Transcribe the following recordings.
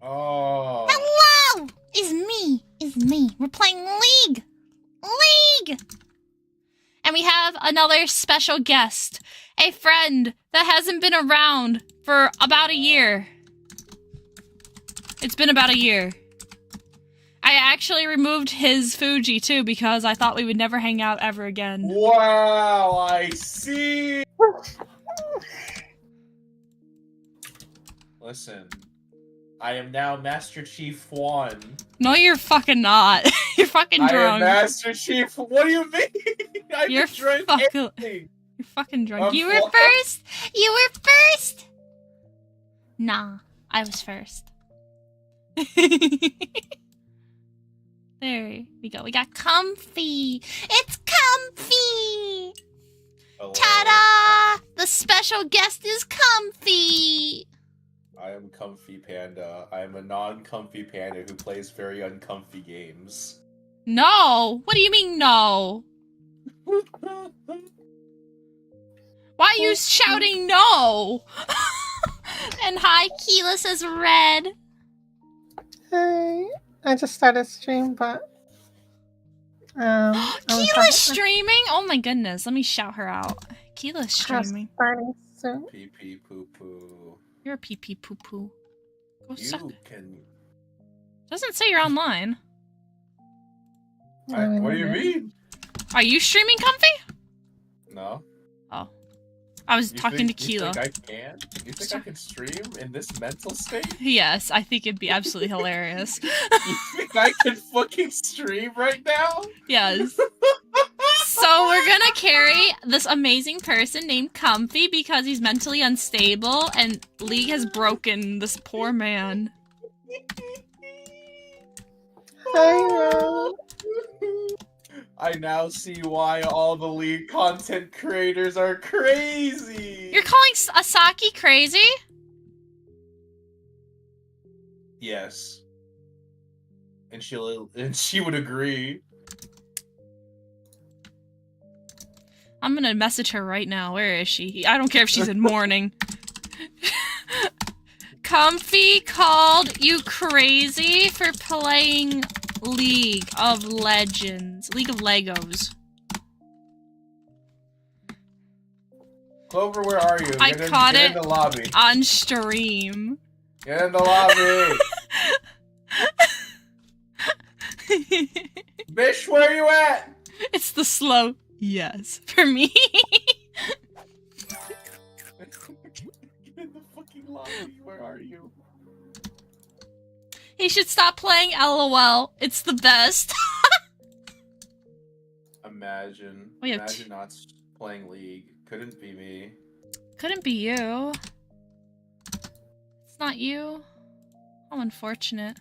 Oh. Hello! It's me. It's me. We're playing League. League! And we have another special guest. A friend that hasn't been around for about a year. It's been about a year. I actually removed his Fuji too because I thought we would never hang out ever again. Wow, I see. Listen, I am now Master Chief 1. No, you're fucking not. You're fucking drunk. I am Master Chief. What do you mean? You're fucking. You're fucking drunk. You were first. You were first. Nah, I was first. There we go. We got comfy. It's comfy. Ta-da! The special guest is comfy. I am Comfypanda. I am a non-comfy panda who plays very uncomfy games. No. What do you mean no? Why are you shouting no? And hi, Keala says red. Hey, I just started stream, but Keala's streaming? Oh my goodness, let me shout her out. Keala's streaming. Starting soon. Pee pee poo poo. You're a pee pee poo poo. Go suck. You can. Doesn't say you're online. What do you mean? Are you streaming, Comfy? No. Oh. I was talking to Keala. You think I can? You think I can stream in this mental state? Yes, I think it'd be absolutely hilarious. You think I can fucking stream right now? Yes. So we're gonna carry this amazing person named Comfy because he's mentally unstable and League has broken this poor man. I now see why all the League content creators are crazy. You're calling Asaki crazy? Yes. And she would agree. I'm gonna message her right now. Where is she? I don't care if she's in mourning. Comfy called you crazy for playing League of Legends. League of Legos. Clover, where are you? I caught get it in the lobby. on stream. Get in the lobby. Bish, where you at? It's the slow yes for me. Get in the fucking lobby. Where are you? He should stop playing LOL. It's the best. Imagine not playing League. Couldn't be me. Couldn't be you. It's not you. How unfortunate.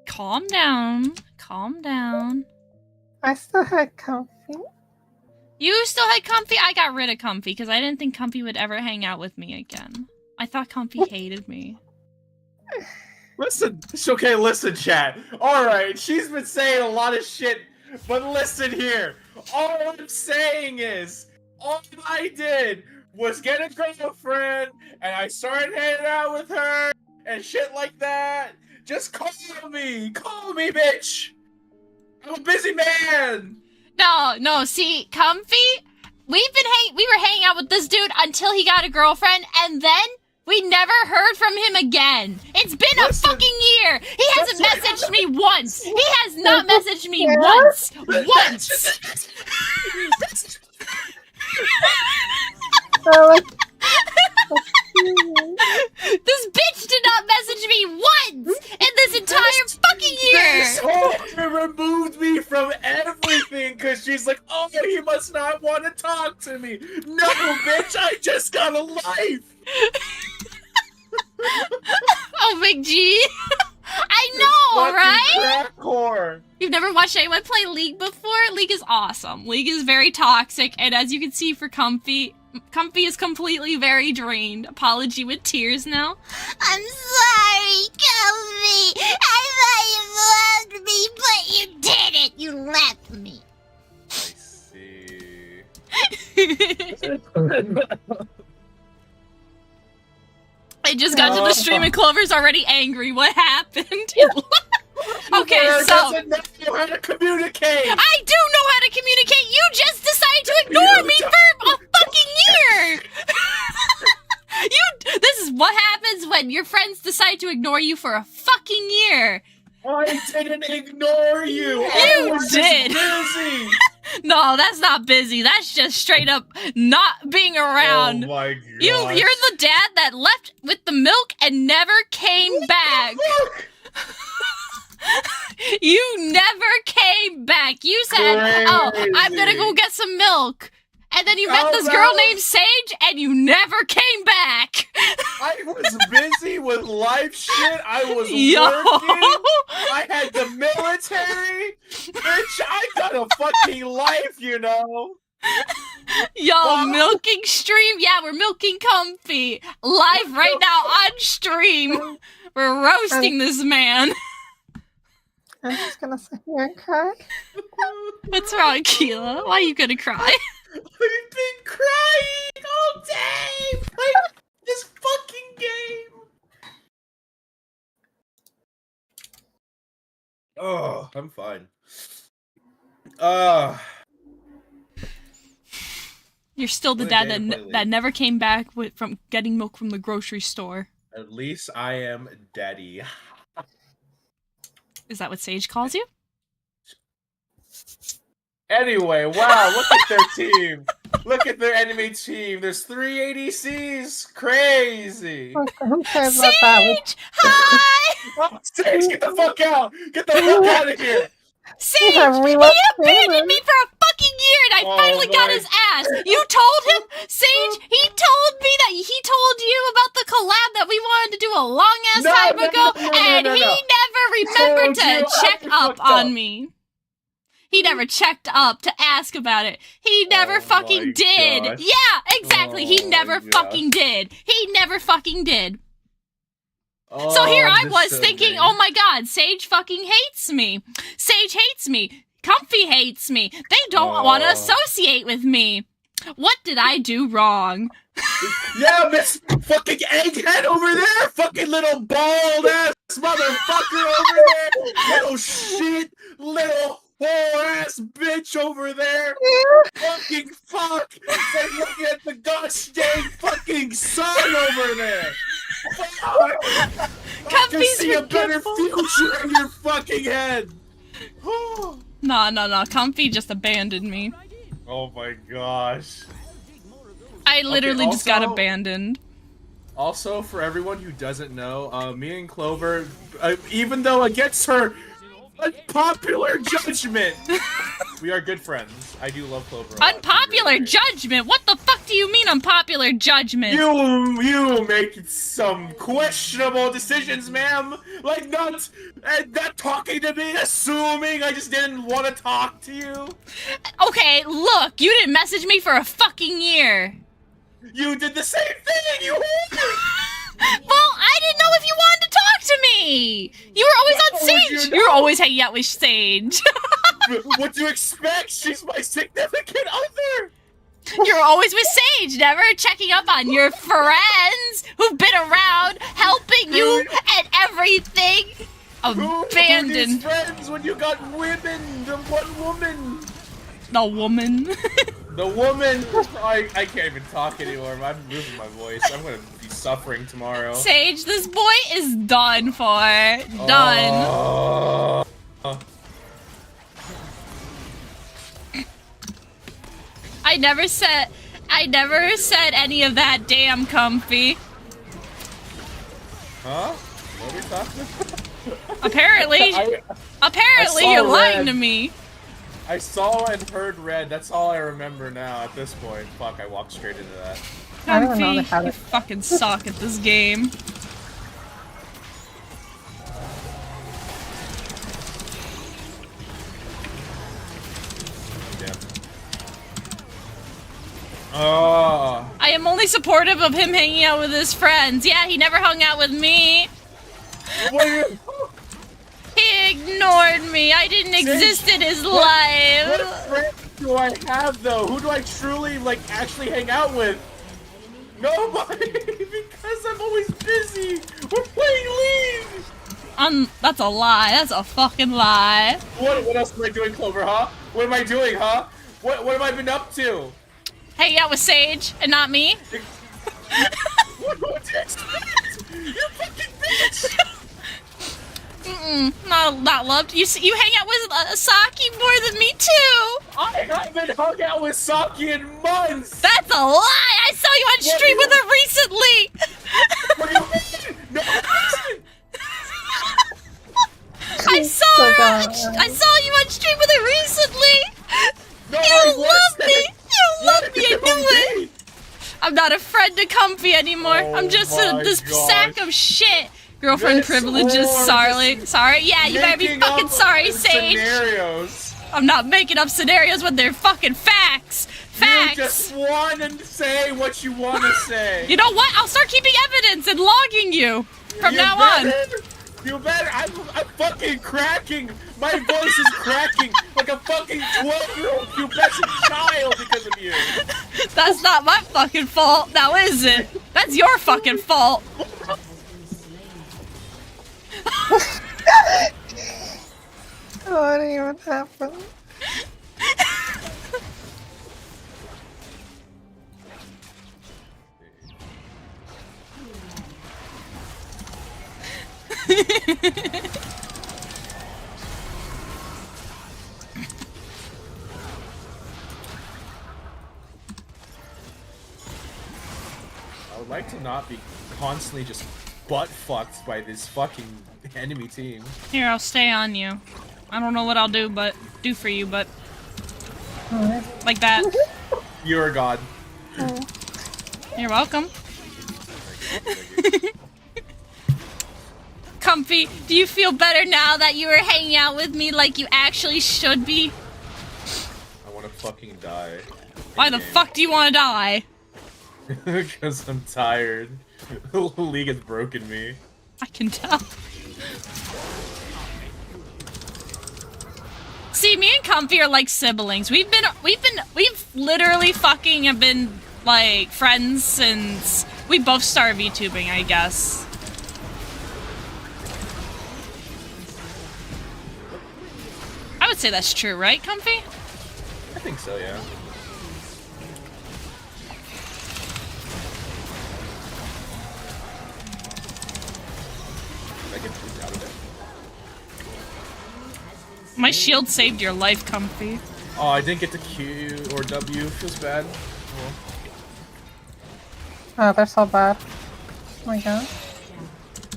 Calm down. Calm down. I still had Comfy. You still had Comfy? I got rid of Comfy because I didn't think Comfy would ever hang out with me again. I thought Comfy hated me. Listen, it's okay, listen, chat. Alright, she's been saying a lot of shit, but listen here. All I'm saying is, all I did was get a girlfriend, and I started hanging out with her, and shit like that. Just call me, bitch. I'm a busy man. No, see, Comfy, we were hanging out with this dude until he got a girlfriend, and then we never heard from him again. It's been a fucking year. He hasn't messaged me once. He has not messaged me once. This bitch did not message me once in this entire fucking year. This whole removed me from everything because she's like, oh, he must not want to talk to me. No, bitch, I just got a life. Oh, Big G. I know, right? Crack whore. You've never watched anyone play League before? League is awesome. League is very toxic, and as you can see for Comfy is completely very drained. Apology with tears now. I'm sorry, Comfy. I thought you loved me, but you didn't. You left me. I see. I just got to the stream and Clover's already angry. What happened? Okay, so doesn't know how to communicate. I do know how to communicate. You just decided to ignore me for a fucking year. This is what happens when your friends decide to ignore you for a fucking year. I didn't ignore you. You did. Busy. No, that's not busy. That's just straight up not being around. Oh my god. You're the dad that left with the milk and never came back. You never came back. You said, oh, I'm gonna go get some milk. And then you met this girl named Sage and you never came back. I was busy with life shit. I was working. I had the military. Bitch, I got a fucking life, you know. Yo, milking stream? Yeah, we're milking Comfy. Live right now on stream. We're roasting this man. I'm just gonna sit here and cry. What's wrong, Keala? Why are you gonna cry? I've been crying all day playing this fucking game. Oh, I'm fine. You're still the What a dad day to play that League. never came back from getting milk from the grocery store. At least I am daddy. Is that what Sage calls you? Anyway, wow, look at their team. Look at their enemy team. There's 3 ADCs. Crazy. Who cares about that? Sage! Hi! Oh, Sage, get the fuck out. Get the fuck out of here. Sage! have He reloaded abandoned me for a fucking year and I Oh finally got my- his ass! You told him? Sage, he told me that he told you about the collab that we wanted to do a long ass No, time no, ago, no, and no. he never remembered Told you to check I up fucked up. on me. He never checked up to ask about it. He never Oh fucking my did. gosh. Yeah, exactly. He Oh never my gosh. fucking did. He never fucking did. Oh, So here I this was so thinking, big. oh my god, Sage fucking hates me. Sage hates me. Comfy hates me. They don't want to Oh. associate with me. What did I do wrong? Yeah, Miss fucking Egghead over there! Fucking little bald ass motherfucker over there! Little shit! Little whore ass bitch over there! Fucking fuck! It's like looking at the gosh dang fucking sun over there! Fuck! I can Comfy's see a better forgetful. future in your fucking head! No. Comfy just abandoned me. Oh my gosh. I literally just got also- abandoned. Also, for everyone who doesn't know, me and Clover, even though against her unpopular judgment, we are good friends. I do love Clover a lot. Unpopular She's really judgment? What the fuck do you mean unpopular judgment? great. You make some questionable decisions, ma'am. Like not talking to me, assuming I just didn't want to talk to you. Okay, look, you didn't message me for a fucking year. You did the same thing. You hated Well, I didn't know if you wanted to talk to me. You were always on How would you Sage. know? You were always hanging out with Sage. What do you expect? She's my significant other. You're always with Sage, never checking up on your friends who've been around, helping you and everything. Who are these Abandoned. friends when you got women? The one woman. The woman. The woman. I can't even talk anymore. I'm losing my voice. I'm gonna be suffering tomorrow. Sage, this boy is done for. Done. I never said any of that, damn Comfy. Huh? What are we talking about? Apparently, I saw you're lying red. to me. I saw and heard red. That's all I remember now at this point. Fuck, I walked straight into that. I don't know Comfy, how to- you fucking suck at this game. Damn. Oh. I am only supportive of him hanging out with his friends. Yeah, he never hung out with me. What are you? He ignored me. I didn't exist in his life. What friends do I have though? Who do I truly like actually hang out with? Nobody, because I'm always busy. We're playing League. That's a lie. That's a fucking lie. What else am I doing, Clover? Huh? What am I doing? Huh? What have I been up to? Hanging out with Sage and not me. What do you expect? You fucking bitch. Not loved. You hang out with Saki more than me too. I haven't hung out with Saki in months. That's a lie. I saw you on stream with her recently. What do you mean? No, listen. I saw you on stream with her recently. No, You I love me. wasn't. You love What me. I do knew you it. mean? I'm not a friend to Comfy anymore. Oh I'm just my this gosh. sack of shit. Girlfriend This privileges. whore Sorry. just Sorry. Yeah, you better be Making fucking up sorry, Sage. Scenarios. I'm not making up scenarios when they're fucking facts. Facts. You just want to say what you want to say. You know what? I'll start keeping evidence and logging you from You now on. better. You better. I'm fucking cracking. My voice is cracking like a fucking 12-year-old pubescent child because of you. That's not my fucking fault, now is it? That's your fucking fault. What even happened? I would like to not be constantly just butt-fucked by this fucking enemy team. Here, I'll stay on you. I don't know what I'll do for you, but... like that. You're a god. You're welcome. Comfy, do you feel better now that you were hanging out with me like you actually should be? I wanna fucking die. Why the fuck do you wanna die? Because I'm tired. The league has broken me. I can tell. See, me and Comfy are like siblings. We've literally fucking have been like friends since we both started VTubing, I guess. I would say that's true, right, Comfy? I think so, yeah. I get freaked out of it. My shield saved your life, Comfy. Oh, I didn't get to Q or W. Feels bad. Oh, they're so bad. Oh my god.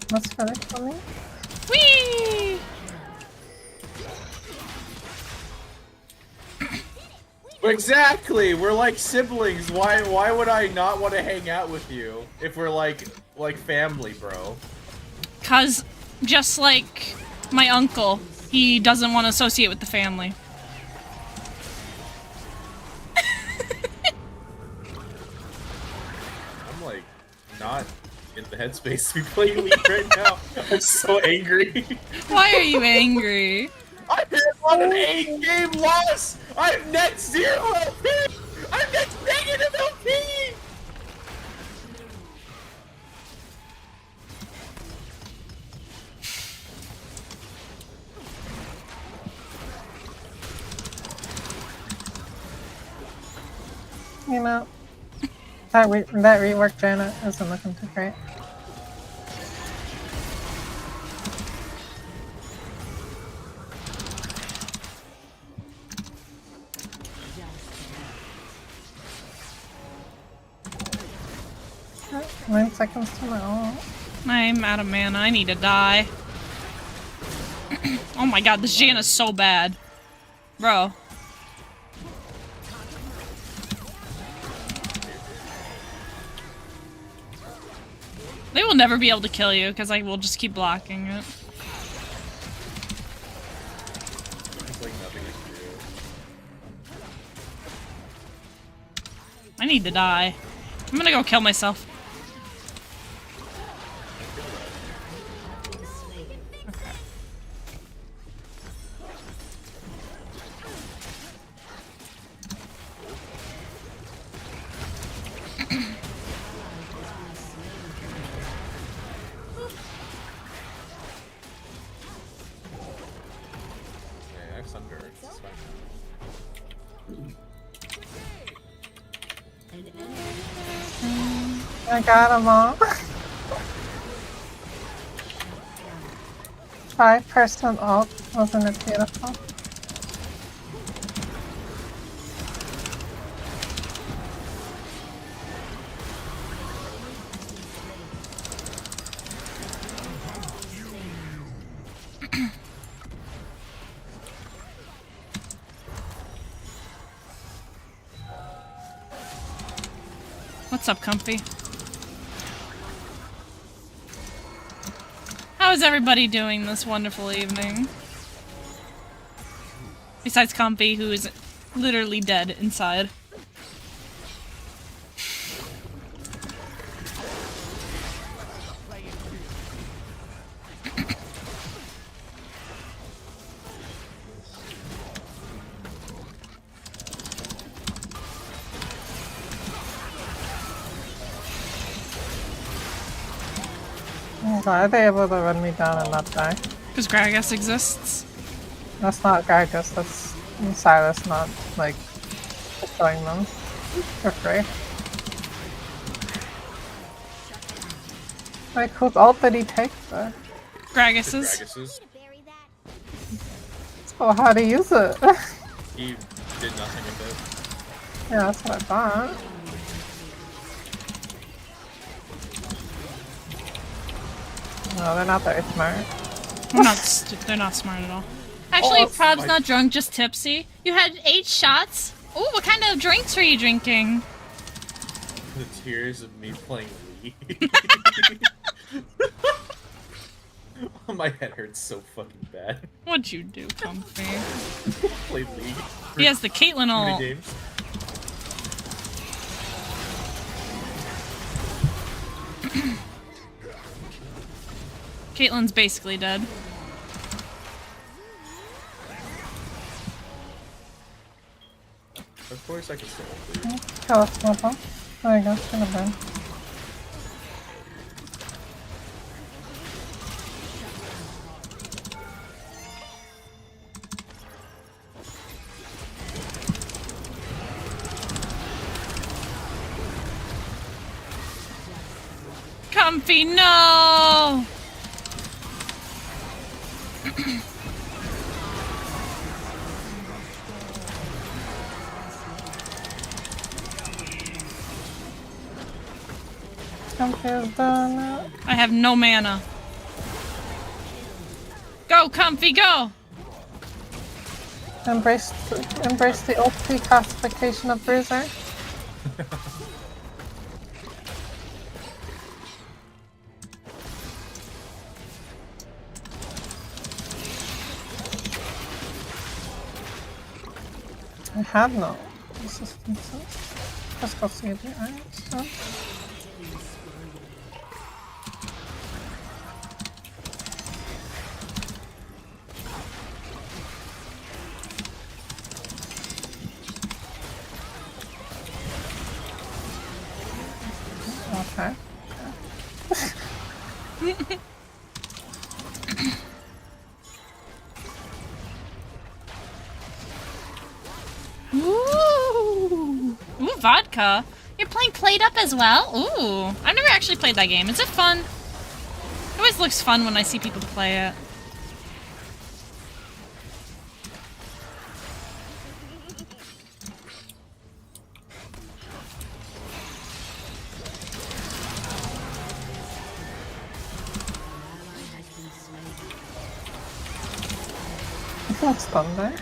That's really funny. Whee! Exactly! We're like siblings. Why would I not want to hang out with you if we're like family, bro? 'Cause just like my uncle, he doesn't want to associate with the family. I'm like not in the headspace to be playing League right now. I'm so angry. Why are you angry? I've been on an 8-game loss! I'm net 0 LP! I'm net negative LP! You know, that rework Janet isn't looking too great. Oh, 9 seconds to my ult. I'm out of mana. I need to die. Oh my god, this Janna's so bad. Bro. They will never be able to kill you, because I will just keep blocking it. It's like nothing I can do. I need to die. I'm gonna go kill myself. I got them all. 5% ult, wasn't it beautiful? What's up, Comfy? How is everybody doing this wonderful evening? Besides Comfy, who is literally dead inside. Why are they able to run me down and not die? Because Gragas exists. That's not Gargus, that's Silas not, like, destroying them for free. Like, whose ult did he take there? Gragus's. Gragus's. So how to use it? He did nothing with it. Yeah, that's what I thought. No, they're not very smart. They're not smart at all. Actually, Oh, Prob's not drunk, just tipsy. You had 8 shots? Ooh, what kind of drinks were you drinking? The tears of me playing League. My head hurts so fucking bad. What'd you do, Comfy? Played League. He has the Caitlyn ult. Games. Caitlyn's basically dead. Of course I can still League. Kill us, Mochi. There you go, it's gonna burn. Comfy, no! Comfy is done it. I have no mana. Go, Comfy, go! Embrace the OP classification of Bruiser. I have no assistances. Let's go see the ARAMs. So. Okay. Ooh, vodka. You're playing Played Up as well? Ooh, I've never actually played that game. Is it fun? It always looks fun when I see people play it. What's thunder?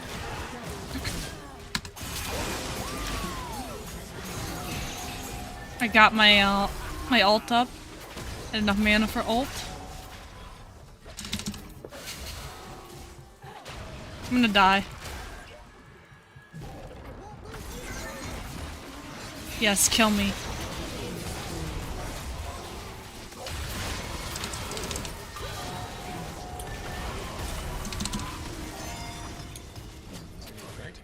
I got my my ult up. Had enough mana for ult. I'm gonna die. Yes, kill me.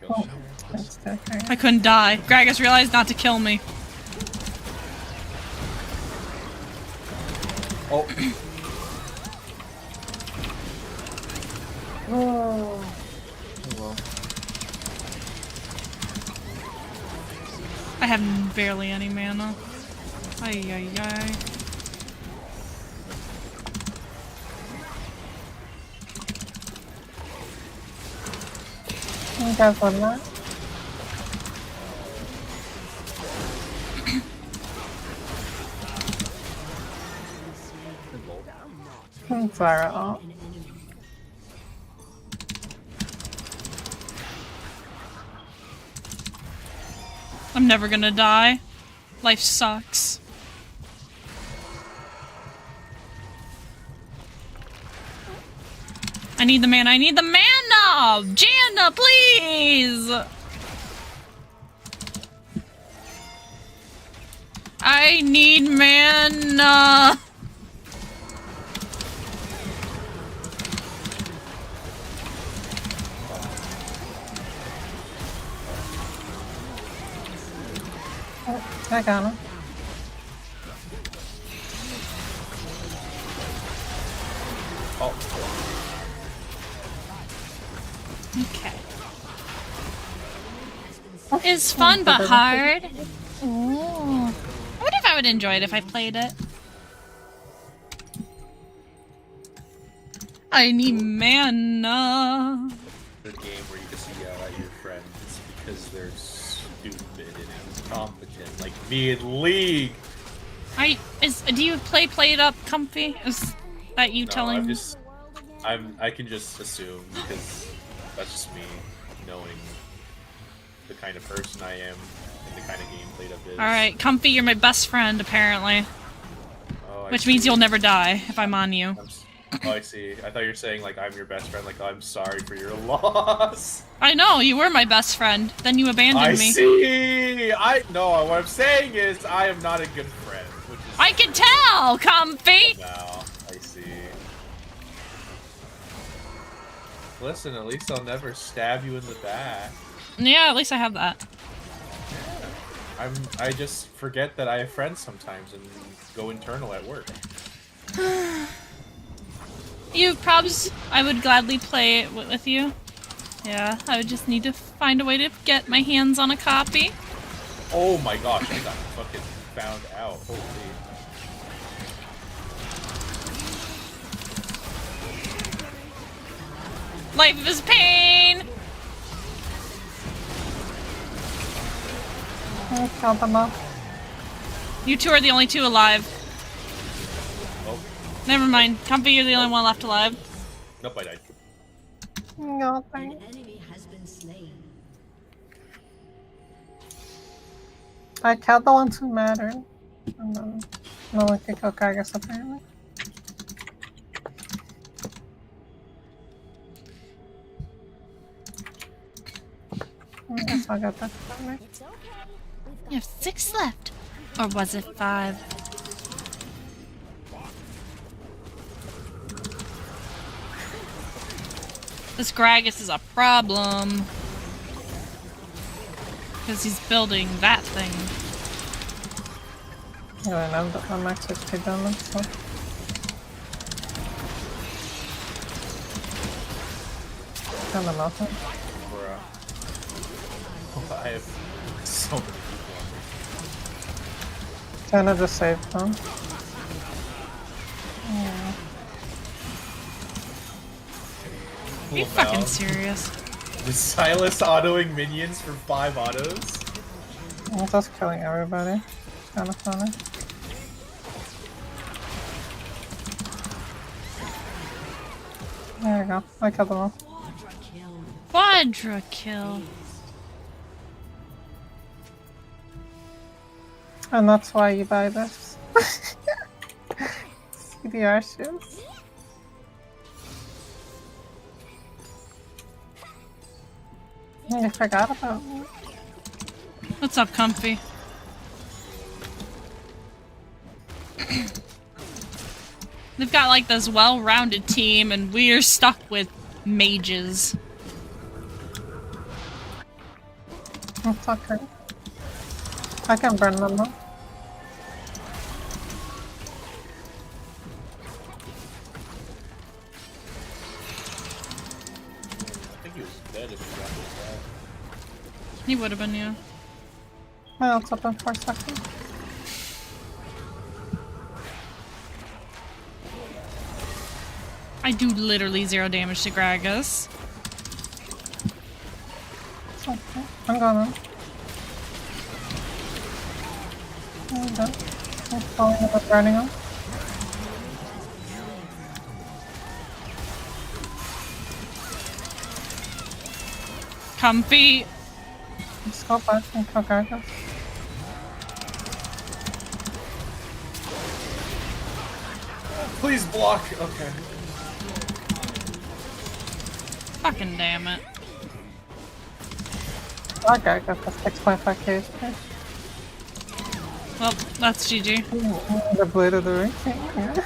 Oh, that's okay. I couldn't die. Gragas realized not to kill me. Oh. Oh. Well. I have barely any mana. Ay ay ay. You guys want that? Fire up. I'm never gonna die. Life sucks. I need the mana. I need the mana! Janna, please! I need mana! I got him. Oh. Okay. It's fun but hard. Ooh. I wonder if I would enjoy it if I played it. I need mana. The game where you just yell at your friends because they're stupid and incompetent, like me in League. Do you play it up, Comfy? Is that you telling me? I can just assume because that's just me knowing the kind of person I am and the kind of game played up is. Alright, Comfy, you're my best friend, apparently. Oh, Which means you'll never die if I'm on you. Oh, I see. I thought you were saying, like, I'm your best friend, like, I'm sorry for your loss. I know, you were my best friend. Then you abandoned me. I see! No, what I'm saying is, I am not a good friend. Which is I can tell, Comfy! now, I see. Listen, at least I'll never stab you in the back. Yeah, at least I have that. Yeah. I just forget that I have friends sometimes and go internal at work. You probs, I would gladly play it with you. Yeah, I would just need to find a way to get my hands on a copy. Oh my gosh, I got fucking found out. Holy. Life is pain! I killed them all. You two are the only two alive. Oh. Never mind. Comfy, you're the only one left alive. Nope, I died. No, An enemy has been slain. I killed the ones who mattered. And then no one could kill Kargas apparently. I guess I'll get that from me. It's okay. You have 6 left. Or was it 5? This Gragas is a problem. Because he's building that thing. Yeah, I'm actually pretty done, so. Kind of nothing. I have so many people. Kinda just saved them. Yeah. Are you fucking serious? Is Silas autoing minions for 5 autos? I'm just killing everybody. Kinda funny. There we go. I killed them all. Quadra kill. And that's why you buy this. CDR shoes. You forgot about me. What's up, Comfy? They've got like this well-rounded team, and we're stuck with mages. It's okay. I can burn them up. I think he was dead if he got this guy. He would have been, yeah. My ult's up in 4 seconds. I do literally 0 damage to Gragas. It's okay. I'm going on. I'm done. I'm falling in the burning up. Comfy. Let's go back and kill Gargas. Please block. Okay. Fucking damn it. Our Gargas has 6.5 KSP. Well, that's GG. The blade of the ring. Yeah.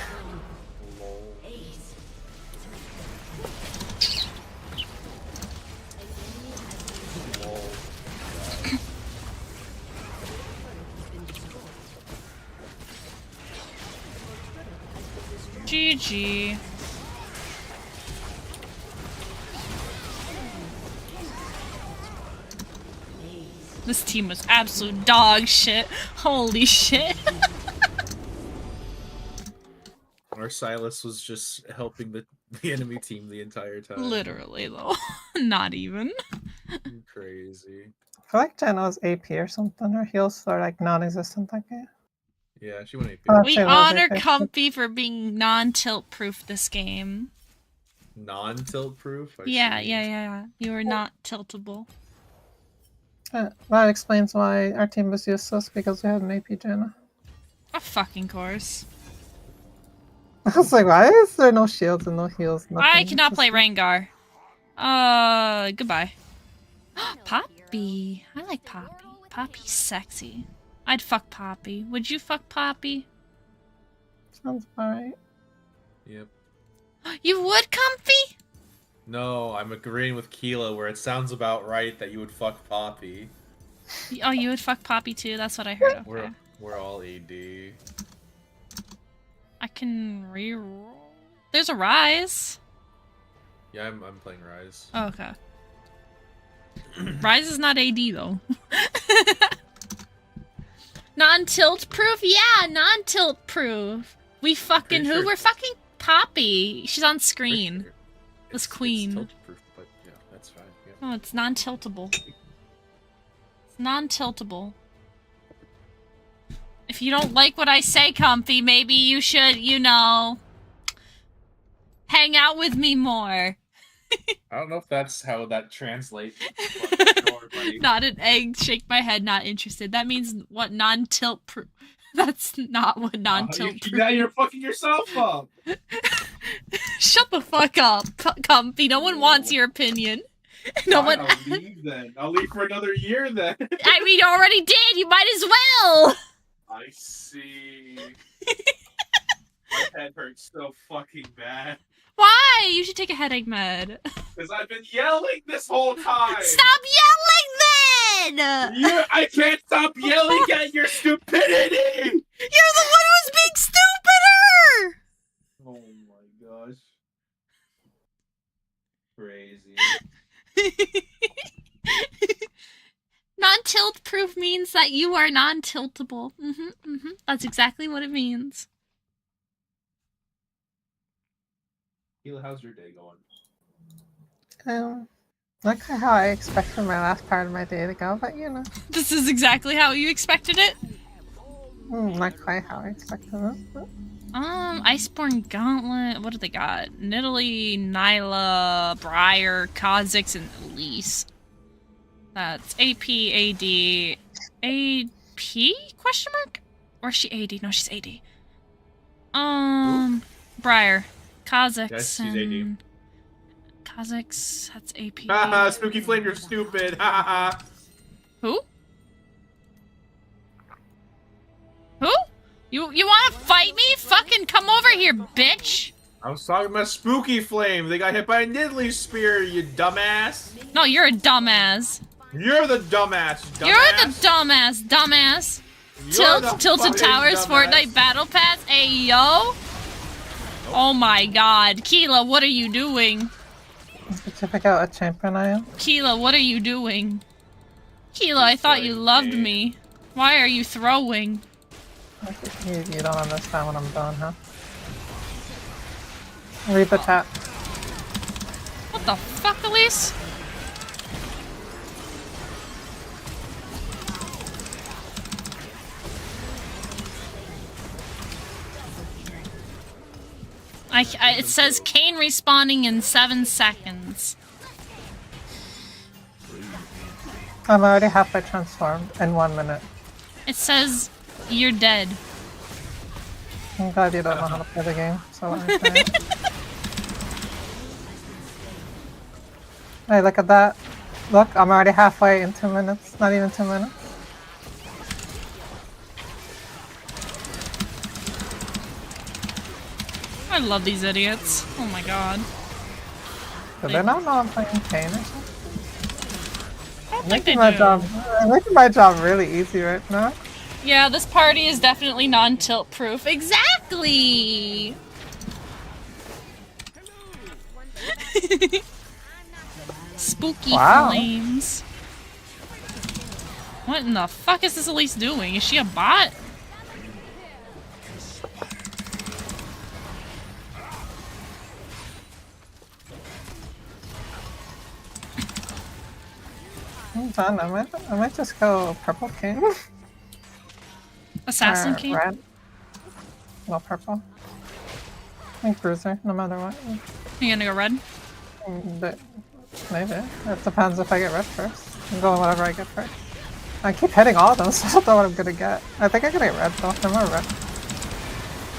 GG. This team was absolute dog shit. Holy shit. Our Silas was just helping the the enemy team the entire time. Literally, though. Not even. Crazy. I feel like Jenna's AP or something. Her heals are like non-existent that game. Yeah, she went AP. Oh, We Shayla was honor AP. Comfy for being non-tilt proof this game. Non-tilt proof? Yeah. You are not tiltable. That explains why our team was useless because we had an AP Jenna. Of fucking course. I was like, why is there no shields and no heals? I Nothing? cannot Just- play Rengar. Goodbye. Poppy. I like Poppy. Poppy's sexy. I'd fuck Poppy. Would you fuck Poppy? Sounds alright. Yep. You would, Comfy? No, I'm agreeing with Keala where it sounds about right that you would fuck Poppy. Oh, you would fuck Poppy too? That's what I heard. Okay. We're all AD. I can reroll. There's a Rise. Yeah, I'm playing Rise. Oh, okay. Rise is not AD though. Non-tilt proof? Yeah, non-tilt proof. We fucking who? Sure. We're fucking Poppy. She's on screen. This queen. It's tilt-proof, but yeah, that's fine. Yeah. Oh, it's non-tiltable. It's non-tiltable. If you don't like what I say, Comfy, maybe you should, you know, hang out with me more. I don't know if that's how that translates. But sure, buddy. Not an egg, shake my head, not interested. That means what non-tilt proof. That's not what non-tilt proof. Now you're fucking yourself up. Shut the fuck up, Comfy. No one wants your opinion. No one. I'll leave then. I'll leave for another year then. I mean, you already did. You might as well. I see. My head hurts so fucking bad. Why? You should take a headache med. Because I've been yelling this whole time. Stop yelling then! I can't stop yelling at your stupidity! You're the one who's being stupider! Oh my gosh. Crazy. Non-tilt proof means that you are non-tiltable. That's exactly what it means. Keala, how's your day going? Not quite how I expected my last part of my day to go, but you know. This is exactly how you expected it? Not quite how I expected it. But... Iceborne Gauntlet. What do they got? Nidalee, Nyla, Briar, Kha'Zix, and Elise. That's AP, AD. AP? Question mark? Or is she AD? No, she's AD. Briar, Kha'Zix, Yes, she's AD. and... Kha'Zix, that's AP. Haha, Spooky Flame, you're stupid. Haha. Who? Who? You wanna fight me? Fucking come over here, bitch! I was talking about Spooky Flame. They got hit by a Nidalee spear, you dumbass. No, you're a dumbass. You're the dumbass, dumbass. You're the dumbass. You're the Tilted fucking Towers, dumbass. Fortnite Battle Pass, ayo. Oh my god. Keala, what are you doing? Did you pick out a champion I am? Keala, what are you doing? Keala, I thought you loved me. Why are you throwing? You don't understand what I'm doing, huh? Read the chat. What the fuck, Elise? It says Kane respawning in 7 seconds. I'm already halfway transformed in 1 minute. It says you're dead. I'm glad you don't know how to play the game, so let me play it. Hey, look at that. Look, I'm already halfway in 2 minutes. Not even 2 minutes. I love these idiots. Oh my god. Do they not know I'm playing Kane or something? I don't think they I'm making my job really easy right now. Yeah, this party is definitely non-tilt proof. Exactly! Spooky flames. What in the fuck is this Elise doing? Is she a bot? I'm done. I might just go Purple King. Assassin Or King? Red. Well, purple. I think Bruiser, no matter what. You gonna go red? But maybe. It depends if I get red first. I'm going whatever I get first. I keep hitting all of them, so I don't know what I'm gonna get. I think I'm gonna get red though. I'm more red.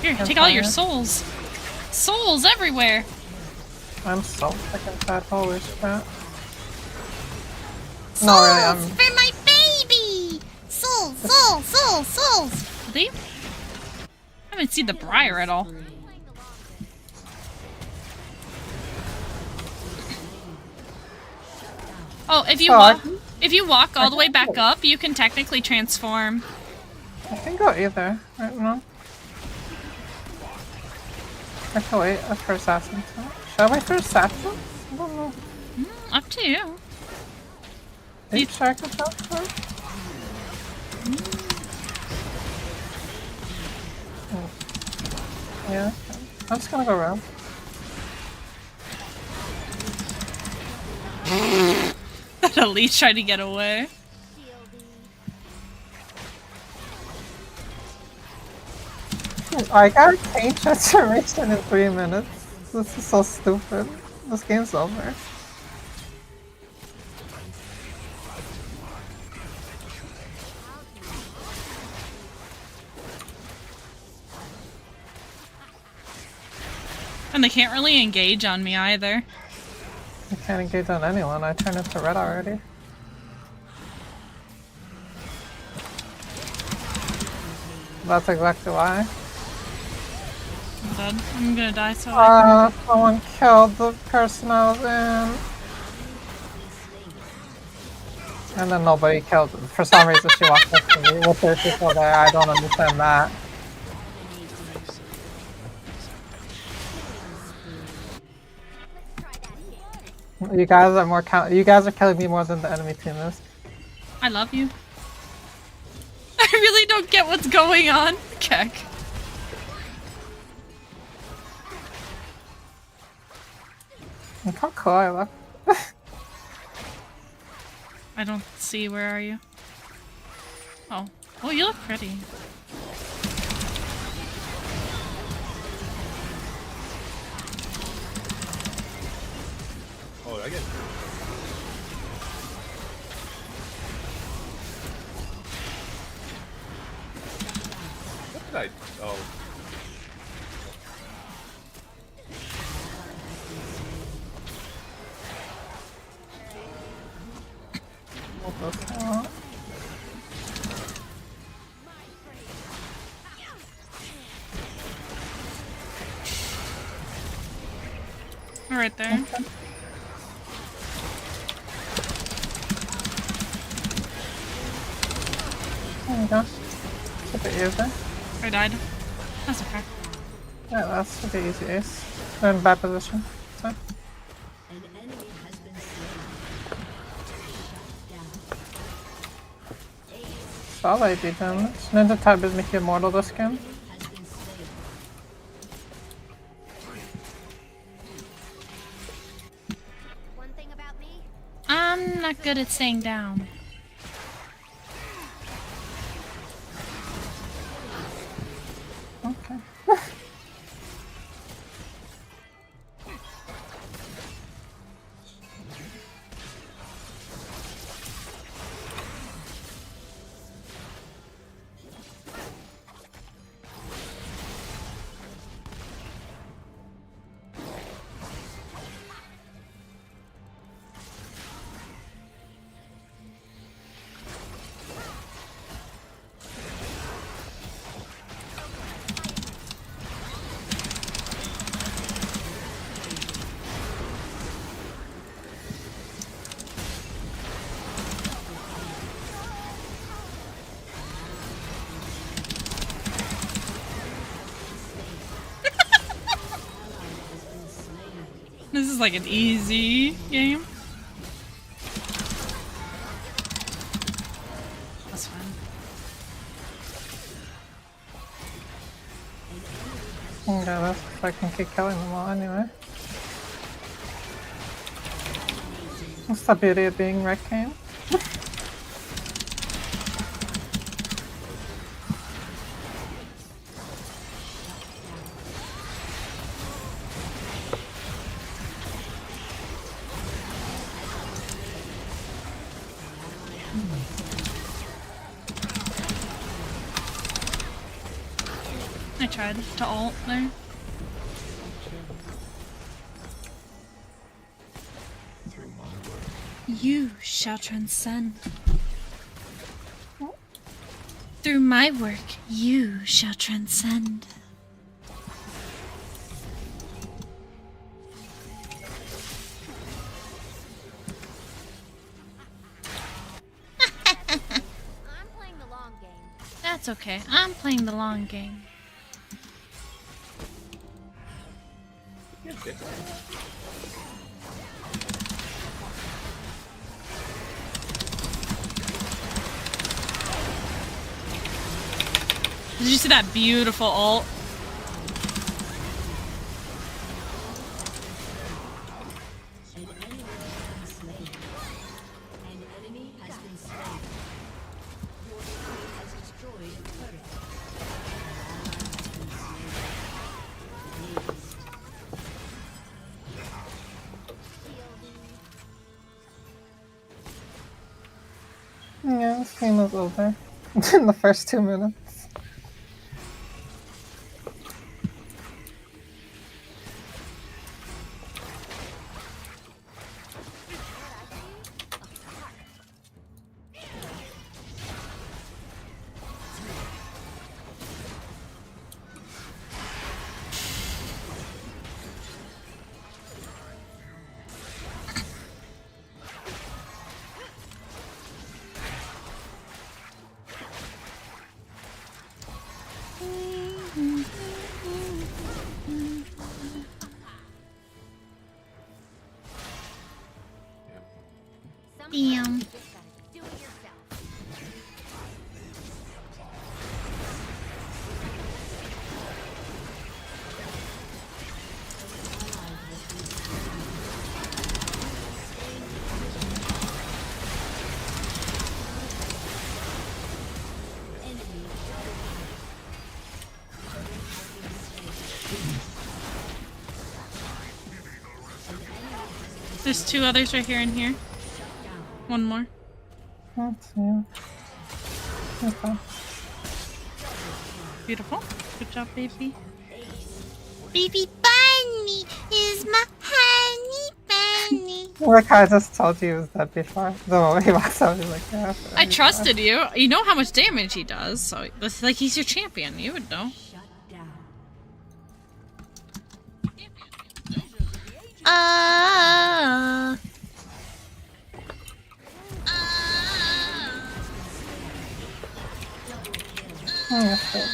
Here, I'm take all your fine. souls. Souls everywhere! I'm so fucking fat. Holy shit. No, Souls really, I'm. for my baby! Souls, souls, souls, souls! Really? I haven't seen the Briar at all. Oh, if you walk all the way back up, you can technically transform. I can go either. I don't know. I can wait for Assassin. Should I wait for Assassin? I don't know. Up to you. Deep Shark Assassin? Yeah. I'm just gonna go around. The leech tried to get away. I got Pain Transformation in 3 minutes. This is so stupid. This game's over. And they can't really engage on me either. I can't engage on anyone. I turned into red already. That's exactly why. I'm dead. I'm gonna die so Someone killed the person I was in. And then nobody killed them. For some reason she walked up to me with her people there. I don't understand that. You guys are more you guys are killing me more than the enemy team is. I love you. I really don't get what's going on. Keck. Look how cool I look. I don't see. Where are you? Oh. Oh, you look pretty. Oh, I get. What did I? Oh. What the fuck? Right there. Okay. There you go. Should be easy. I died. That's okay. Yeah, that should be easy ace. They're in bad position. So. An enemy has been slain. Shut down. Solid damage. Ninja type is make you immortal this game. Has been slain. One thing about me, I'm not good at staying down. Okay. This is like an easy game. That's fine. Yeah, that's if I can keep killing them all anyway. What's the beauty of being red game? I tried to ult there. You shall transcend. Through my work, you shall transcend. I'm playing the long game. That's okay. I'm playing the long game. Did you see that beautiful ult? An enemy has been slain. An enemy has been slain. Your team has destroyed a turret. An ally has been slain. Aced. Yeah, this game was over in the first 2 minutes. Damn. Just gotta do it yourself. There's 2 others right here and here. One more. That's you. Okay. Beautiful. Good job, baby. Baby bunny is my honey bunny. Like I just told you he was dead before. The moment he walks out, he's like, yeah. I trusted you. You know how much damage he does, so it's like he's your champion. You would know. Shut down. Oh, that's good.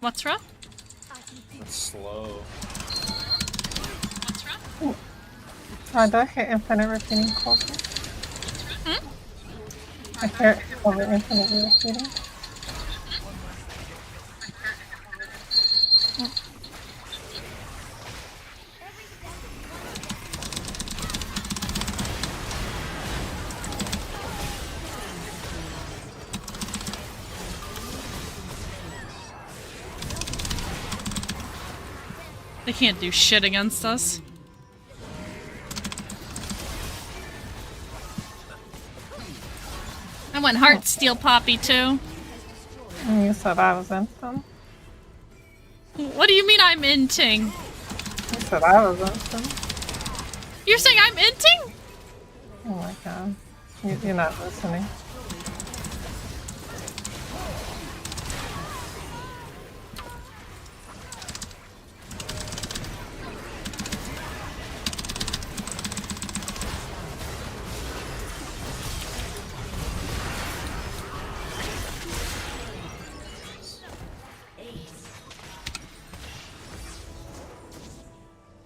What's rough? It's slow. What's rough? Oh, do I hear infinite repeating Clover? Hmm? I hear Clover infinitely repeating. They can't do shit against us. I went heart steel poppy too. And you said I was instant. What do you mean I'm inting? You said I was instant. You're saying I'm inting? Oh my god. You're not listening.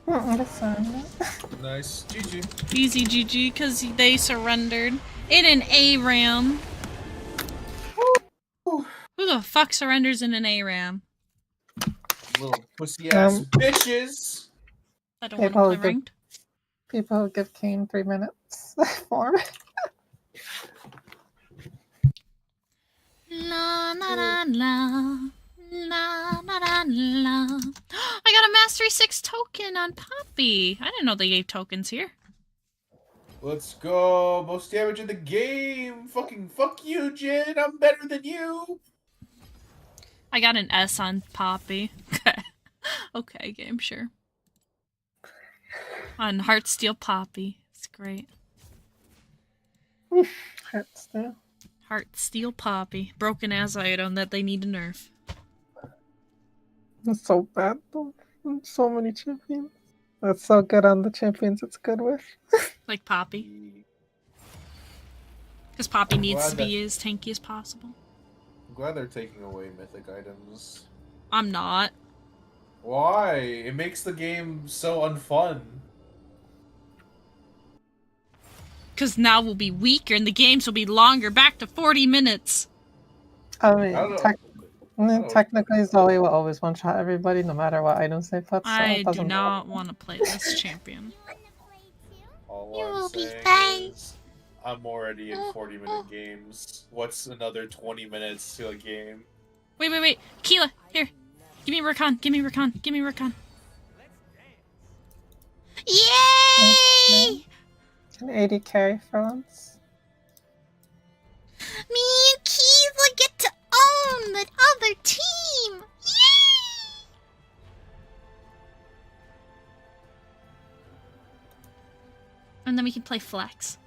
Listen. Nice. GG. Easy GG, because they surrendered in an ARAM. Who the fuck surrenders in an ARAM? Little pussy ass bitches. I don't want to play ranked. People give Kane 3 minutes for me. La la la la. La la la la. I got a Mastery 6 token on Poppy. I didn't know they gave tokens here. Let's go. Most damage in the game. Fucking fuck you, Jin. I'm better than you. I got an S on Poppy. Okay. Okay, game, sure. On Heartsteel Poppy. It's great. Heartsteel. Heartsteel Poppy. Broken ass item that they need to nerf. It's so bad though. So many champions. That's so good on the champions it's good with. Like Poppy. Because Poppy needs to be as tanky as possible. I'm glad they're taking away mythic items. I'm not. Why? It makes the game so unfun. Because now we'll be weaker and the games will be longer. Back to 40 minutes. I mean, technically Zoe will always one-shot everybody no matter what items they put. So I do not want to play this champion. All I'm saying is I'm already in 40-minute games. What's another 20 minutes to a game? Wait. Keala, here. Give me Rakan. Give me Rakan. Yay! An 80 carry for once. Me and Keala get to own the other team! Yay! And then we can play Flex.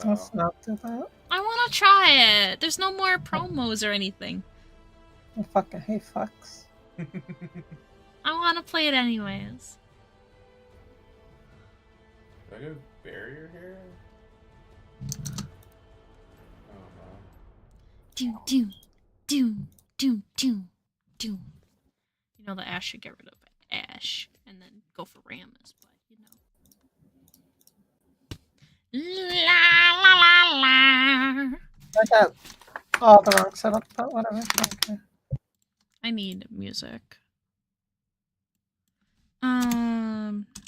No. Let's not do that. I want to try it. There's no more promos or anything. I fucking hate Flex. I want to play it anyways. Do I get a barrier here? Do. You know that Ash should get rid of Ash and then go for Rammus, but you know. La. I got all the wrong setup, but whatever. Okay. I need music.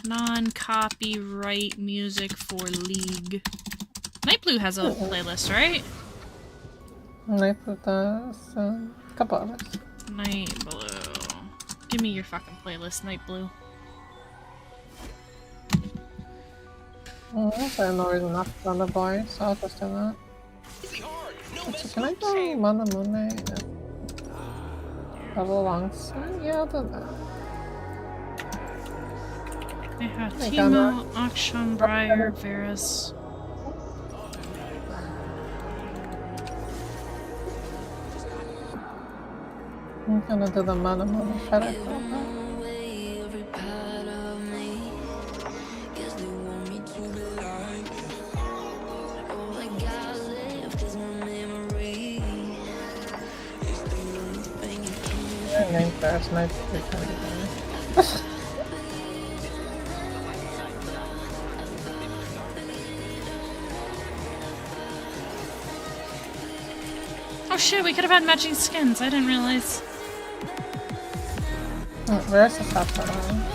Non-copyright music for League. Night Blue has a playlist, right? Night Blue does a couple others. Night Blue. Give me your fucking playlist, Night Blue. I have no reason not to run the boy, so I'll just do that. Actually, can I go Mana Moon Knight and double longsword? Yeah, I'll do that. I have Timo, Akshan, Briar, Varus. I'm gonna do the Mana Moon Shadow. Name first, night Oh shit, we could have had matching skins. I didn't realize. Where's the top one?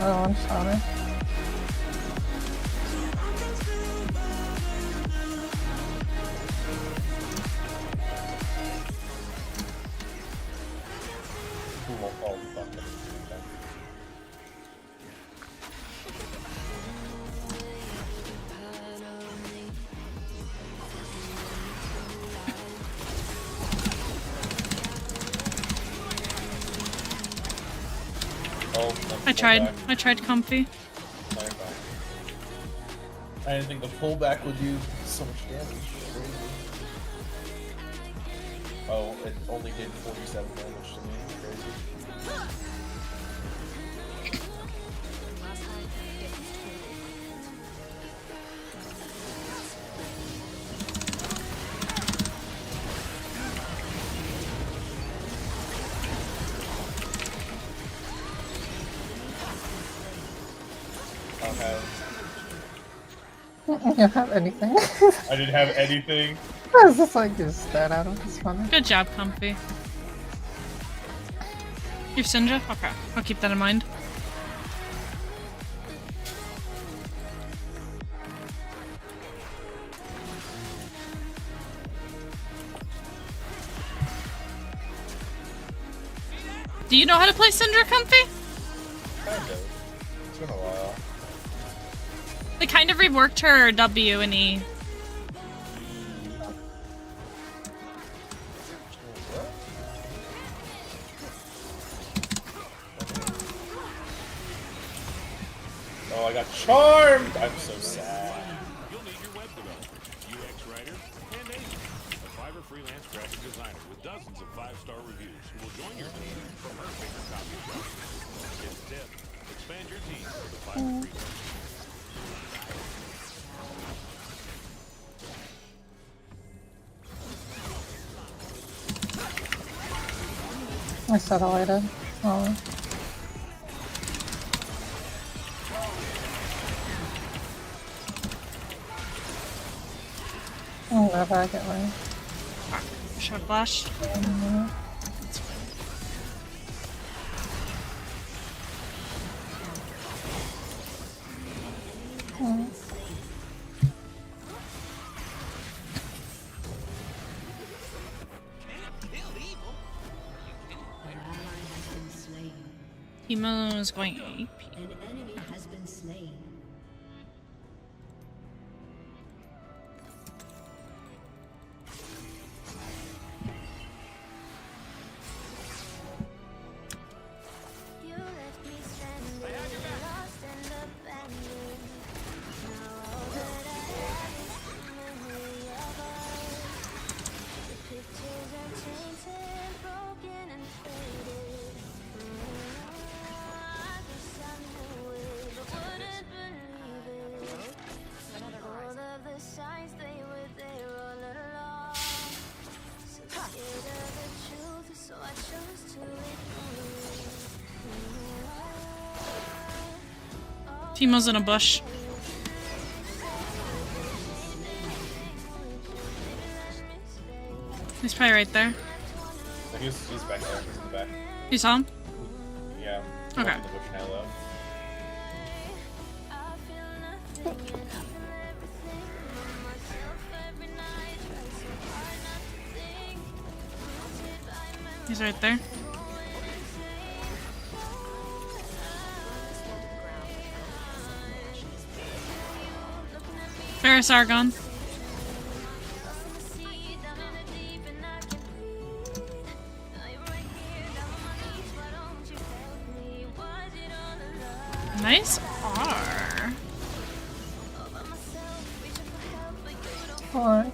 Oh, I'm sorry. I tried Comfy. I didn't think the pullback would do so much damage. Oh, it only did 47 damage to me. Crazy. don't have. You don't have anything. I didn't have anything. It's just like you just stared at him. It's funny. Good job, Comfy. You're Syndra? Okay, I'll keep that in mind. Do you know how to play Syndra, Comfy? Kind of. It's been a while. They kind of reworked her W and E. Oh, I got charmed! I'm so sad. You'll need your web developer, UX writer, and agent. A Fiverr freelance graphic designer with dozens of 5-star reviews who will join your team from her favorite coffee shop. Get the tip. Expand your team with a Fiverr freelance. I satellited. Oh. Whenever I get my Short flash. Teemo's going AP. An enemy has been slain. You left me stranded, lost and abandoned. Now all that I have is the memory of us. The pictures are tainted, broken and faded. I guess I knew it, but wouldn't believe it. All of the signs, they were there all along. So scared of the truth, so I chose to ignore it. Teemo's in a bush. He's probably right there. He's back there. He's in the back. You saw him? Yeah. Okay. I'm in the bush now, though. He's right there. Ferris Argon. Nice R. Alright.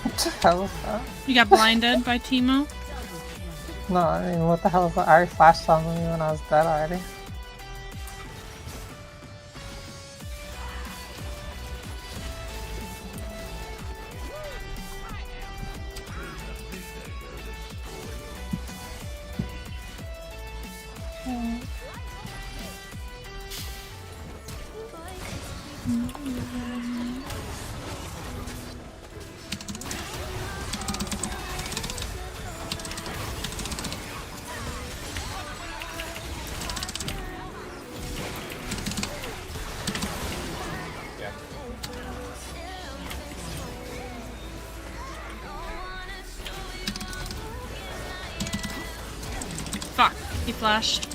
What the hell is that? You got blinded by Teemo? No, I mean, what the hell is that? I already flashed on me when I was dead already. Fuck. He flashed.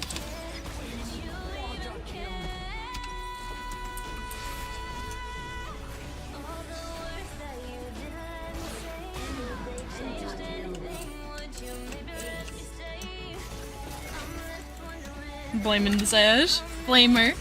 Blaming the Sage. Blame her.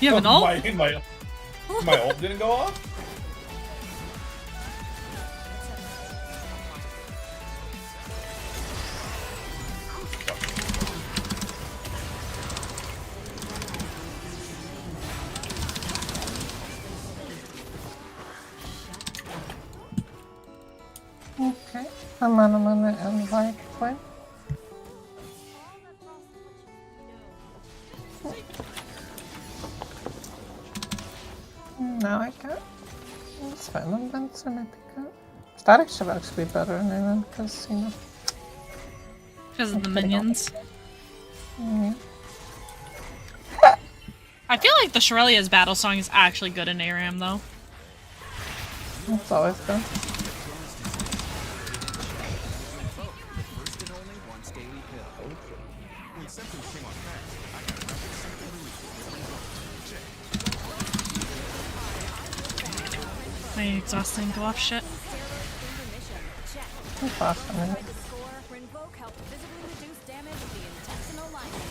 You have an ult? My ult didn't go off? Okay. I'm gonna invite Quinn. Now I got Spam events and I pick up. Static should actually be better than even because, you know. Because of the minions. Yeah. I feel like the Shurelia's battle song is actually good in ARAM though. It's always good. My exhausting go off shit. It's awesome. Score for invoke helped visibly reduce damage of the intestinal lining.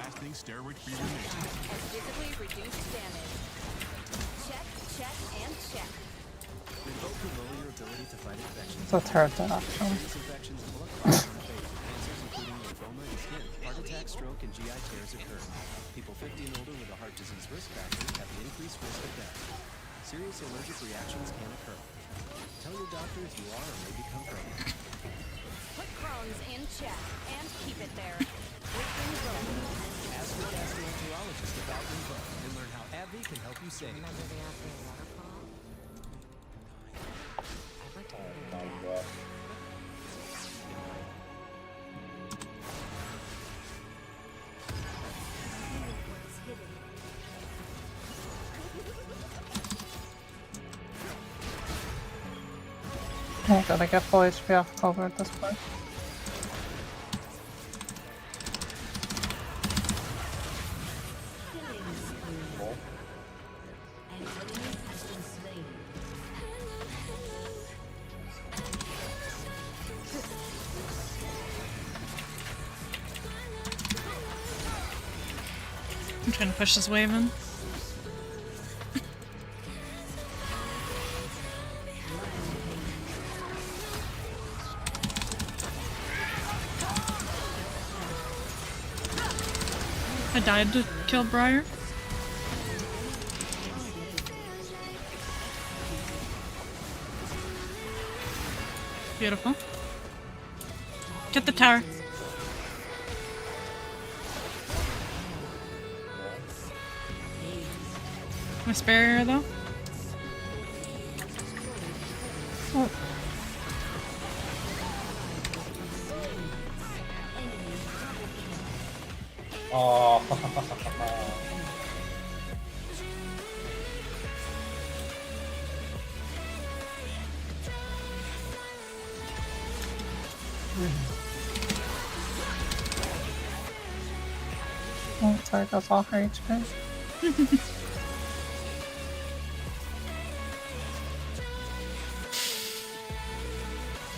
Lasting steroid-free remission. Has visibly reduced damage. Check, check, and check. Invoke will lower your ability to fight infections. It's a terrible option. These infections pull up cancers including lymphoma and skin. Heart attack, stroke, and GI tears occur. People 50 and older with a heart disease risk factor have an increased risk of death. Serious allergic reactions can occur. Tell your doctor if you are or may become pregnant. Put Crohn's in check and keep it there. With Invoke. Ask your gastroenterologist about Invoke and learn how AbbVie can help you save. I gotta get full HP off Clover at this point. An enemy has been slain. I'm trying to push this wave in. I died to kill Briar. Beautiful. Get the tower. My barrier though. Oh. Oh, sorry, that's all her HP.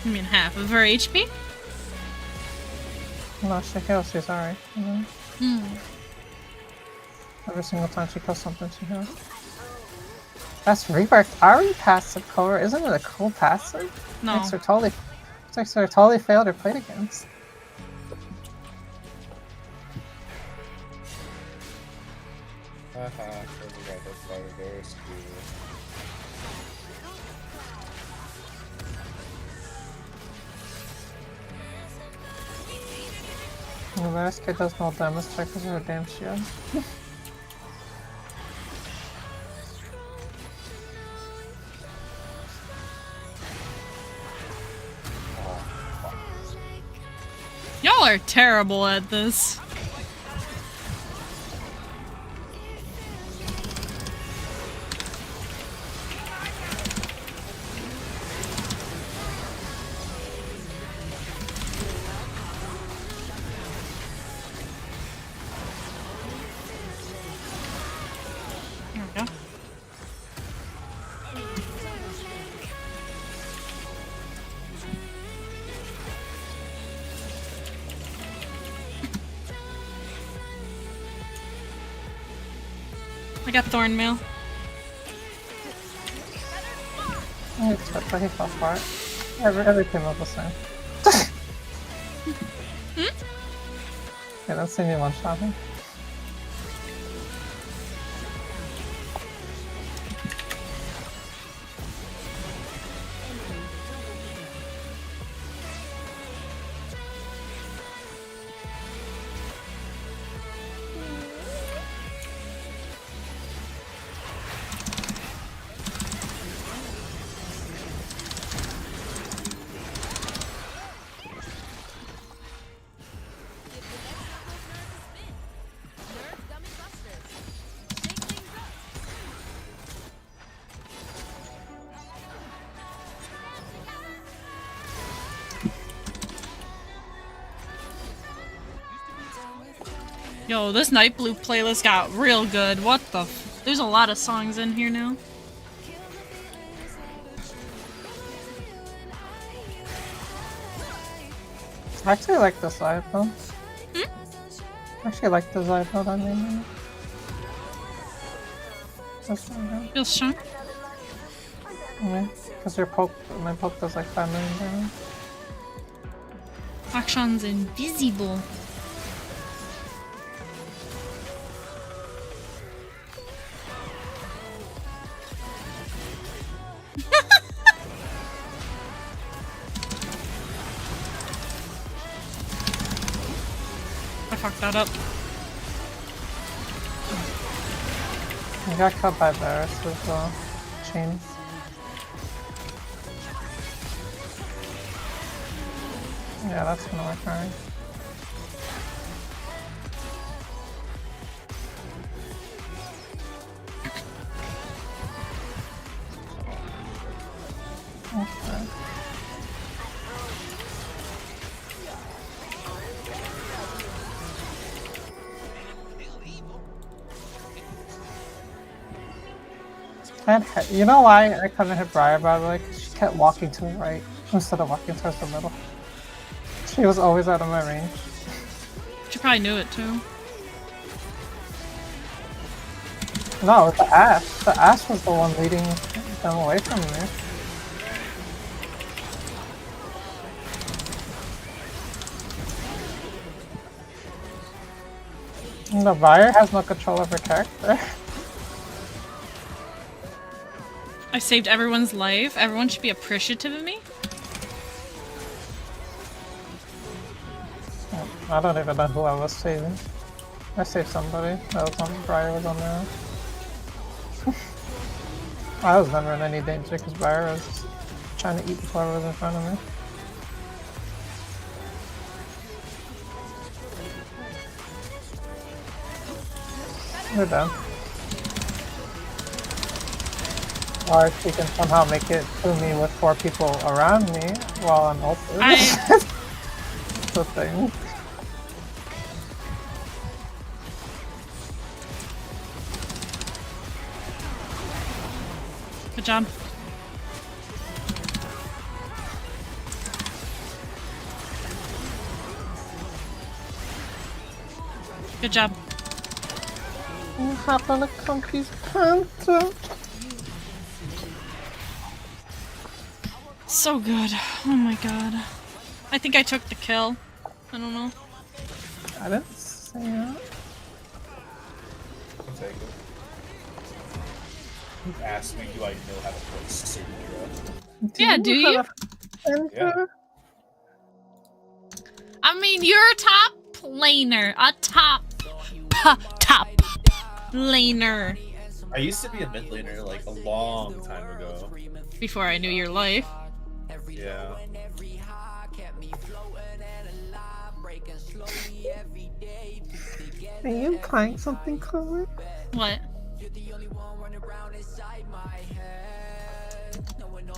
I mean half of her HP? No, she heals, she's alright. Hmm. Every single time she kills something, she heals. That's Rebirth Ari passive cover. Isn't it a cool passive? No. Makes her totally failed her played against. Well, the SK does no damage check because of her damn shield. Y'all are terrible at this. There we go. I got thorn mail. I expect that he fell for it. Every team was the same. Yeah, don't see me one-shotting. Yo, this Night Blue playlist got real good. What the f- There's a lot of songs in here now. I actually like the side though. I actually like the side though, I mean. That's not good. Feels strong. Yeah, because your poke, my poke does like 5 million damage. Action's invisible. I fucked that up. You got cut by Varus with chains. Yeah, that's gonna work alright. Okay. You know why I couldn't hit Briar, by the way? Because she kept walking to the right instead of walking towards the middle. She was always out of my range. She probably knew it too. No, the Ash. The Ash was the one leading them away from me. And the buyer has no control of her character. I saved everyone's life. Everyone should be appreciative of me. I don't even know who I was saving. I saved somebody. That was on Briar was on there. I was never in any danger because Briar was trying to eat whoever was in front of me. We're done. Or she can somehow make it to me with 4 people around me while I'm ulted. That's the thing. Good job. Good job. What happened to Comfypanda? So good. Oh my god. I think I took the kill. I don't know. I didn't say that. I'll take it. You asked me, do I know how to play Sucubus? Yeah, do you? Yeah. I mean, you're a top laner. A top laner. I used to be a mid laner like a long time ago. Before I knew your life. Yeah. Are you implying something, Clover? What?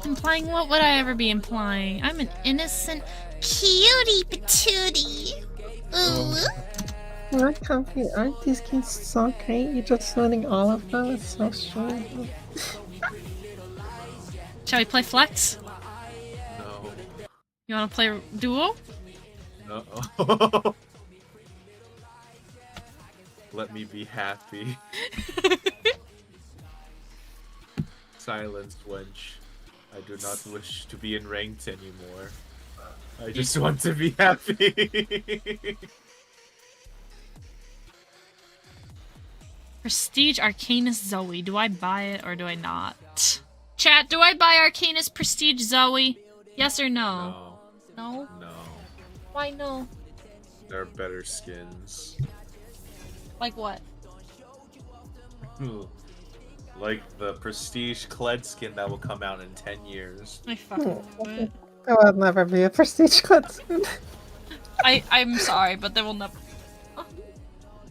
Implying what would I ever be implying? I'm an innocent cutie patootie. Ooh. Not Comfy, aren't these kids so great? You're just learning all of them, it's so strong. Shall we play flex? No. You wanna play duo? No. Let me be happy. Silence, wench. I do not wish to be in ranked anymore. I just want to be happy. Prestige Arcanus Zoe. Do I buy it or do I not? Chat, do I buy Arcanus Prestige Zoe? Yes or no? No? No. Why no? There are better skins. Like what? Like the Prestige Kled skin that will come out in 10 years. I fucking love it. There will never be a prestige cleanse. I'm sorry, but there will never.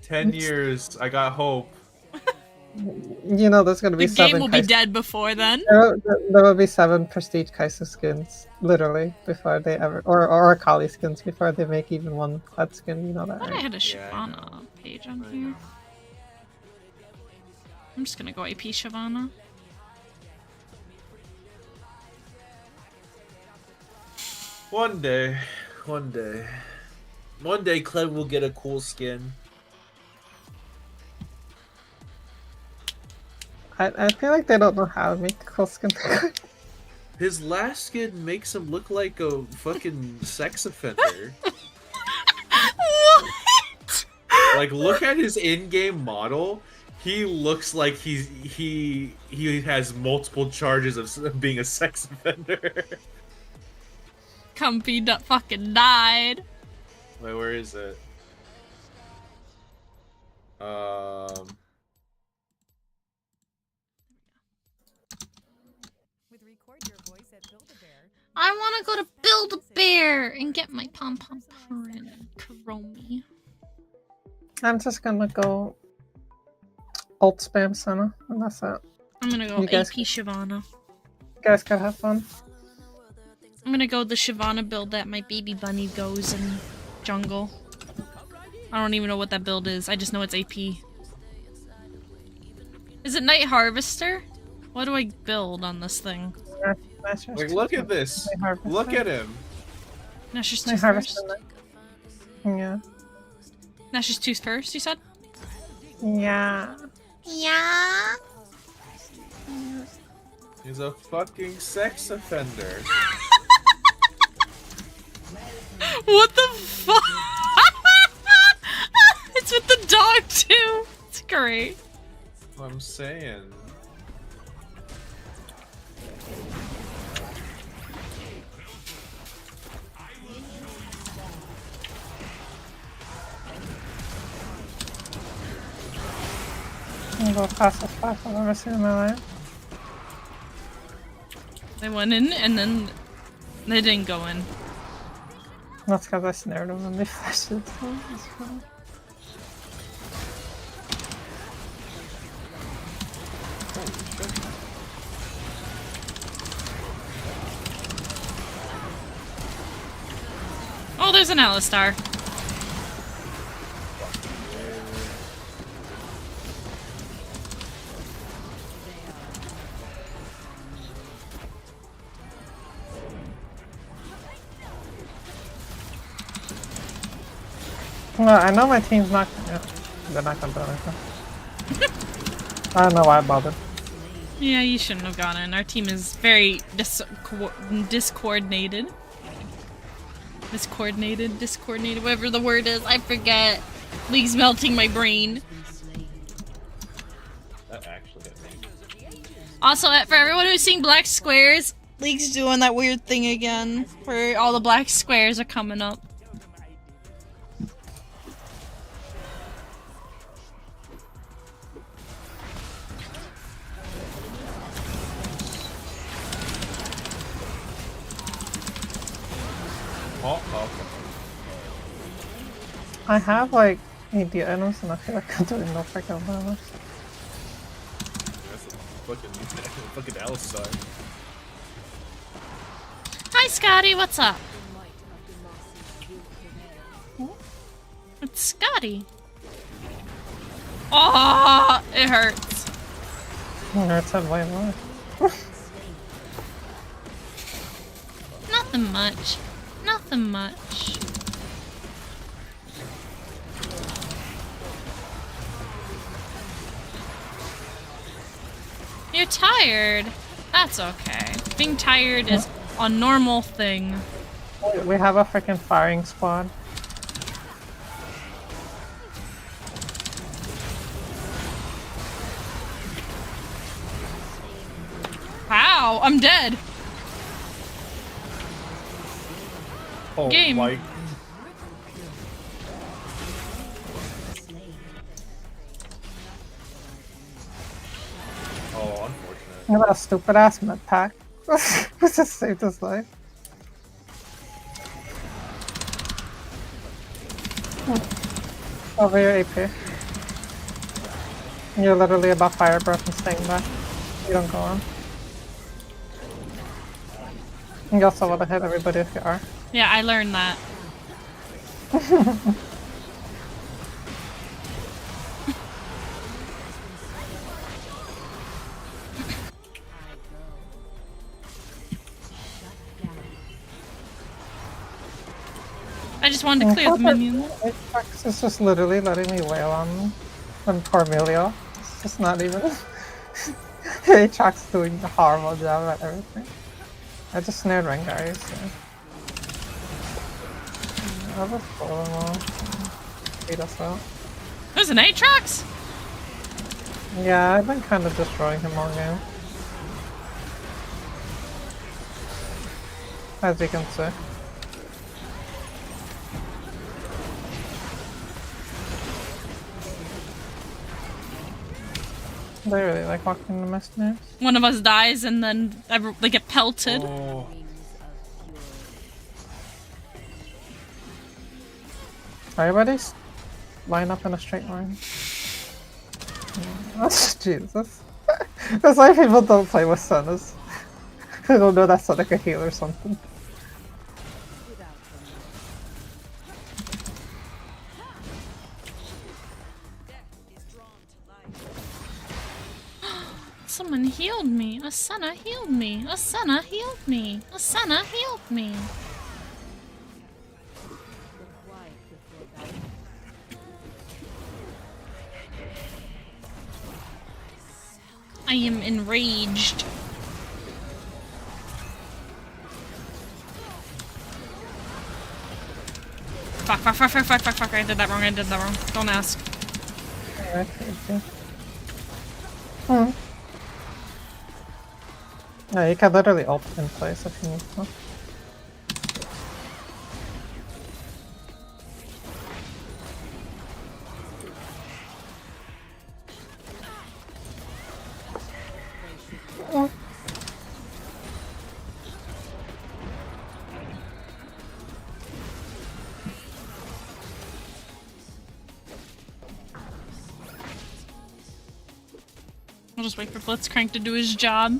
10 years, I got hope. You know, there's gonna be The 7 game will be Kaiser- dead before then. There will be 7 prestige Kaiser skins, literally, before they ever, or Akali skins before they make even one Kled skin. You know that, I thought I right? had a Yeah, I Shyvana page on here. I'm just gonna go AP Shyvana. One day, Kled will get a cool skin. I feel like they don't know how to make the cool skin. His last skin makes him look like a fucking sex offender. What? Like, look at his in-game model. He looks like he has multiple charges of being a sex offender. Comfy fucking died. Wait, where is it? With record your voice at Build-A-Bear. I want to go to Build-A-Bear and get my pom-pom purrin and Karomi. I'm just gonna go ult spam Senna, and that's it. I'm gonna go You guys- AP Shyvana. You guys can have fun. I'm gonna go the Shyvana build that my baby bunny goes in jungle. I don't even know what that build is. I just know it's AP. Is it Night Harvester? What do I build on this thing? Like, look at this. Look at him. Nash's My Tooth harvest. first? Yeah. Nash's Tooth first, you said? Yeah. Yeah. He's a fucking sex offender. What the fuck? It's with the dog too. It's great. What I'm saying. I'm gonna go fastest path I've ever seen in my life. They went in and then they didn't go in. That's because I snared them and they flashed it. So it's fine. Oh, there's an Alistar. Well, I know my team's not. Yeah, they're not gonna do anything. I don't know why I bothered. Yeah, you shouldn't have gone in. Our team is very discoordinated. Discoordinated, whatever the word is. I forget. League's melting my brain. That actually hit me. Also, for everyone who's seeing black squares, League's doing that weird thing again, where all the black squares are coming up. Oh. I have like 80 items and I feel like I'm doing no freaking damage. That's a fucking Alistar. Hi, Scotty. What's up? It's Scotty. Oh, it hurts. Hurts have way more. Nothing much. Nothing much. You're tired. That's okay. Being tired is a normal thing. We have a freaking firing squad. Wow, I'm dead. Oh Game. my. Oh, unfortunate. Look at that stupid ass med pack. We just saved his life. Over your AP. You're literally about fire breath and staying back. You don't go on. You also want to hit everybody if you are. Yeah, I learned that. I just wanted to clear the minions. Apex is just literally letting me wail on me. And Cormelio. It's just not even. Ajax doing a horrible job at everything. I just snared Rengar, so. I'll just pull them all. Beat us out. There's an Aatrox? Yeah, I've been kind of destroying him all game. As you can see. They really like walking the mercenaries. One of us dies and then they get pelted. Oh. Everybody's line up in a straight line. Jesus. That's why people don't play with Sunas. They don't know that's like a heal or something. Someone healed me. Asana healed me. Asana healed me. Asana healed me. I am enraged. Fuck. I did that wrong. Don't ask. Yeah, you can literally ult in place if you need to. I'll just wait for Blitzcrank to do his job.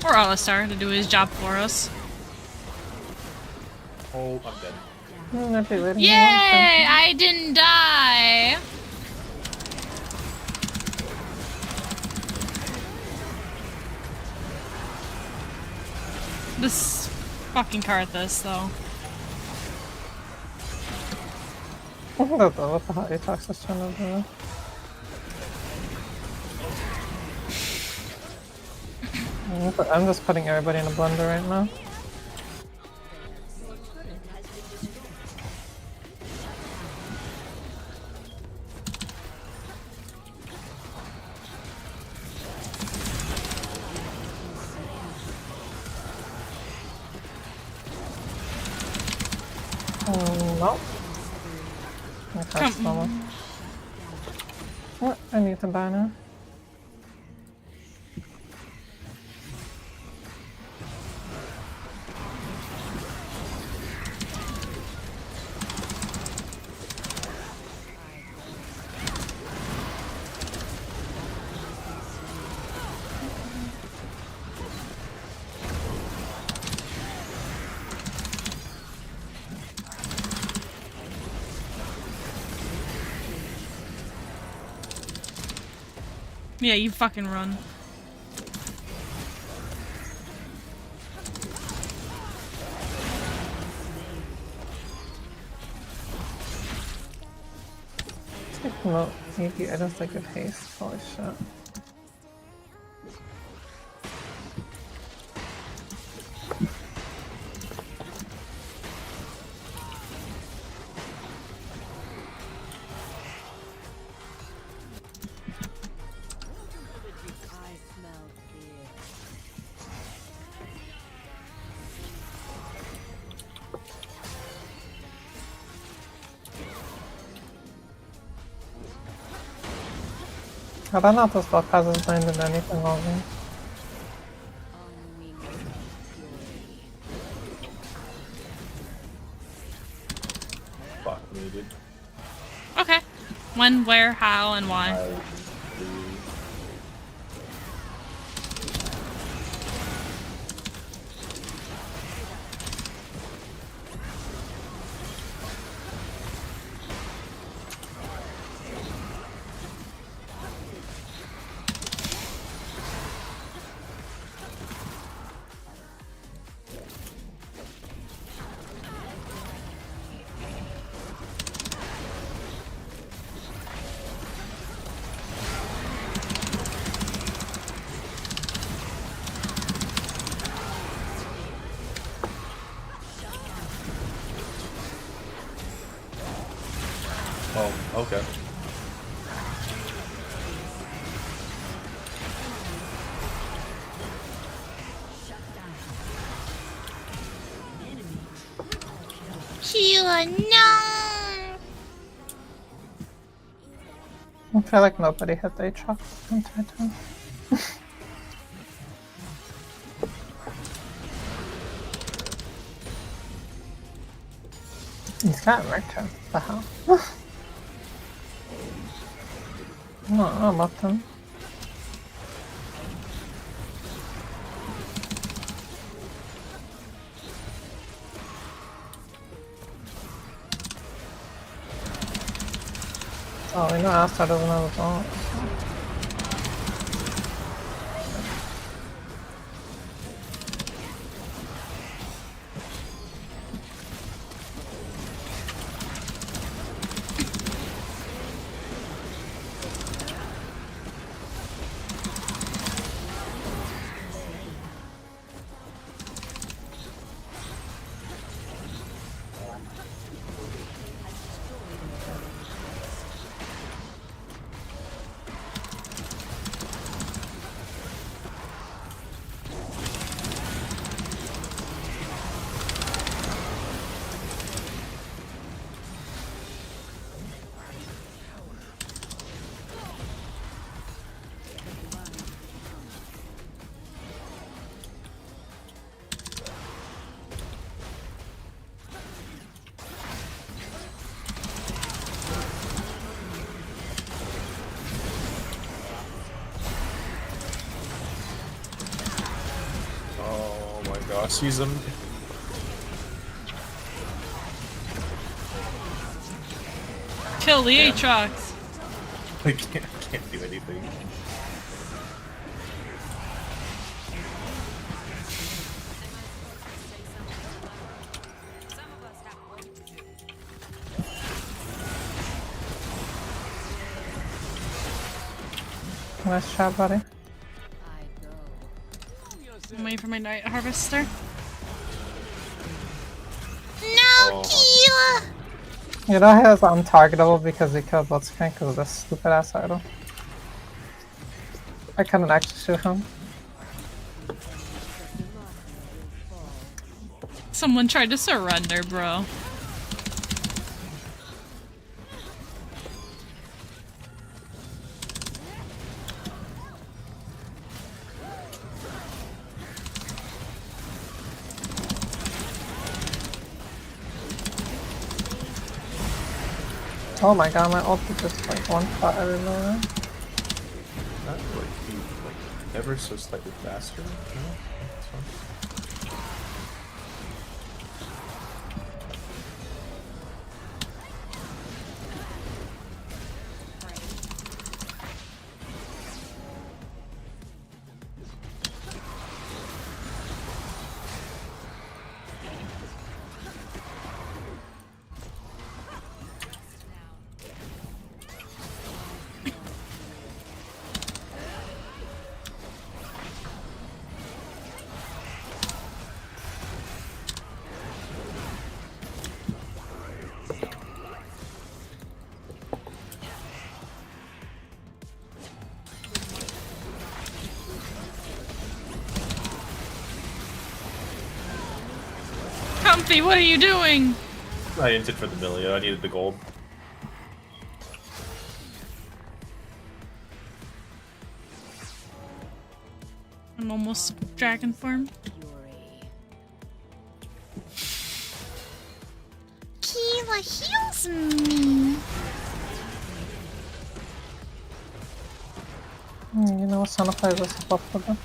Or Alistar to do his job for us. Oh, I'm dead. Yay! I didn't die! This fucking Karthus, though. I don't know what the hell Aatrox is trying to do. I'm just putting everybody in a blender right now. No. I can't stall him. What? I need to buy now. Yeah, you fucking run. No, maybe I don't think of haste. Holy shit. I don't know if this buff hasn't landed anything on me. Fuck me, dude. Okay. When, where, how, and why? Oh, okay. Keala, no! I feel like nobody hit the Aatrox the entire time. He's got Merchant. What the hell? No, I love him. Oh, we know Asta doesn't have a ball. Oh my gosh, he's a... Kill the Aatrox. I can't do anything. Nice job, buddy. I'm waiting for my Night Harvester. No, Keala! You know he was untargetable because he killed Blitzcrank because of this stupid ass idol. I couldn't actually shoot him. Someone tried to surrender, bro. Oh my god, my ult is just like one shot everywhere. Not like be like ever so slightly faster. No, that's fine. Comfy, what are you doing? I inted for the Millia, I needed the gold. I'm almost dragon form. Keala heals me. You know, Sanify was a buff for them.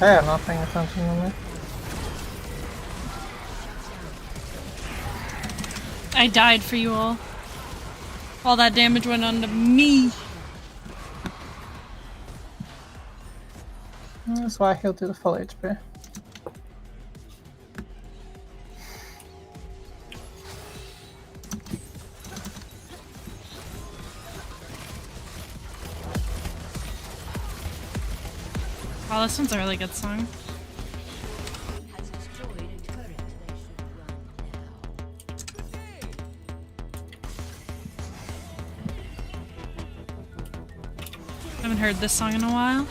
They are not paying attention to me. I died for you all. All that damage went on to me. That's why he'll do the full HP. Wow, this one's a really good song. Has destroyed a turret. They should run now. Haven't heard this song in a while.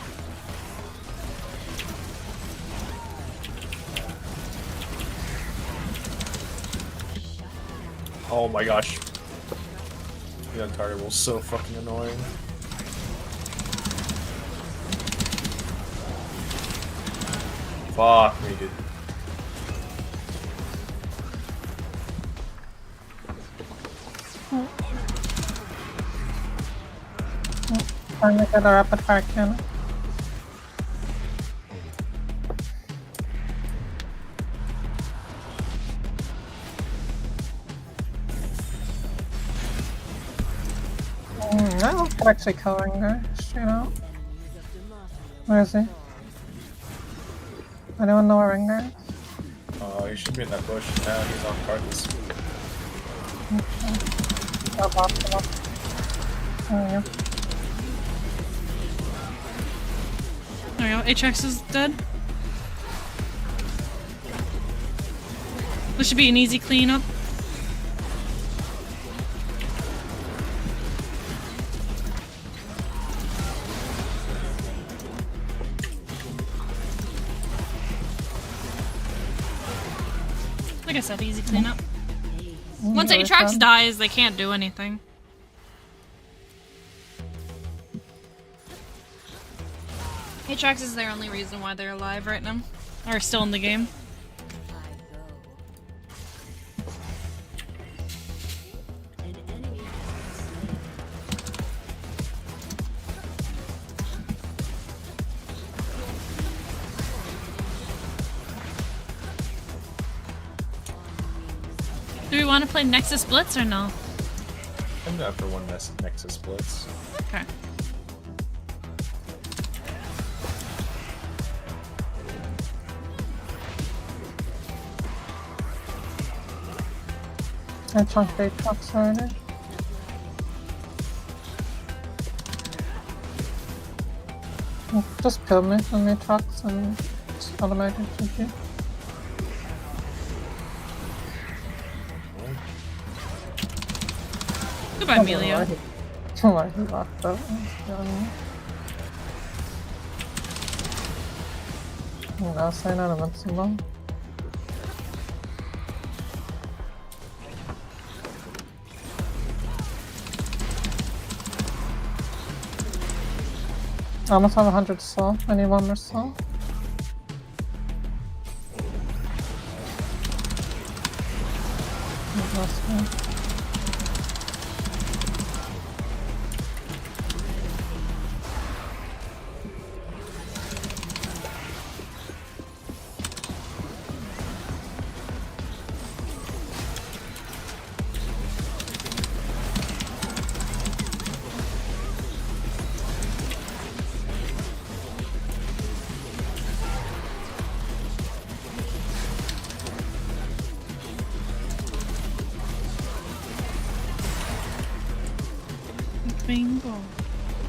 Oh my gosh. The Untarded was so fucking annoying. Fuck me, dude. Trying to get a rapid fire cannon. I could actually kill Ringer, straight out. Where is he? Anyone know where Ringer is? Oh, he should be in that bush. Now he's on carcass. There we go. There we go. Atrax is dead. This should be an easy cleanup. Like I said, easy cleanup. Once Atrax dies, they can't do anything. Atrax is their only reason why they're alive right now. Or still in the game. An enemy has been slain. Do we want to play Nexus Blitz or no? I'm down for one Nexus Blitz. Okay. I chunked 8 trucks already. Just kill me on the trucks and just automatically GG. Goodbye, Emilio. Why he locked up. Now sign out of invincible. I almost have 100 soul. I need one more soul. Last one. Bingo.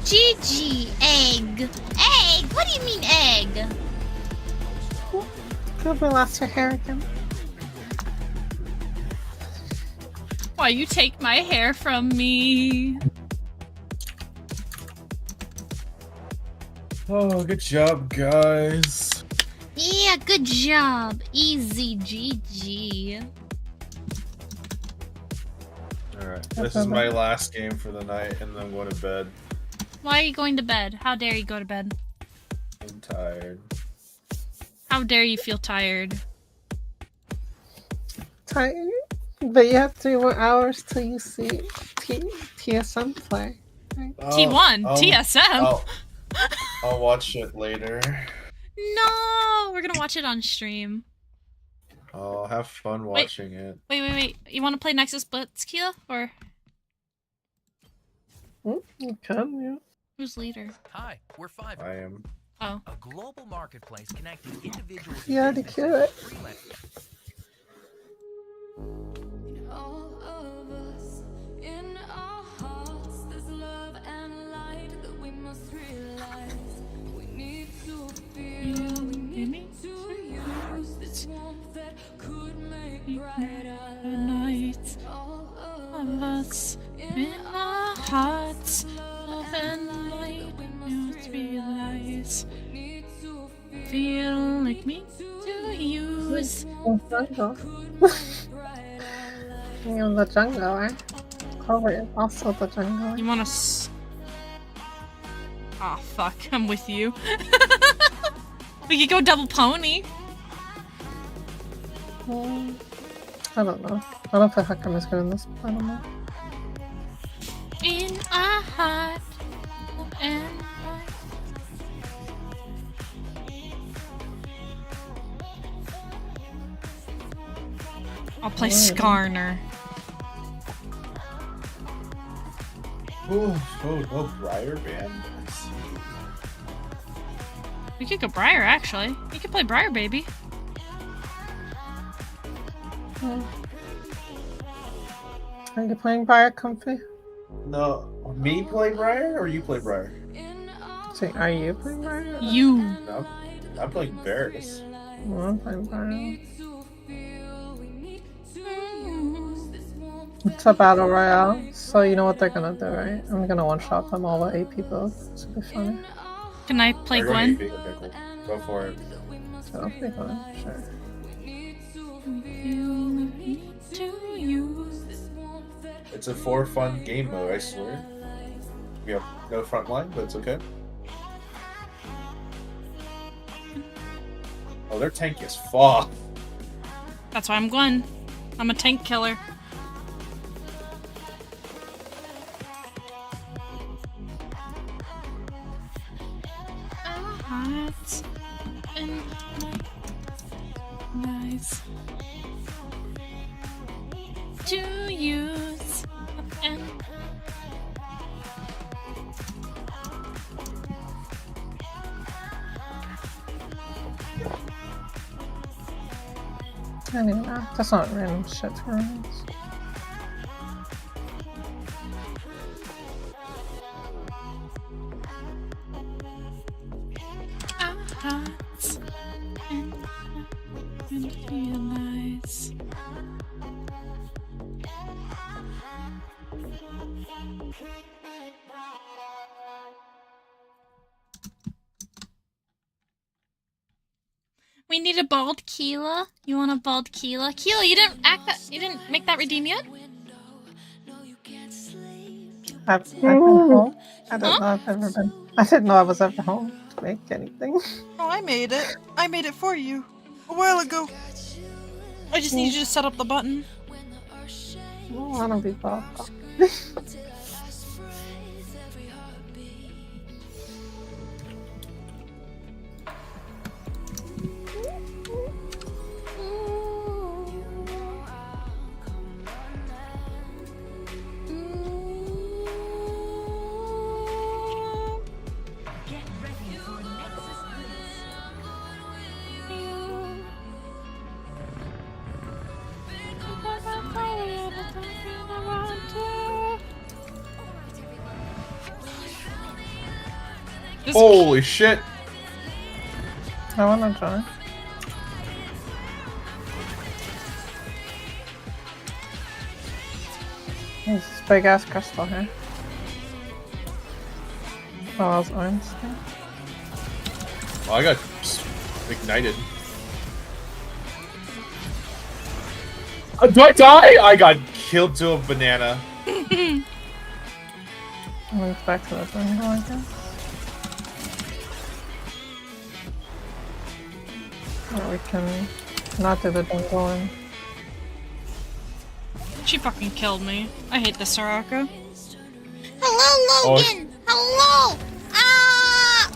GG, egg. Egg? What do you mean egg? Could we lost her hair again? Why you take my hair from me? Oh, good job, guys. Yeah, good job. Easy GG. Alright, this is my last game for the night, and then I'm going to bed. Why are you going to bed? How dare you go to bed? I'm tired. How dare you feel tired? Tired? But you have 3 more hours till you see TSM play. Right? T1? TSM? I'll watch it later. No! We're gonna watch it on stream. I'll have fun watching it. Wait. You want to play Nexus Blitz, Keala? Or You can, yeah. who's leader? Hi, we're Fiverr. I am. Oh. A global marketplace connecting individuals and Yeah, to businesses kill it. with freelance- All of us, in our hearts, there's love and light that we must realize. We need to feel, we need to use this warmth that could make brighter Night all of us in our hearts, love and light. You must realize. need to Feel like me to use. Jungle. You're the jungle, eh? Clover is also the jungle. You wanna Ah, fuck. I'm with you. We could go double pony. I don't know. I don't feel like I'm as good in this. I don't know. In our heart and light. I'll play Skarner. No Briar Band. We could go Briar, actually. You could play Briar, baby. Are you playing Briar Comfy? No, me play Briar or you play Briar? See, are you playing Briar? You. No, I'm playing Varus. Well, I'm playing Briar. It's a battle royale, so you know what they're gonna do, right? I'm gonna one-shot them all with AP builds. It's gonna be funny. Can I play Alright, Gwen? okay, cool. Go for it. So I'll play Gwen, sure. It's a for fun game mode, I swear. We have no front line, but it's okay. Oh, they're tanky as fuck. That's why I'm Gwen. I'm a tank killer. Hearts and eyes to use and I don't even know. That's not random shit for us. our hearts and realize. We need a bald Keala. You want a bald Keala? Keala, you didn't make that redeem yet? I've been home. I don't know if I've ever been. I didn't know I was ever home to make anything. Oh, I made it. I made it for you. A while ago. I just need you to set up the button. I don't want to be bald. Holy shit! I wanna join. There's this big ass crystal here. Oh, those arms. Oh, I got ignited. Do I die? I got killed to a banana. Move back to the jungle, I guess. Or we can not do the jungle and She fucking killed me. I hate this Soraka. Hello, Logan! Hello! Ah!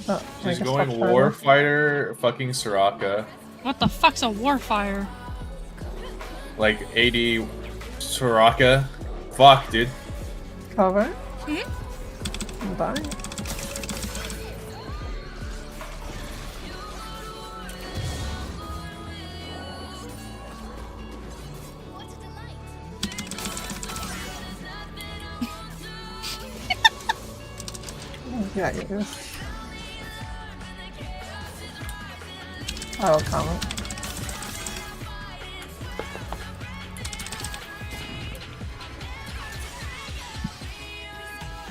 oh, I She's guess going that's Warfighter, fucking Soraka. What the fuck's a warfire? Like 80 Soraka. Fuck, dude. Cover. Hmm? I'm dying. Yeah, you do. I will comment.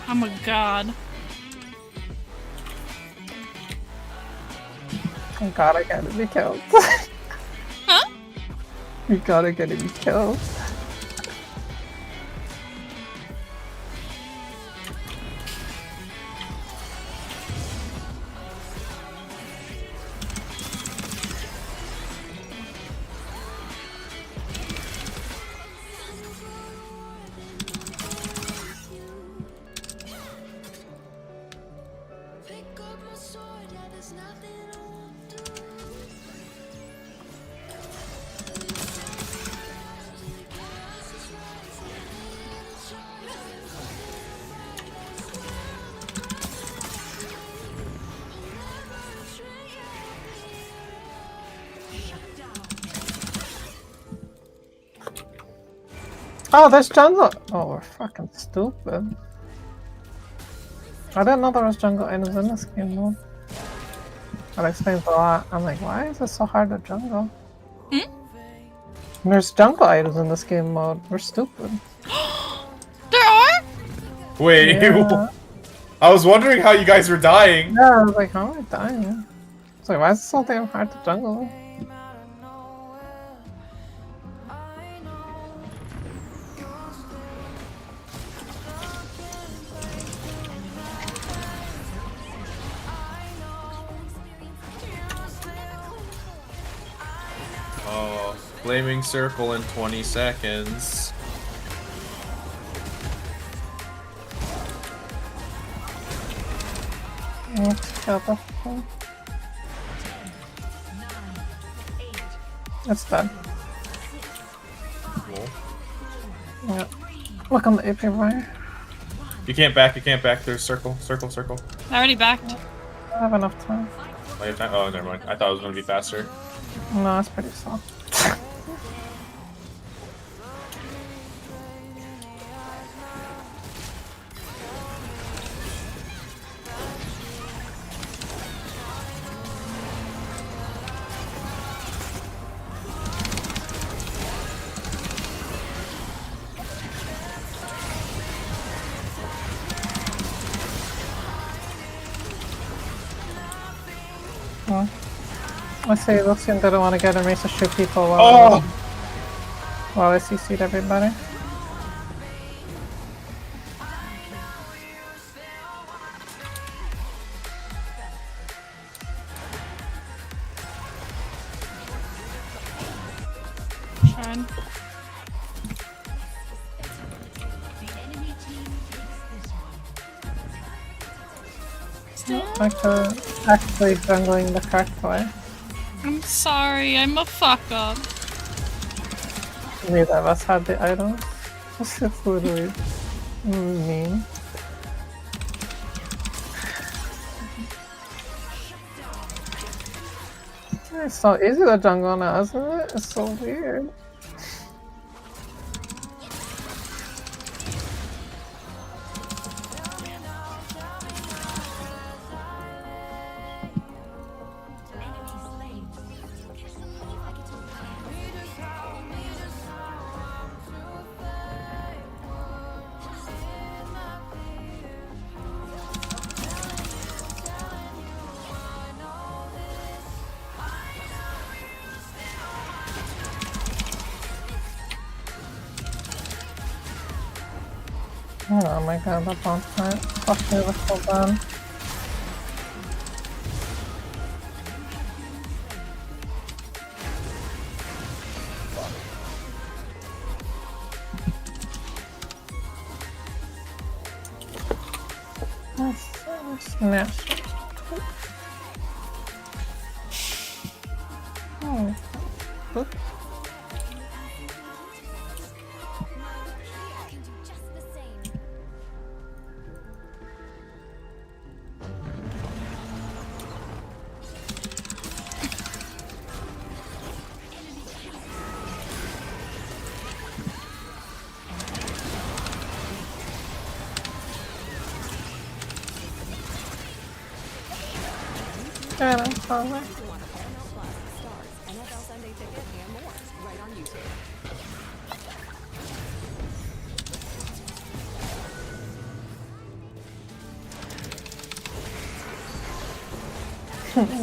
I'm a god. You gotta get to be killed. Huh? You gotta get to be killed. Oh, there's jungle. Oh, we're fucking stupid. I didn't know there was jungle items in this game mode. That explains a lot. I'm like, why is it so hard to jungle? Hmm? There's jungle items in this game mode. We're stupid. There are? Wait, Yeah. I was wondering how you guys were dying. Yeah, I was like, how am I dying? It's like, why is this whole thing hard to jungle? Oh, flaming circle in 20 seconds. Let's kill the thing. It's dead. Cool. Yeah. Look on the AP wire. You can't back, you can't back. There's circle, circle, circle. I already backed. I have enough time. Oh, you have time? Oh, never mind. I thought it was gonna be faster. No, it's pretty soft. Let's say Lucian didn't want to get a race to shoot people while I CC'd everybody. Trying. Like actually jungling the correct way. I'm sorry, I'm a fuck up. Neither of us had the items. It's literally mean. It's so easy to jungle now, isn't it? It's so weird. Oh my god, that bounce point. Fuck me, that's so bad. Smash. Oh. Oop. I can do just the same. Got him, probably. Want a Paramount Plus, Stars, NFL Sunday Ticket, and more right on YouTube.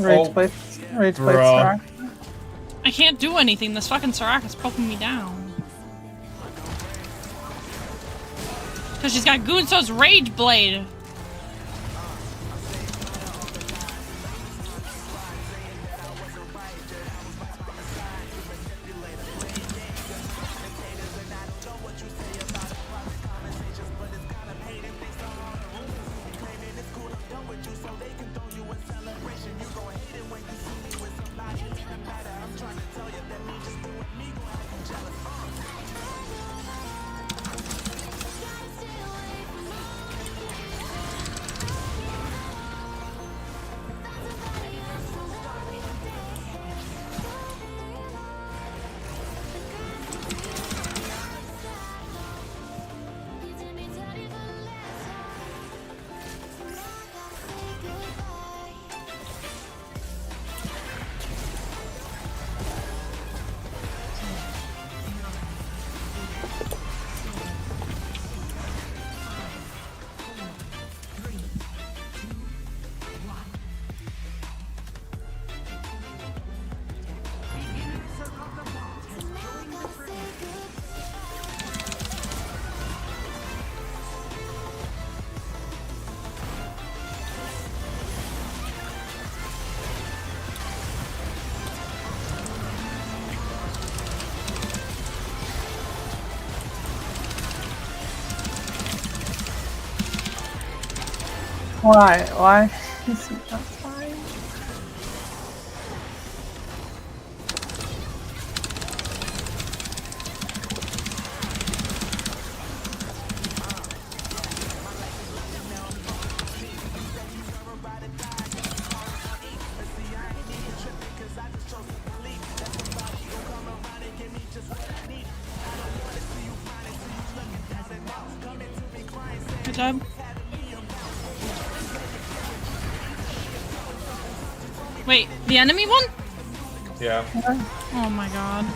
Rage blade. Rage blade bruh. star. I can't do anything. This fucking Soraka's poking me down. Because she's got Goonso's Rage Blade. Why? Why is he not fine? Good job. Wait, the enemy one? Yeah. Oh my god.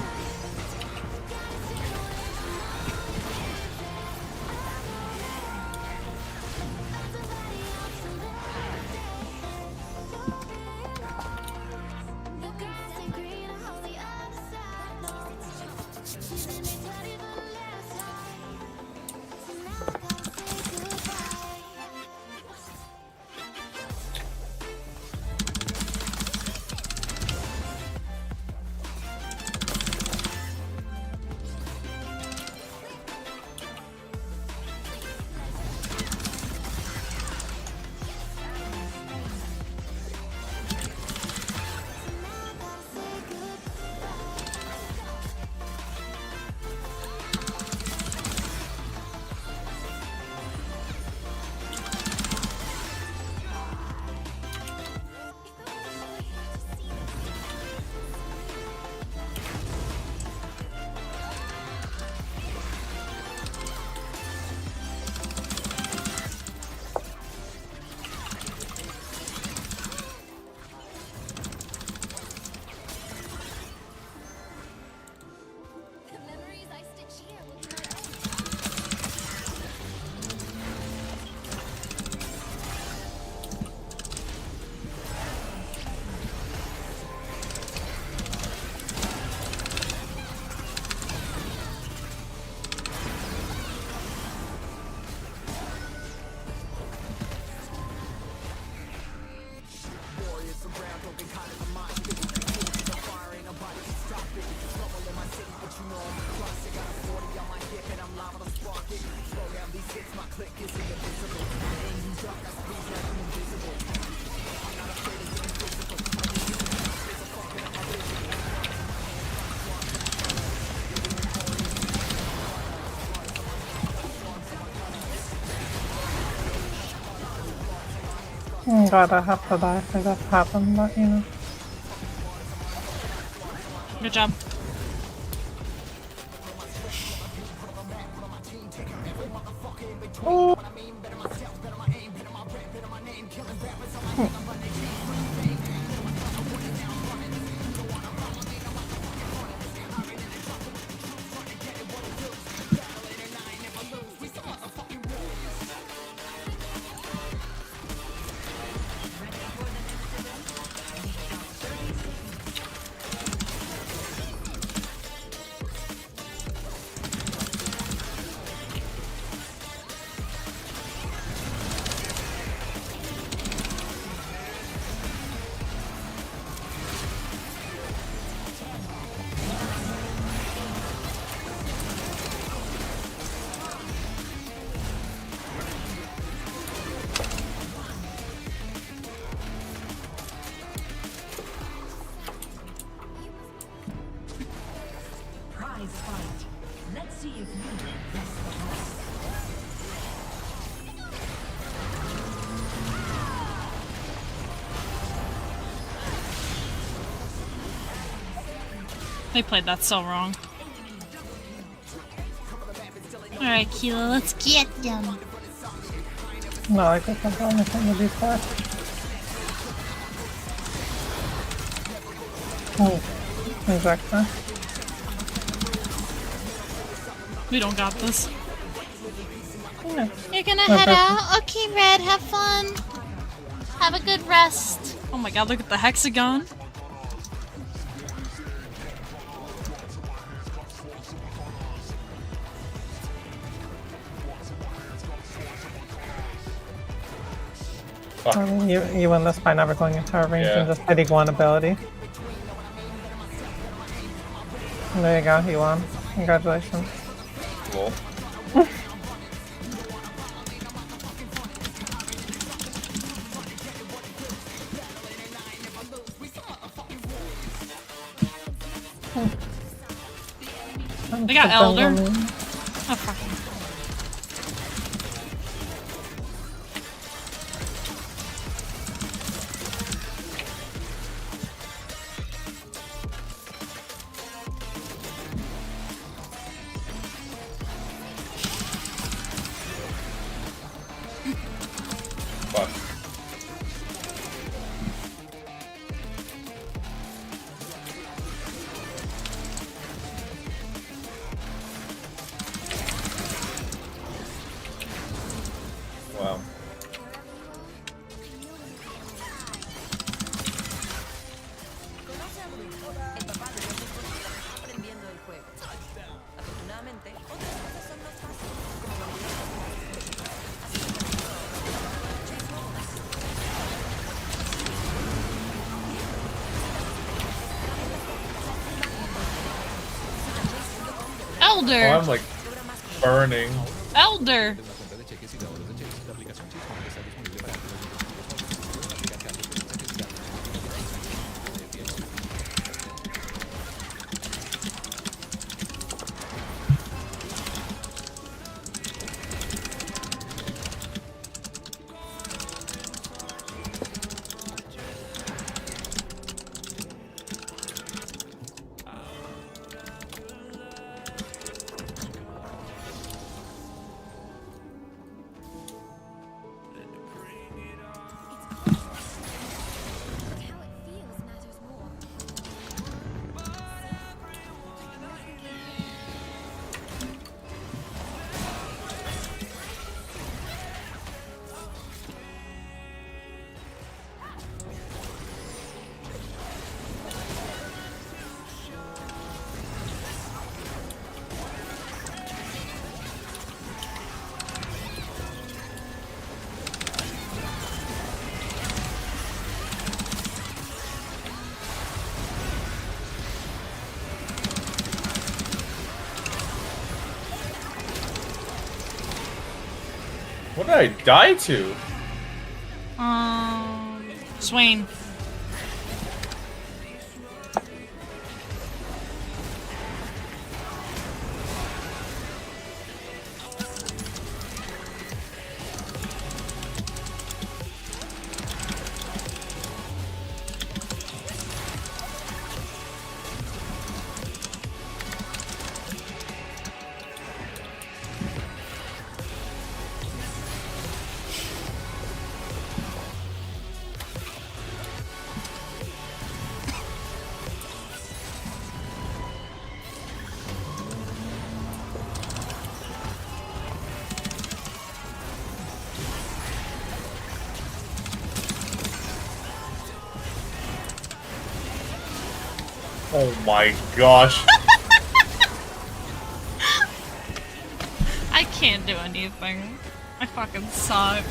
Oh god, I have to die for that to happen, but you know. Good job. Oh. Prize fight. Let's see if you can best the host. They played that so wrong. Alright, Keala, let's get them. No, I can't do anything with these guys. Oh, exactly. We don't got this. Yeah. You're gonna No head problem. out? Okay, Red, have fun. Have a good rest. Oh my god, look at the hexagon. I mean, you win this by never going into a range Yeah. and just hitting one ability. There you go, you won. Congratulations. Cool. They got Elder. Oh, fuck. Fuck. Wow. El papá de los hijos está aprendiendo el juego. Afortunadamente, otras cosas son más fáciles, como la Elder! Oh, I'm like burning. Elder! did I die to? Swain. Oh my gosh. I can't do anything. I fucking suck.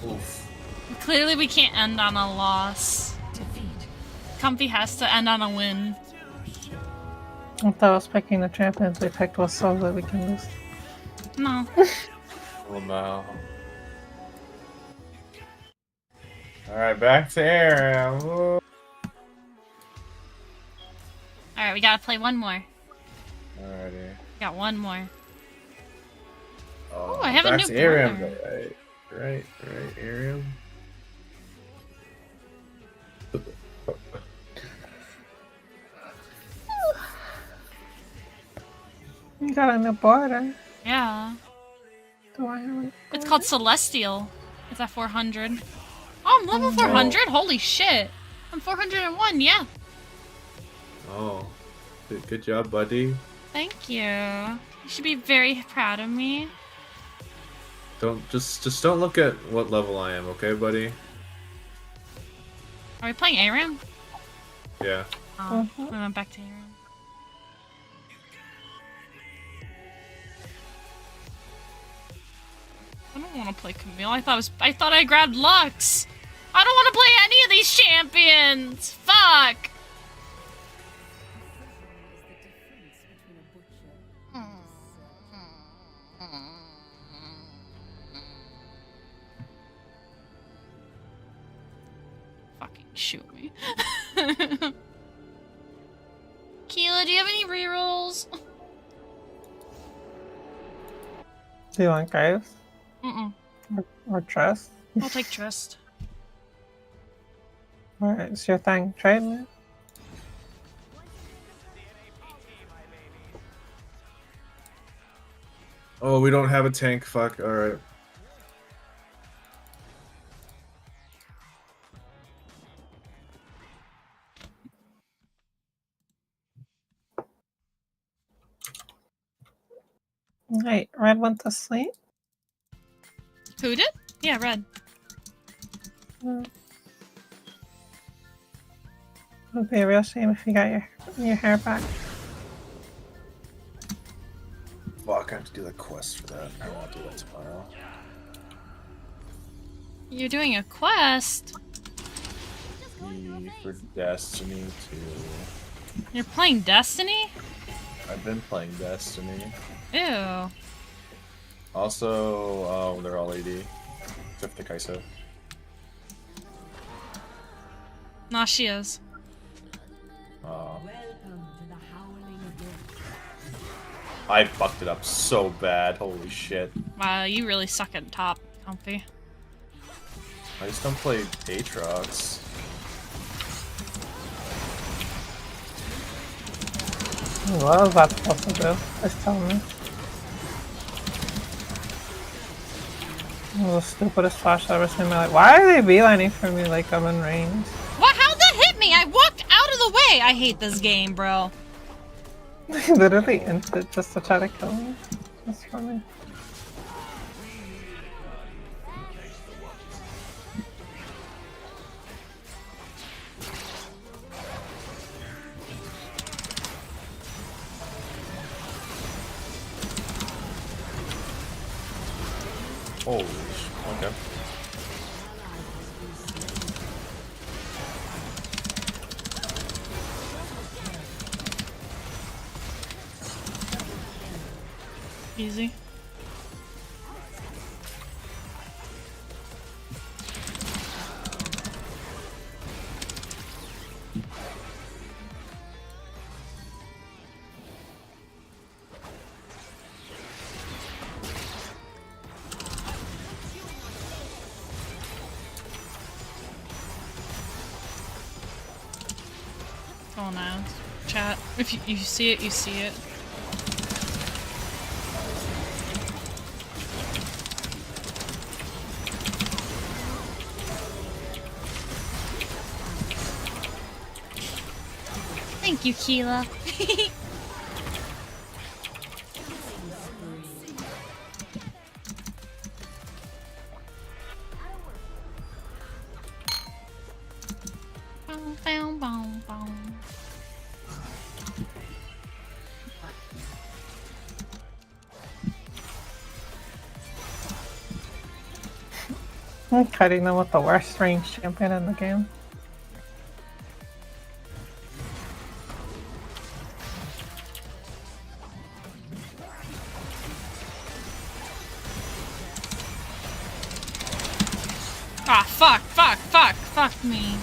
Oof. Clearly we can't end on a loss. Comfy has to end on a win. I thought I was picking the champions we picked was so that we can lose. No. Oh no. Alright, back to ARAM. Alright, we gotta play one more. Alrighty. Got one more. Oh, I have a back new to ARAM. partner. Right, ARAM. You got a new border. Yeah. Do I have a It's called Celestial. It's at 400. Oh, I'm level 400? Holy shit. I'm 401, yeah. Oh. Good job, buddy. Thank you. You should be very proud of me. Don't just don't look at what level I am, okay, buddy? Are we playing ARAM? Yeah. Oh, we went back to ARAM. I don't want to play Camille. I thought I grabbed Lux. I don't want to play any of these champions. Fuck. Fucking shoot me. Keala, do you have any rerolls? Do you want Graves? Mm-mm. Or Trust? I'll take Trust. Alright, it's your thing. Trade me. Oh, we don't have a tank. Fuck. Alright. Wait, Red went to sleep? Who did? Yeah, Red. It would be a real shame if you got your hair back. Fuck, I have to do the quest for that. I'll do that tomorrow. You're doing a quest? For Destiny 2. You're playing Destiny? I've been playing Destiny. Ew. Also, they're all AD. Except the Kai'Sa. Nah, she is. I fucked it up so bad. Holy shit. Wow, you really suck at top, Comfy. I just don't play Aatrox. What was that supposed to do? Just tell me. It was the stupidest flash I've ever seen in my life. Why are they beelining for me like I'm in range? What? How'd that hit me? I walked out of the way! I hate this game, bro. Literally instant just to try to kill me. That's funny. Holy sh... Okay. Easy. Oh no. Chat. If you see it, you see it. Thank you, Keala. Bow, bow, bow. I'm kiting them with the worst range champion in the game. Ah, fuck me.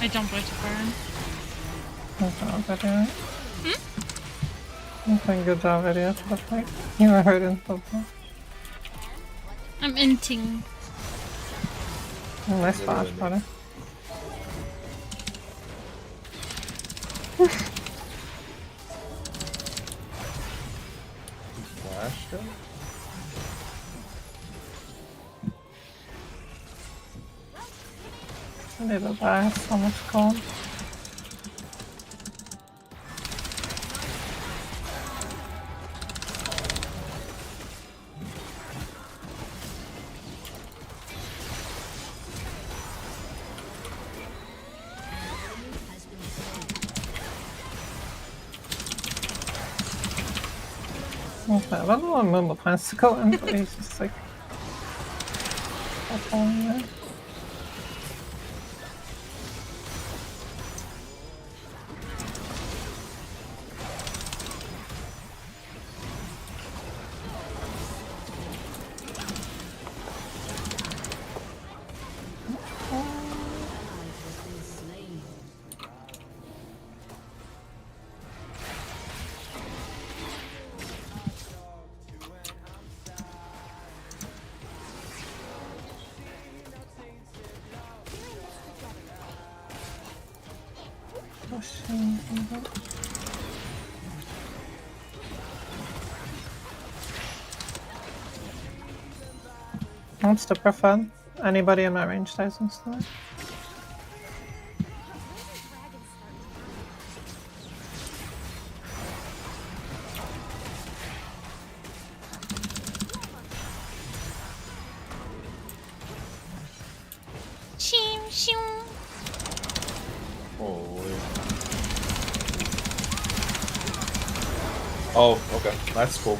I jumped way too far. Good job, video. I'm doing good job, video, for the fight. You were hurt in football. I'm inting. Nice flash, buddy. Flashed him? I need to die, I have so much cold. Okay, I don't know what Moomba plans to go in, but he's just like... following there. What's the prefer? Anybody in my range dies instantly. Holy. Oh, okay. That's cool.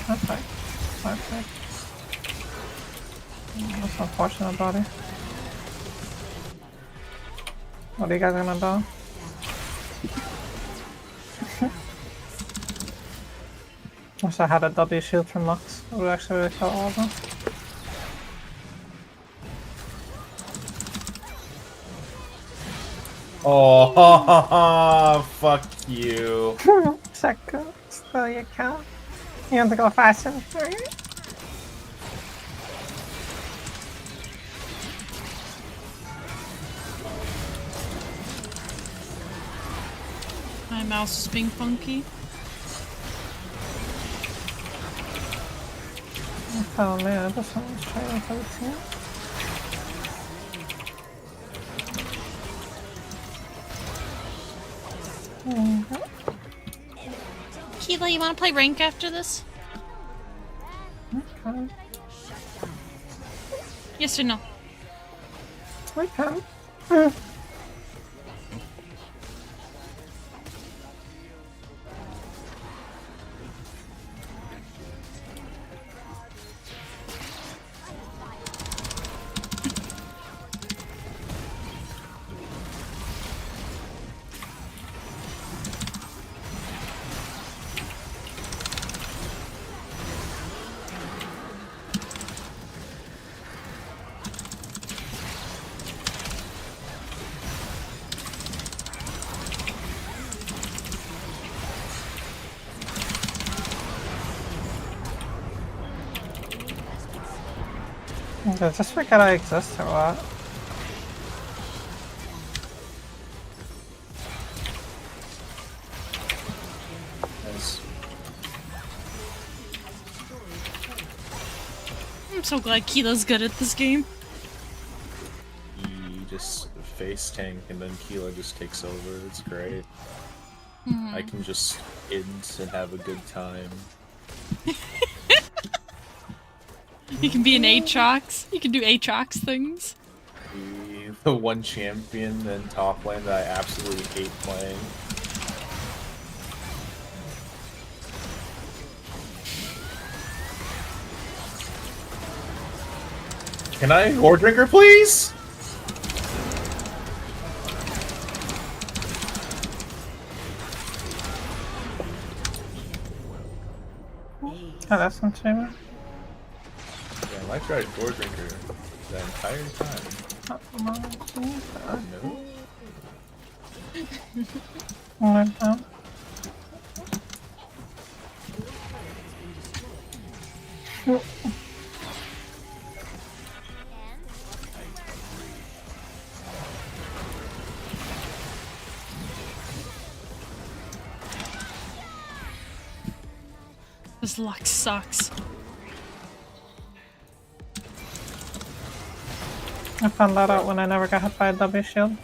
That's right. Perfect. That's unfortunate, buddy. What are you guys gonna do? Wish I had a W shield from Lux. It would actually really kill all of them. Oh, fuck you. Check still you count. You want to go fast and free? My mouse is being funky. Oh man, this one's trying to team. Keala, you want to play rank after this? Okay. Yes or no? We can. Just forget I exist or what? Nice. I'm so glad Keela's good at this game. You just face tank and then Keala just takes over. It's great. I can just int and have a good time. You can be an Aatrox. You can do Aatrox things. The one champion in top lane that I absolutely hate playing. Can I War Drinker, please? Oh, that's some shame. Damn, I tried War Drinker the entire time. No. This luck sucks. I found that out when I never got hit by a W shield.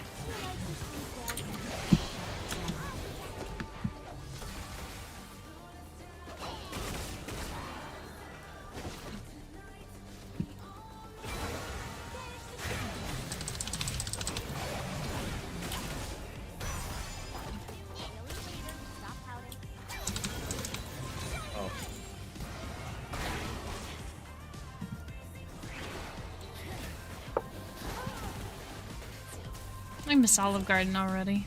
I miss Olive Garden already.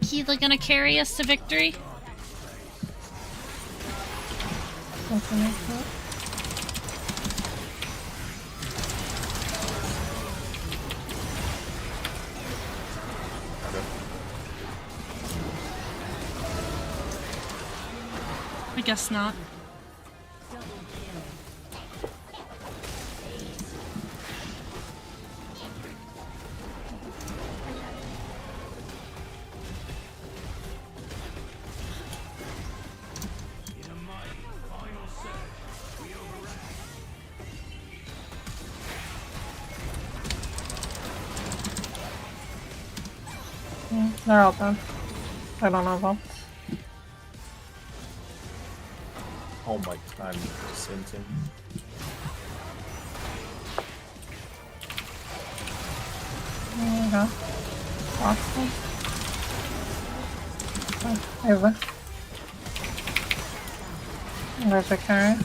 Keela gonna carry us to victory? I guess not. They're all done. I don't know them. Oh my god, I'm sinting. There we go. Awesome. Over. There's a carry.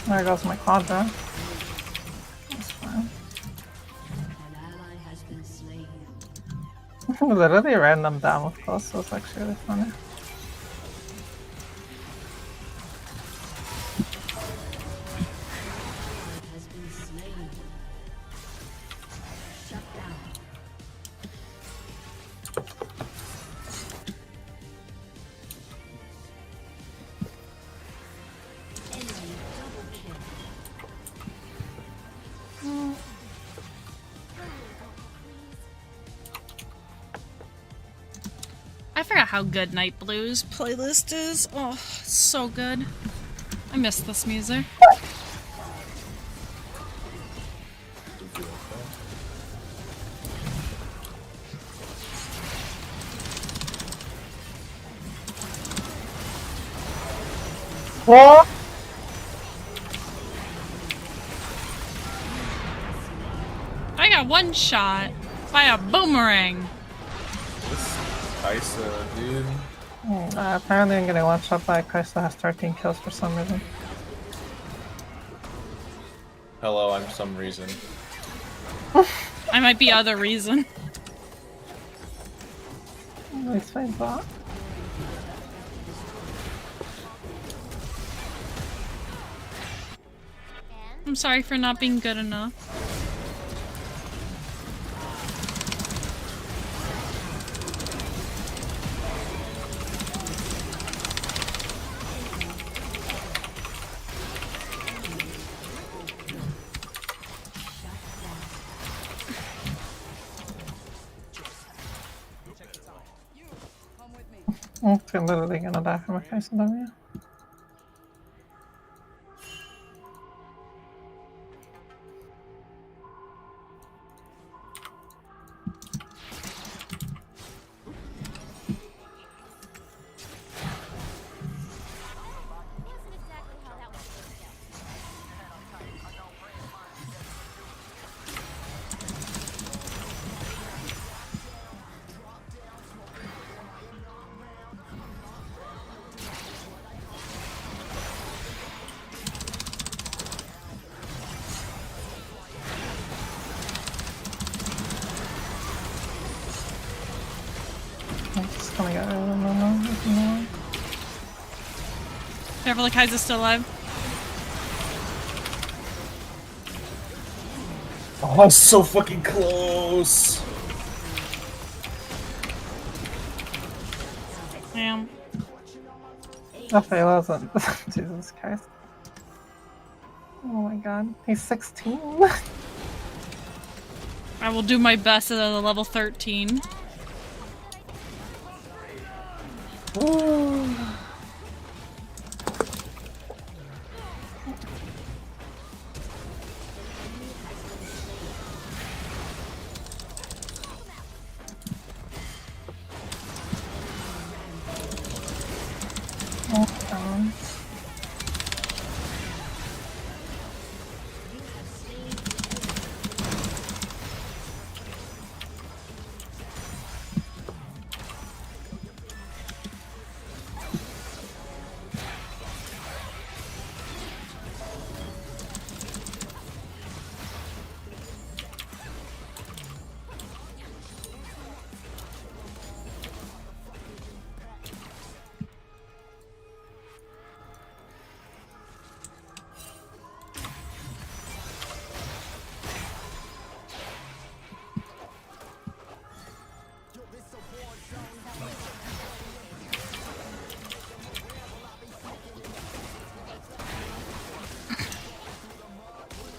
There goes my quadra. That's fine. Literally random down with close, so it's actually really funny. I forgot how good Night Blues playlist is. Oh, it's so good. I miss this music. What? I got one shot by a boomerang. Kaisa, dude. Apparently I'm getting one shot by Kaisa has 13 kills for some reason. Hello, I'm some reason. I might be other reason. Explains that. I'm sorry for not being good enough. I'm literally gonna die from a Kaisa W. Careful, the Kaiser's still alive. Oh, so fucking close. Damn. Okay, wasn't. Jesus Christ. Oh my god, he's 16. I will do my best at a level 13. Ooh.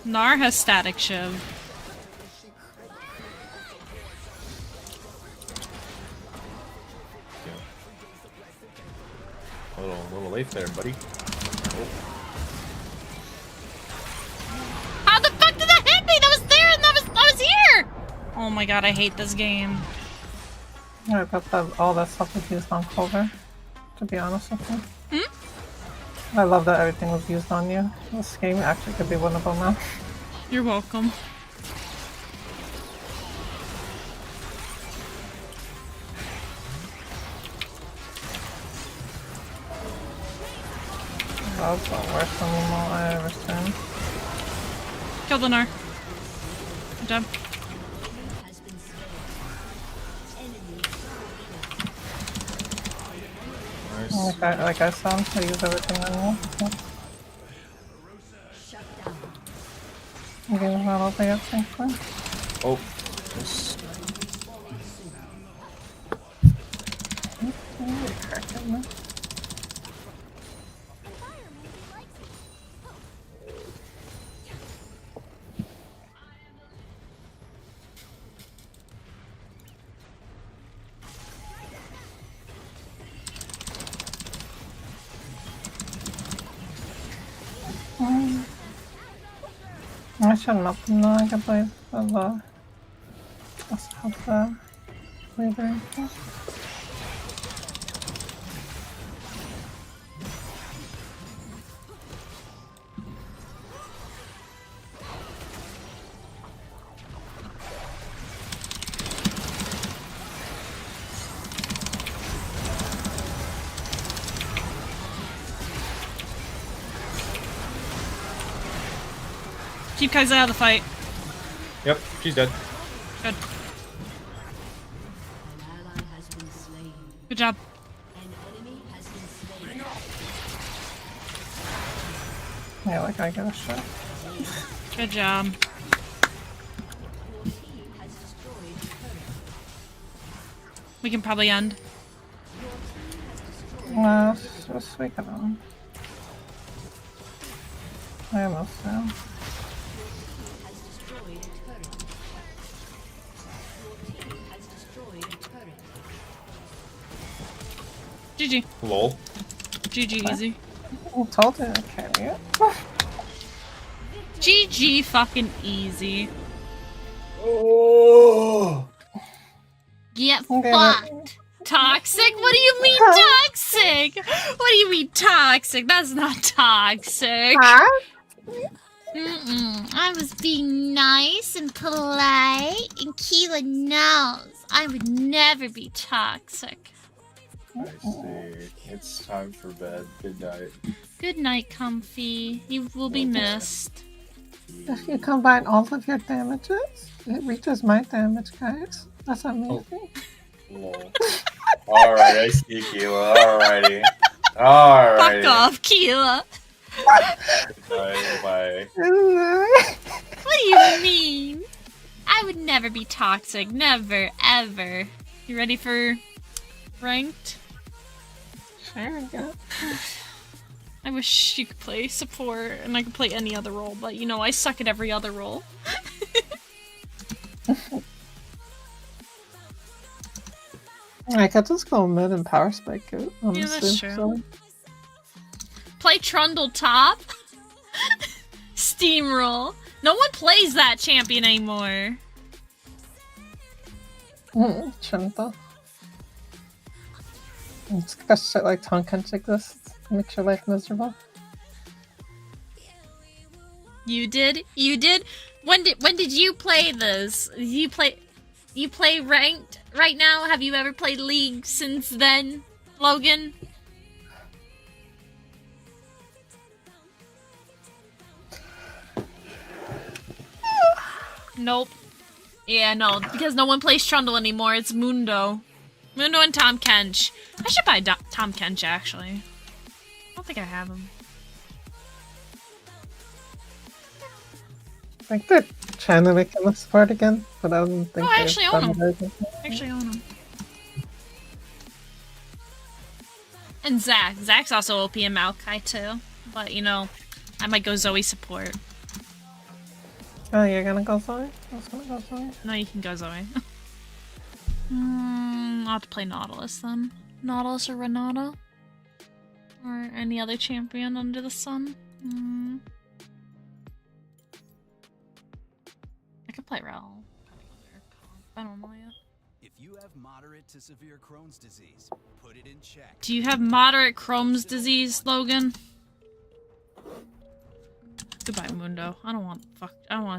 Gnar has static shiv. A little late there, buddy. Oh. How the fuck did that hit me? That was there and I was here! Oh my god, I hate this game. I thought that all that stuff was used on Clover, to be honest with you. I love that everything was used on you. This game actually could be winnable now. You're welcome. That was the worst animal I ever seen. Kill the Gnar. Good job. Nice. Like I said, I use everything on you. The game's not open yet, thankfully. Oh. I shouldn't up them though. I can play the also have the wavering. Keep Kai's out of the fight. Yep, she's dead. Good. An ally has been slain. Good job. An enemy has been slain. Yeah, like I get a shot. Good job. Your team has destroyed a turret. We can probably end. Just wake up on. I almost know. Has destroyed a turret. Your team has destroyed a turret. GG. Lol. GG easy. I told you to carry it. GG fucking easy. Oh. Get Okay, fucked. Toxic? What do you mean toxic? What do you mean toxic? That's not toxic. I was being nice and polite, and Keala knows I would never be toxic. I see. It's time for bed. Good night. Good night, Comfy. You will be missed. If you combine all of your damages, it reaches my damage, guys. That's amazing. Lol. Alright, I see Keala. Alrighty. Alrighty. Fuck off, Keala. Bye. What do you mean? I would never be toxic. Never, ever. You ready for ranked? Sure, go. I wish you could play support and I could play any other role, but you know, I suck at every other role. I could just go mid and power spike it. Yeah, that's true. Play Trundle top? Steamroll. No one plays that champion anymore. Shouldn't. It's because shit like Tonkinch exists. Makes your life miserable. You did? You did? When did you play this? You play ranked right now? Have you ever played League since then, Logan? Nope. Yeah, no, because no one plays Trundle anymore. It's Mundo. Mundo and Tom Kench. I should buy Tom Kench, actually. I don't think I have him. I think they're trying to make him a support again, but I don't think Oh, I they've actually done own him. it. Actually own him. And Zac. Zac's also OP and Maokai too. But, you know, I might go Zoe support. Oh, you're gonna go Zoe? I was gonna go Zoe. No, you can go Zoe. I'll have to play Nautilus then. Nautilus or Renata? Or any other champion under the sun? I could play Rel. I don't know yet. If you have moderate to severe Crohn's disease, put it in check. Do you have moderate Crohn's disease, Logan? Goodbye, Mundo. I don't want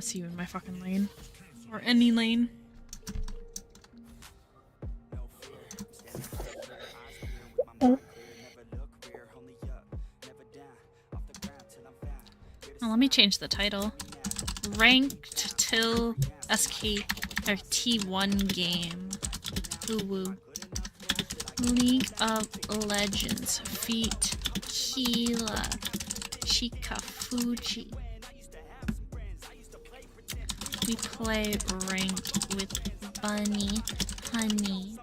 to see you in my fucking lane. Or any lane. Oh, let me change the title. Ranked till SKT1 game. Ooh woo. League of Legends. Feat. Keala. Chikafuji. we play ranked with Bunny Honey.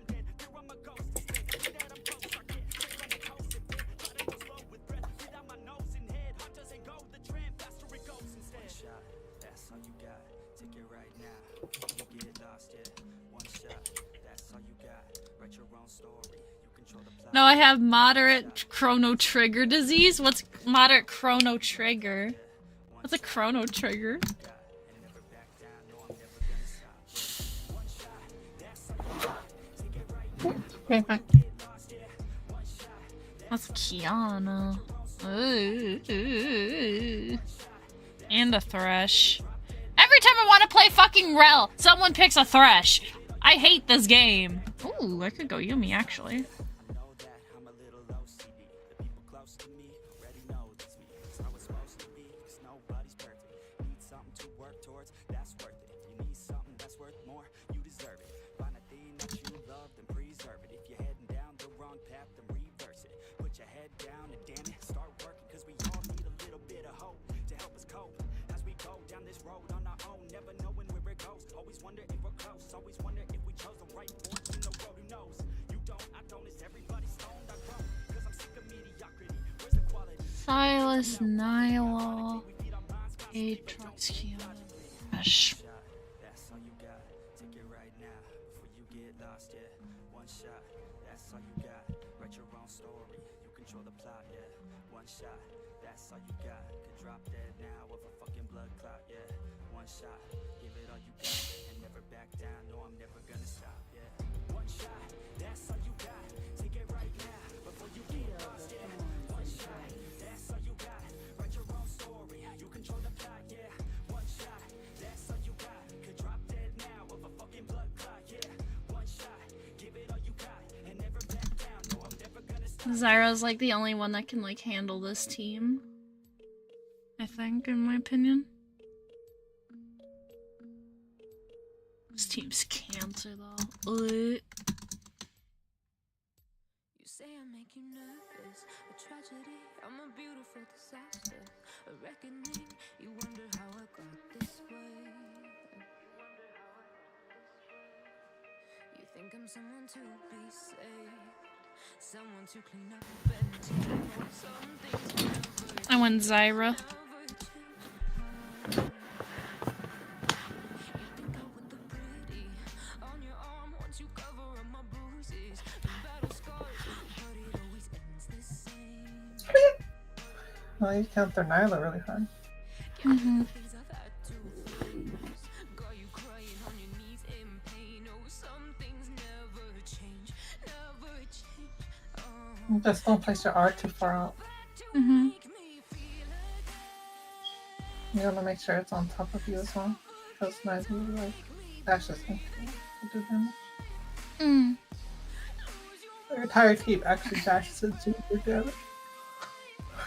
No, I have moderate chrono trigger disease. What's moderate chrono trigger? What's a chrono trigger? Okay, fine. That's Kiana. Ooh. And a Thresh. Every time I want to play fucking Rel, someone picks a Thresh. I hate this game. Ooh, I could go Yumi actually. Silas, Nyla, Aatrox, Keala, Thresh. Zyra's like the only one that can like handle this team. I think, in my opinion. This team's cancer though. You say I make you nervous, a tragedy, I'm a beautiful disaster, a reckoning, you wonder how I got this way. You think I'm someone to be saved, someone to clean up and some things never I went Zyra. Well, you count their Nyla really hard. Mm-hmm. Just don't place your R too far out. Mm-hmm. You want to make sure it's on top of you as well. Because neither you like dashes into do damage. Mm. Your entire team actually dashes into your damage.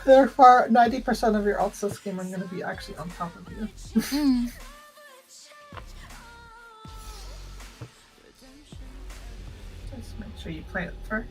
Therefore, 90% of your ults this game are going to be actually on top of you. Mm. Just make sure you plant it first.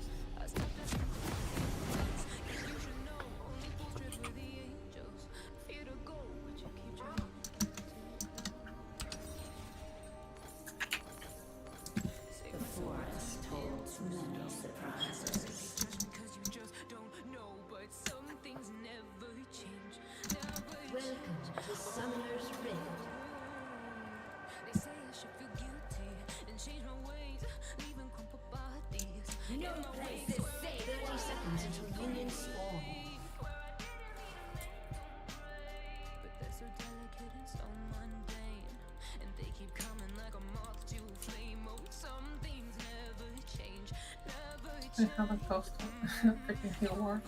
I have a ghost on. Freaking heal war.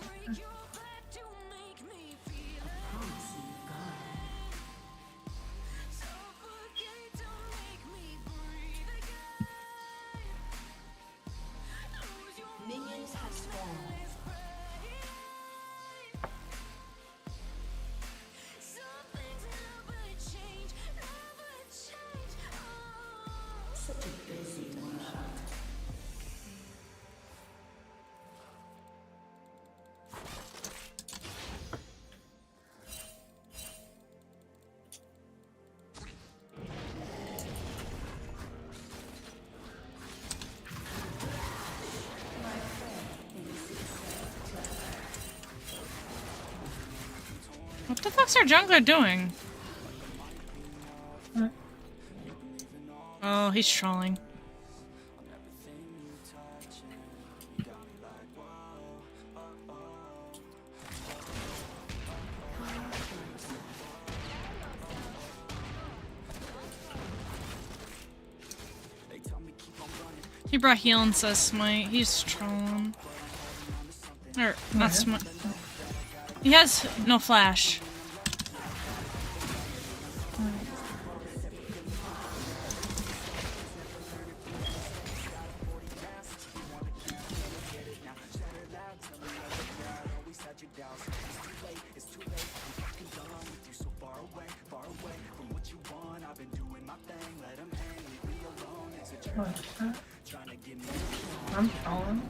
Minions have spawned. Such a busy world. What the fuck's our jungler doing? Oh, he's trolling. He brought heal and says smite. He's trolling. Or, not smite. He has no flash. I'm falling.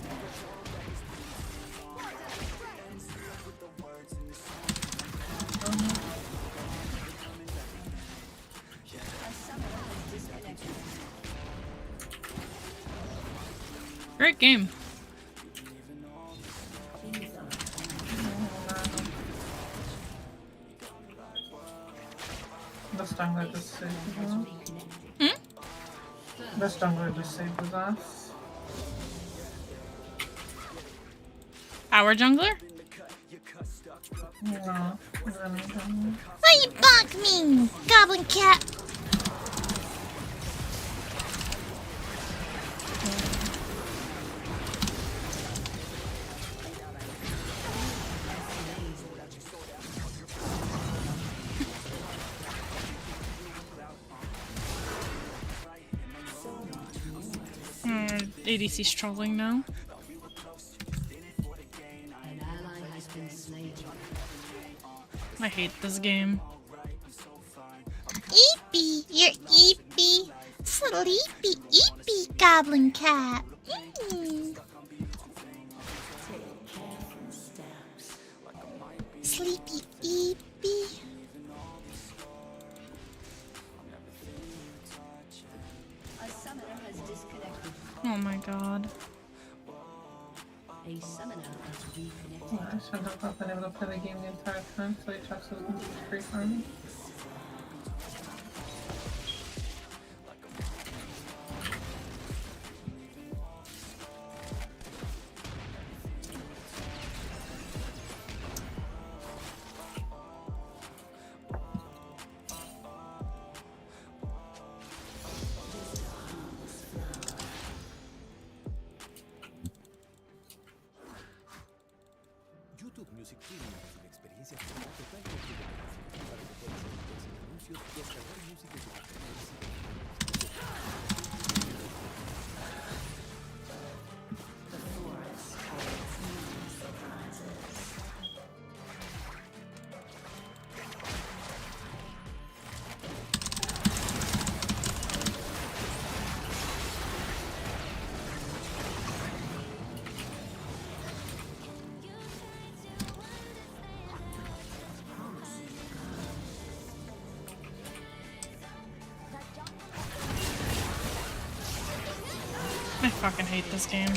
Great game. This jungler just saved his ass. Hmm? This jungler just saved his ass. Our jungler? No, Why you bonk me, goblin cat? ADC's trolling now. An ally has been slain. I hate this game. Eepy, you're eepy. Sleepy, eepy, goblin cat. Sleepy, eepy. A summoner has disconnected. Oh my god. A summoner has reconnected. I should have not been able to play the game the entire time, so he trucks was going to be free farming. YouTube Music Premium es una experiencia total completamente gratis para que puedas editar sin anuncios y descargar música de tu preferencia. I fucking hate this game.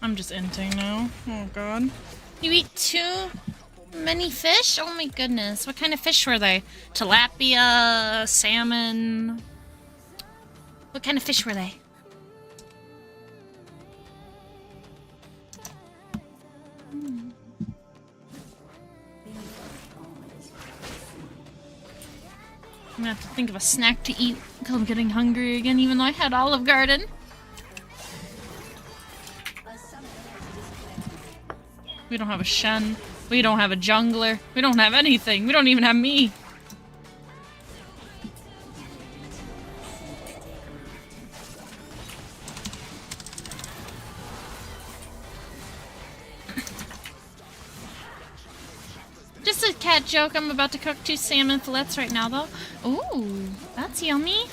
I'm just inting now. Oh god. You eat too many fish? Oh my goodness. What kind of fish were they? Tilapia, salmon. What kind of fish were they? gonna have to think of a snack to eat because I'm getting hungry again, even though I had Olive Garden. We don't have a Shen. We don't have a jungler. We don't have anything. We don't even have me. Just a cat joke. I'm about to cook 2 salmon fillets right now, though. Ooh, that's yummy.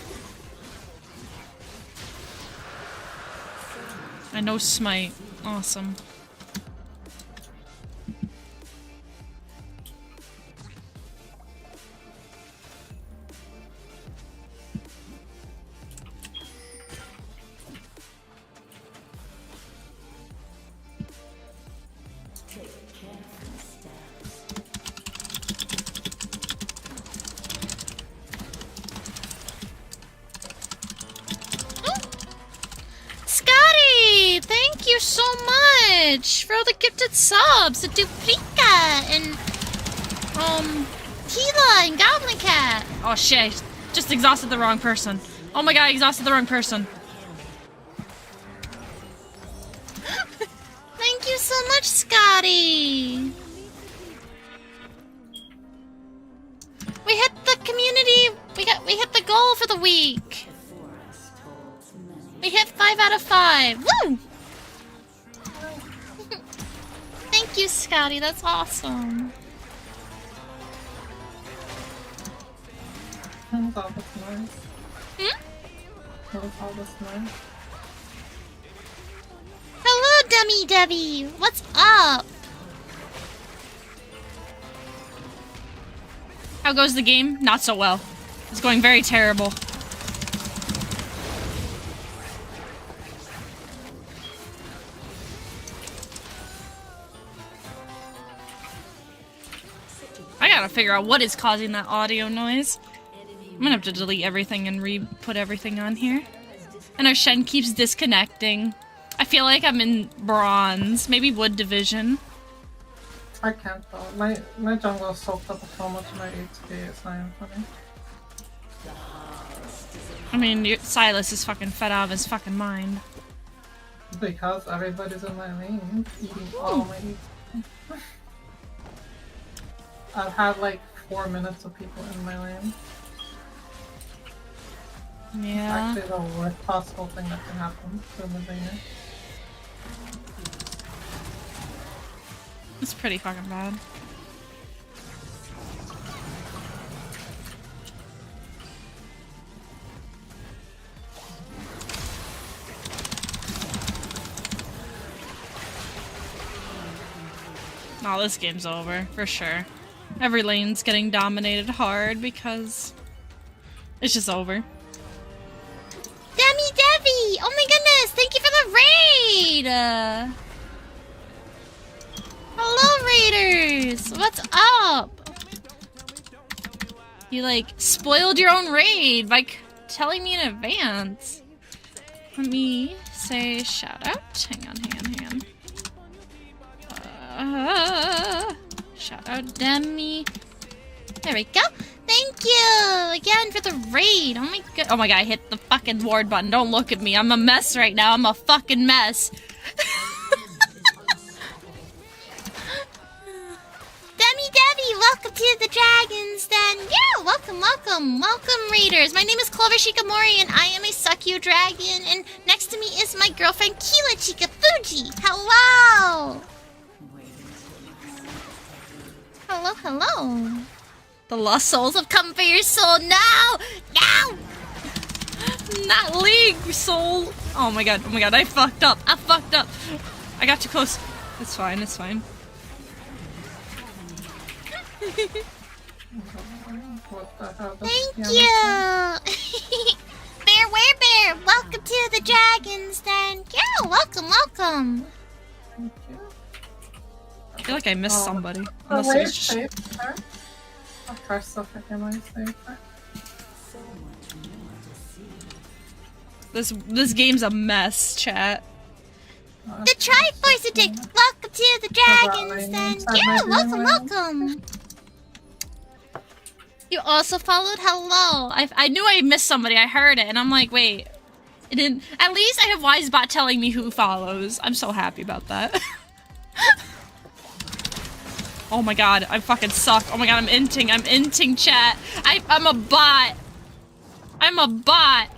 I know Smite. Awesome. Scotty, thank you so much for all the gifted subs to 𝓢𝓹𝓮𝓬𝓲𝓪 and Keala and Goblin Cat. Oh shit, just exhausted the wrong person. Oh my god, I exhausted the wrong person. Thank you so much, Scotty. We hit the community. We hit the goal for the week. We hit 5 out of 5. Woo! Thank you, Scotty. That's awesome. That was all this noise. Hmm? That was all this noise. Hello, Dummy Debbie. What's up? How goes the game? Not so well. It's going very terrible. I gotta figure out what is causing that audio noise. I'm gonna have to delete everything and re-put everything on here. And our Shen keeps disconnecting. I feel like I'm in bronze. Maybe wood division. I can't though. My jungle soaked up so much of my HP, it's not even funny. I mean, Silas is fucking fed out of his fucking mind. Because everybody's in my lane, eating all my HP. I've had like 4 minutes of people in my lane. Yeah. It's actually the worst possible thing that can happen to the laner. It's pretty fucking bad. Oh, this game's over, for sure. Every lane's getting dominated hard because it's just over. Demi Debbie! Oh my goodness! Thank you for the raid! Hello, raiders! What's up? You, like, spoiled your own raid by telling me in advance. Let me say shout out. Hang on. Shout out Demi. There we go. Thank you again for the raid. Oh my god. Oh my god, I hit the fucking ward button. Don't look at me. I'm a mess right now. I'm a fucking mess. Demi Debbie, welcome to the Dragons Den. Yeah, welcome raiders. My name is Clover Shikamori and I am a succubus dragon. And next to me is my girlfriend kealachikafuji. Hello. Hello. The lost souls have come for your soul. No! Not League soul. Oh my god, I fucked up. I got too close. It's fine. Thank you! Bear, welcome to the Dragons Den. Yeah, welcome. Thank you. I feel like I missed somebody. Oh, Unless it was just... safe, sir? Of course, the freaking way safe, sir. This game's a mess, chat. The Triforce Addict, welcome to the Dragons Den. Yeah, welcome. You also followed? Hello. I knew I missed somebody. I heard it, and I'm like, wait. It didn't. At least I have Wisebot telling me who follows. I'm so happy about that. Oh my god, I fucking suck. Oh my god, I'm inting chat. I'm a bot. I'm a bot.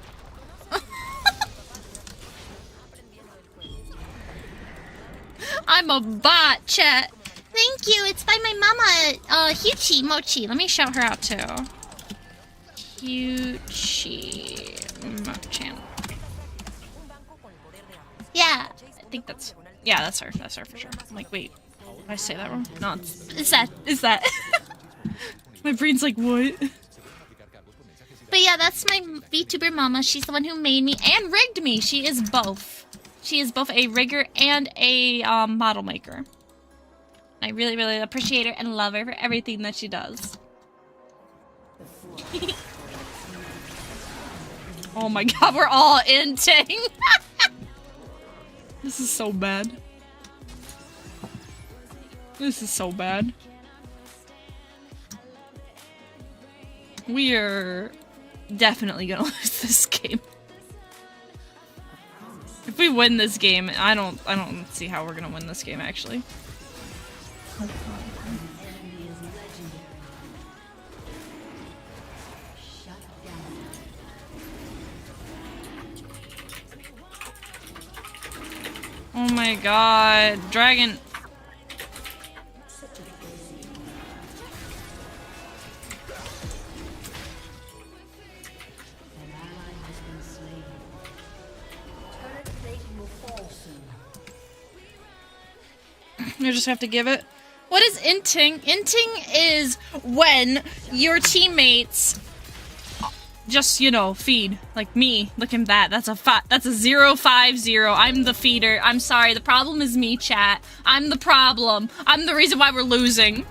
I'm a bot, chat. Thank you. It's by my mama, Huechi Mochi. Let me shout her out too. Huechi channel. Yeah. I think that's that's her. That's her for sure. I'm like, wait, did I say that wrong? No, it's that. My brain's like, what? But yeah, that's my VTuber mama. She's the one who made me and rigged me. She is both. She is both a rigger and a model maker. I really, really appreciate her and love her for everything that she does. Oh my god, we're all inting. This is so bad. This is so bad. We are definitely gonna lose this game. If we win this game, I don't see how we're gonna win this game actually. Oh my god, dragon. You just have to give it. What is inting? Inting is when your teammates just, you know, feed. Like me. Look at that. That's a 050. I'm the feeder. I'm sorry. The problem is me, chat. I'm the problem. I'm the reason why we're losing.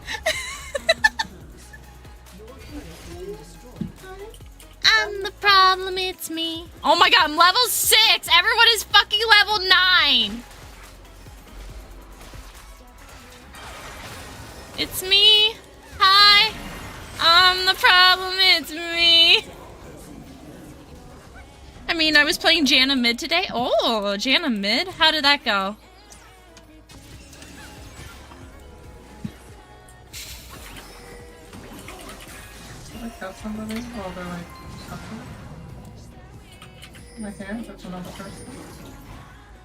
I'm the problem, it's me. Oh my god, I'm level 6! Everyone is fucking level 9! It's me. Hi. I'm the problem, it's me. I mean, I was playing Janna mid today. Oh, Janna mid? How did that go? I got somebody? Oh, they're like something. Right here, that's another person.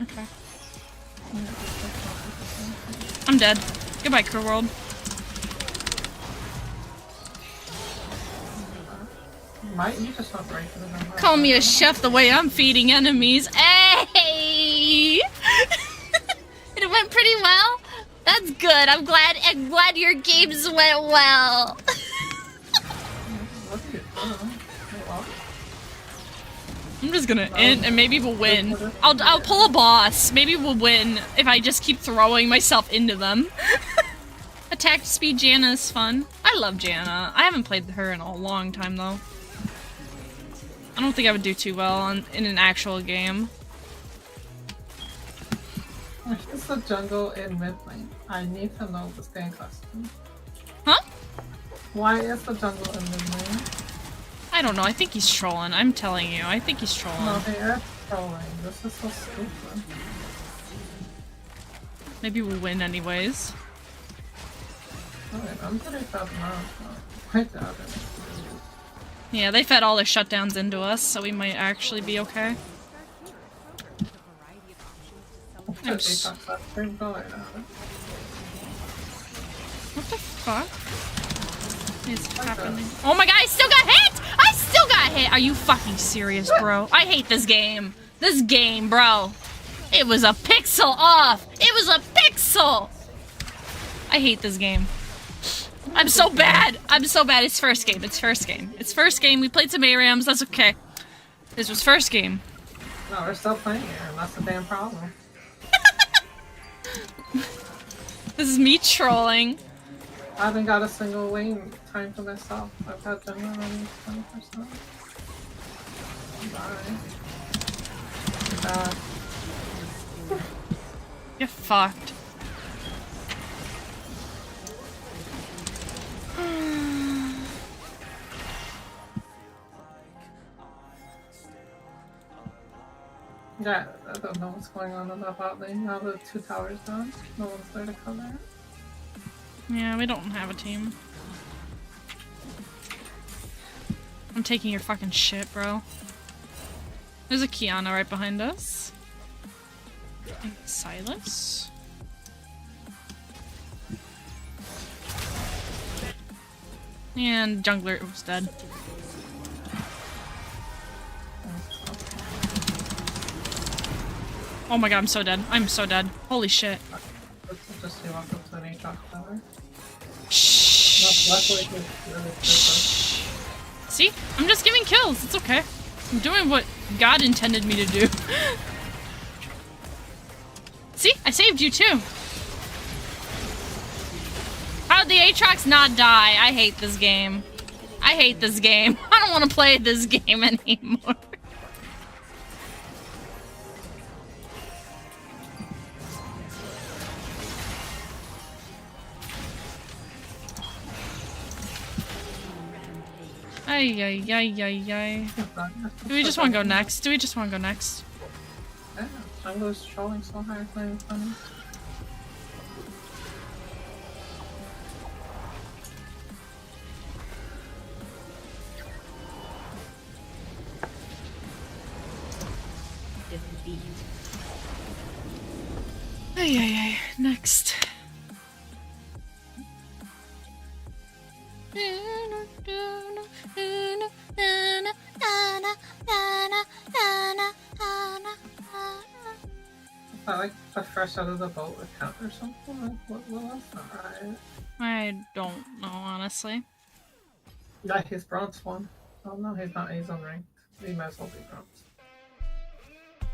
Okay. I'm dead. Goodbye, crew world. Might you just not break it? Call me a chef the way I'm feeding enemies. Hey! It went pretty well. That's good. I'm glad your games went well. I'm just gonna end and maybe we'll win. I'll pull a boss. Maybe we'll win if I just keep throwing myself into them. Attack speed Janna is fun. I love Janna. I haven't played her in a long time though. I don't think I would do too well in an actual game. It's the jungle in mid lane. I need to know the stand costume. Huh? Why is the jungle in mid lane? I don't know. I think he's trolling. I'm telling you. I think he's trolling. No, they are trolling. This is so stupid. Maybe we'll win anyways. Okay, I'm pretty tough now. I doubt it. Yeah, they fed all their shutdowns into us, so we might actually be okay. What the fuck is happening? Oh my god, I still got hit! I still got hit! Are you fucking serious, bro? I hate this game. This game, bro. It was a pixel off! It was a pixel! I hate this game. I'm so bad! I'm so bad. It's first game. It's first game. It's first game. We played some ARAMs. That's okay. This was first game. No, we're still playing here, and that's the damn problem. This is me trolling. I haven't got a single lane time for myself. I've had Gemma only 20%. Bye. You're fucked. Yeah, I don't know what's going on in that bot lane. Now the 2 towers down. No one's there to cover it. Yeah, we don't have a team. I'm taking your fucking shit, bro. There's a Kiana right behind us. Silas. And jungler was dead. Oh my god, I'm so dead. I'm so dead. Holy shit. Let's just see walk up to an Aatrox tower. Shh. Luckily, it's really close. See? I'm just giving kills. It's okay. I'm doing what God intended me to do. See? I saved you too. How'd the Aatrox not die? I hate this game. I hate this game. I don't want to play this game anymore. Ay, ay, ay, ay, ay. Do we just want to go next? Do we just want to go next? Yeah, jungler's trolling so hard, playing funny. Ay, ay, ay. Next. I like the fresh out of the boat account or something. Like, what else? Alright. I don't know, honestly. Yeah, he's bronze 1. Oh no, he's not. He's unranked. He might as well be bronze.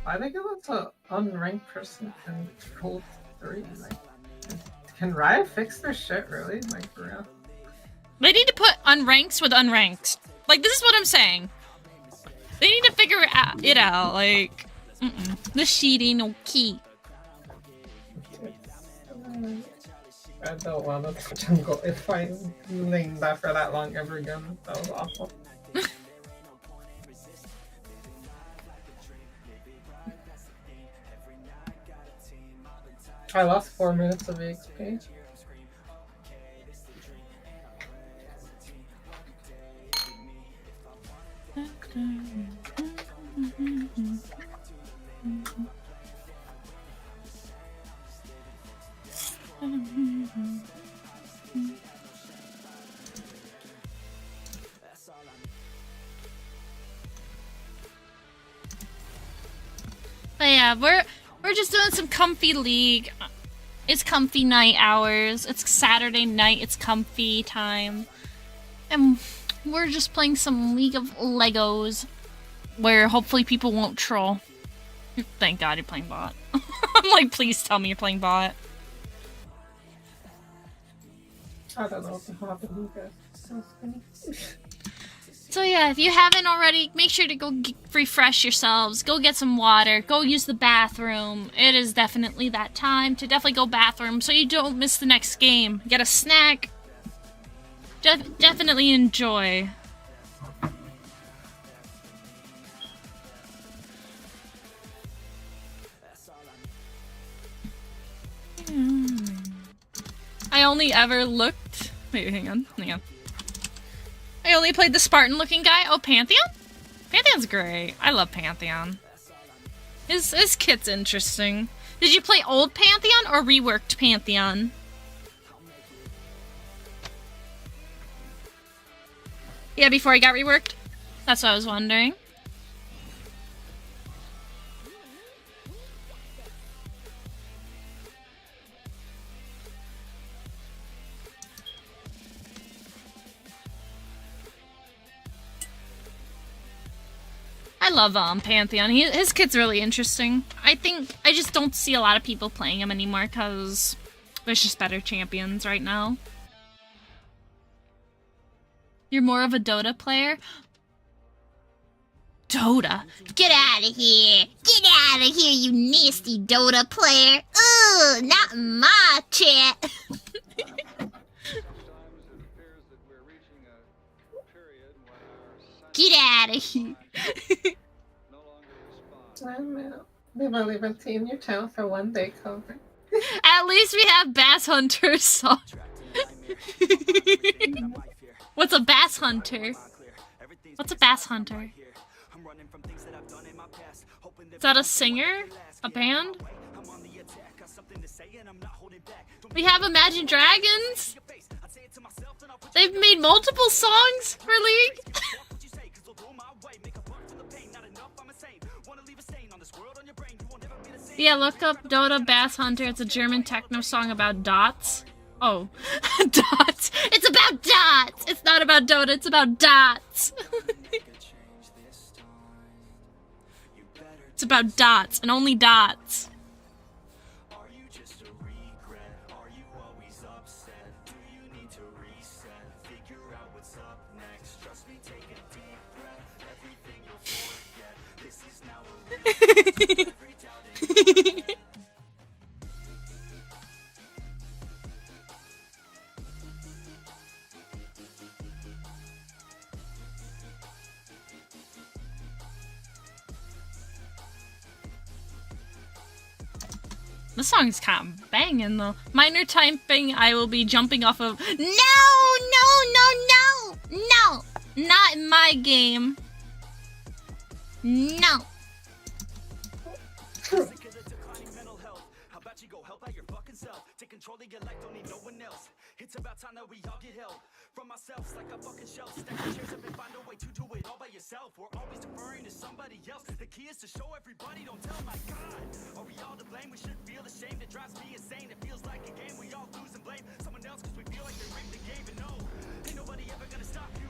I think it lets an unranked person control 3. Like, can Riot fix their shit, really? Like, for real? They need to put unranks with unranked. Like, this is what I'm saying. They need to figure it out. Like, the cheating no key. I don't want to jungle if I named that for that long ever again. That was awful. I lost 4 minutes of XP. But yeah, we're just doing some comfy league. It's comfy night hours. It's Saturday night. It's comfy time. And we're just playing some League of Legos where hopefully people won't troll. Thank God you're playing bot. I'm like, please tell me you're playing bot. I don't know what happened, you guys. So yeah, if you haven't already, make sure to go refresh yourselves. Go get some water. Go use the bathroom. It is definitely that time to definitely go bathroom so you don't miss the next game. Get a snack. Definitely enjoy. I only ever looked... Wait, hang on. I only played the Spartan-looking guy. Oh, Pantheon? Pantheon's great. I love Pantheon. His kit's interesting. Did you play old Pantheon or reworked Pantheon? Yeah, before he got reworked? That's what I was wondering. I love Pantheon. His kit's really interesting. I just don't see a lot of people playing him anymore because there's just better champions right now. You're more of a Dota player? Dota? Get out of here! Get out of here, you nasty Dota player! Ugh, not my chat! Get out of here! Leave a liberty in your channel for one day, Clover. At least we have Bass Hunter song. What's a Bass Hunter? What's a Bass Hunter? Is that a singer? A band? We have Imagine Dragons? They've made multiple songs for League? Yeah, look up Dota Bass Hunter. It's a German techno song about dots. Oh, dots. It's about dots! It's not about Dota, it's about dots. It's about dots, and only dots. This song's kind of banging though. Minor typing, I will be jumping off of. No! Not in my game. No. It's about time that we all get help from ourselves, like a fucking shelf. Stack the chairs up and find a way to do it all by yourself. We're always deferring to somebody else. The key is to show everybody, don't tell. My God, are we all to blame? We should feel ashamed. It drives me insane. It feels like a game. We all lose and blame someone else because we feel like they rigged the game. And no, ain't nobody ever gonna stop you.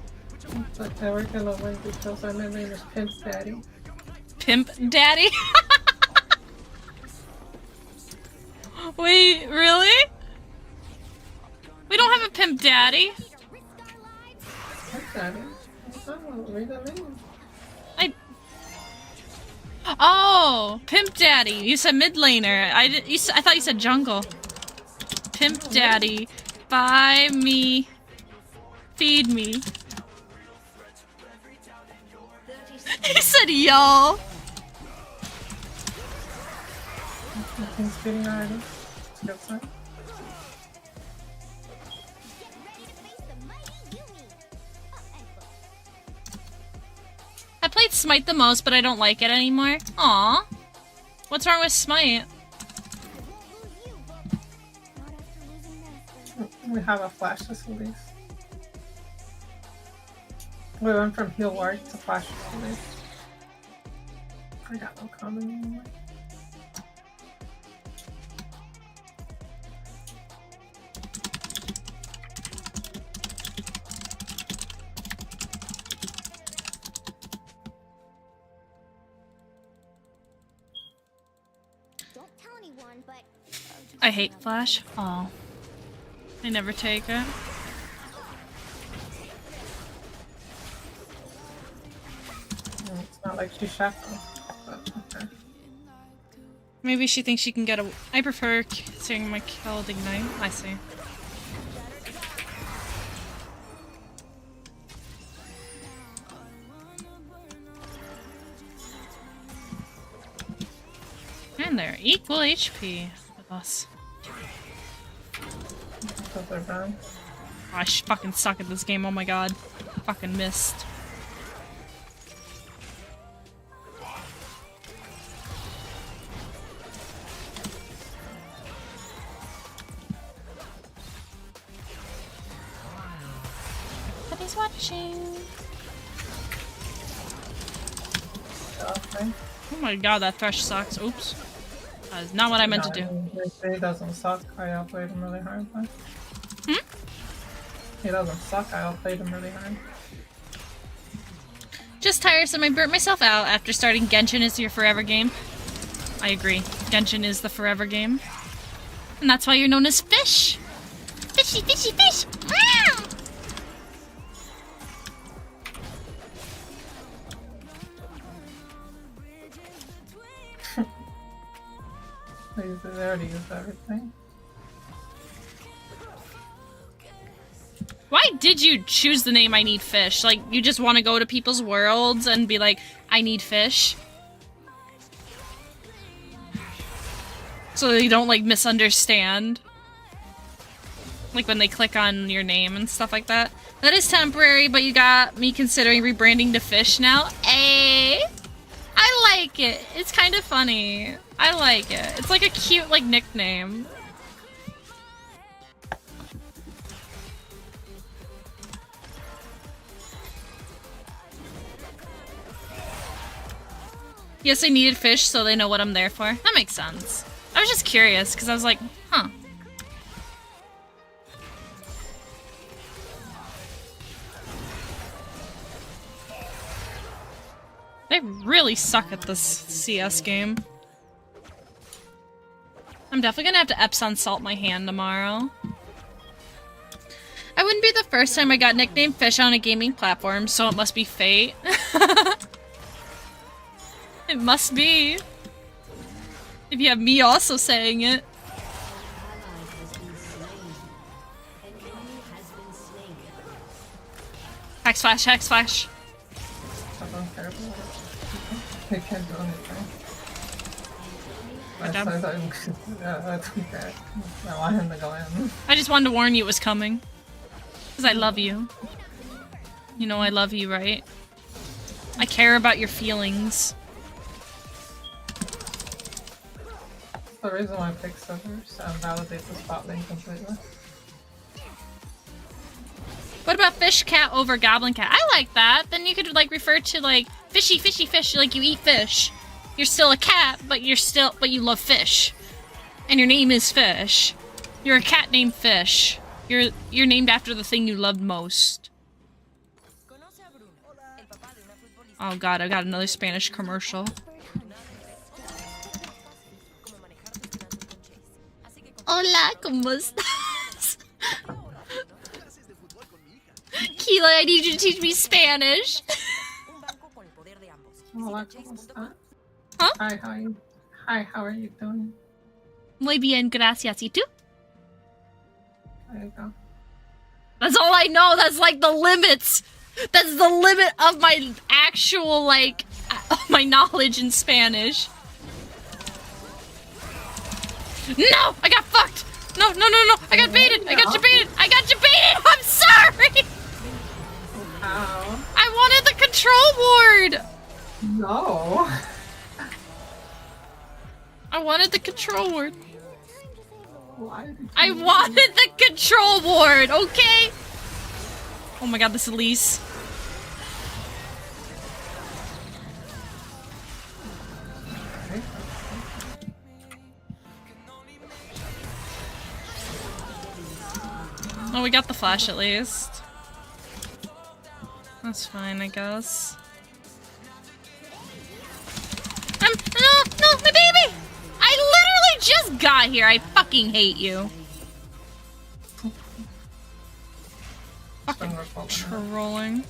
But we're gonna win because my name is Pimp Daddy. Pimp Daddy? Wait, really? We don't have a Pimp Daddy. Pimp Daddy? Oh, read the name. Oh, Pimp Daddy. You said mid laner. I thought you said jungle. Pimp Daddy. Buy me. Feed me. He said y'all. Nothing's getting already. Good sign. I played Smite the most, but I don't like it anymore. Aw. What's wrong with Smite? We have a flash this release. We went from heal ward to flash this release. I got no common anymore. I hate Flash. Oh. I never take it. It's not like she's shackled, but okay. Maybe she thinks she can get a. I prefer seeing my 𝓤𝓮𝓬𝓼. I see. And they're equal HP with us. Oh, I fucking suck at this game, oh my god. Fucking missed. Somebody's watching. Okay. Oh my god, that Thresh sucks. Oops. That is not what I meant to do. He doesn't suck. I outplayed him really hard. But... He doesn't suck. I outplayed him really hard. Just tiresome. I burnt myself out after starting Genshin is your forever game. I agree. Genshin is the forever game. And that's why you're known as Fish! Fishy, fishy, fish! Wow! They already used everything. Why did you choose the name I Need Fish? Like, you just want to go to people's worlds and be like, I need fish? So you don't like misunderstand. Like when they click on your name and stuff like that. That is temporary, but you got me considering rebranding to Fish now. Eh? I like it. It's kind of funny. I like it. It's like a cute like nickname. Yes, I needed Fish so they know what I'm there for. That makes sense. I was just curious because I was like, huh. They really suck at this CS game. I'm definitely gonna have to Epsom salt my hand tomorrow. I wouldn't be the first time I got nicknamed Fish on a gaming platform, so it must be fate. It must be. If you have me also saying it. Hex flash, hex flash. I don't care about it. I can't do anything. That's okay. I want him to go in. I just wanted to warn you it was coming. Because I love you. You know I love you, right? I care about your feelings. The reason why I pick servers and validate the spot lane completely. What about fish cat over goblin cat? I like that. Then you could like refer to like fishy fishy fish, like you eat fish. You're still a cat, but you love fish. And your name is Fish. You're a cat named Fish. You're named after the thing you loved most. Oh god, I got another Spanish commercial. Hola, ¿cómo estás? Keala, I need you to teach me Spanish. Hola, ¿cómo está? Huh? Hi, how are you doing? Muy bien, gracias. ¿Y tú? There you go. That's all I know. That's like the limits. That's the limit of my actual, like, my knowledge in Spanish. No! I got fucked! No! I got baited! I got you baited! I'm sorry! Ow. I wanted the control ward! No. I wanted the control ward. Why did you I wanted the control ward, okay? Oh my god, this Elise. Oh, we got the flash at least. That's fine, I guess. No, my baby! I literally just got here. I fucking hate you. Fucking trolling.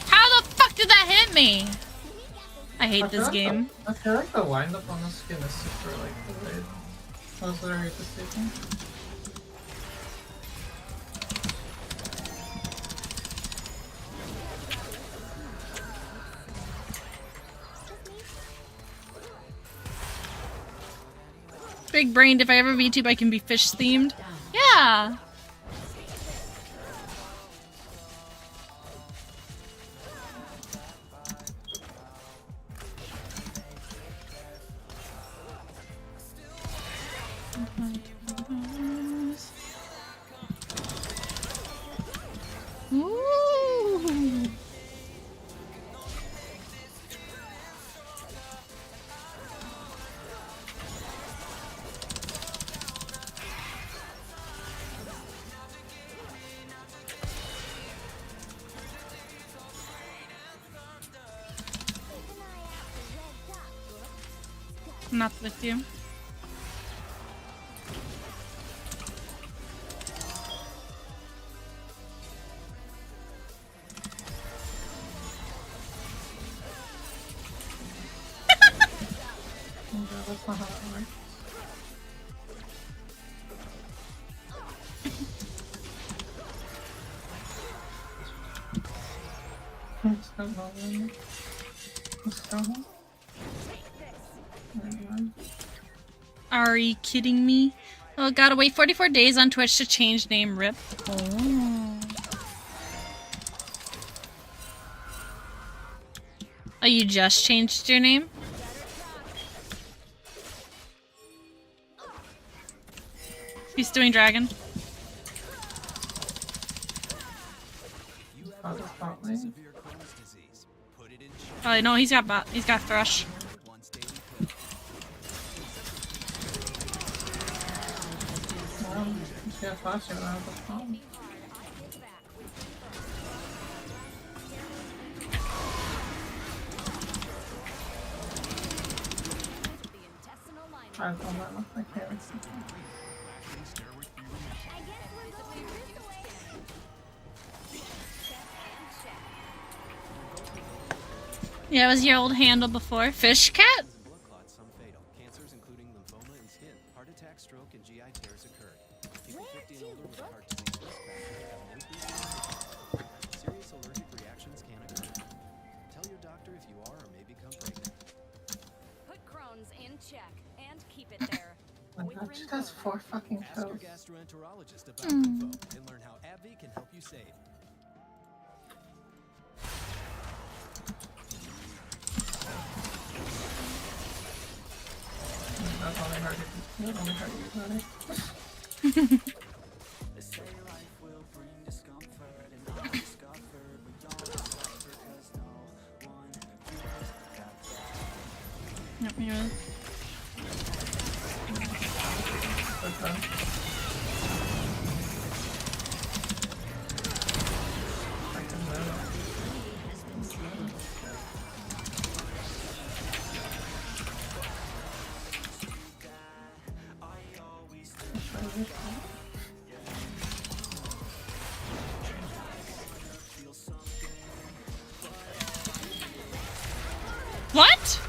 How the fuck did that hit me? I hate this game. I feel like the wind up on the skin is super like delayed. I was literally just thinking. Big brained. If I ever VTube, I can be fish themed. Yeah. Ooh. Not with you. That's not how it works. Let's go home. Let's go home. Never mind. Are you kidding me? Oh, gotta wait 44 days on Twitch to change name. RIP. Oh. Oh, you just changed your name? He's doing dragon. Oh, this bot lane. Severe Crohn's disease. Put it in check. Oh no, he's got thrush. Once daily cook. Well, she got flashy when I was at home. I don't know. I can't see. Yeah, it was your old handle before. Fish cat? Blood clots, some fatal. Cancers including lymphoma and skin. Heart attack, stroke, and GI tears occur. People 50 and older with a heart disease risk factor have an increased risk. Serious allergic reactions can occur. Tell your doctor if you are or may become pregnant. Put Crohn's in check and keep it there. Oh my god, she has 4 fucking Ask your toes. gastroenterologist about info and learn how AbbVie can help you save. That's only hard to do. Only hard to do. They say life will bring discomfort, and I discovered we don't suffer 'cause no one feels that bad. Yep, you're right. Okay. I can move. What?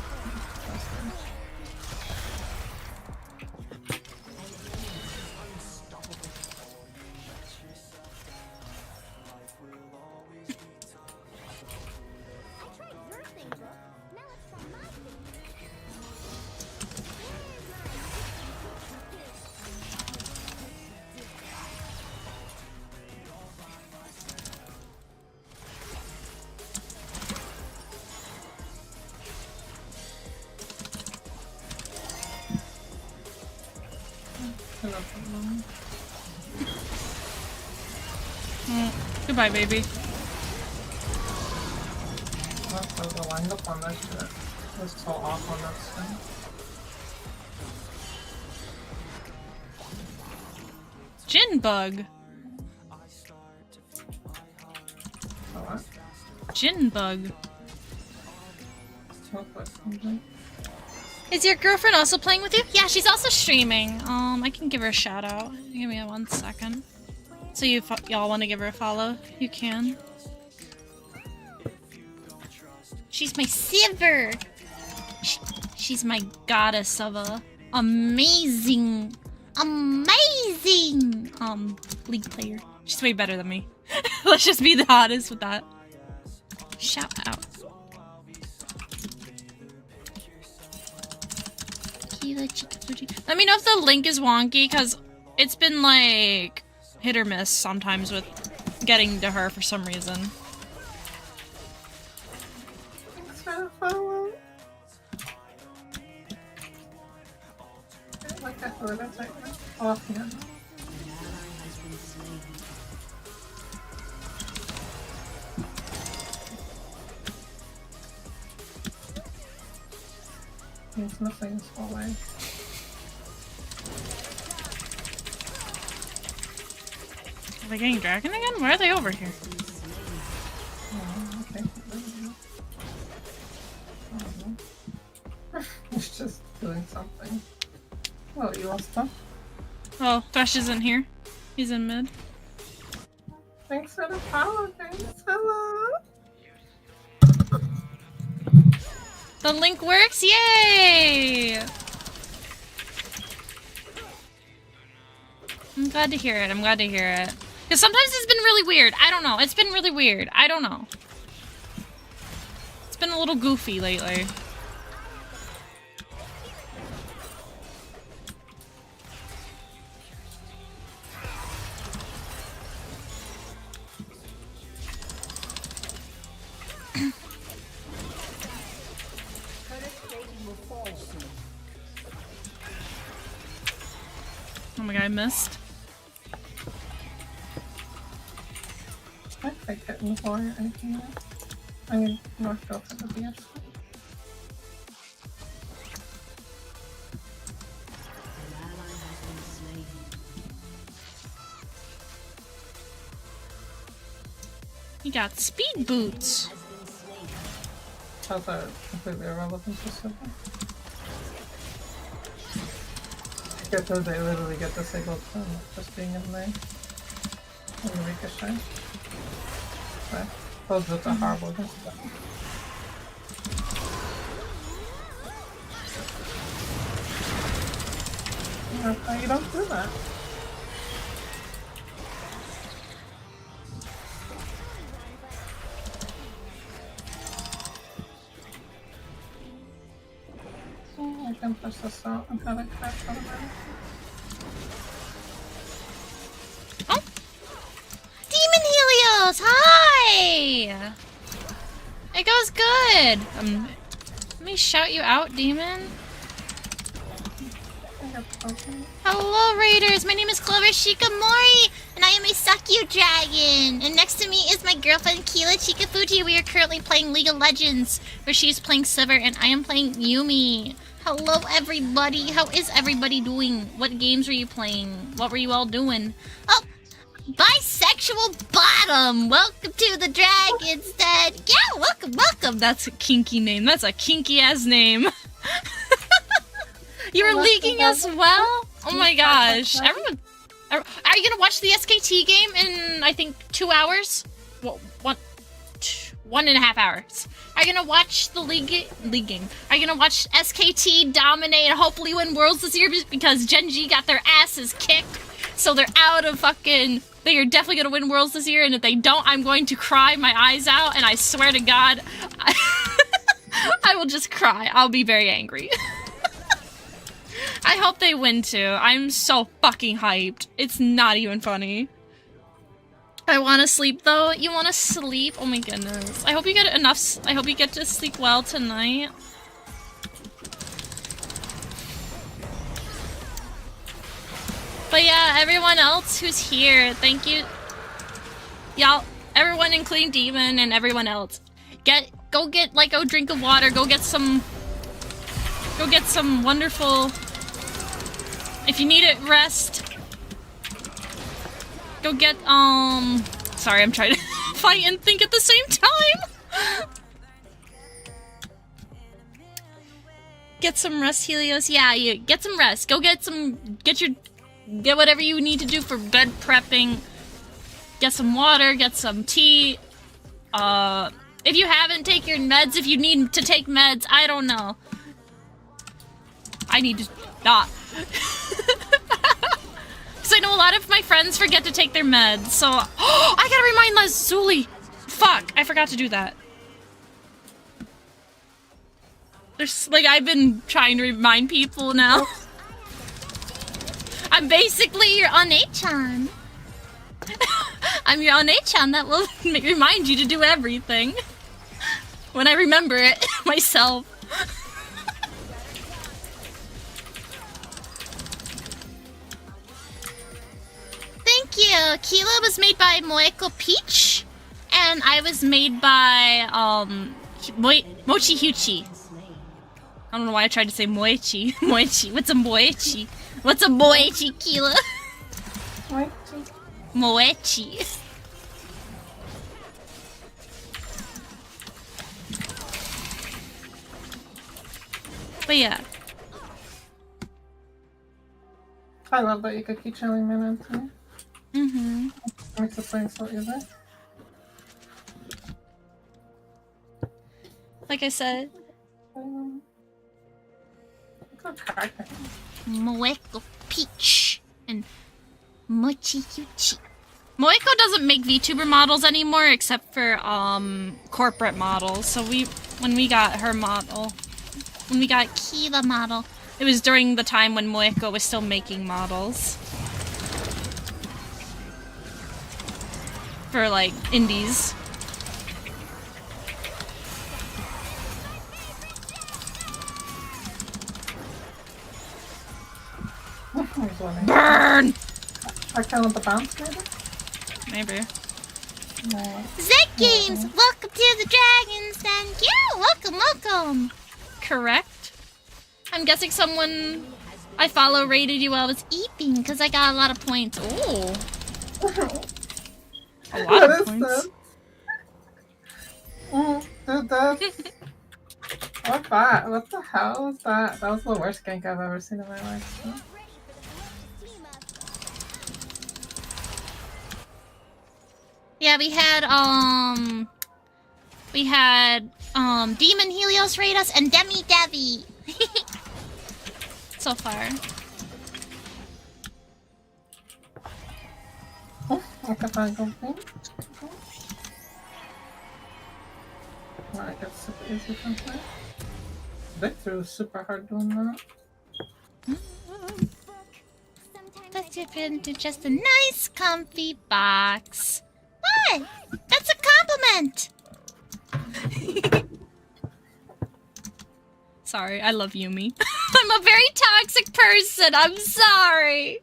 Goodbye, baby. Also, the lineup on that shit was so off on that thing. Gin bug. So what? Gin bug. Smoke with something. Is your girlfriend also playing with you? Yeah, she's also streaming. I can give her a shout out. Give me 1 second. So y'all want to give her a follow? You can. She's my silver. She's my goddess of a amazing League player. She's way better than me. Let's just be the hottest with that. Shout out. Keala, Chikafuji. Let me know if the link is wonky, because it's been like hit or miss sometimes with getting to her for some reason. Thanks for the follow. I like that word, that's like off here. He's missing his whole way. Are they getting dragon again? Why are they over here? Oh, okay. He's just doing something. Oh, you lost stuff? Oh, Thresh isn't here. He's in mid. Thanks for the follow, thanks. Hello. The link works? Yay! I'm glad to hear it. I'm glad to hear it. Because sometimes it's been really weird. I don't know. It's been really weird. I don't know. been a little goofy lately. Oh my god, I missed. I think hitting the floor or anything like that. I mean, North Girlfriend would be interesting. An ally has been slain. You got speed boots. Has been slain. Those are completely irrelevant to something. Get those, they literally get disabled from just being in there. And the ricochet. Right. Those boots are horrible against them. You don't do that. Oh, I can push this out and have it crash on the ground. Oh! Demon Helios! Hi! It goes good! Let me shout you out, Demon. Hello, Raiders! My name is Clover Shikamori, and I am a succubus. And next to me is my girlfriend, kealachikafuji. We are currently playing League of Legends, where she's playing Sivir, and I am playing Yumi. Hello, everybody! How is everybody doing? What games were you playing? What were you all doing? Oh! Bisexual Bottom! Welcome to the Dragon's Den! Yeah, welcome, welcome! That's a kinky name. That's a kinky-ass name. You were leaking as well? Oh my gosh. Everyone... Are you gonna watch the SKT game in, I think, 2 hours? 1.5 hours. Are you gonna watch the league game? Are you gonna watch SKT dominate and hopefully win Worlds this year because Genji got their asses kicked? So they're out of fucking... They are definitely gonna win Worlds this year, and if they don't, I'm going to cry my eyes out, and I swear to God, I will just cry. I'll be very angry. I hope they win too. I'm so fucking hyped. It's not even funny. I want to sleep though. You want to sleep? Oh my goodness. I hope you get enough. I hope you get to sleep well tonight. But yeah, everyone else who's here, thank you. Y'all, everyone including Demon and everyone else. Go get like a drink of water, go get some wonderful, if you need it, rest. Go get, sorry, I'm trying to fight and think at the same time. Get some rest, Helios. Yeah, you get some rest. Go get whatever you need to do for bed prepping. Get some water, get some tea. If you haven't, take your meds. If you need to take meds, I don't know. I need to not. Because I know a lot of my friends forget to take their meds, so... Oh, I gotta remind Lazuli! Fuck, I forgot to do that. There's, like, I've been trying to remind people now. I'm basically your One-chan. I'm your One-chan that will remind you to do everything. When I remember it myself. Thank you! Keala was made by Moeko Peach, and I was made by, Mochi Huechi. I don't know why I tried to say Moechi. Moechi. What's a Moechi? What's a Moechi, Keala? Moechi. But yeah. I love that you could keep chilling me and Anthony. Mm-hmm. Makes the playing so easy. Like I said. Okay. Moeko Peach and Mochi Huechi. Moeko doesn't make VTuber models anymore except for corporate models. So when we got her model, when we got Keala model, it was during the time when Moeko was still making models. For like indies. Burn! I killed the bounce, maybe? Maybe. No. Zed Games, welcome to the Dragons, thank you! Welcome! Correct. I'm guessing someone I follow rated you while I was eating, because I got a lot of points. Ooh. A lot of points. Dude, that's... What that? What the hell was that? That was the worst gank I've ever seen in my life. Yeah, we had Demon Helios raid us and Demi Devi. So far. I can find something. I get super easy from here. Victor was super hard doing that. Let's dip into just a nice, comfy box. What? That's a compliment! Sorry, I love Yumi. I'm a very toxic person, I'm sorry!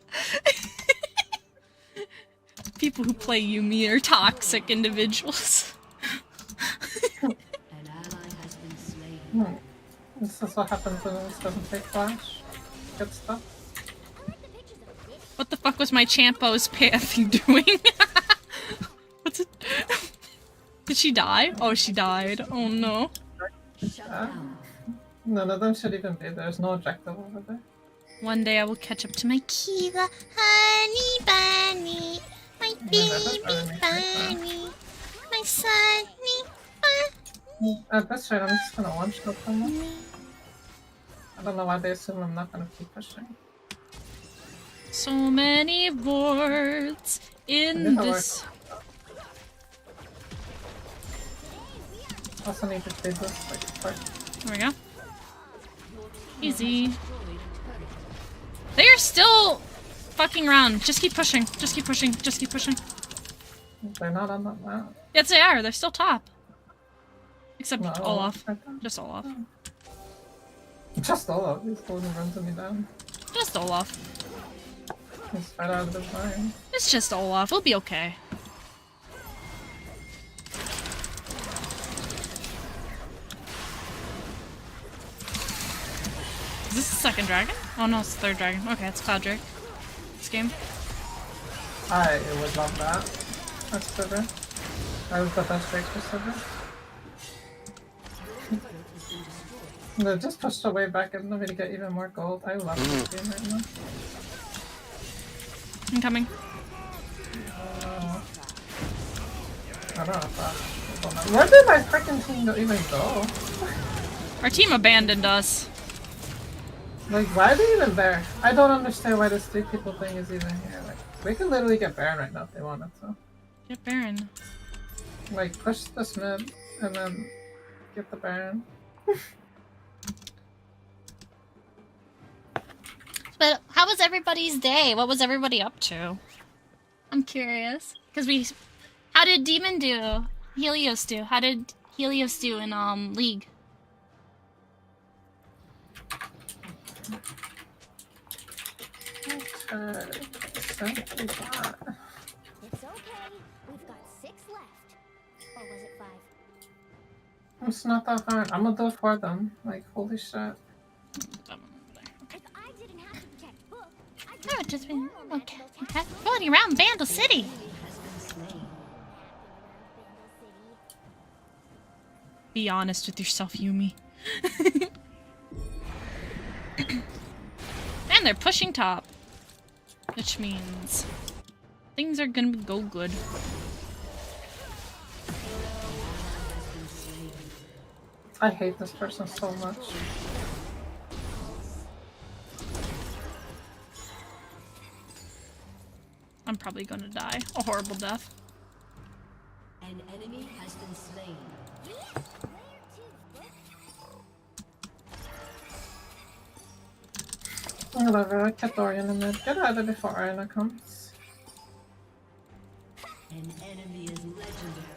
People who play Yumi are toxic individuals. This is what happens when this doesn't take flash. Good stuff. What the fuck was my Champo's path doing? What's it? Did she die? Oh, she died. Oh no. None of them should even be there. There's no objective over there. One day I will catch up to my Keala, honey bunny, my baby bunny, my sunny bunny. At this rate, I'm just gonna one-shot them. I don't know why they assume I'm not gonna keep pushing. So many words in this. Also need to feed this like quick. There we go. Easy. They are still fucking around. Just keep pushing. Just keep pushing. Just keep pushing. They're not on that map. Yes, they are. They're still top. Except No, Olaf. right Just Olaf. Just Olaf. He's holding runs me down. Just Olaf. He's right out of his mind. It's just Olaf. We'll be okay. Is this the second dragon? Oh no, it's the third dragon. Okay, it's Cloud Drake. This game. I would love that. That's Silver. That was the best Drake for Silver. They just pushed away back in the way to get even more gold. I love this game right now. I'm coming. I don't know if that. Where did my freaking team even go? Our team abandoned us. Like, why are they even there? I don't understand why this 3 people thing is even here. Like, we can literally get Baron right now if they wanted to. Get Baron. Like, push this mid and then get the Baron. But how was everybody's day? What was everybody up to? I'm curious. Because how did Demon do? Helios do? How did Helios do in, League? Okay. It's okay. We've got 6 left. Or was it 5? It's not that hard. I'm gonna do it for them. Like, holy shit. Oh, just been okay. Floating around Bandle City. Be honest with yourself, Yumi. And they're pushing top, which means things are gonna go good. I hate this person so much. I'm probably gonna die. A horrible death. An enemy has been slain. Whatever, I kept Orion in mid. Get out of before Orion comes. An enemy is legendary.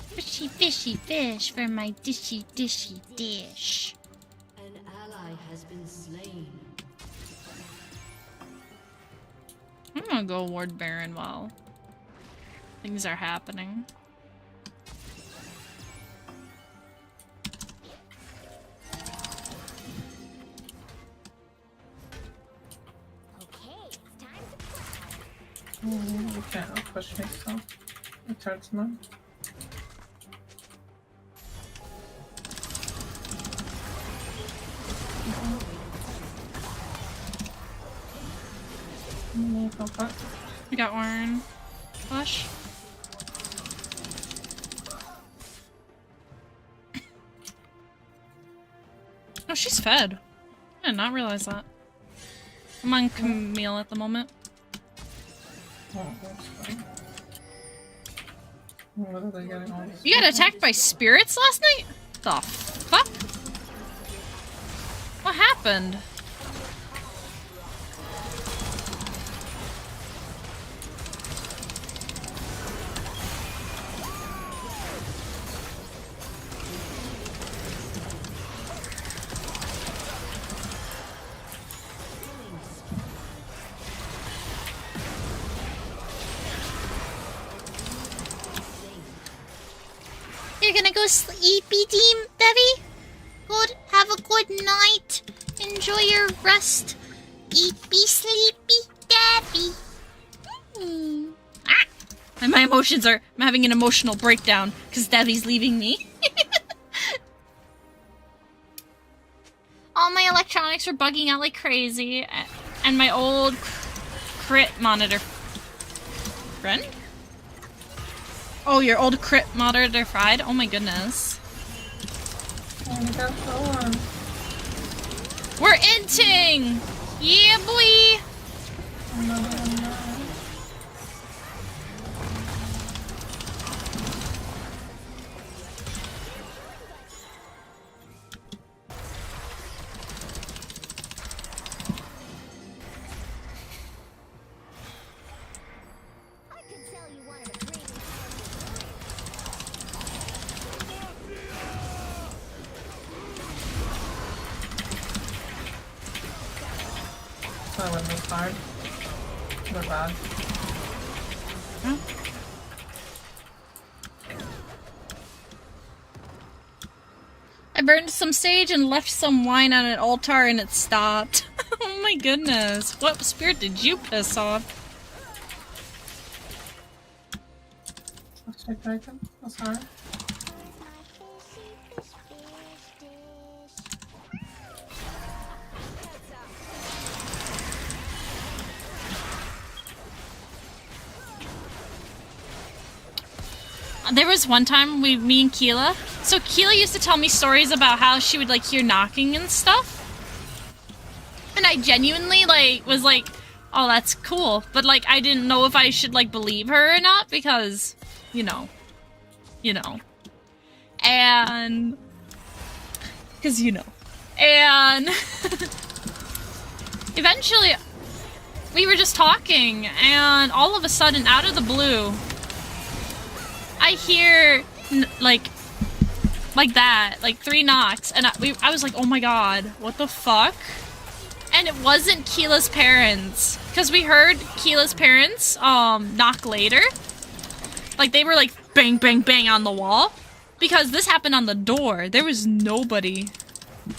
Fishy, fishy fish for my dishy, dishy dish. An ally has been slain. I'm gonna go Ward Baron while things are happening. You can't push me, so it hurts me. We got Warren. Flush. Oh, she's fed. I did not realize that. I'm on Camille at the moment. Oh, that's fine. What are they getting all this? You got attacked by spirits last night? The fuck? What happened? You're gonna go sleepy, team, Debbie? Good. Have a good night. Enjoy your rest. Be sleepy, Debbie. Ah! And my emotions are... I'm having an emotional breakdown because Debbie's leaving me. All my electronics are bugging out like crazy. And my old crit monitor... Friend? Oh, your old crit monitor fried? Oh my goodness. We're inting! Yeah, boy! I win this hard. They're bad. Huh? I burned some sage and left some wine on an altar and it stopped. Oh my goodness. What spirit did you piss off? Let's check dragon. That's hard. There was one time me and Keala. So Keala used to tell me stories about how she would like hear knocking and stuff. And I genuinely like was like, oh, that's cool. But like I didn't know if I should like believe her or not because, you know. And because you know. And eventually we were just talking and all of a sudden out of the blue I hear like that, like 3 knocks, and I was like, oh my god, what the fuck? And it wasn't Keela's parents, because we heard Keela's parents knock later. Like they were like bang bang bang on the wall, because this happened on the door. There was nobody.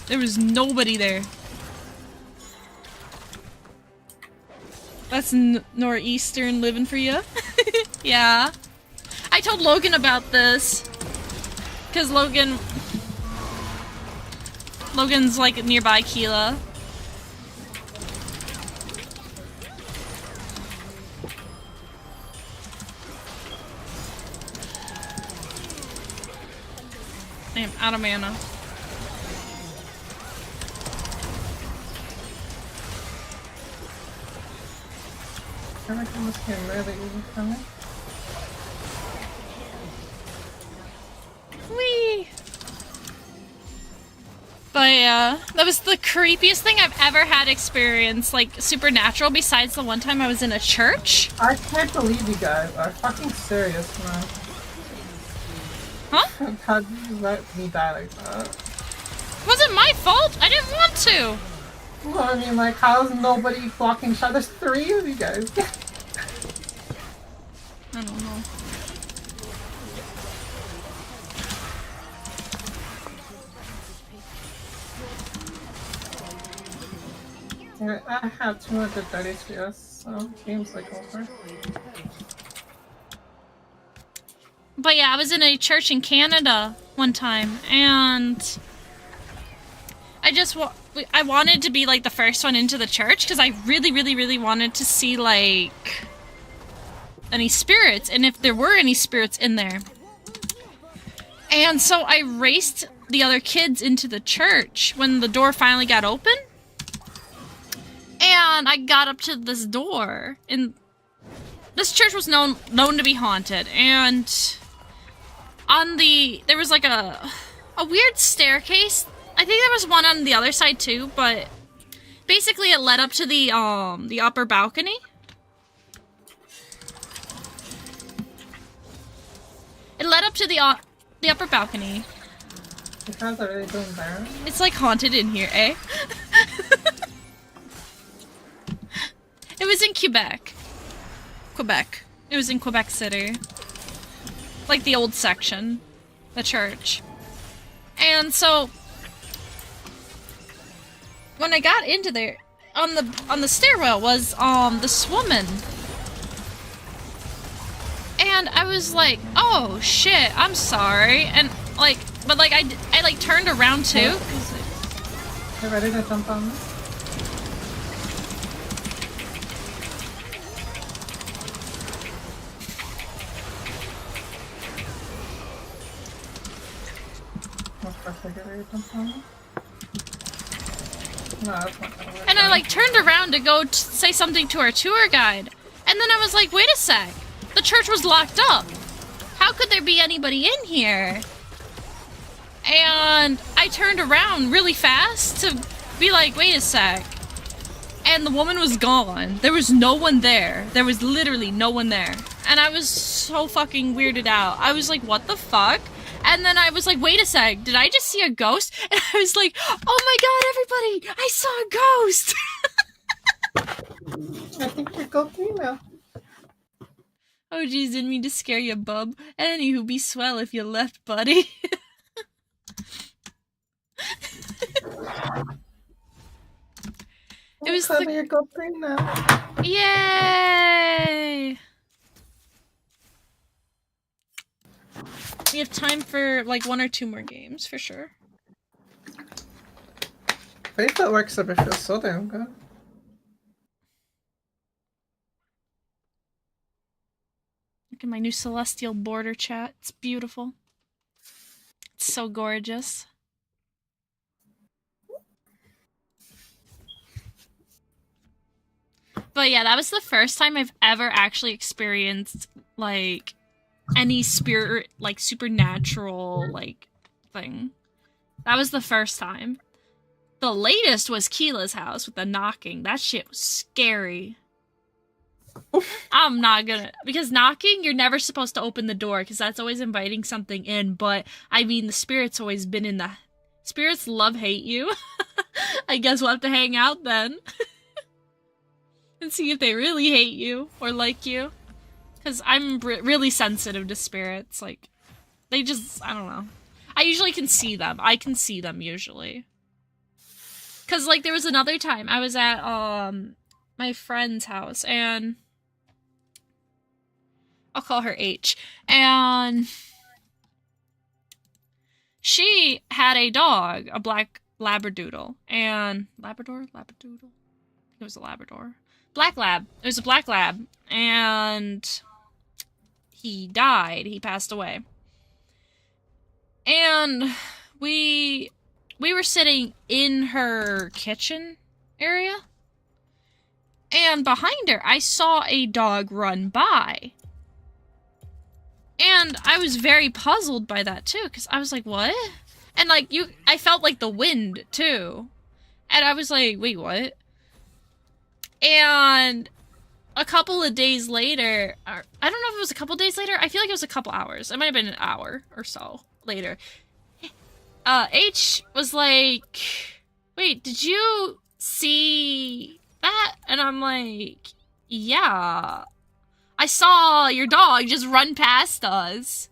There was nobody there. That's northeastern living for you. Yeah. I told Logan about this, because Logan's like nearby Keala. I am out of mana. feel like this game really easy for me. Whee! But yeah, that was the creepiest thing I've ever had experience, like, supernatural, besides the one time I was in a church. I can't believe you guys are fucking serious, man. Huh? How did you let me die like that? It wasn't my fault! I didn't want to! Well, I mean, like, how's nobody blocking shot? There's 3 of you guys. I don't know. I have 230 CS, so game's like over. But yeah, I was in a church in Canada one time, and I wanted to be like the first one into the church because I really wanted to see like any spirits, and if there were any spirits in there. And so I raced the other kids into the church when the door finally got open. And I got up to this door, and this church was known to be haunted, and there was like a weird staircase. I think there was one on the other side too, but basically it led up to the upper balcony. It led up to the upper balcony. You guys are really doing there. It's like haunted in here, eh? It was in Quebec. It was in Quebec City. Like the old section. The church. And so when I got into there, on the stairwell was this woman. And I was like, oh shit, I'm sorry. And like, but like I like turned around too. You ready to jump on this? And I like turned around to go say something to our tour guide, and then I was like, wait a sec, the church was locked up. How could there be anybody in here? And I turned around really fast to be like, wait a sec, and the woman was gone. There was no one there. There was literally no one there, and I was so fucking weirded out. I was like, what the fuck? And then I was like, wait a sec, did I just see a ghost? And I was like, oh my god, everybody, I saw a ghost! I think you're go female. Oh geez, didn't mean to scare you, bub. Anywho, be swell if you left, buddy. It was like... You're go female. Yay! We have time for like 1 or 2 more games for sure. Faith that works up, it feels so damn good. Look at my new celestial border chat. It's beautiful. It's so gorgeous. But yeah, that was the first time I've ever actually experienced like any spirit, like supernatural, like thing. That was the first time. The latest was Keala's house with the knocking. That shit was scary. I'm not gonna, because knocking, you're never supposed to open the door because that's always inviting something in. But I mean, the spirit's always been in the spirits hate you. I guess we'll have to hang out then and see if they really hate you or like you. Because I'm really sensitive to spirits. Like, they just, I don't know. I usually can see them. I can see them usually. Because, like, there was another time I was at my friend's house, and I'll call her H. And she had a dog, a black Labradoodle. And Labradoodle? I think it was a Labrador. Black Lab. It was a black lab. And he died. He passed away. And we were sitting in her kitchen area. And behind her, I saw a dog run by. And I was very puzzled by that too, because I was like, what? And like, I felt like the wind too. And I was like, wait, what? And a couple of days later, I don't know if it was a couple days later, I feel like it was a couple hours. It might have been an hour or so later. H was like, wait, did you see that? And I'm like, yeah. I saw your dog just run past us.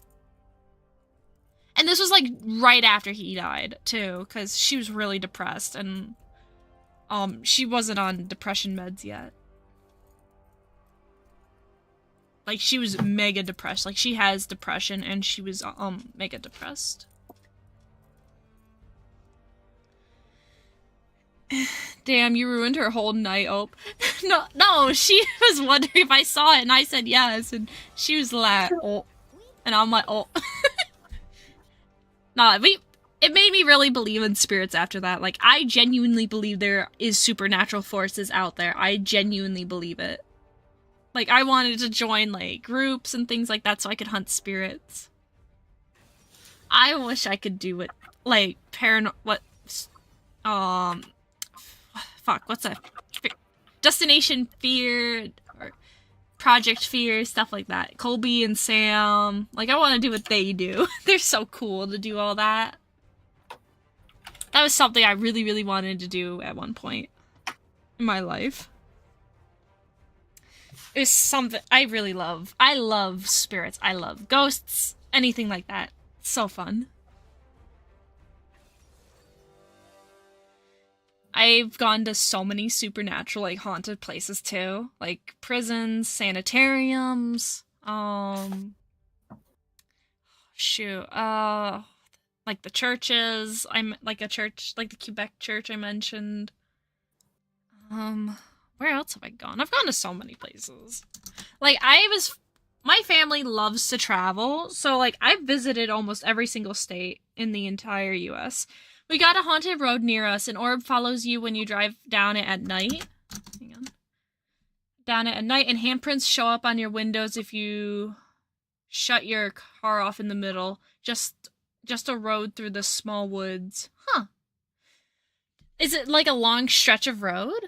And this was like right after he died too, because she was really depressed and she wasn't on depression meds yet. Like she was mega depressed. Like she has depression and she was mega depressed. Damn, you ruined her whole night, Ope. No, she was wondering if I saw it, and I said yes, and she was like, oh. And I'm like, oh. Nah, it made me really believe in spirits after that. Like, I genuinely believe there is supernatural forces out there. I genuinely believe it. Like, I wanted to join, like, groups and things like that so I could hunt spirits. I wish I could do it, like, fuck, what's that? Destination Fear, or Project Fear, stuff like that. Colby and Sam. Like, I want to do what they do. They're so cool to do all that. That was something I really, really wanted to do at one point in my life. It was something I really love. I love spirits. I love ghosts. Anything like that. It's so fun. I've gone to so many supernatural, like, haunted places, too. Like, prisons, sanitariums, like, the churches. I'm, like, a church, like, the Quebec church I mentioned. Where else have I gone? I've gone to so many places. Like, my family loves to travel, so, like, I've visited almost every single state in the entire US. We got a haunted road near us. An orb follows you when you drive down it at night. Hang on. Down it at night, and handprints show up on your windows if you shut your car off in the middle. Just a road through the small woods. Huh. Is it like a long stretch of road?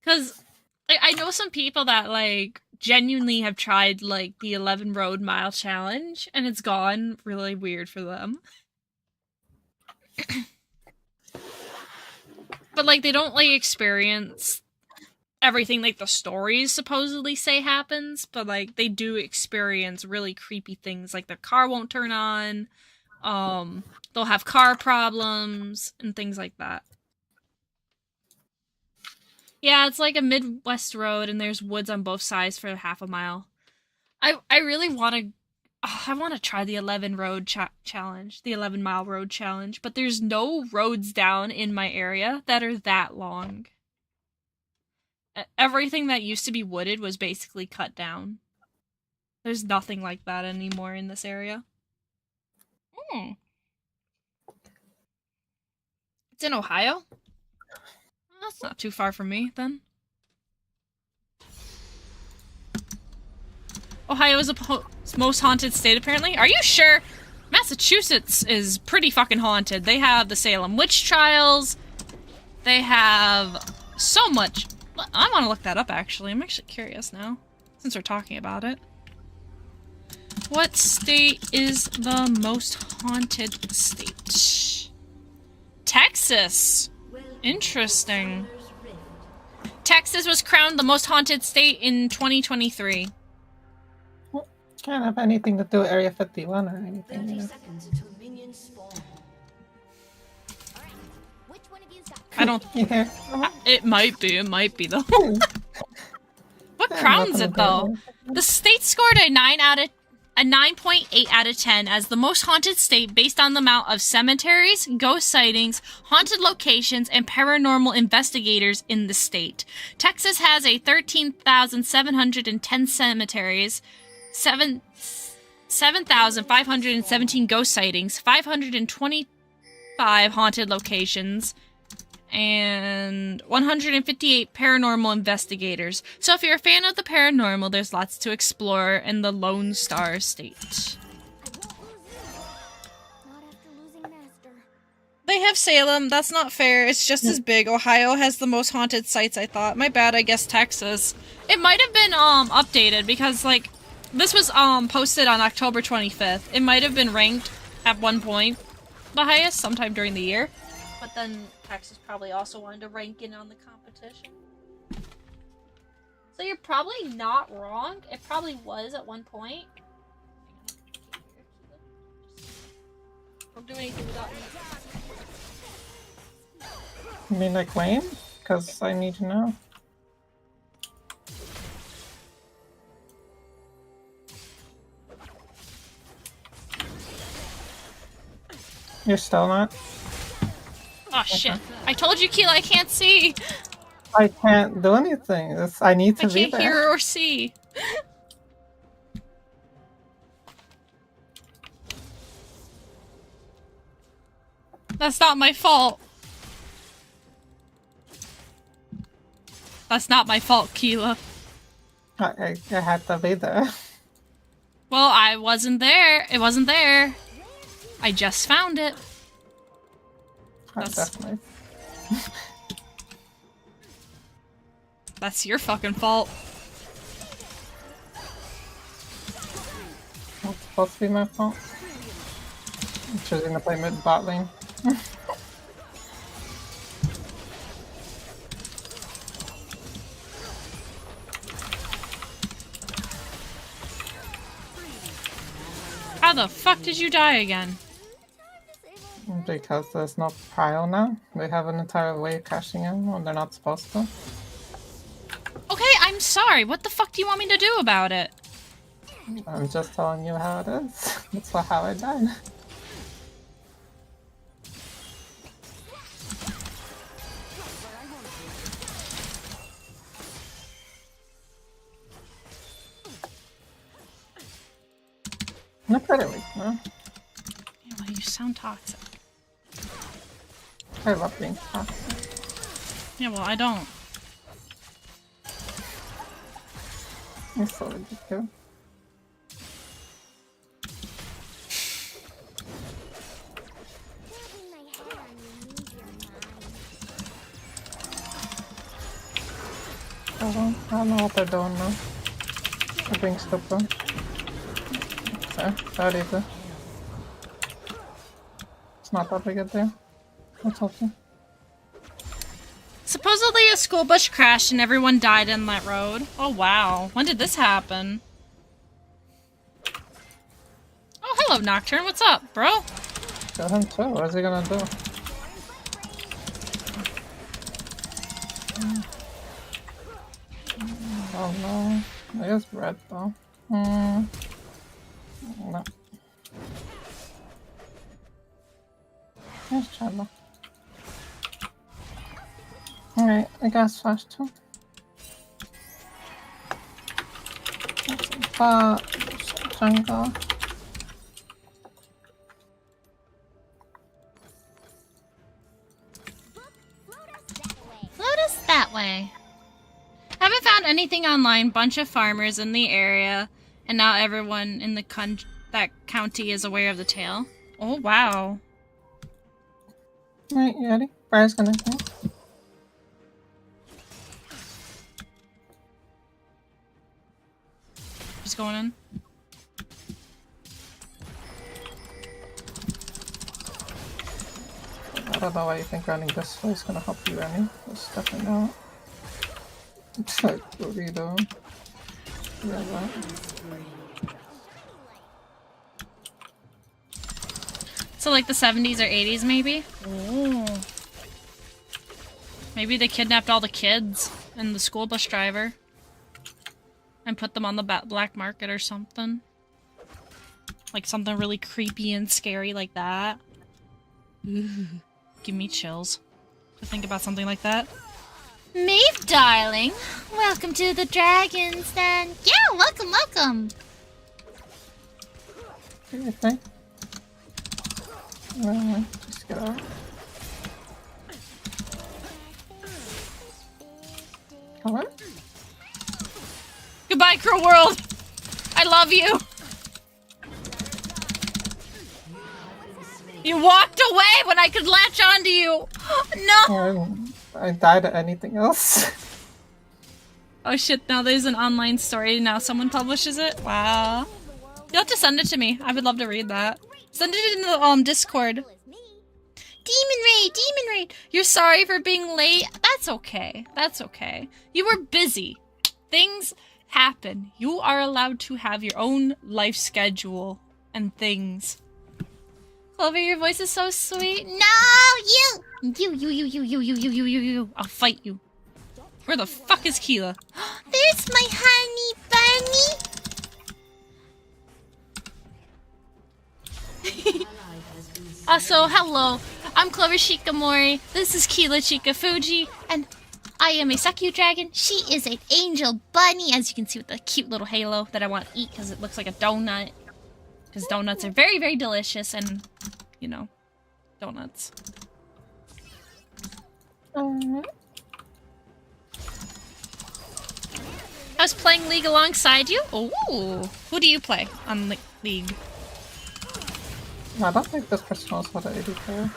Because I know some people that, like, genuinely have tried, like, the 11 road mile challenge, and it's gone really weird for them. But, like, they don't, like, experience everything, like, the stories supposedly say happens, but, like, they do experience really creepy things, like their car won't turn on, they'll have car problems, and things like that. Yeah, it's like a Midwest road, and there's woods on both sides for half a mile. I really want to... I want to try the 11 road challenge, the 11 mile road challenge, but there's no roads down in my area that are that long. Everything that used to be wooded was basically cut down. There's nothing like that anymore in this area. It's in Ohio? That's not too far from me, then. Ohio is the most haunted state, apparently. Are you sure? Massachusetts is pretty fucking haunted. They have the Salem witch trials. They have so much. I want to look that up, actually. I'm actually curious now, since we're talking about it. What state is the most haunted state? Texas. Interesting. Texas was crowned the most haunted state in 2023. Can't have anything to do with Area 51 or anything. 30 You know? seconds until minions spawn. Which one of you's got I don't... You hear? It might be though. What Yeah, crowns nothing it though? The state scored a 9.8 out of 10 as the most haunted state based on the amount of cemeteries, ghost sightings, haunted locations, and paranormal investigators in the state. Texas has a 13,710 cemeteries, 7,517 ghost sightings, 525 haunted locations, and 158 paranormal investigators. So if you're a fan of the paranormal, there's lots to explore in the Lone Star State. They have Salem. That's not fair. It's just as big. Ohio has the most haunted sites, I thought. My bad, I guess Texas. It might have been updated because like this was posted on October 25th. It might have been ranked at one point the highest sometime during the year. But then Texas probably also wanted to rank in on the competition. So you're probably not wrong. It probably was at one point. Don't do anything without me. You mean like Wayne? Because I need to know. You're still not? Oh shit. I told you, Keala, I can't see. I can't do anything. I need to be I can't there. hear or see. That's not my fault. That's not my fault, Keala. I had to be there. Well, I wasn't there. It wasn't there. I just found it. Definitely. That's your fucking fault. It's supposed to be my fault. I'm choosing to play mid bot lane. How the fuck did you die again? Because there's no prio now. They have an entire wave crashing in when they're not supposed to. Okay, I'm sorry. What the fuck do you want me to do about it? I'm just telling you how it is. That's how I died. Not pretty weak, no? Yeah, well, you sound toxic. I love being toxic. Yeah, well, I don't. You're so ridiculous. I don't know what they're doing now. They're being stupid. So, that either. It's not that big a deal. What's happening? Supposedly a school bus crashed and everyone died in that road. Oh wow. When did this happen? Oh, hello Nocturne. What's up, bro? Kill him too. What is he gonna do? Oh no. I guess red though. No. Here's Chadla. Alright, I gas flash too. Jungle. Float us that way. Haven't found anything online. Bunch of farmers in the area, and now everyone in the that county is aware of the tale. Oh wow. Alright, you ready? Briar's gonna go. What's going on? I don't know why you think running this way is gonna help you any. It's definitely not. It's like, what are you doing? Yeah, that. So like the 70s or 80s maybe? Ooh. Maybe they kidnapped all the kids and the school bus driver and put them on the black market or something. Like something really creepy and scary like that. Ooh. Give me chills to think about something like that. Maeve, darling! Welcome to the Dragon's Den. Yeah, welcome, welcome! Do you think? Just get out. Goodbye, cruel world. I love you. You walked away when I could latch onto you. No. I died at anything else. Oh shit, now there's an online story. Now someone publishes it? Wow. You'll have to send it to me. I would love to read that. Send it in the Discord. Demon Raid! You're sorry for being late? That's okay. That's okay. You were busy. Things happen. You are allowed to have your own life schedule and things. Clover, your voice is so sweet. No, you. I'll fight you. Where the fuck is Keala? There's my honey bunny. Also, hello. I'm Clover Shikamori. This is 𝓢𝓵𝓮𝓬𝓲𝓪, and I am a succubus dragon. She is an angel bunny, as you can see with the cute little halo that I want to eat because it looks like a donut. Because donuts are very, very delicious, and, you know, donuts. I was playing League alongside you. Oh, who do you play on League? I don't think this person knows how to AD player.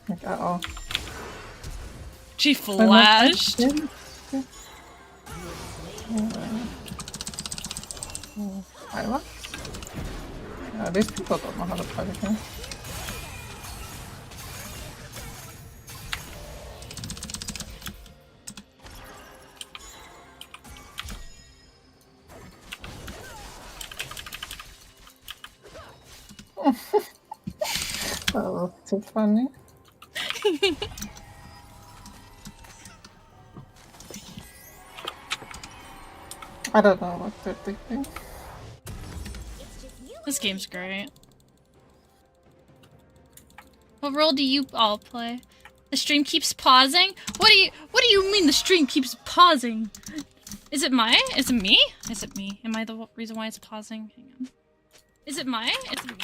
Like at all. She flashed. Isla? These people don't know how to play the game. That was too funny. I don't know what they're thinking. This game's great. What role do you all play? The stream keeps pausing? What do you mean the stream keeps pausing? Is it me? Is it me? Am I the reason why it's pausing? Hang on. Is it me? It's me?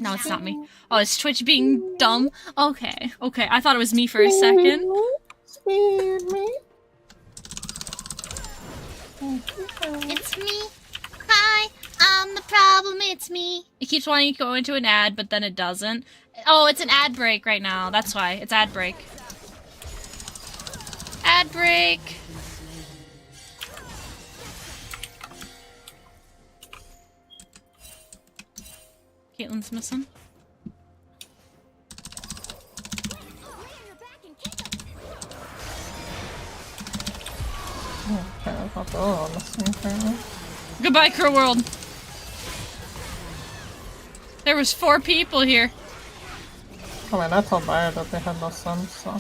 No, it's not me. Oh, it's Twitch being dumb? Okay. I thought it was me for a second. It's me. Hi, I'm the problem. It's me. It keeps wanting to go into an ad, but then it doesn't. Oh, it's an ad break right now. That's why. It's ad break. Ad break. Caitlin's missing. Goodbye, Cruel World. There was 4 people here. I mean, I told Bayer that they had no sons, so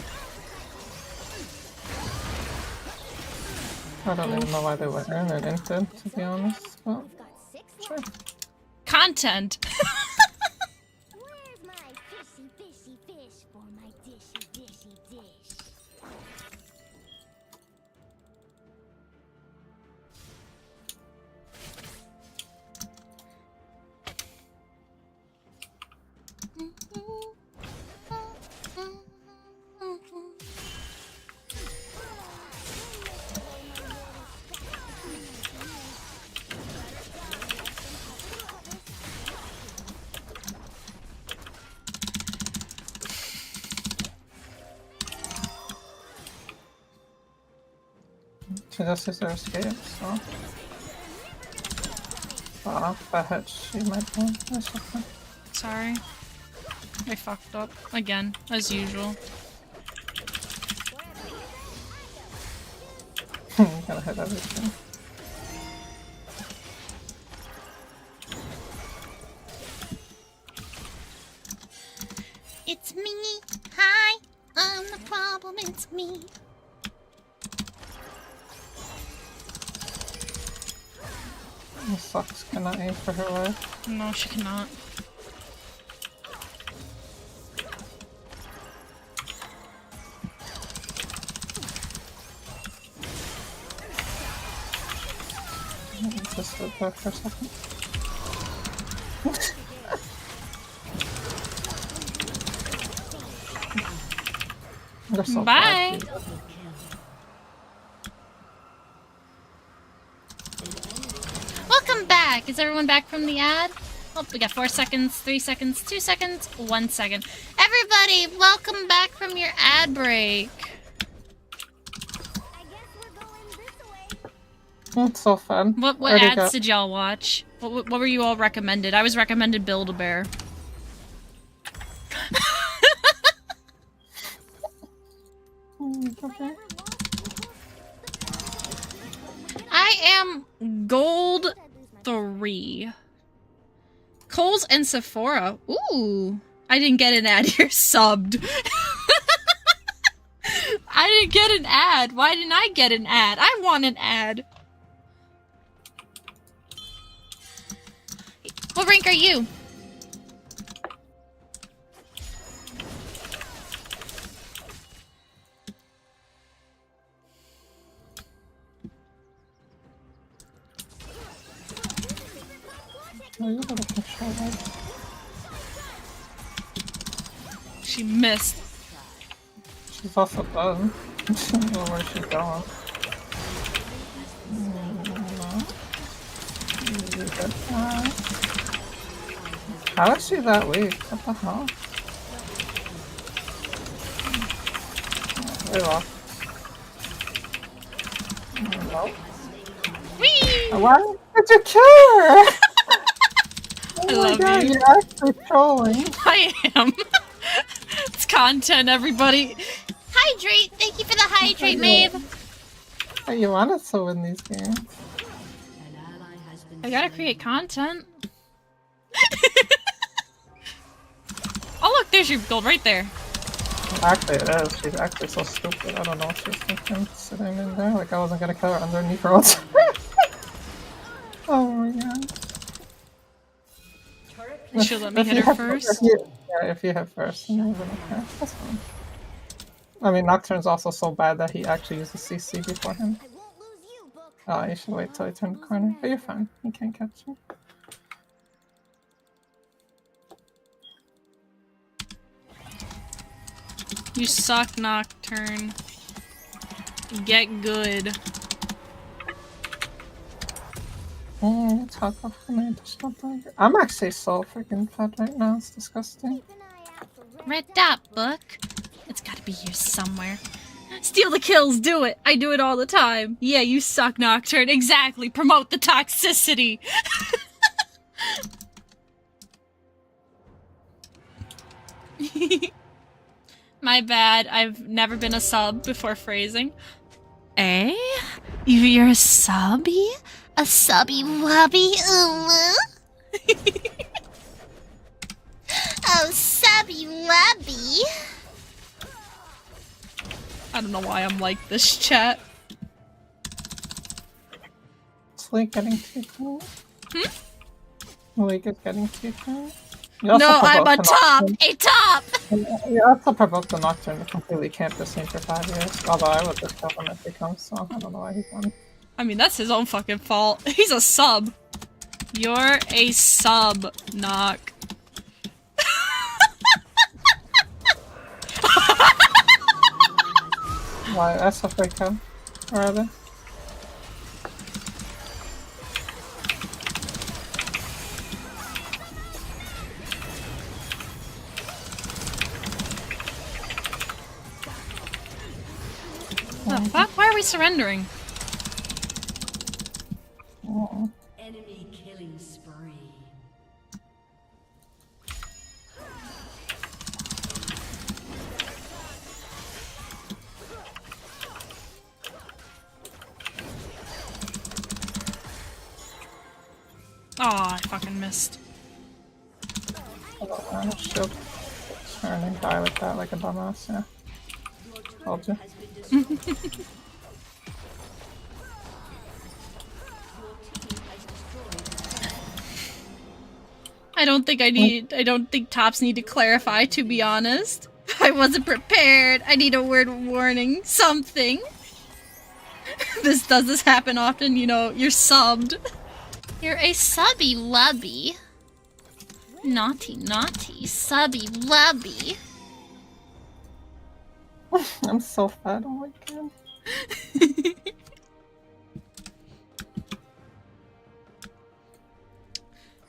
I don't even know why they were in it into, to be honest, but sure. Content. Where's my fishy fish for my dishy dish? She just uses her escape, so if I hit, she might win or something. Sorry. I fucked up. Again, as usual. Gotta hit everything. It's me. Hi. I'm the problem. It's me. This sucks, cannot aim for her life. No, she cannot. Just stood there for a second. You're so Bye. bad, dude. Welcome back. Is everyone back from the ad? Oh, we got 4 seconds, 3 seconds, 2 seconds, 1 second. Everybody, welcome back from your ad break. It's so fun. What Already ads got- did y'all watch? What were you all recommended? I was recommended Build-A-Bear. Okay. I am gold 3. Kohl's and Sephora. Ooh. I didn't get an ad. You're subbed. I didn't get an ad. Why didn't I get an ad? I want an ad. What rank are you? Oh, you gotta control that. She missed. She's also done. I don't know where she's going. How is she that weak? What the hell? Wait off. Nope. Whee! Why did you kill her? Oh I my love god, you. you're actually trolling. I am. It's content, everybody. Hydrate! Thank you for the hydrate, Maeve. Hey, you wanted to win these games. I gotta create content. Oh look, there's your gold right there. Actually, it is. She's actually so stupid. I don't know what she's thinking. Sitting in there like I wasn't gonna kill her underneath her own. Oh my god. You should let me hit her first. If you hit first, then you're gonna care. That's fine. I mean, Nocturne's also so bad that he actually uses CC before him. Oh, you should wait till he turns the corner. But you're fine. He can't catch you. You suck, Nocturne. Get good. Talk about my additional dagger. I'm actually so freaking fat right now. It's disgusting. Red dot book. It's gotta be here somewhere. Steal the kills, do it! I do it all the time. Yeah, you suck, Nocturne. Exactly. Promote the toxicity. My bad. I've never been a sub before phrasing. Eh? You're a subby? A subby wubby? Oh, subby wubby. I don't know why I'm like this, chat. Is Link getting too cool? Link is getting too cool? No, I'm a top! A top! You also provoked the Nocturne to completely camp this scene for 5 years. Although I would just kill him if he comes, so I don't know why he's on. I mean, that's his own fucking fault. He's a sub. You're a sub, Knock. Why? That's a fake come. Where are they? The fuck? Why are we surrendering? Oh. Enemy killing spree. Oh, I fucking missed. Oh, shield. Turn and die like that, like a dumbass, yeah. Told you. I don't think tops need to clarify, to be honest. I wasn't prepared. I need a word of warning. Something. Does this happen often? You know, you're subbed. You're a subby lubby. Naughty, naughty, subby lubby. I'm so fat. Oh my god.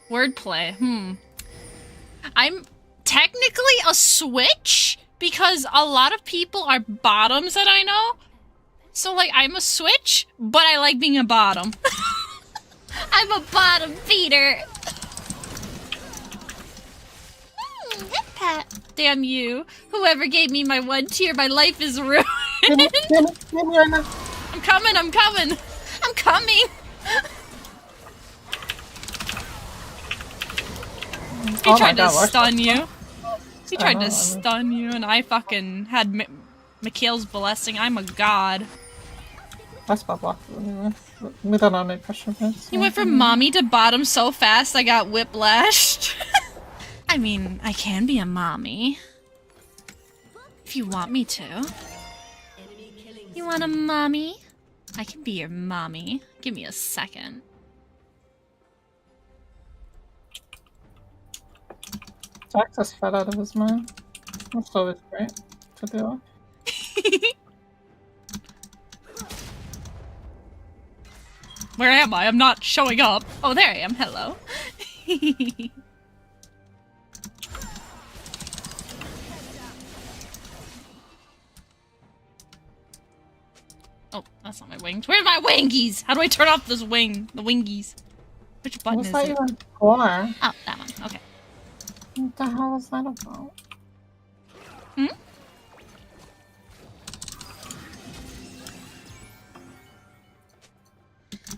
Wordplay. I'm technically a switch because a lot of people are bottoms that I know. So, like, I'm a switch, but I like being a bottom. I'm a bottom feeder. Hip pat. Damn you. Whoever gave me my 1 tier, my life is ruined. Give me right now. I'm coming. I'm coming. He tried to stun you. He tried to stun you, and I fucking had Mikhail's blessing. I'm a god. That's my block anyway. We don't have any pressure points. You went from mommy to bottom so fast I got whiplashed. I mean, I can be a mommy. If you want me to. You want a mommy? I can be your mommy. Give me a second. Jax is fed out of his mind. That's always great to do. Where am I? I'm not showing up. Oh, there I am. Hello. Oh, that's not my wings. Where's my wingies? How do I turn off this wing? The wingies. Which button is What's it? that even for? Oh, that one. Okay. What the hell is that about?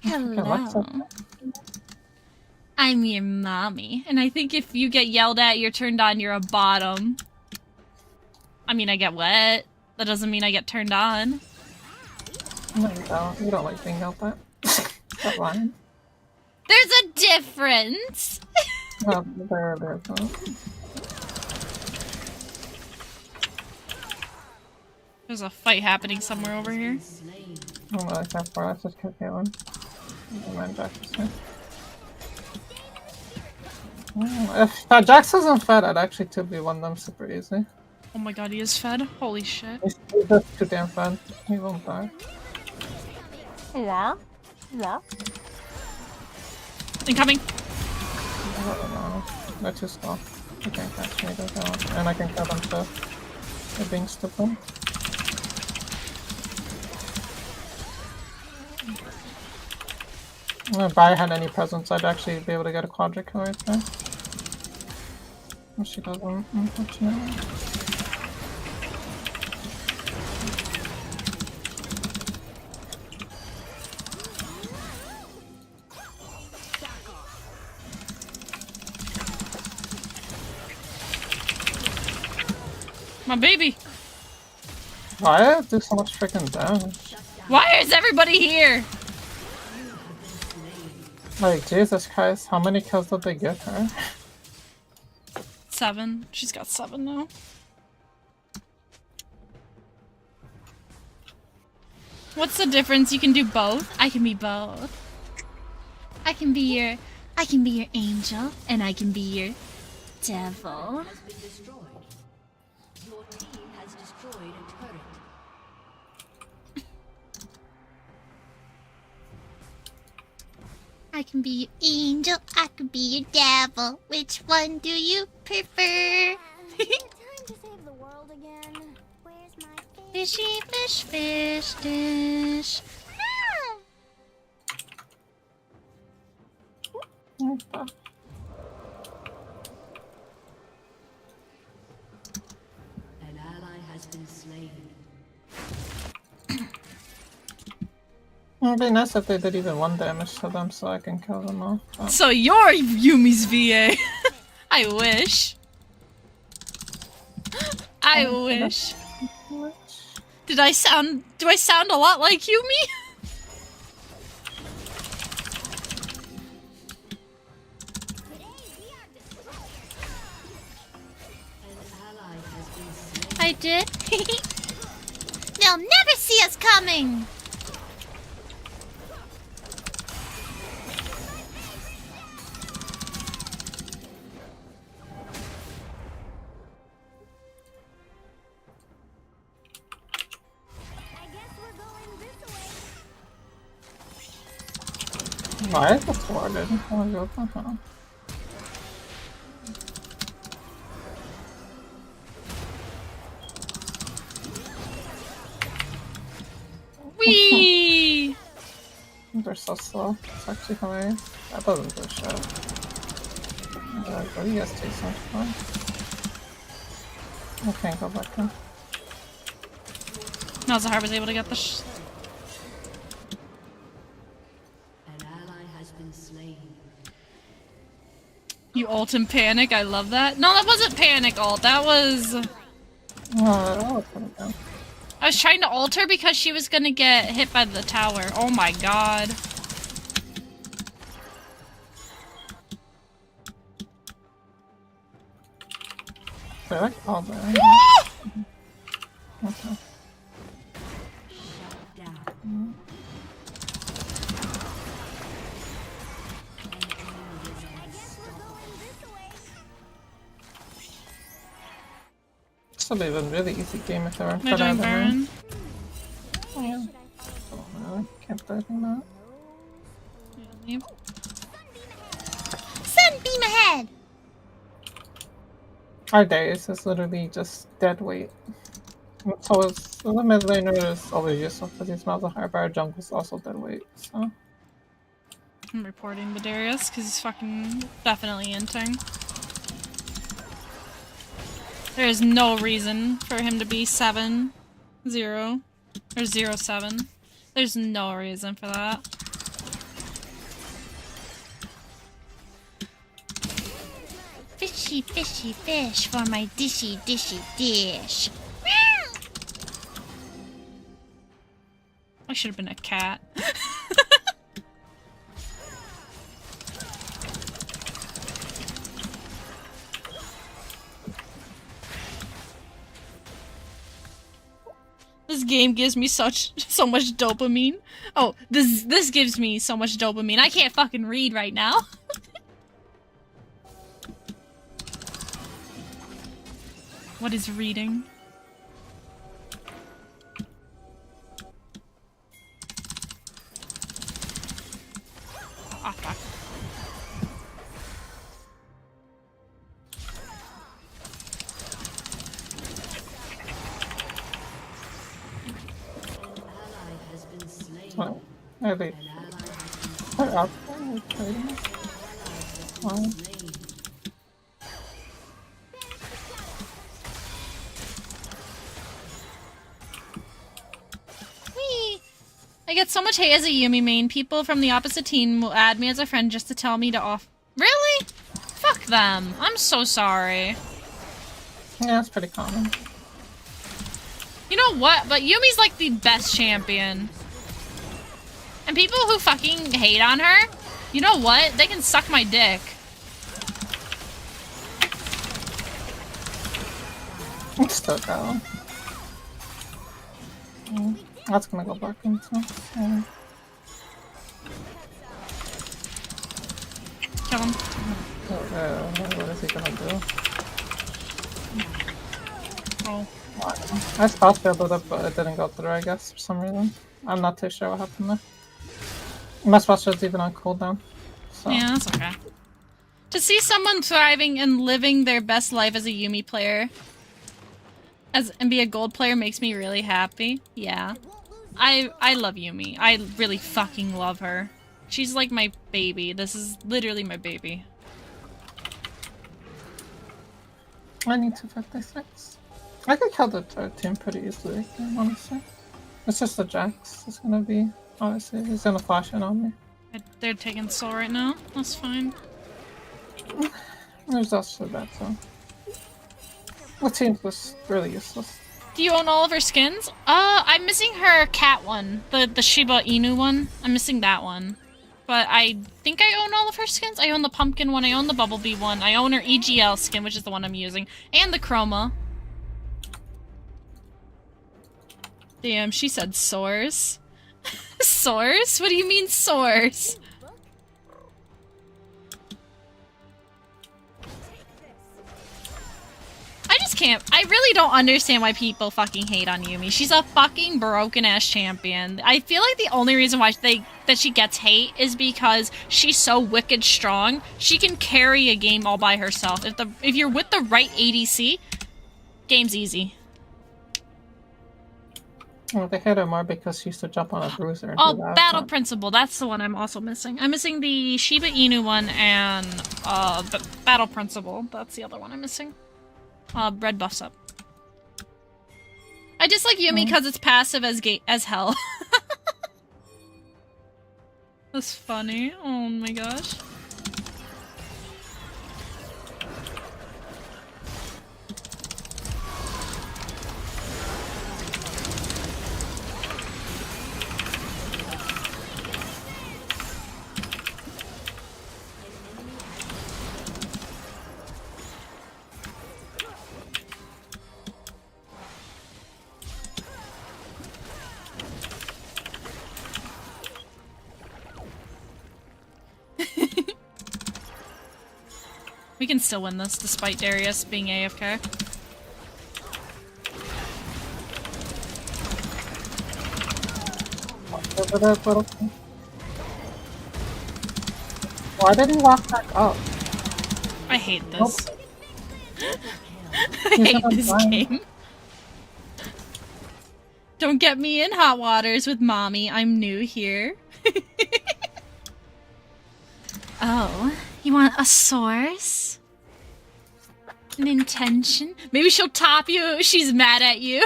Hello. I'm your mommy. And I think if you get yelled at, you're turned on, you're a bottom. I mean, I get wet. That doesn't mean I get turned on. No, you don't. You don't like being yelled at. Stop lying. There's a difference! No, there's not. There's a fight happening somewhere over here. I don't really care for it. Let's just kill Caitlyn. Never mind, Jax is here. If Jax isn't fed, I'd actually 2v1 them super easy. Oh my god, he is fed? Holy shit. He's just too damn fed. He won't die. Yeah. Incoming. I don't know. They're too slow. You can't catch me, they don't. And I can kill them too. They're being stupid. If I had any presence, I'd actually be able to get a quadra kill right there. Well, she doesn't, unfortunately. My baby! Why do so much freaking damage? Why is everybody here? Like, Jesus Christ, how many kills did they give her? 7. She's got 7 now. What's the difference? You can do both? I can be both. I can be your angel, and I can be your devil. Your team has destroyed a turret. I can be your angel, I can be your devil. Which one do you prefer? Time to save the world again. Where's my Fishy fish, fish dish. An ally has been slain. It'd be nice if they did even 1 damage to them so I can kill them off. But... So you're Yumi's VA. I wish. I wish. Do I sound a lot like Yumi? I did. They'll never see us coming. Why is it thwarted? Oh, what the hell? Whee! They're so slow. It's actually hilarious. That doesn't do shit. What do you guys take so much fun? I can't go back in. No, Zahar was able to get the An ally has been slain. You ult and panic, I love that. No, that wasn't panic ult, that was... Oh, okay. I was trying to ult her because she was gonna get hit by the tower. Oh my god. They're like all there. Okay. Shut down. This will be a really easy game if they're in They're front doing of the Baron. room. Oh, yeah. Oh, no, I can't do anything about it. Sunbeam ahead! Our days is literally just dead weight. So it's, the mid laner is always useful because he smells a high bar. Jungle is also dead weight, so. I'm reporting the Darius because he's fucking definitely inting. There is no reason for him to be 7-0 or 0-7. There's no reason for that. Fishy, fishy, fish for my dishy, dishy, dish. I should have been a cat. This game gives me so much dopamine. Oh, this gives me so much dopamine. I can't fucking read right now. What is reading? Ah, fuck. Oh, maybe. They're up. Wow. Whee! I get so much hate as a Yumi main. People from the opposite team will add me as a friend just to tell me to off. Really? Fuck them. I'm so sorry. Yeah, it's pretty common. You know what? But Yumi's like the best champion. And people who fucking hate on her, you know what? They can suck my dick. It's still go. That's gonna go back into. Kill him. What is he gonna do? Oh. I spot failed it, but it didn't go through, I guess, for some reason. I'm not too sure what happened there. My spot was even on cooldown. So. Yeah, that's okay. To see someone thriving and living their best life as a Yumi player and be a gold player makes me really happy. Yeah. I love Yumi. I really fucking love her. She's like my baby. This is literally my baby. I need 256. I could kill the third team pretty easily, honestly. It's just the Jax. It's gonna be, honestly, he's gonna flash in on me. They're taking soul right now. That's fine. There's also that, so. The team was really useless. Do you own all of her skins? I'm missing her cat one. The Shiba Inu one. I'm missing that one. But I think I own all of her skins. I own the pumpkin one, I own the bumblebee one, I own her EGL skin, which is the one I'm using, and the chroma. Damn, she said sores. Sores? What do you mean sores? champ. I really don't understand why people fucking hate on Yumi. She's a fucking broken ass champion. I feel like the only reason why that she gets hate is because she's so wicked strong. She can carry a game all by herself. If you're with the right ADC, game's easy. Well, they hit her more because she used to jump on a bruiser. And Oh, do that, Battle but- Principle. That's the one I'm also missing. I'm missing the Shiba Inu one and Battle Principle. That's the other one I'm missing. Red buffs up. I just like Yumi because it's passive as hell. That's funny. Oh my gosh. We can still win this, despite Darius being AFK. Over there, little thing. Why did he walk back up? I hate this. I He's hate gonna this die. game. Don't get me in hot waters with mommy. I'm new here. Oh, you want a source? An intention? Maybe she'll top you. She's mad at you.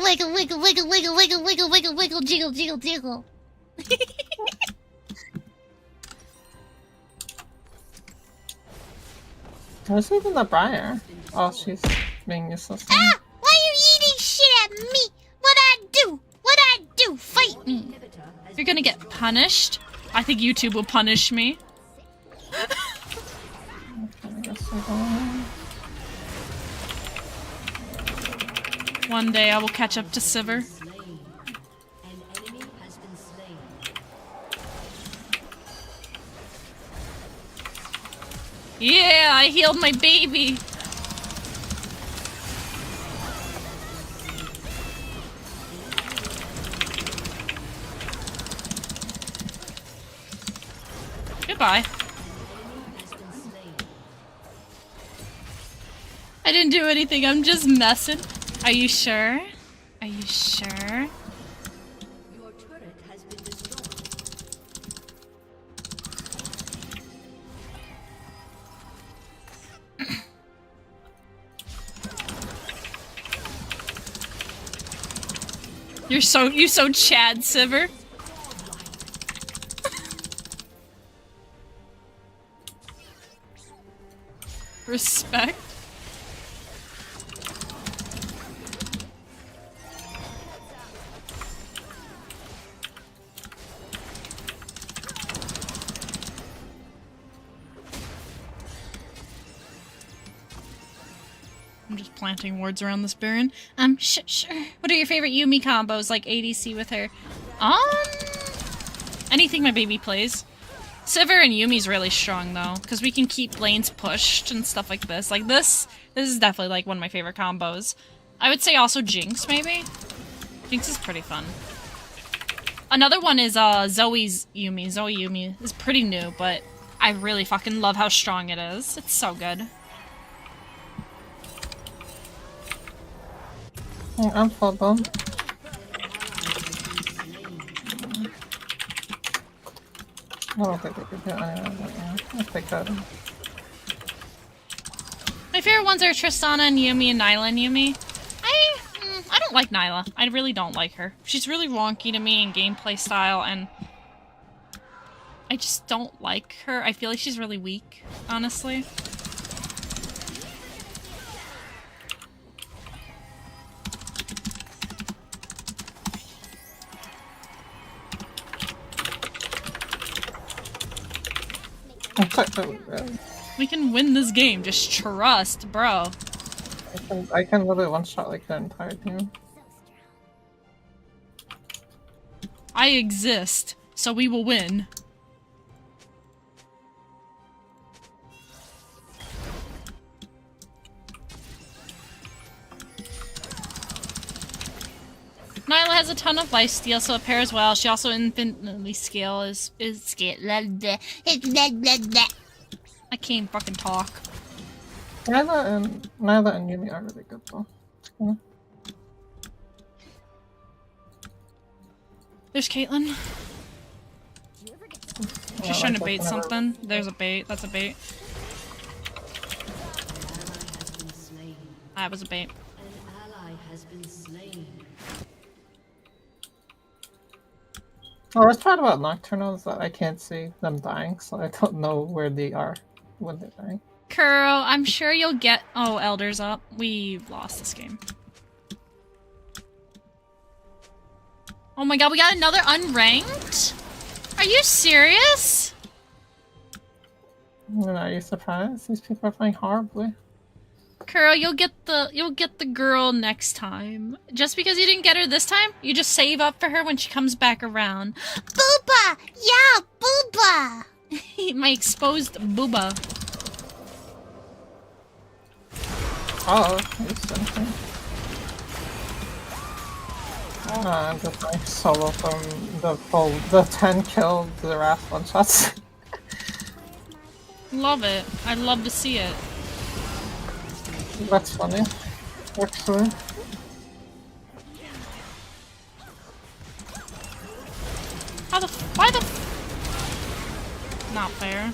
Wiggle, wiggle, wiggle, wiggle, wiggle, wiggle, wiggle, wiggle, jiggle, jiggle, jiggle. Where's even the Briar? Oh, she's being useless. now. Ah! Why are you eating shit at me? What'd I do? What'd I do? Fight me! You're gonna get punished. I think YouTube will punish me. I guess we're going. One day I will catch up to Sivir. Slain. An enemy has been slain. Yeah, I healed my baby. Goodbye. I didn't do anything, I'm just messing. Are you sure? Are you sure? Your turret has been destroyed. You so Chad Sivir. Respect. I'm just planting wards around this Baron. Sure. What are your favorite Yumi combos, like ADC with her? Anything my baby plays. Sivir and Yumi's really strong, though, because we can keep lanes pushed and stuff like this. Like, this is definitely, like, one of my favorite combos. I would say also Jinx, maybe? Jinx is pretty fun. Another one is, Zoe's Yumi. Zoe Yumi is pretty new, but I really fucking love how strong it is. It's so good. I'm full bone. I don't think they could do anything right now. If they could. My favorite ones are Tristana and Yumi and Nyla and Yumi. I don't like Nyla. I really don't like her. She's really wonky to me in gameplay style, and I just don't like her. I feel like she's really weak, honestly. We can win this game, just trust, bro. I can literally one-shot like the entire team. I exist, so we will win. Nyla has a ton of lifesteal, so it pairs well. She also infinitely scale is scale. I can't fucking talk. Nyla and Yumi are really good though. Yeah. There's Caitlyn. She's trying to bait something. There's a bait. That's a bait. That was a bait. An ally has been slain. Oh, what's bad about Nocturnal is that I can't see them dying, so I don't know where they are when they're dying. Kuro, I'm sure you'll get. Oh, Elder's up. We lost this game. Oh my god, we got another unranked? Are you serious? Are you surprised? These people are playing horribly. Kuro, you'll get the girl next time. Just because you didn't get her this time, you just save up for her when she comes back around. Booba! Yeah, booba! My exposed booba. Oh, here's something. I'm just like solo from the 10 kill Xerath one shots. Love it. I'd love to see it. That's funny, actually. Why the not fair.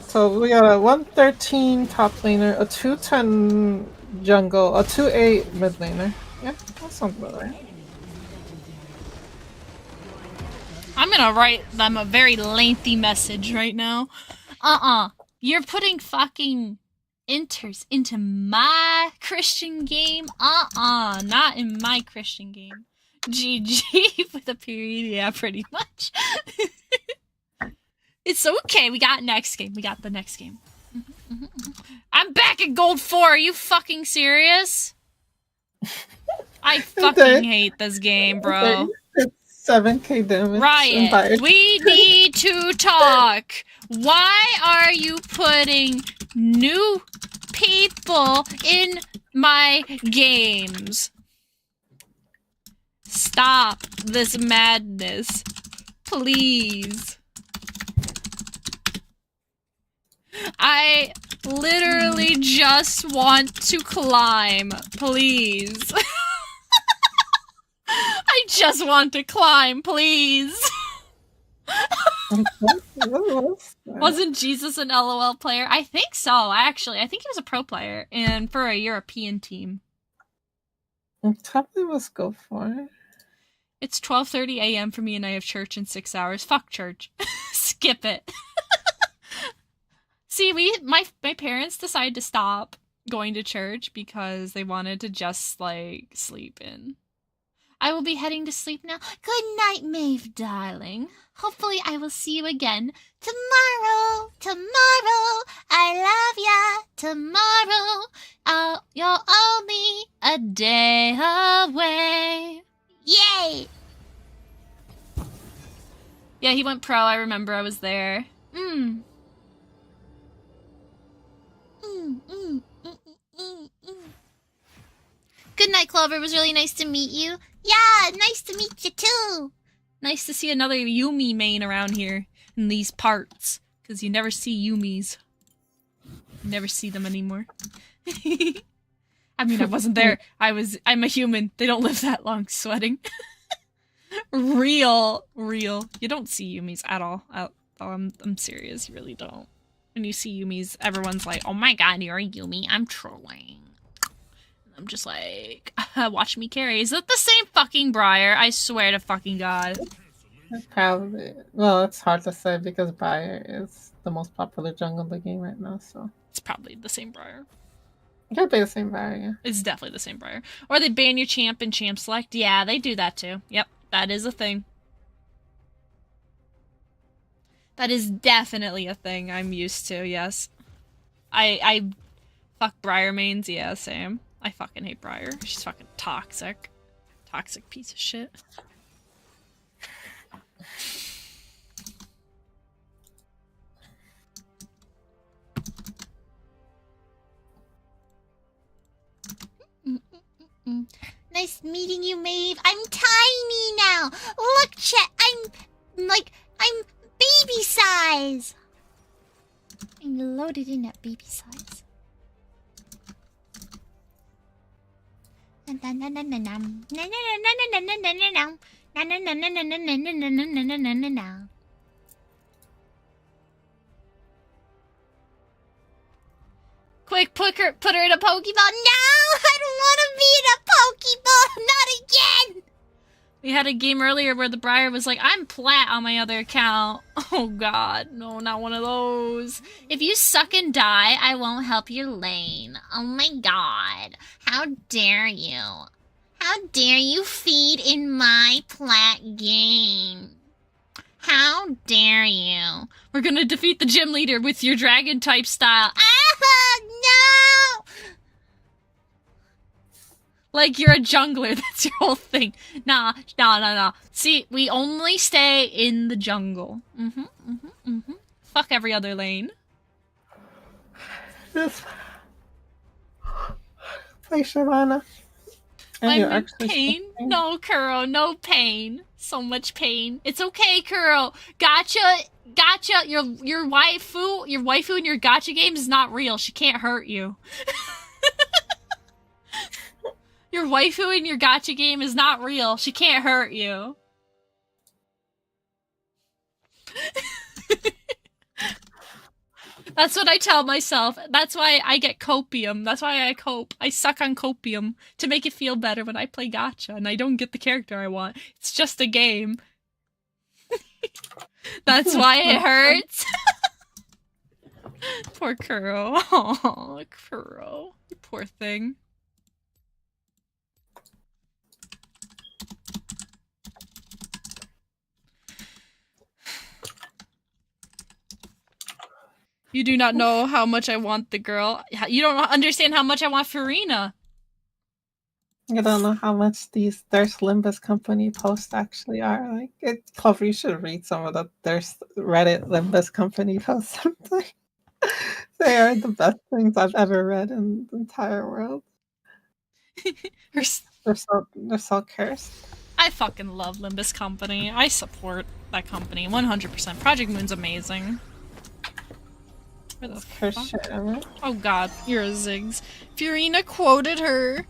So we got a 113 top laner, a 210 jungle, a 2-8 mid laner. Yeah, that sounds about right. I'm gonna write them a very lengthy message right now. You're putting fucking enters into my Christian game? Not in my Christian game. GG with a period, yeah, pretty much. It's okay, we got next game. We got the next game. I'm back at gold 4, are you fucking serious? I fucking hate this game, bro. It's 7k damage. Riot, we need to talk. Why are you putting new people in my games? Stop this madness. Please. I literally just want to climb. Please. I just want to climb, please. Wasn't Jesus an LOL player? I think so, actually. I think he was a pro player, and for a European team. It probably was go for it. It's 12:30 a.m. for me and I have church in 6 hours. Fuck church. Skip it. See, my parents decided to stop going to church because they wanted to just, like, sleep in. I will be heading to sleep now. Good night, Maeve, darling. Hopefully I will see you again tomorrow. Tomorrow. I love ya. Tomorrow. You're only a day away. Yay! Yeah, he went pro. I remember I was there. Good night, Clover. It was really nice to meet you. Yeah, nice to meet you too. Nice to see another Yumi main around here in these parts, because you never see Yumis. You never see them anymore. I mean, I wasn't there. I'm a human. They don't live that long sweating. Real. You don't see Yumis at all. I'm serious. You really don't. When you see Yumis, everyone's like, oh my god, you're a Yumi. I'm trolling. I'm just like, watch me carry. Is it the same fucking Briar? I swear to fucking god. Probably. Well, it's hard to say because Briar is the most popular jungle in the game right now, so. It's probably the same Briar. It could be the same Briar, yeah. It's definitely the same Briar. Or they ban your champ in champ select. Yeah, they do that too. Yep, that is a thing. That is definitely a thing I'm used to, yes. I fuck Briar mains, yeah, same. I fucking hate Briar. She's fucking toxic. Toxic piece of shit. Nice meeting you, Maeve. I'm tiny now. Look, Chet. I'm baby size. I'm loaded in at baby size. Quick, put her in a Pokeball. No, I don't want to be in a Pokeball. Not again. We had a game earlier where the Briar was like, I'm plat on my other account. Oh god, no, not one of those. If you suck and die, I won't help your lane. Oh my god. How dare you? How dare you feed in my plat game? How dare you? We're gonna defeat the gym leader with your dragon type style. Ah, no! Like you're a jungler, that's your whole thing. Nah. See, we only stay in the jungle. Fuck every other lane. This. Play Shyvana. I'm in pain. No, Kuro, no pain. So much pain. It's okay, Kuro. Gotcha. Your waifu in your gacha game is not real. She can't hurt you. Your waifu in your gacha game is not real. She can't hurt you. That's what I tell myself. That's why I get copium. That's why I cope. I suck on copium to make it feel better when I play gacha and I don't get the character I want. It's just a game. That's why it hurts. Poor Kuro. Aw, Kuro. Poor thing. You do not know how much I want the girl. You don't understand how much I want Furina. I don't know how much there's Limbus Company posts actually are. Like, Clover, you should read some of there's Reddit Limbus Company posts something. They are the best things I've ever read in the entire world. They're so cursed. I fucking love Limbus Company. I support that company 100%. Project Moon's amazing. Where the fuck? Shit, oh god, you're a Ziggs. Furina quoted her.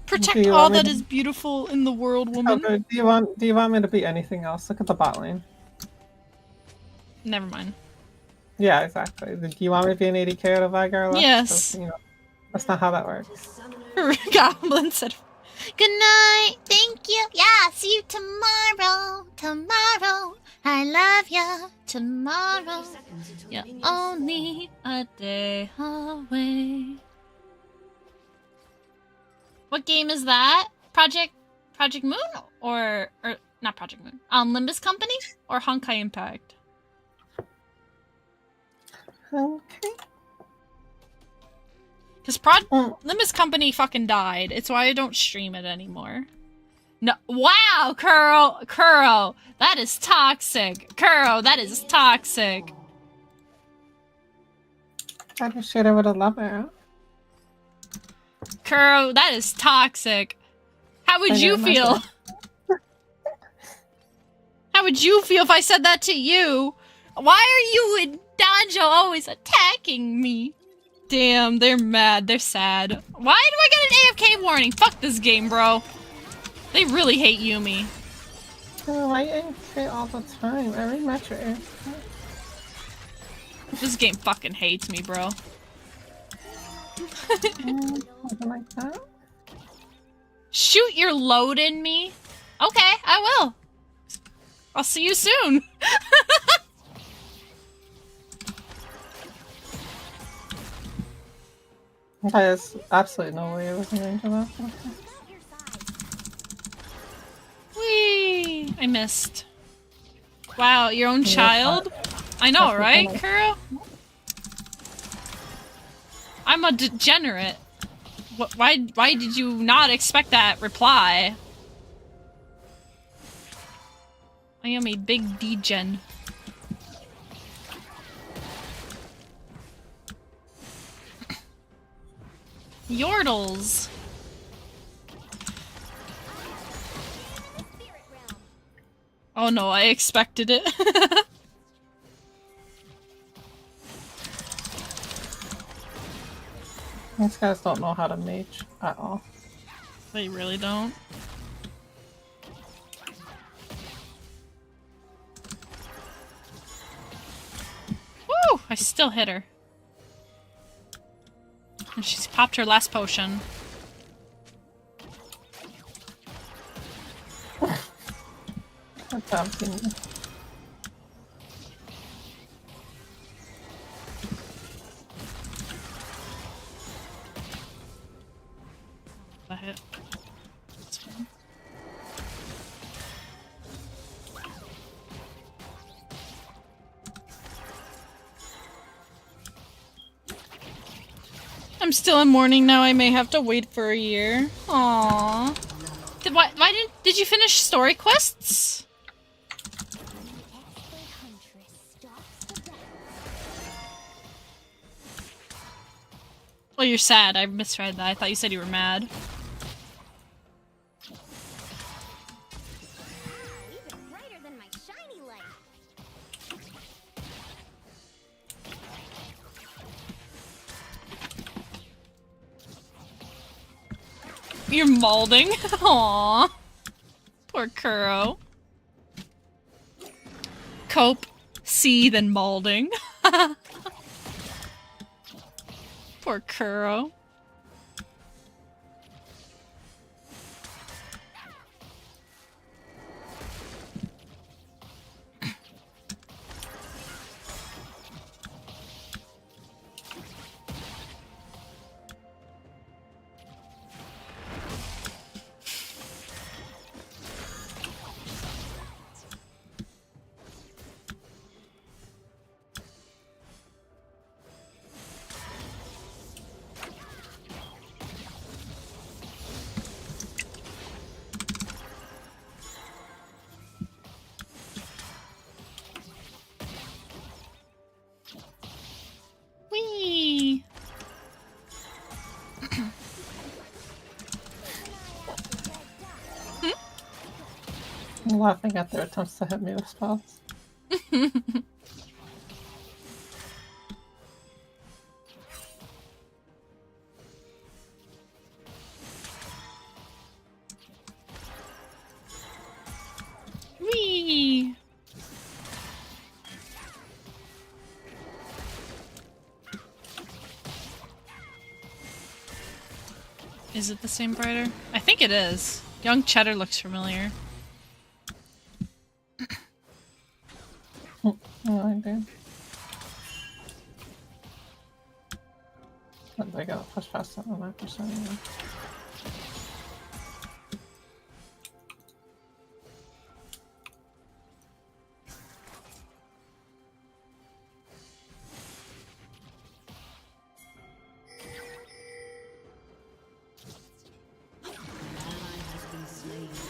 Protect Do you all want me that to- is beautiful in the world, woman. Okay, do you want me to be anything else? Look at the bot lane. Never mind. Yeah, exactly. Do you want me to be an 80k out of Vigar? Yes. That's not how that works. Goblin said, good night, thank you. Yeah, see you tomorrow. Tomorrow, I love ya. Tomorrow, you're only a day away. What game is that? Project Moon or not Project Moon? Limbus Company or Honkai Impact? Okay. Because Limbus Company fucking died. It's why I don't stream it anymore. No, wow, Kuro, that is toxic. Kuro, that is toxic. I just shoot her with a love arrow. Kuro, that is toxic. How would you feel? How would you feel if I said that to you? Why are you and Danjo always attacking me? Damn, they're mad. They're sad. Why do I get an AFK warning? Fuck this game, bro. They really hate Yumi. Oh, I AFK all the time. Every match you're AFK. This game fucking hates me, bro. Something like that. Shoot your load in me? Okay, I will. I'll see you soon. There's absolutely no way it was in range of that. Whee! I missed. Wow, your own child? I know, right, Kuro? I'm a degenerate. Why did you not expect that reply? I am a big degen. Yordles. Oh no, I expected it. These guys don't know how to mage at all. They really don't. Woo! I still hit her. And she's popped her last potion. That's happening. That hit. That's fine. I'm still in mourning now. I may have to wait for a year. Aww. Did you finish story quests? Oh, you're sad. I misread that. I thought you said you were mad. Even brighter than my shiny light. You're malding. Aww. Poor Kuro. Cope, seethe, and malding. Poor Kuro. Whee! I'm laughing at their attempts to hit me with spells. Whee! Is it the same brighter? I think it is. Young Cheddar looks familiar. Oh, I did. But they gotta push past that on that percent.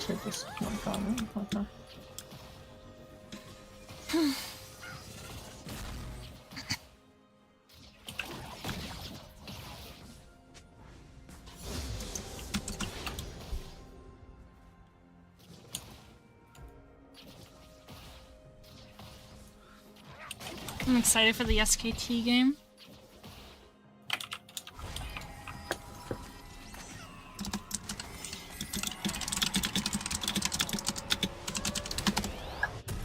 Should just not on it. Okay. I'm excited for the SKT game.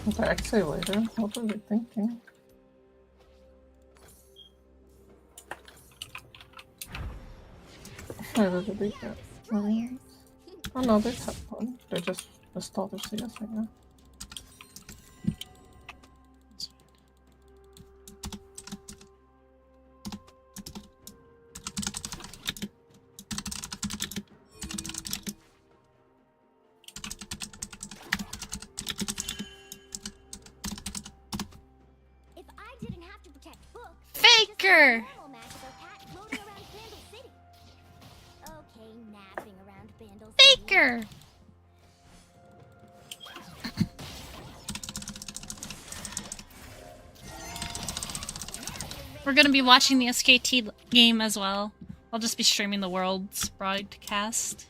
Was I actually later? What was I thinking? Where did they beat that? Oh no, they have one. They just installed their CS right now. If I didn't have to protect books, Faker! normal magical cat floating around Bandle City. Okay, napping around Bandle City. Faker! We're gonna be watching the SKT game as well. I'll just be streaming the world's broadcast.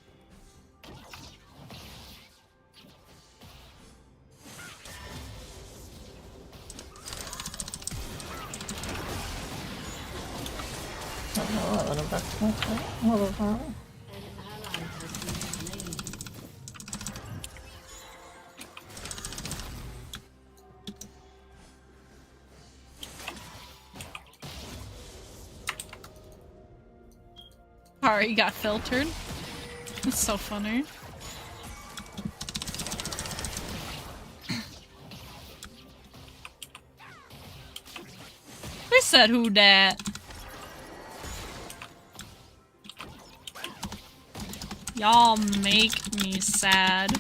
Oh, I back to my side. What was that? An ally has been slain. Ari got filtered. That's so funny. Who said who dat? Y'all make me sad.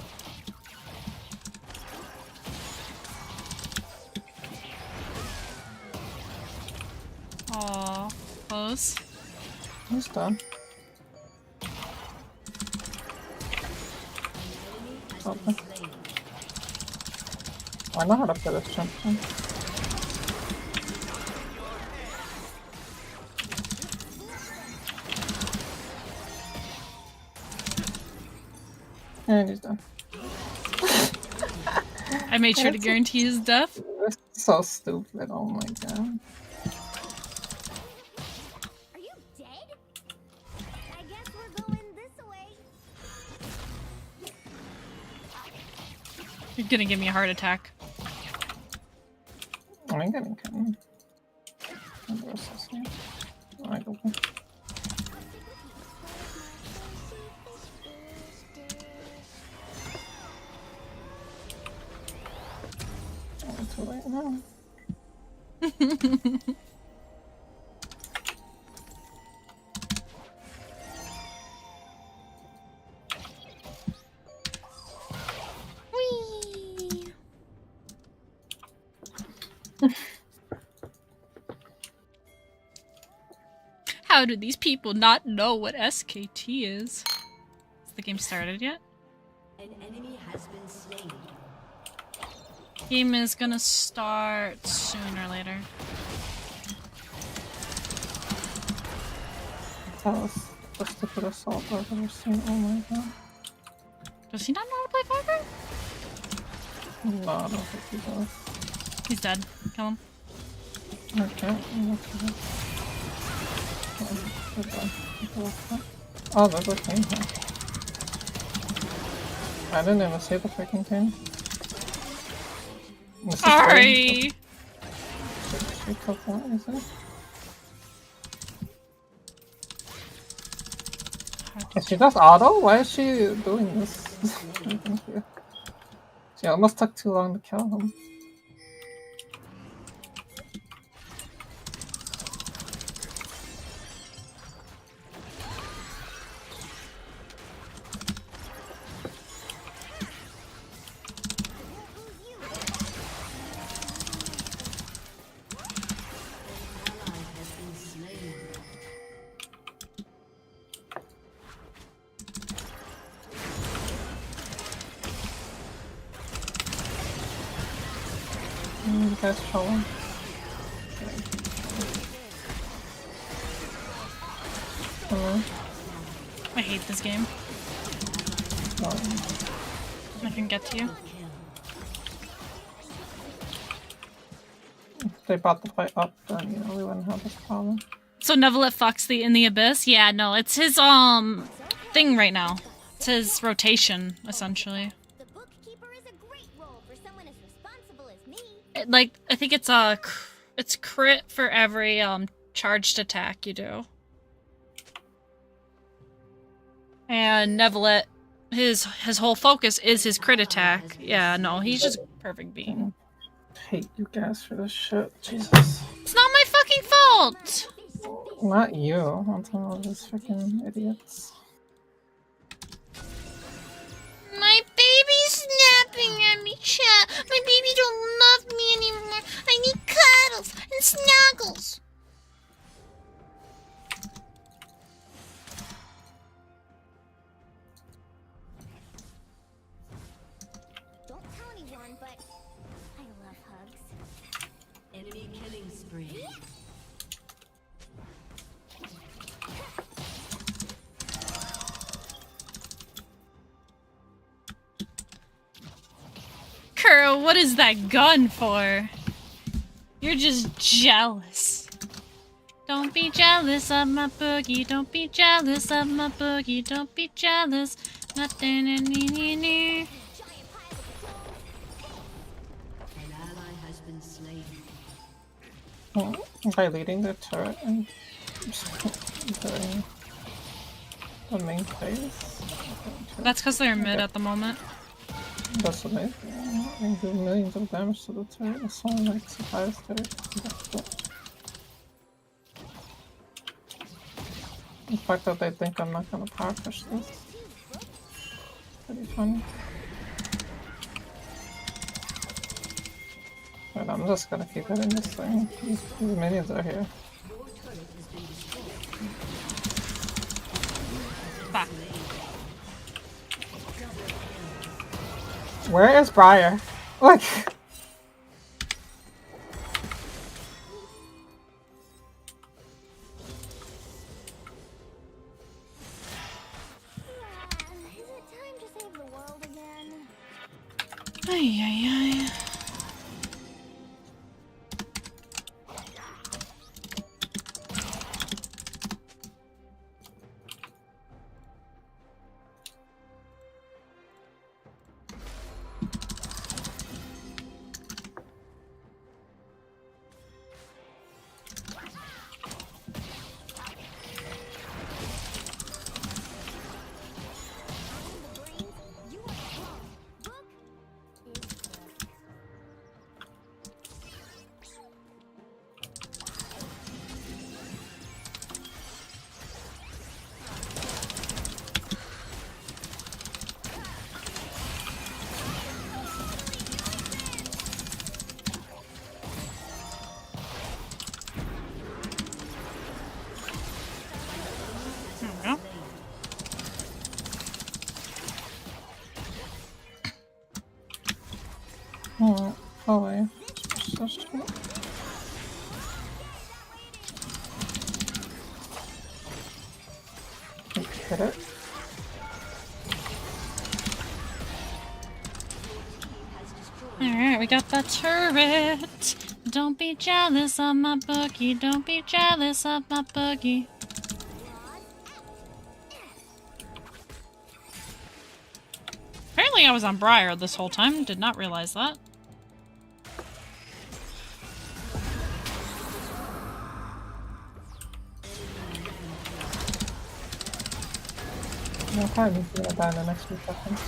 Aw, close. Who's done? Okay. I know how to play this champion. And he's done. I made sure to guarantee his death. That's so stupid, oh my god. Are you dead? I guess we're going this way. You're gonna give me a heart attack. I ain't getting kidding. Alright, okay. Too late now. Whee! How do these people not know what SKT is? Has the game started yet? An enemy has been slain. Game is gonna start sooner or later. Tell us just to put assault over the scene. Oh my god. Does he not know how to play Fiverr? No, I don't think he does. He's dead. Kill him. Okay, oh, there's a thing here. I didn't even see the freaking thing. Sorry! She took that, is it? Is she just auto? Why is she doing this? She almost took too long to kill him. You guys trolling? Hello? I hate this game. I can get to you. If they brought the fight up, then you know we wouldn't have this problem. So Nevelet fucks in the Abyss? Yeah, no, it's his thing right now. It's his rotation, essentially. The bookkeeper is a great role for someone as responsible as me. Like, I think it's crit for every charged attack you do. And Nevelet, his whole focus is his crit attack. Yeah, no, he's just a perfect being. I hate you guys for this shit. Jesus. It's not my fucking fault! Not you. I'm talking about these freaking idiots. My baby's snapping at me, chat. My baby don't love me anymore. I need cuddles and snuggles. Don't tell anyone, but I love hugs. Enemy killing spree. Kuro, what is that gun for? You're just jealous. Don't be jealous of my boogie. Don't be jealous of my boogie. Don't be jealous. Nothing. An ally has been slain. By leading the turret and doing the main phase. That's because they're mid at the moment. That's amazing. I do millions of damage to the turret. It's only like surprise turret. That's cool. The fact that they think I'm not gonna power push this. Pretty funny. But I'm just gonna keep hitting this thing. These minions are here. Fuck. Where is Briar? Like. Is it time to save the world again? Ay, ay, ay. Oh, wait. So sweet. Hit it. Alright, we got the turret. Don't be jealous of my boogie. Don't be jealous of my boogie. Apparently I was on Briar this whole time. Did not realize that. No time, he's gonna die in the next few seconds.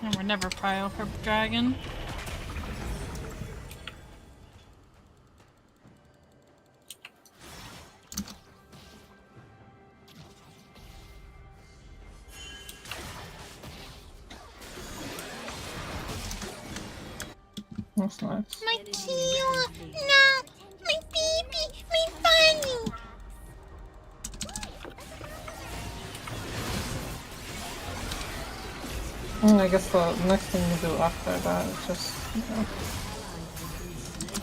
And we're never prio for dragon. That's nice. My Keala! No! My baby! My bunny! I guess the next thing you do after that is just, you know,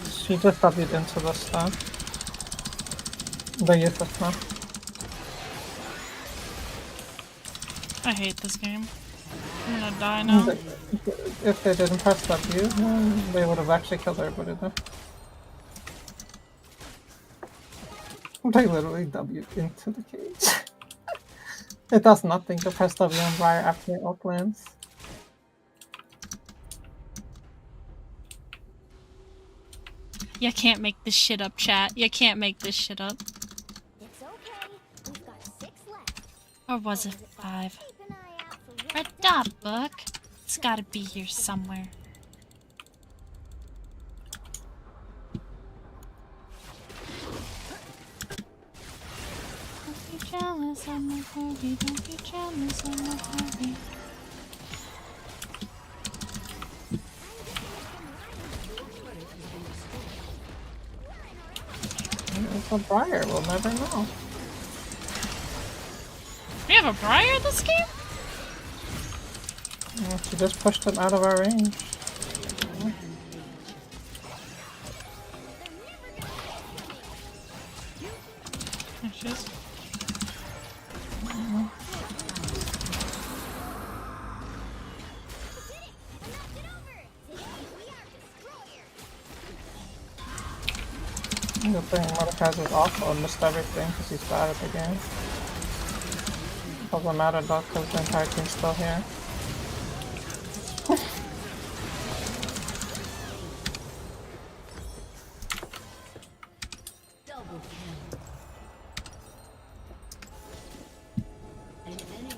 she just W'd into the stun. The use of stun. I hate this game. I'm gonna die now. If they didn't press W, they would have actually killed everybody there. They literally W into the cage. It does nothing to press W on Briar after it ult lands. You can't make this shit up, chat. You can't make this shit up. It's okay. We've got 6 left. Or was it 5? Keep an eye out for A dot book. It's gotta be here somewhere. Don't be jealous of my boogie. Don't be jealous of my boogie. It's a Briar, we'll never know. We have a Briar this game? Well, she just pushed him out of our range. There she is. The thing Mordecai's is awful and missed everything because he's bad at the game. Doesn't matter though because the entire team's still here.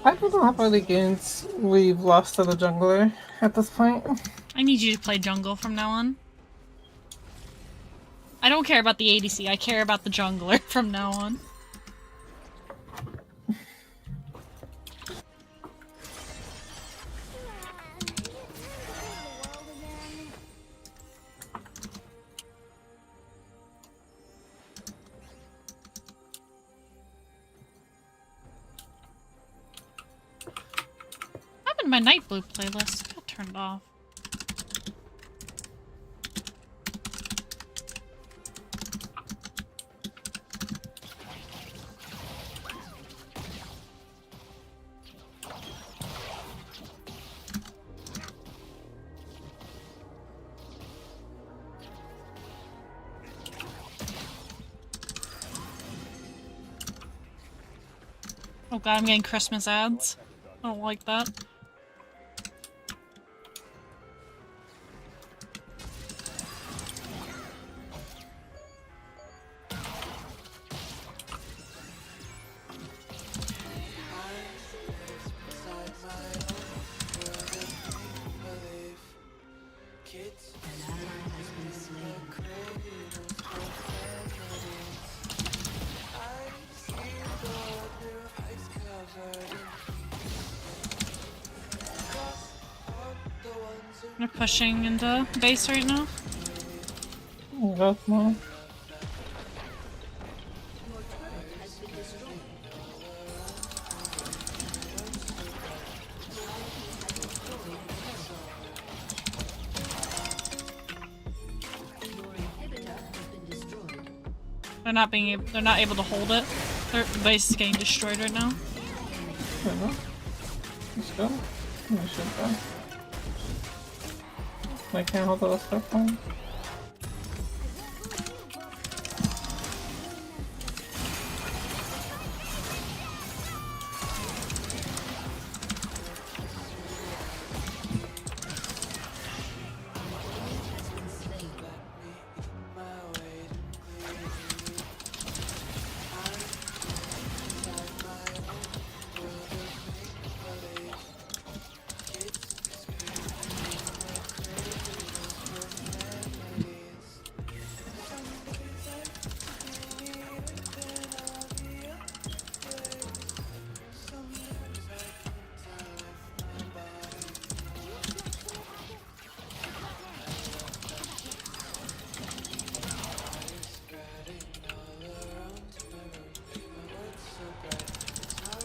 I don't know how many games we've lost to the jungler at this point. I need you to play jungle from now on. I don't care about the ADC, I care about the jungler from now on. What happened to my Night Blue playlist? Got turned off. Oh god, I'm getting Christmas ads. I don't like that. They're pushing into base right now. That's more. They're not able to hold it. Their base is getting destroyed right now. Let's go. We should go. I can't hold all the stuff on.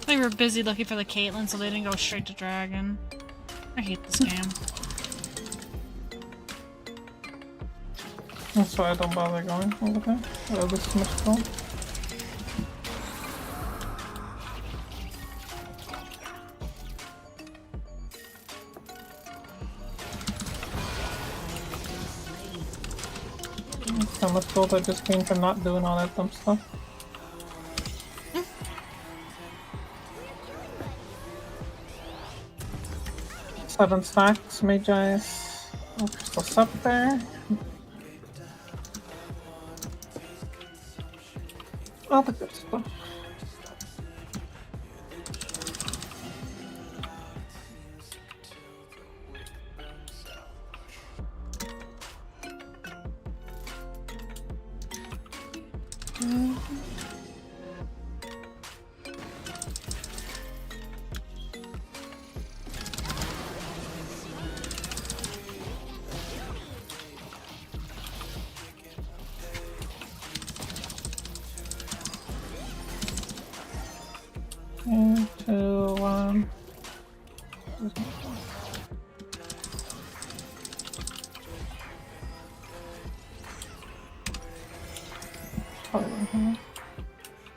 They were busy looking for the Caitlyn, so they didn't go straight to Dragon. I hate this game. That's why I don't bother going over there. Or this is much fun. So much gold I just gained from not doing all that dumb stuff. 7 stacks, Magi's. Oh, crystal's up there. All the good stuff.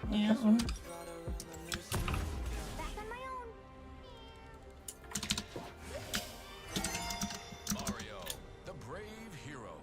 Yeah. Mario, the brave hero.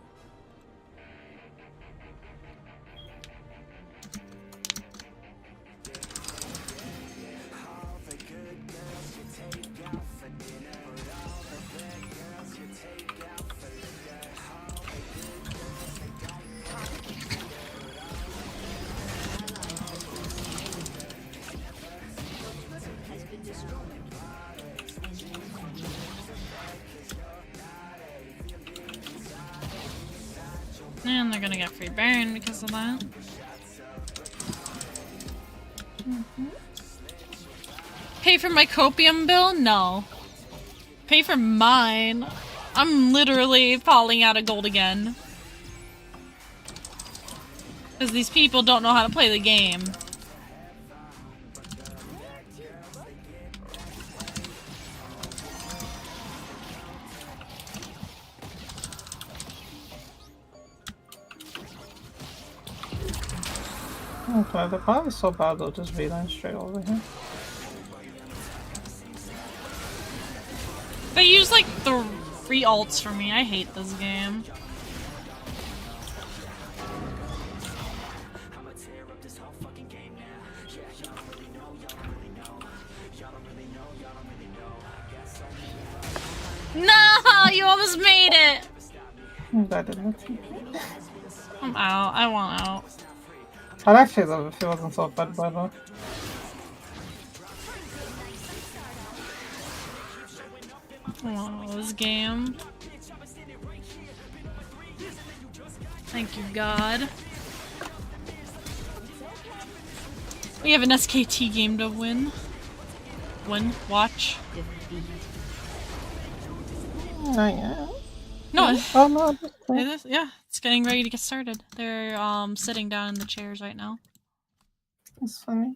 And they're gonna get free Baron because of that. Pay for my copium bill? No. Pay for mine. I'm literally falling out of gold again. Because these people don't know how to play the game. Okay, the path is so bad they'll just V-line straight over here. They use like 3 ults for me. I hate this game. No, you almost made it. That didn't. I'm out. I want out. I'd actually love it if it wasn't so bad, by the way. Oh, this game. Thank you, God. We have an SKT game to win. Watch. Not yet. No. Oh no. It is, yeah, it's getting ready to get started. They're sitting down in the chairs right now. That's funny.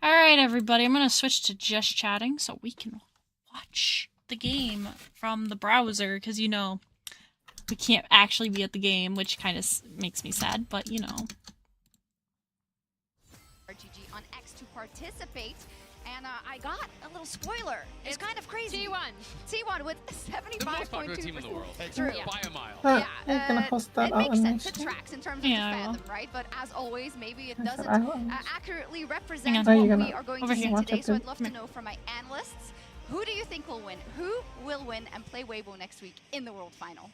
Alright, everybody, I'm gonna switch to just chatting so we can watch the game from the browser, because you know, we can't actually be at the game, which kind of makes me sad, but you know. RGG on X to participate, and I got a little spoiler. It's kind of crazy. T1 with 75.2%. The most popular team in the world. True. By a mile. You're gonna post that it makes sense. It animation. tracks in terms of the fandom, right? But as always, maybe it doesn't accurately represent Hang on. what You're we are going to see Watch today. it, So please. I'd love to know from my analysts, who do you think will win? Who will win and play Weibo next week in the World Final?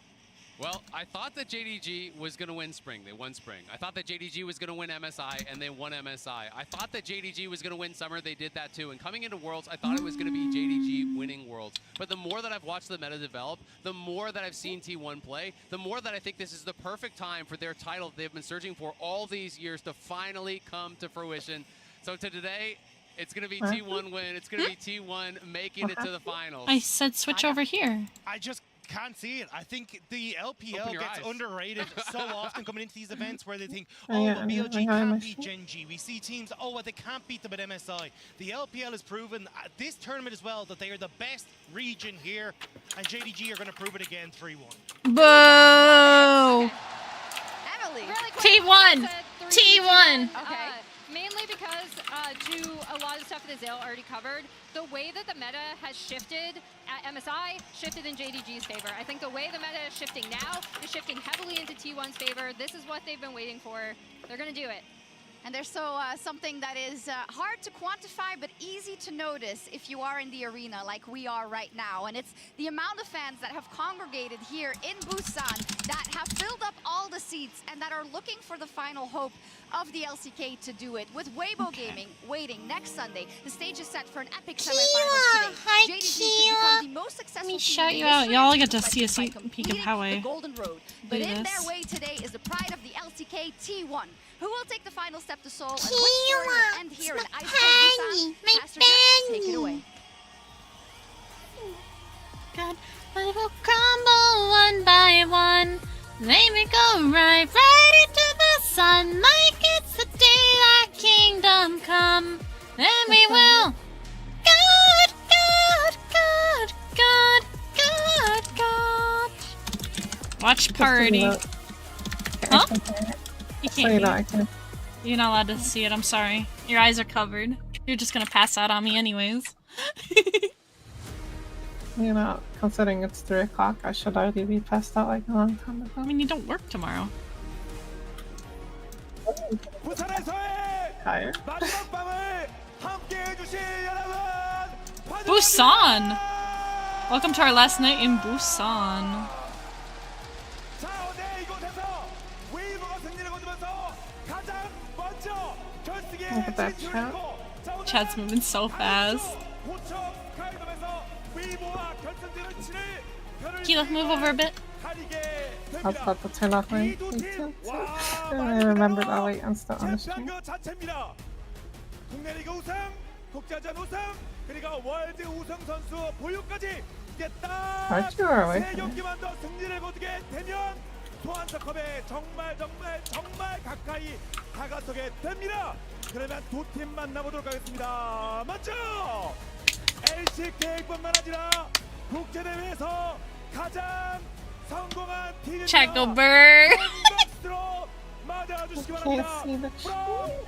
Well, I thought that JDG was going to win Spring. They won Spring. I thought that JDG was going to win MSI, and they won MSI. I thought that JDG was going to win Summer. They did that too. And coming into Worlds, I thought it was going to be JDG winning Worlds. But the more that I've watched the meta develop, the more that I've seen T1 play, the more that I think this is the perfect time for their title they've been searching for all these years to finally come to fruition. So today, it's going to be T1 win. It's going to be T1 making it to the finals. I said switch over here. I just can't see it. I think the LPL gets underrated so often coming into these events where they think, oh, but BLG can't beat Gen G. We see teams, oh, well, they can't beat them at MSI. The LPL has proven at this tournament as well that they are the best region here, and JDG are going to prove it again 3-1. Boo! Emily. T1! T1! Okay. Mainly because, to a lot of stuff that Zale already covered, the way that the meta has shifted at MSI shifted in JDG's favor. I think the way the meta is shifting now is shifting heavily into T1's favor. This is what they've been waiting for. They're going to do it. And there's something that is hard to quantify but easy to notice if you are in the arena like we are right now. And it's the amount of fans that have congregated here in Busan that have filled up all the seats and that are looking for the final hope of the LCK to do it. With Weibo Gaming waiting next Sunday, the stage is set for an epic semifinals today. Hi, JDG could become the most successful Let me team shout in you the out. history Y'all of get to Team see a Fight by sneak peek of completing how I the Golden Road. do But in this. their way today is the pride of the LCK T1, who will take the final step to Seoul and Keala, end here in Ice Penny, my Pastor Jeff, take it away. God, but it will crumble one by one. They may go right into the sun, like it's the daylight kingdom come. Then we will. God, God, God, God, God, God. Watch party. Huh? You can't. You're not allowed to see it. I'm sorry. Your eyes are covered. You're just gonna pass out on me anyways. You know, considering it's 3 o'clock, I should already be passed out like a long time ago. I mean, you don't work tomorrow. Tired. Busan! Welcome to our last night in Busan. Look at that chat. chat's moving so fast. Keela, move over a bit. I was about to turn off my YouTube. And I remembered, oh wait, I'm still on the stream. 국내 리그 우승, 국제전 우승, 그리고 월드 우승 선수 보유까지 이겼다. Aren't you away 세 from me? 경기만 더 승리를 거두게 되면 소환석컵에 정말 가까이 다가서게 됩니다. 그러면 두 팀 만나보도록 하겠습니다. 먼저 LCK뿐만 아니라 국제대회에서 가장 성공한 팀입니다. Checkover. 박수로 맞아주시기 Can't 바랍니다. see the chat.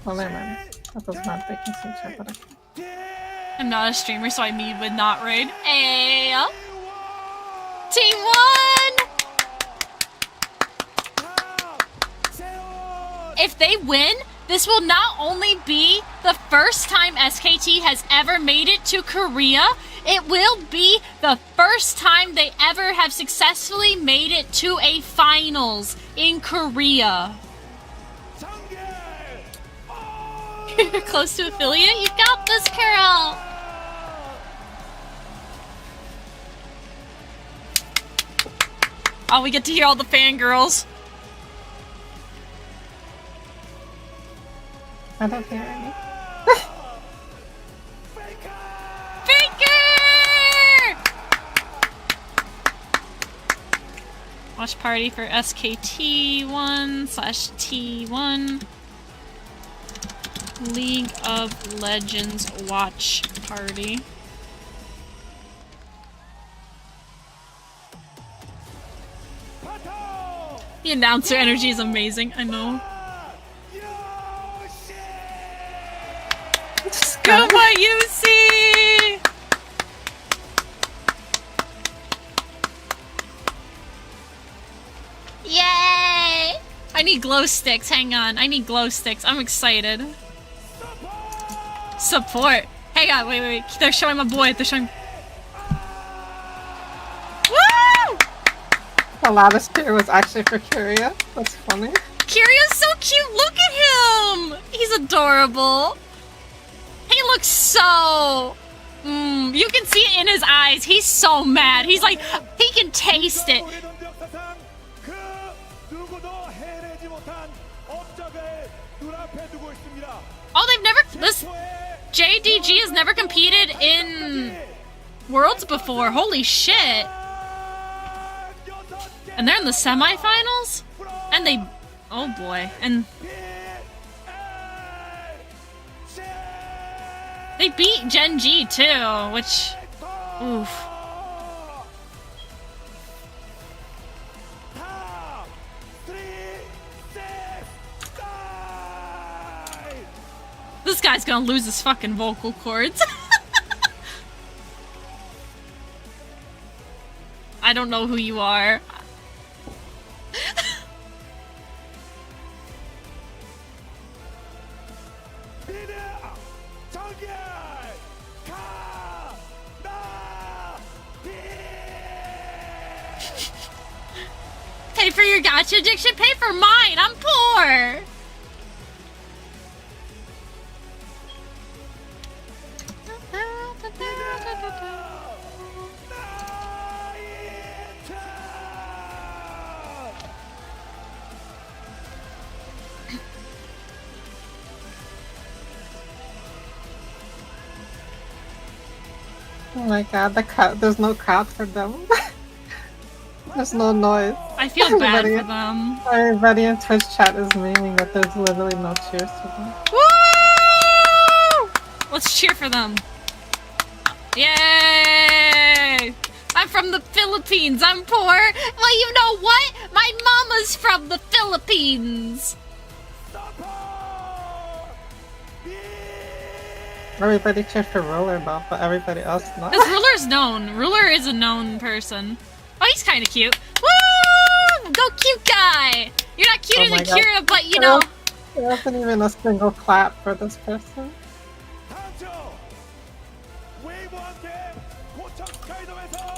Oh, never mind. That does not take me some chat, but I'm not a streamer, so I mean would not raid. Ayo. Team 1! If they win, this will not only be the first time SKT has ever made it to Korea, it will be the first time they ever have successfully made it to a finals in Korea. You're close to affiliate? You got this, Carol! Oh, we get to hear all the fangirls. I don't hear any. Faker! Watch party for SKT1/T1. League of Legends watch party. The announcer energy is amazing, I know. Goodbye, UC! Yay! I need glow sticks, hang on. I need glow sticks, I'm excited. Support. Hang on, wait. They're showing my boy. They're showing. Woo! The loudest cheer was actually for Kyria. That's funny. Kyria's so cute. Look at him. He's adorable. He looks so. You can see it in his eyes. He's so mad. He's like, he can taste it. Oh, they've never. This JDG has never competed in Worlds before. Holy shit. And they're in the semifinals? And they. Oh boy. And. They beat Gen G too, which. Oof. This guy's gonna lose his fucking vocal cords. I don't know who you are. Pay for your gacha addiction, pay for mine, I'm poor! Oh my god, the crowd, there's no crowd for them. There's no noise. I feel bad for them. Everybody in Twitch chat is memeing that there's literally no cheers for them. Woo! Let's cheer for them. Yay! I'm from the Philippines. I'm poor. Well, you know what? My mama's from the Philippines. Everybody cheered for Rollerball, but everybody else not. Because Ruler's known. Ruler is a known person. Oh, he's kind of cute. Woo! Go cute guy! You're not cuter than Kira, but you know. There wasn't even a single clap for this person.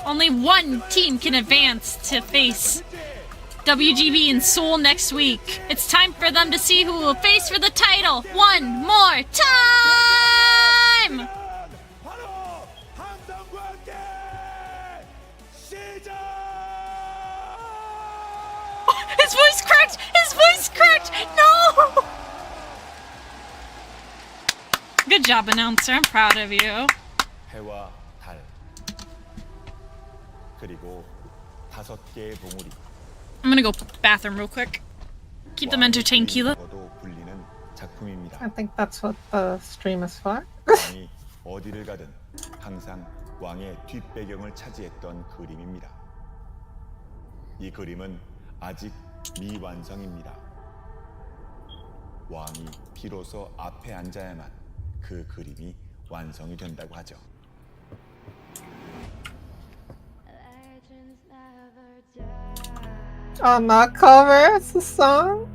Only one team can advance to face WGB in Seoul next week. It's time for them to see who will face for the title one more time! His voice cracked! His voice cracked! No! Good job, announcer. I'm proud of you. 해와 달 그리고 5개의 봉우리 I'm gonna go bathroom real quick. Keep them entertained, Keala. 불리는 작품입니다. I think that's what the stream is for. 왕이 어디를 가든 항상 왕의 뒷배경을 차지했던 그림입니다. 이 그림은 아직 미완성입니다. 왕이 비로소 앞에 앉아야만 그 그림이 완성이 된다고 하죠. Oh, not cover, it's a song.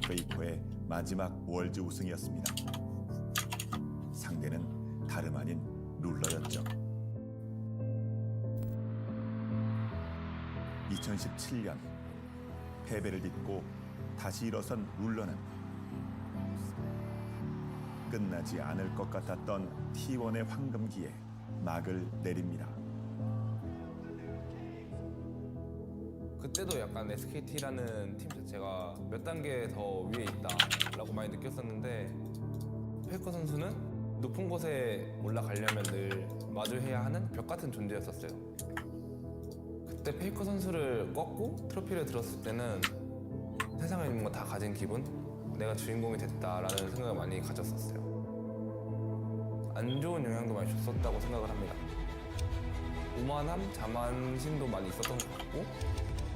페이커의 마지막 월드 우승이었습니다. 상대는 다름 아닌 룰러였죠. 2017년 패배를 딛고 다시 일어선 룰러는 끝나지 않을 것 같았던 T1의 황금기에 막을 내립니다. 그때도 약간 SKT라는 팀 자체가 몇 단계 더 위에 있다라고 많이 느꼈었는데 페이커 선수는 높은 곳에 올라가려면 늘 마주해야 하는 벽 같은 존재였었어요. 그때 페이커 선수를 꺾고 트로피를 들었을 때는 세상에 있는 거 다 가진 기분? 내가 주인공이 됐다라는 생각을 많이 가졌었어요. 안 좋은 영향도 많이 줬었다고 생각을 합니다. 오만함, 자만심도 많이 있었던 것 같고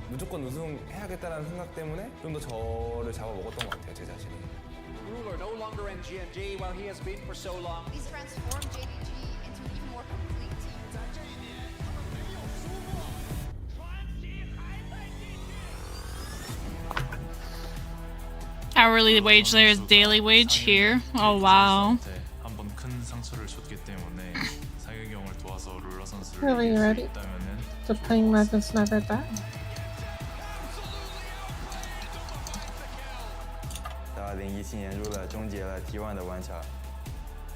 무조건 우승해야겠다는 생각 때문에 좀 더 저를 잡아먹었던 것 같아요, 제 자신이. Ruler no longer in GMG while he has been for so long. He's transformed JDG into an even more complete team. Hourly wage there is daily wage here. Oh wow. 한번 큰 상처를 줬기 때문에 사격용을 도와서 룰러 선수를 Really 이길 수 ready 있다면은 to playing Legends Never Die? 2017年入了终结了 T1 的玩场，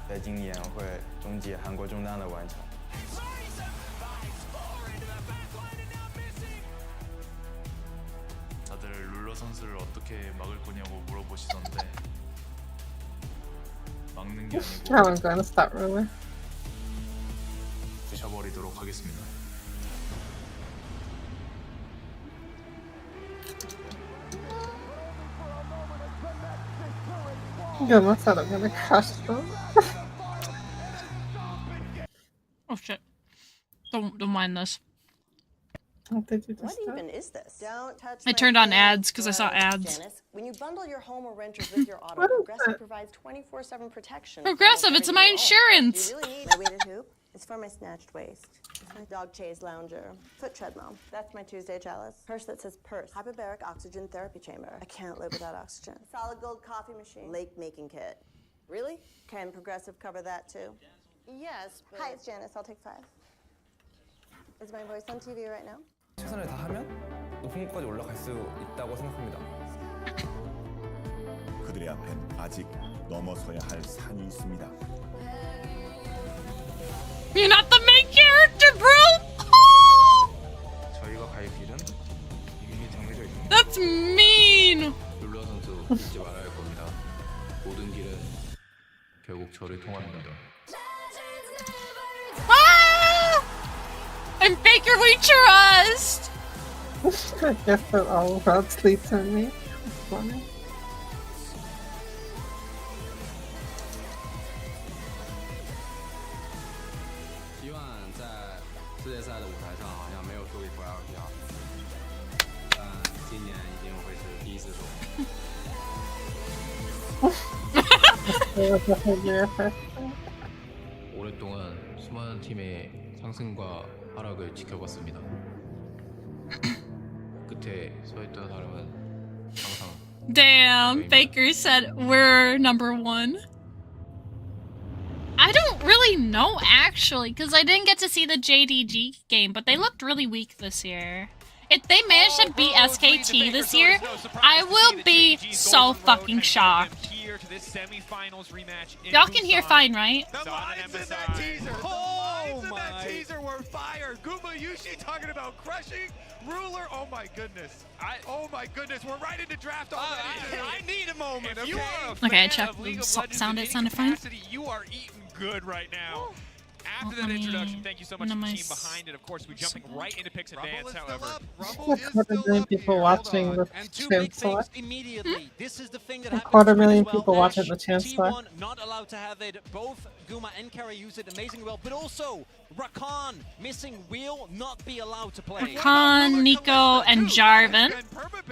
在今年会终结韩国中单的玩场。 다들 룰러 선수를 어떻게 막을 거냐고 물어보시던데 막는 게 아니고 I was gonna stop Ruler. 부셔버리도록 하겠습니다. Goodness, I'm gonna crush them. Oh shit. Don't mind this. What did you just What do? even is this? Don't touch I my turned on fan. ads because I saw ads. Janice, when you bundle your home or renters with your auto, What is Progressive that? provides 24/7 protection. Progressive, it's my insurance. Do you really need my weighted hoop? It's for my snatched waist. It's my dog chase lounger. Foot treadmill. That's my Tuesday chalice. Purse that says purse. Hyperbaric oxygen therapy chamber. I can't live without oxygen. Solid gold coffee machine. Lake making kit. Really? Can Progressive cover that too? Yes, but... Hi, it's Janice. I'll take 5. Is my voice on TV right now? 최선을 다하면 높은 곳까지 올라갈 수 있다고 생각합니다. 그들의 앞엔 아직 넘어서야 할 산이 있습니다. You're not the main character, bro! 저희가 갈 길은 이미 정해져 있습니다. That's mean! 룰러 선수 잊지 말아야 할 겁니다. 모든 길은 결국 저를 통합니다. Ah! I'm Baker We Trust! I guess that all roads lead to me. That's funny. 오랫동안 수많은 팀의 상승과 하락을 지켜봤습니다. 끝에 서있던 사람은 Damn, Baker said we're number 1. I don't really know, actually, because I didn't get to see the JDG game, but they looked really weak this year. If they manage to beat SKT this year, I will be so fucking shocked. Y'all can hear fine, right? The lines in that teaser! The lines in that teaser were fire! Guma Yushi talking about crushing Ruler. Oh my goodness. Oh my goodness, we're right into draft already. I need a moment, okay? Okay, I checked the sound. It sounded fine. You are eating good right now. After that introduction, thank you so much to the team behind it. Of course, we're jumping right into picks advance, however. A 250,000 people watching the Chancellor. This is the thing that A 250,000 people watching the Chancellor. T1 not allowed to have it. Both Guma and Carry use it amazingly well, but also Rakan missing will not be allowed to play. Rakan, Nico, and Jarvan.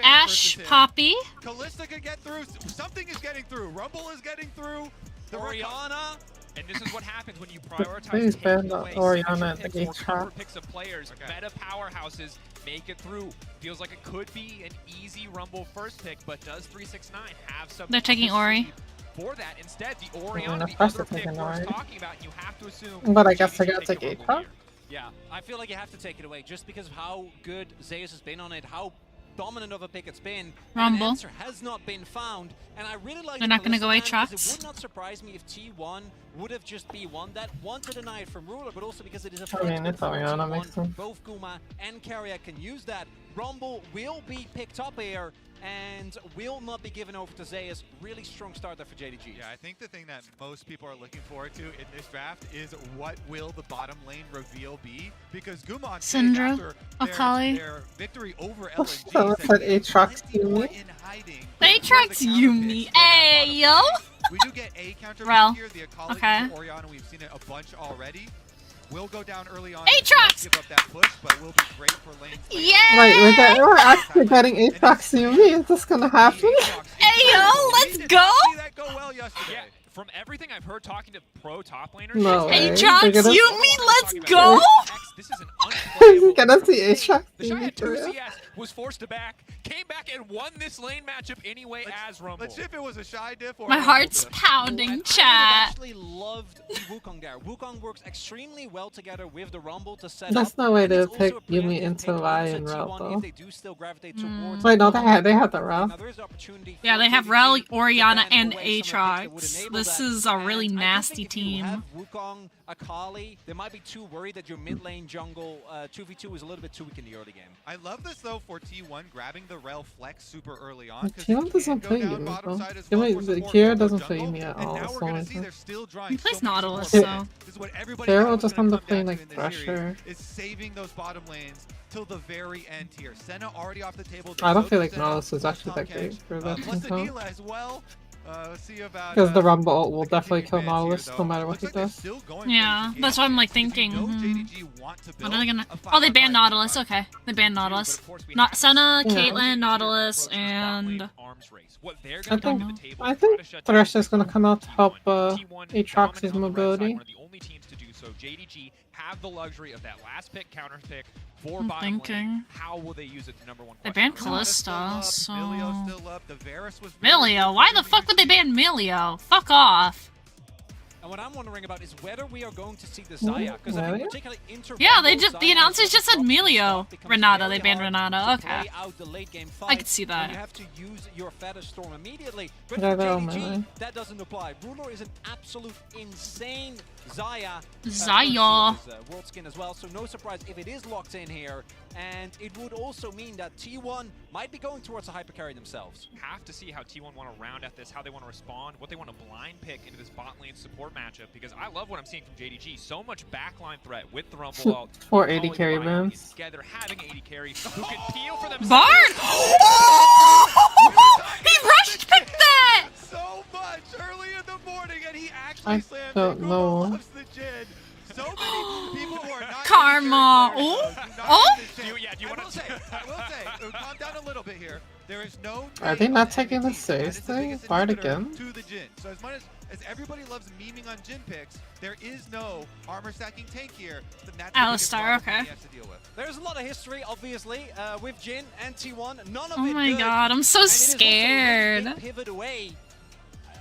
Ash, Poppy. Kalista can get through. Something is getting through. Rumble is getting through. The Orianna. And this is what happens when you prioritize Please ban Orianna and the Aatrox. picks of players. Meta powerhouses make it through. Feels like it could be an easy Rumble first pick, but does 369 have some? They're taking Ori. For that, instead, the Orianna, the first other they're pick taking we're Ori. talking about, and you have to assume. But I guess I gotta take Aatrox. Yeah, I feel like you have to take it away just because of how good Zeus has been on it, how dominant of a pick it's been. Rumble. An answer has not been found, and I really like. They're not gonna go Aatrox. Aatrox? It would not surprise me if T1 would have just be one that one to deny it from Ruler, but also because it is a I mean, it's Orianna T1. makes sense. Both Guma and Carrier can use that. Rumble will be picked up here and will not be given over to Zeus. Really strong start there for JDG. Yeah, I think the thing that most people are looking forward to in this draft is what will the bottom lane reveal be? Because Guma Syndra, Akali. Their victory over LNG So it said Aatrox Yumi. Aatrox Yumi. Hey, yo. We do get a counter Rel. here. The Akali Okay. into Orianna, we've seen it a bunch already. Will go down early on. Aatrox! Give up that push, but will be great for lanes. Yeah. Wait, we're actually getting Aatrox Yumi. Is this gonna happen? Hey, yo, let's go. Yeah, from everything I've heard talking to pro top laners, No way. Aatrox They're gonna- Yumi, let's go. this is an You're gonna see Aatrox The Shy Yumi had for 2 real. CS, was forced to back, came back and won this lane matchup anyway as Rumble. Let's see if it was a Shy diff or My heart's pounding, I chat. actually loved the Wukong there. Wukong works extremely well together with the Rumble to set That's up. no way and to it's also pick a Yumi preemptive into pick Vi onto and Rel, T1 though. if they do still gravitate towards Wait, no, they Rumble. had the Rel. Now, there is the opportunity Yeah, for they have JDG Rel, to Orianna, ban and away some of the picks that would Aatrox. enable This that. is a really And I do nasty think if you team. have Wukong, Akali, they might be too worried that your mid lane jungle 2v2 is a little bit too weak in the early game. I love this though for T1 grabbing the Rel flex super early on. T1 doesn't play Yumi, though. Kira doesn't play Yumi at all, so He plays Nautilus, so. Kira will just end up playing like Thresher. Is saving those bottom lanes till the very end here. Senna already off the table. I don't feel like Nautilus is actually that great for that Plus team. Anila as well. Let's see about Because the Rumble ult will definitely kill Nautilus no matter what he does. Yeah, that's what I'm like thinking. What are they gonna? Oh, they banned Nautilus. Okay, they banned Nautilus. Not Senna, Yeah. Caitlyn, Nautilus, and I think Thresher's gonna come out to help Aatrox's mobility. So JDG have the luxury of that last pick, counter pick for I'm bottom lane. thinking. How will they use it? The number one They question. banned Callista, so. still up. The Varus was Milio? Why the fuck would they ban Milio? Fuck off. And what I'm wondering about is whether we are going to see the Zaya, because I think particularly Yeah, the announcers just said Milio. Renata, they banned Renata. Okay. I could see that. You have to use your Feather Storm immediately. But Yeah, for they're all JDG, melee. that doesn't apply. Ruler is an absolute insane Zaya. Zaya. World skin as well, so no surprise if it is locked in here. And it would also mean that T1 might be going towards a hyper carry themselves. Have to see how T1 want to round at this, how they want to respond, what they want to blind pick into this bot lane support matchup, because I love what I'm seeing from JDG. So much backline threat with the Rumble ult. 480 carry bans. Together, having 80 carry who can peel for themselves. Bard! He rushed picked that! So much early in the morning, and he actually I slammed don't know. loves the Jin. so many people who are not Karma. Oh, do you want to say? I will say, calm down a little bit here. There is no. Are they not taking this seriously? Bard again? To the Jhin. So as much as everybody loves memeing on Jhin picks, there is no armor stacking tank here. Alistar, okay. There's a lot of history, obviously, with Jhin and T1. None of Oh it my good, god, I'm so and it is also a really scared. big pivot away.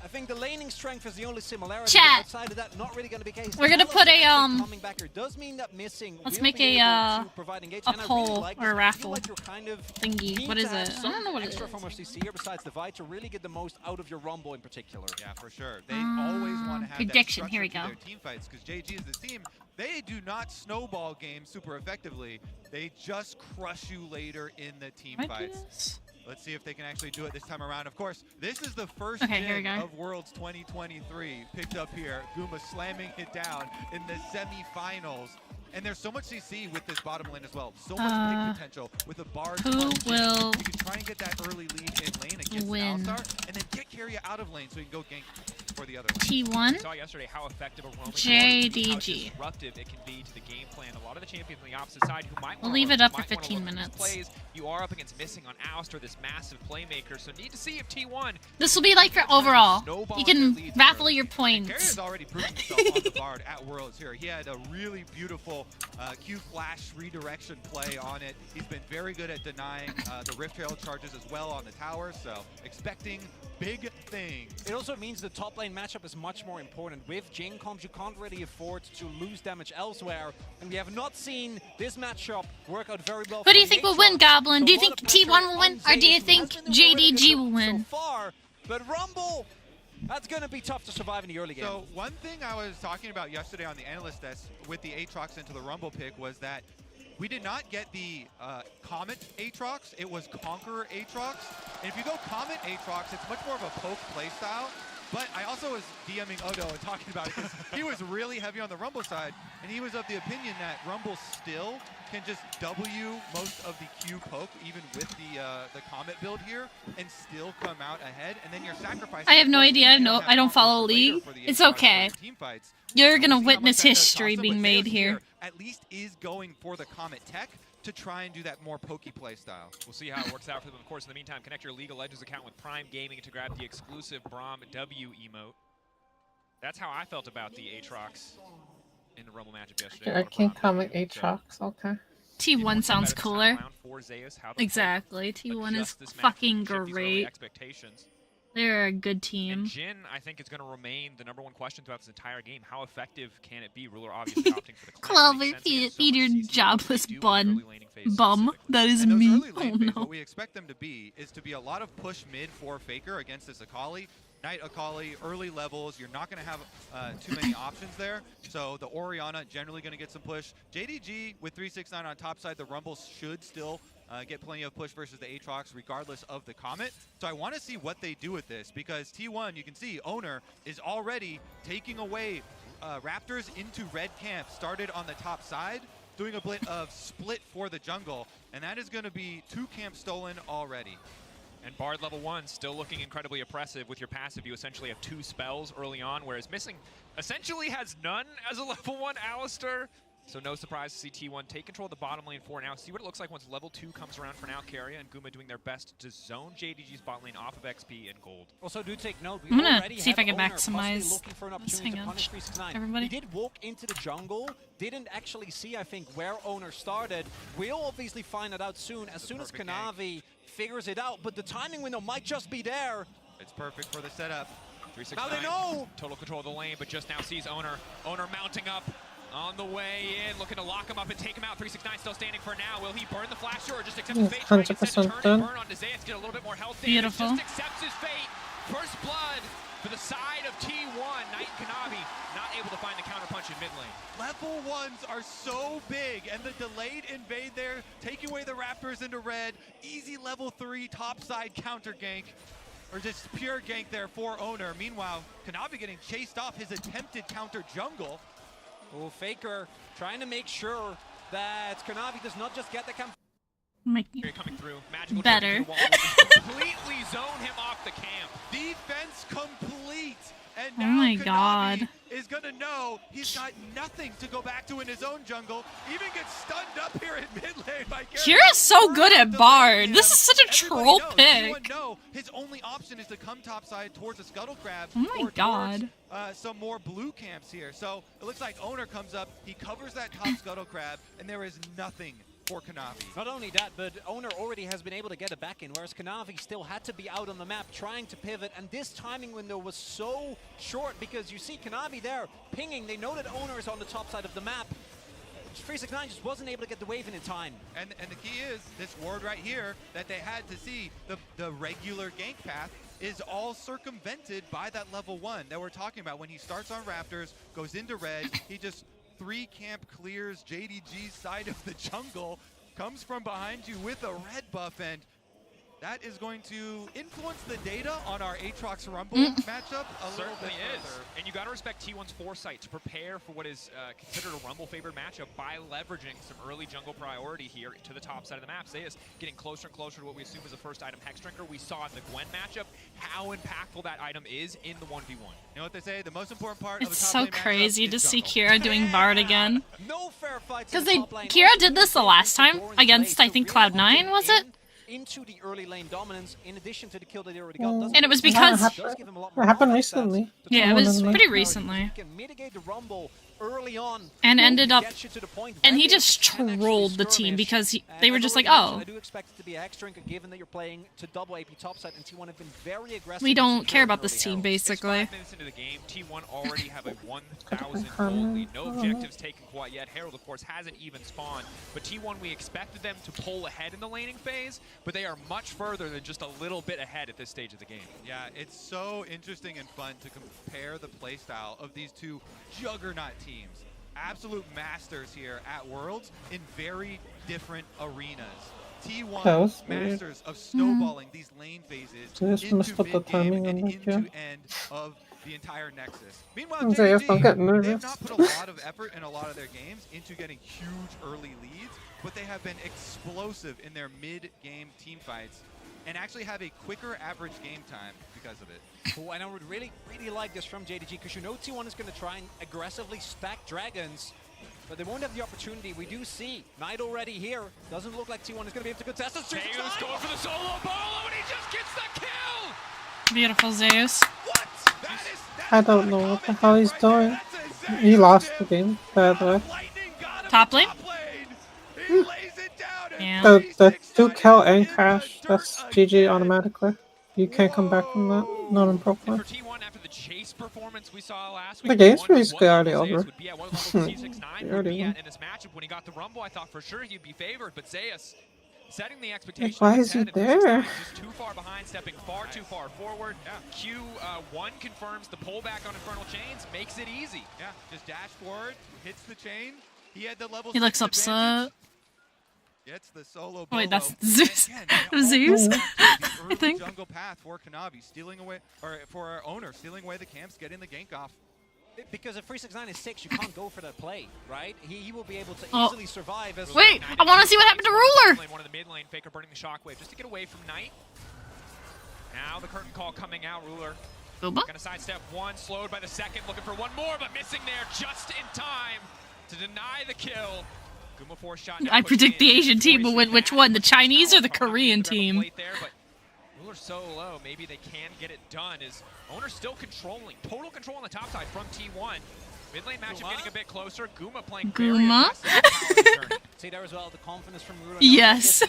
I think the laning strength is the only similarity. Chat. Outside of that, not really going to be the case. We're gonna put a coming back here does mean that missing. let's will make be a able to provide engage, a and I really poll like or a this. I feel raffle like you're kind of thingy. need What to is have it? I don't know what it extra is. from what you see here besides the Vi to really get the most out of your Rumble in particular. Yeah, for sure. They always want to have prediction. that Here we structure go. to their team fights because JG is the team. They do not snowball games super effectively. They just crush you later in the team fights. Let's see if they can actually do it this time around. Of course, this is the first here we Jhin go. of Worlds 2023 picked up here. Guma slamming it down in the semifinals. And there's so much CC with this bottom lane as well. So much pick potential with a Bard. Who will you can try and get that early lead in lane against win? Alistar, and then get Keria out of lane so you can go gank for the other T1. We saw yesterday how effective a roaming JDG. how disruptive it can be to the game plan. A lot of the champions on the opposite side who might We'll wanna leave look- it up for might wanna 15 look at these minutes. Plays. You are up against missing on Alistar, this massive playmaker. So need to see if T1. This will be like your overall. You can raffle your points. Keiria's already proven himself on the Bard at Worlds here. He had a really beautiful Q flash redirection play on it. He's been very good at denying the Rift Herald charges as well on the tower, so expecting big things. It also means the top lane matchup is much more important. With Jhin comms, you can't really afford to lose damage elsewhere, and we have not seen this matchup work out very well. Who do you think will win, Goblin? Do you think T1 will win, or do you think JDG will win? So far, but Rumble, that's going to be tough to survive in the early game. So one thing I was talking about yesterday on the analyst desk with the Aatrox into the Rumble pick was that we did not get the Comet Aatrox, it was Conqueror Aatrox. And if you go Comet Aatrox, it's much more of a poke playstyle. But I also was DMing Odo and talking about it because he was really heavy on the Rumble side, and he was of the opinion that Rumble still can just W most of the Q poke, even with the Comet build here, and still come out ahead. And then you're sacrificing. I have no idea. I don't follow League. It's okay. You're gonna witness history being made here. At least is going for the Comet tech to try and do that more pokey play style. We'll see how it works out for them. Of course, in the meantime, connect your League of Legends account with Prime Gaming to grab the exclusive Braum W emote. That's how I felt about the Aatrox in the Rumble matchup yesterday. I can't comment Aatrox, okay. T1 sounds cooler. For Zeus, how they Exactly. T1 is adjust this matchup fucking to shift these early great. expectations. They're a good team. And Jhin, I think, is going to remain the #1 question throughout this entire game. How effective can it be? Ruler obviously opting for the Clover, feed your jobless bum. That is and me. those early Oh lane phase, no. what we expect them to be is to be a lot of push mid for Faker against this Akali. Knight Akali, early levels, you're not going to have too many options there. So the Orianna generally going to get some push. JDG with 369 on top side, the Rumble should still get plenty of push versus the Aatrox regardless of the Comet. So I want to see what they do with this because T1, you can see, Owner is already taking away Raptors into red camp, started on the top side, doing a bit of split for the jungle, and that is going to be 2 camps stolen already. And Bard level 1 still looking incredibly oppressive with your passive. You essentially have 2 spells early on, whereas Missing essentially has none as a level 1 Alistar. So no surprise to see T1 take control of the bottom lane for now. See what it looks like once level 2 comes around for now. Keria and Guma doing their best to zone JDG's bot lane off of XP and gold. Also, do take note. I'm gonna see if I can maximize. Looking for an Let's opportunity hang to on. punish 369. Everybody. He did walk into the jungle. Didn't actually see, I think, where Owner started. We'll obviously find it out soon. As soon as Kanavi figures it out, but the timing window might just be there. It's perfect for the setup. 369. Now they know. Total control of the lane, but just now sees Owner. Owner mounting up. On the way in, looking to lock him up and take him out. 369 still standing for now. Will he burn the flasher or just accept his fate? 100% Turn and done. burn on Zeus, get a little bit more health. Beautiful. Just accepts his fate. First blood for the side of T1. Knight and Kanavi not able to find the counterpunch in mid lane. Level 1s are so big, and the delayed invade there, taking away the Raptors into red. Easy level 3 topside counter gank. Or just pure gank there for Owner. Meanwhile, Kanavi getting chased off his attempted counter jungle. Oh, Faker trying to make sure that Kanavi does not just get the camp. coming through. Magical better. Completely zone him off the camp. Defense complete. And Oh now my Konami god. is gonna know he's got nothing to go back to in his own jungle. Even gets stunned up here in mid lane by Kira's so good at Bard. This is such a troll pick. No, his only option is to come topside towards the Scuttle Crab. Oh my god. Some more blue camps here. So it looks like Owner comes up, he covers that top Scuttle Crab, and there is nothing for Kanavi. Not only that, but Owner already has been able to get it back in, whereas Kanavi still had to be out on the map trying to pivot, and this timing window was so short because you see Kanavi there pinging. They know that Owner is on the top side of the map. 369 just wasn't able to get the wave in time. And the key is this ward right here that they had to see, the regular gank path is all circumvented by that level 1 that we're talking about. When he starts on Raptors, goes into red, he just 3 camp clears JDG's side of the jungle, comes from behind you with a red buff, and that is going to influence the data on our Aatrox Rumble matchup a little bit further. And you got to respect T1's foresight to prepare for what is considered a Rumble favored matchup by leveraging some early jungle priority here to the top side of the map. Zeus getting closer and closer to what we assume is the first item, Hex Drinker. We saw in the Gwen matchup how impactful that item is in the 1v1. You know what they say? The most important part It's of the top so lane crazy matchup to is see jungle. Kira doing Bard again. No fair fights. Because Kira did this the last time against, I think, Cloud9, was it? Into the early lane dominance, in addition to the kill that they already got. And it was because It happened recently. yeah, it was pretty recently. Can mitigate the rumble early on, and ended up, get you to the point and he just trolled the team because they were just like, oh, I do expect it to be a Hex Drinker, given that you're playing to double AP topside, and T1 have been very aggressive. we don't care about this team, basically. 5 minutes into the game, T1 already have a 1,000 gold lead. No objectives taken quite yet. Herald, of course, hasn't even spawned, but T1, we expected them to pull ahead in the laning phase, but they are much further than just a little bit ahead at this stage of the game. Yeah, it's so interesting and fun to compare the playstyle of these two juggernaut teams. Absolute masters here at Worlds in very different arenas. T1 masters of snowballing these lane phases into mid-game and into end of the entire Nexus. Meanwhile, JDG, they've not put a lot of effort in a lot of their games into getting huge early leads, but they have been explosive in their mid-game team fights and actually have a quicker average game time because of it. Cool, and I would really like this from JDG, because you know T1 is going to try and aggressively stack dragons, but they won't have the opportunity. We do see Knight already here. Doesn't look like T1 is going to be able to contest this. Zeus going for the solo bolo, and he just gets the kill! Beautiful Zeus. I don't know what the hell he's doing. He lost the game, by the way. Top lane? Yeah. The 2 kill and crash, that's GG automatically. You can't come back from that, not in Brooklyn. Chase performance we saw last The week. game's basically already over. Would be at what level T69 would be at in this matchup. When he got the Rumble, I thought for sure he'd be favored, but Zeus setting the expectation. Why is he there? Just too far behind, stepping far too far forward. Q1 confirms the pullback on Infernal Chains, makes it easy. Yeah, just dash forward, hits the chain. He had the level. He looks upset. Gets the solo. Wait, that's Zeus. Zeus, I think. Jungle path for Kanavi, stealing away, or for our owner, stealing away the camps, getting the gank off. Because if 369 is 6, you can't go for that play, right? He will be able to easily survive. As wait, I want to see what happened to Ruler. One of the mid lane, Faker burning the shockwave just to get away from Knight. Now the curtain call coming out. Ruler gonna sidestep one, slowed by the second, looking for one more, but missing there just in time to deny the kill. Guma 4 shot. I predict the Asian team will win which one, the Chinese or the Korean team. Ruler's so low, maybe they can get it done. Is Owner still controlling, total control on the top side from T1. Mid lane matchup getting a bit closer. Guma playing Guma. See there as well, the confidence from Ruler. Yes.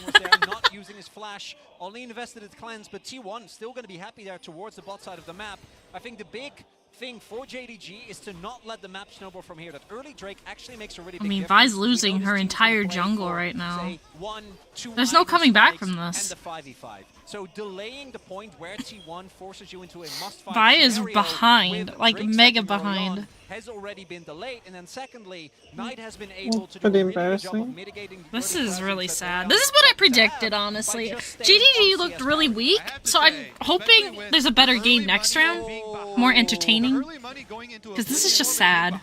Not using his flash, only invested his cleanse, but T1 still going to be happy there towards the bot side of the map. I think the big thing for JDG is to not let the map snowball from here. That early Drake actually makes a really big difference. Vi's losing her entire jungle right now. There's no coming back from this. And the 5v5. So delaying the point where T1 forces you into a must-fight Vi is behind, like mega behind. Has already been delayed, and then secondly, Knight has been able to do a really good job of mitigating. This is really sad. This is what I predicted, honestly. JDG looked really weak, so I'm hoping there's a better game next round, more entertaining, because this is just sad.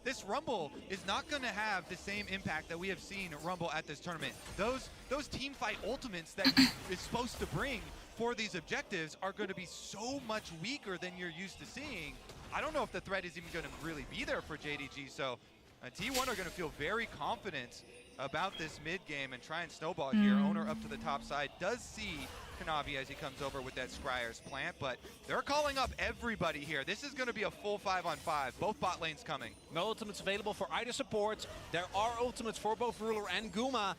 this Rumble is not going to have the same impact that we have seen Rumble at this tournament. Those team fight ultimates that he is supposed to bring for these objectives are going to be so much weaker than you're used to seeing. I don't know if the threat is even going to really be there for JDG, so T1 are going to feel very confident about this mid game and try and snowball here. Owner up to the top side does see 𝓼𝓮𝓬 as he comes over with that Scryer's plant, but they're calling up everybody here. This is going to be a full 5-on-5. Both bot lanes coming. No ultimates available for either support. There are ultimates for both Ruler and Guma.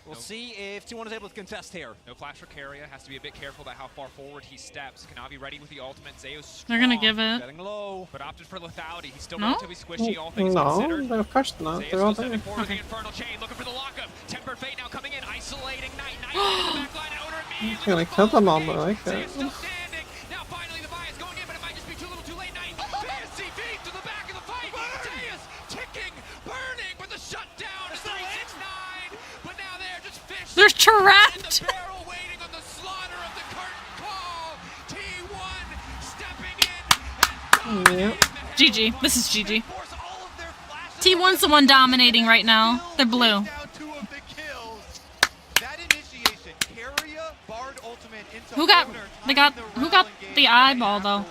We'll see if T1 is able to contest here. No flash for Keria. Has to be a bit careful about how far forward he steps. 𝓼𝓮𝓬 ready with the ultimate. 𝓲𝓏's strong. They're gonna give it. Getting low, but opted for lethality. He's still No? relatively squishy, all things considered. No, of course not. 𝓲𝓏's They're all still stepping there. forward with the Infernal Chain, looking for the lockup. Tempered Fate now coming in, isolating Knight. Knight in the back line, and Owner immediately. He's gonna kill them all, but I like that. Still standing. Now finally the buy is going in, but it might just be too little too late. Knight, fancy feet to the back of the fight. 𝓲𝓏's ticking, burning with the shutdown. 369, but now they're just fish. They're trapped. Yep. GG. This is GG. T1's the one dominating right now. They're blue. Who got the eyeball though?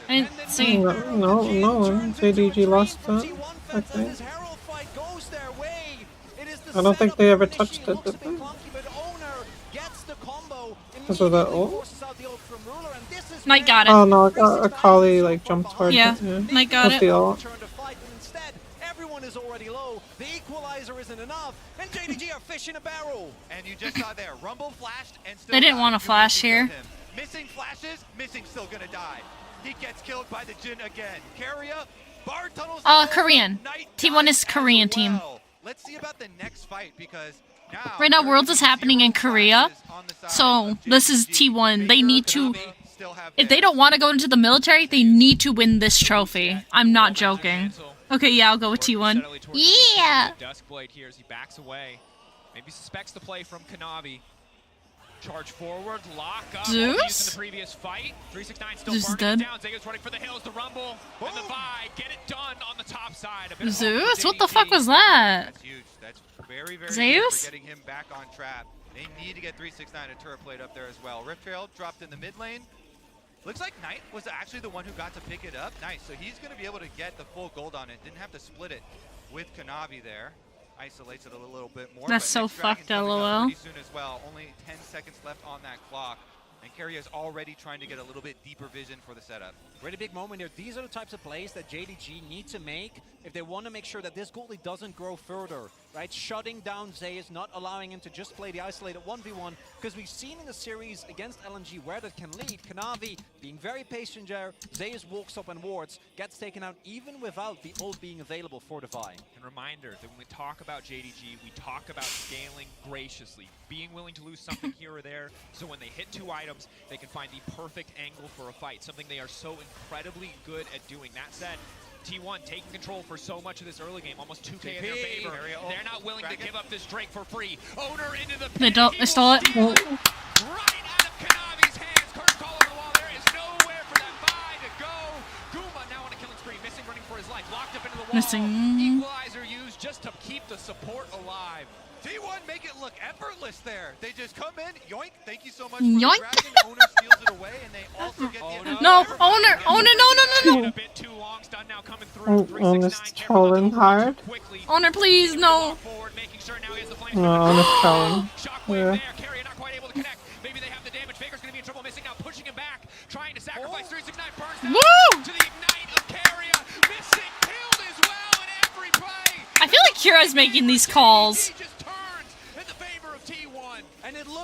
I didn't see. No one. JDG lost that, I think. I don't think they ever touched it, did they? Because of that ult? Knight got it. Oh no, Akali like jumped hard. Yeah, Knight got it. The ult. Everyone is already low. The equalizer isn't enough, and JDG are fish in a barrel. And you just saw there, Rumble flashed and still They didn't want to flash here. Missing flashes, Missing still gonna die. He gets killed by the Jhin again. Keria, Bard tunnels. Korean. T1 is Korean team. Let's see about the next fight because now Right now, Worlds is happening in Korea, so this is T1. They need to, if they don't want to go into the military, they need to win this trophy. I'm not joking. Okay, yeah, I'll go with T1. Yeah! Duskblade here as he backs away. Maybe suspects the play from 𝓼𝓮𝓬. Charge forward, lock up. Zeus? Used in the previous fight. 369 still Zeus burning dead. down. 𝓲𝓏's running for the hills, the rumble, and the buy. Get it done on the top side. Zeus? What the fuck was that? That's huge. That's very, very Zeus? good for getting him back on trap. They need to get 369 a turret plate up there as well. Rift Trail dropped in the mid lane. Looks like Knight was actually the one who got to pick it up. Nice. So he's going to be able to get the full gold on it. Didn't have to split it with 𝓼𝓮𝓬 there. Isolates it a little bit more. That's so fucked, LOL. Pretty soon as well. Only 10 seconds left on that clock. And Keria is already trying to get a little bit deeper vision for the setup. Really big moment here. These are the types of plays that JDG need to make if they want to make sure that this goalie doesn't grow further, right? Shutting down 𝓲𝓏, not allowing him to just play the isolated 1v1, because we've seen in the series against LNG where that can lead. 𝓼𝓮𝓬 being very patient there. 𝓲𝓏 walks up and wards, gets taken out even without the ult being available for the buy. And reminder that when we talk about JDG, we talk about scaling graciously, being willing to lose something here or there, so when they hit 2 items, they can find the perfect angle for a fight, something they are so incredibly good at doing. That said, T1 taking control for so much of this early game, almost 2K in their favor. They're not willing to give up this Drake for free. Owner into the They stole it. right out of 𝓼𝓮𝓬's hands. Curse call over the wall. There is nowhere for that buy to go. Guma now on a killing spree, Missing running for his life, locked up into the wall. Missing. Equalizer used just to keep the support alive. T1 make it look effortless there. They just come in, yoink, thank you so much for Yoink. the dragon. Owner steals it away, and they also get the No, owner, no. A bit too long, stun now coming through. Owner's trolling hard. Owner, please, no. No, Owner's trolling. Yeah. Keria not quite able to connect. Maybe they have the damage. Faker's gonna be in trouble. Missing now, pushing him back, trying to sacrifice. 369 burns down Woo! to the ignite of Keria. Missing killed as well in every play. I feel like Kira's making these calls.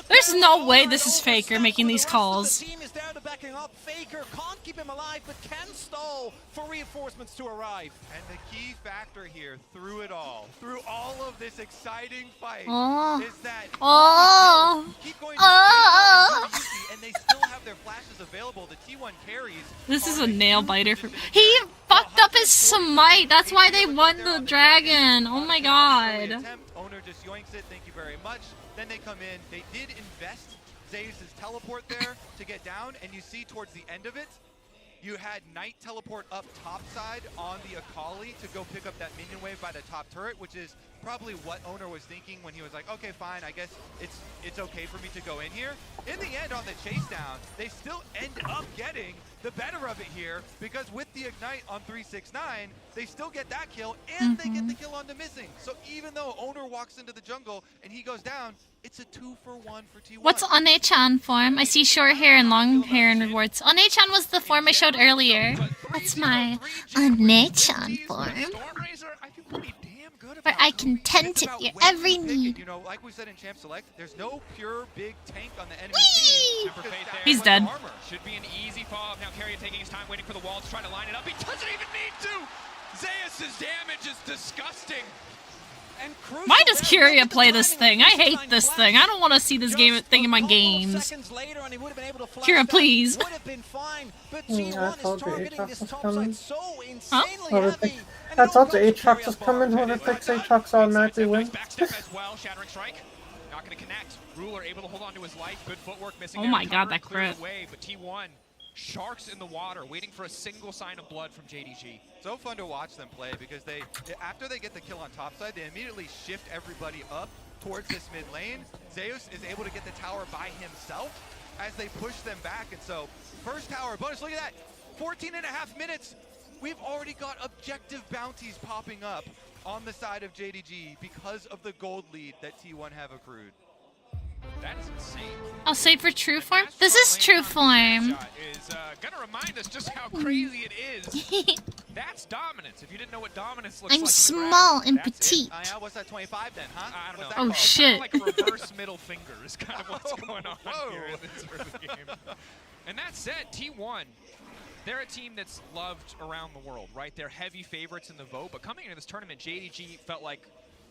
There's no way this is Faker making these calls. The team is there to backing up. Faker can't keep him alive, but can stall for reinforcements to arrive. And the key factor here, through it all, through all of this exciting fight, is that keep going and they still have their flashes available. The T1 carries. This is a nail biter. He fucked up his smite. That's why they won the dragon. Oh my god. Owner just yoinks it. Thank you very much. Then they come in. They did invest 𝓲𝓏's teleport there to get down, and you see towards the end of it, You had Knight teleport up top side on the Akali to go pick up that minion wave by the top turret, which is probably what Owner was thinking when he was like, okay, fine, I guess it's okay for me to go in here. In the end, on the chase down, they still end up getting the better of it here, because with the Ignite on 369, they still get that kill, and they get the kill on the missing. So even though Owner walks into the jungle and he goes down, it's a 2-for-1 for T1. What's One-chan form? I see short hair and long hair in rewards. One-chan was the form I showed earlier. That's my One-chan form. Where I can tend to your every need. You know, like we said in Champ Select, there's no pure big tank on the enemy team. He's dead. Should be an easy follow-up. Now Keria taking his time, waiting for the wall to try to line it up. He doesn't even need to! Zeus' damage is disgusting. Why does Keria play this thing? I hate this thing. I don't want to see this thing in my games. Keria, please. I told you Aatrox was coming. Huh? I told you Aatrox was coming. Whoever picks Aatrox automatically wins. Shattering strike. Not going to connect. Ruler able to hold on to his life. Good footwork missing. Oh my god, that crit. Away, but T1 sharks in the water, waiting for a single sign of blood from JDG. So fun to watch them play, because they after they get the kill on top side, they immediately shift everybody up towards this mid lane. Zeus is able to get the tower by himself as they push them back, and so first tower bonus. Look at that, 14.5 minutes. We've already got objective bounties popping up on the side of JDG because of the gold lead that T1 have accrued. That is insane. I'll say for true form. This is true form. Is gonna remind us just how crazy it is. That's dominance. If you didn't know what dominance looks like, I'm small and petite. What's that, 25 then, huh? I don't know. Oh shit. Kind of like a reverse middle finger is kind of what's going on here in this early game. And that said, T1, they're a team that's loved around the world, right? They're heavy favorites in the vote, but coming into this tournament, JDG felt like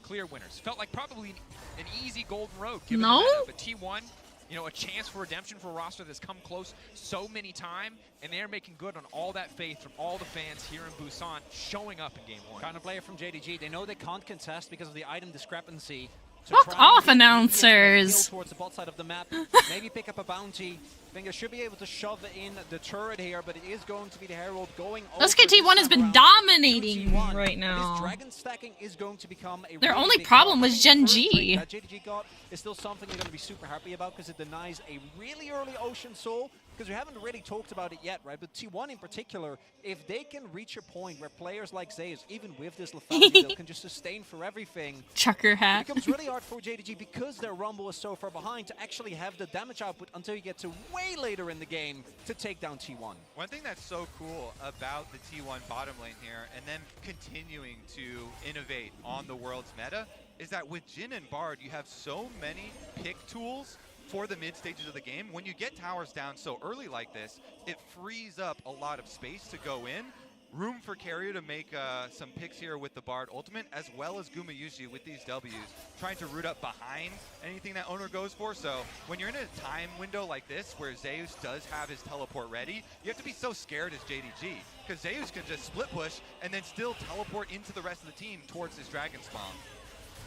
clear winners. Felt like probably an easy golden road. Given the meta, but T1, you know, a chance for redemption for a roster that's come close so many times, and they're making good on all that faith from all the fans here in Busan, showing up in game one. Kind of player from JDG. They know they can't contest because of the item discrepancy. Fuck off, announcers. Towards the bot side of the map, maybe pick up a bounty. I think they should be able to shove in the turret here, but it is going to be the Herald going over. SKT1 has been dominating right now. This dragon stacking is going to become a Their only problem was Gen G. That JDG got is still something they're going to be super happy about, because it denies a really early Ocean Soul, because we haven't really talked about it yet, right? But T1 in particular, if they can reach a point where players like Zeus, even with this lethality build, can just sustain for everything, Chucker hat. it becomes really hard for JDG, because their Rumble is so far behind, to actually have the damage output until you get to way later in the game to take down T1. One thing that's so cool about the T1 bottom lane here, and them continuing to innovate on the world's meta, is that with Jhin and Bard, you have so many pick tools for the mid stages of the game. When you get towers down so early like this, it frees up a lot of space to go in. Room for Keria to make some picks here with the Bard ultimate, as well as Gumayushi with these W's, trying to root up behind anything that Owner goes for. So when you're in a time window like this, where Zeus does have his teleport ready, you have to be so scared as JDG, because Zeus can just split push and then still teleport into the rest of the team towards this dragon spawn.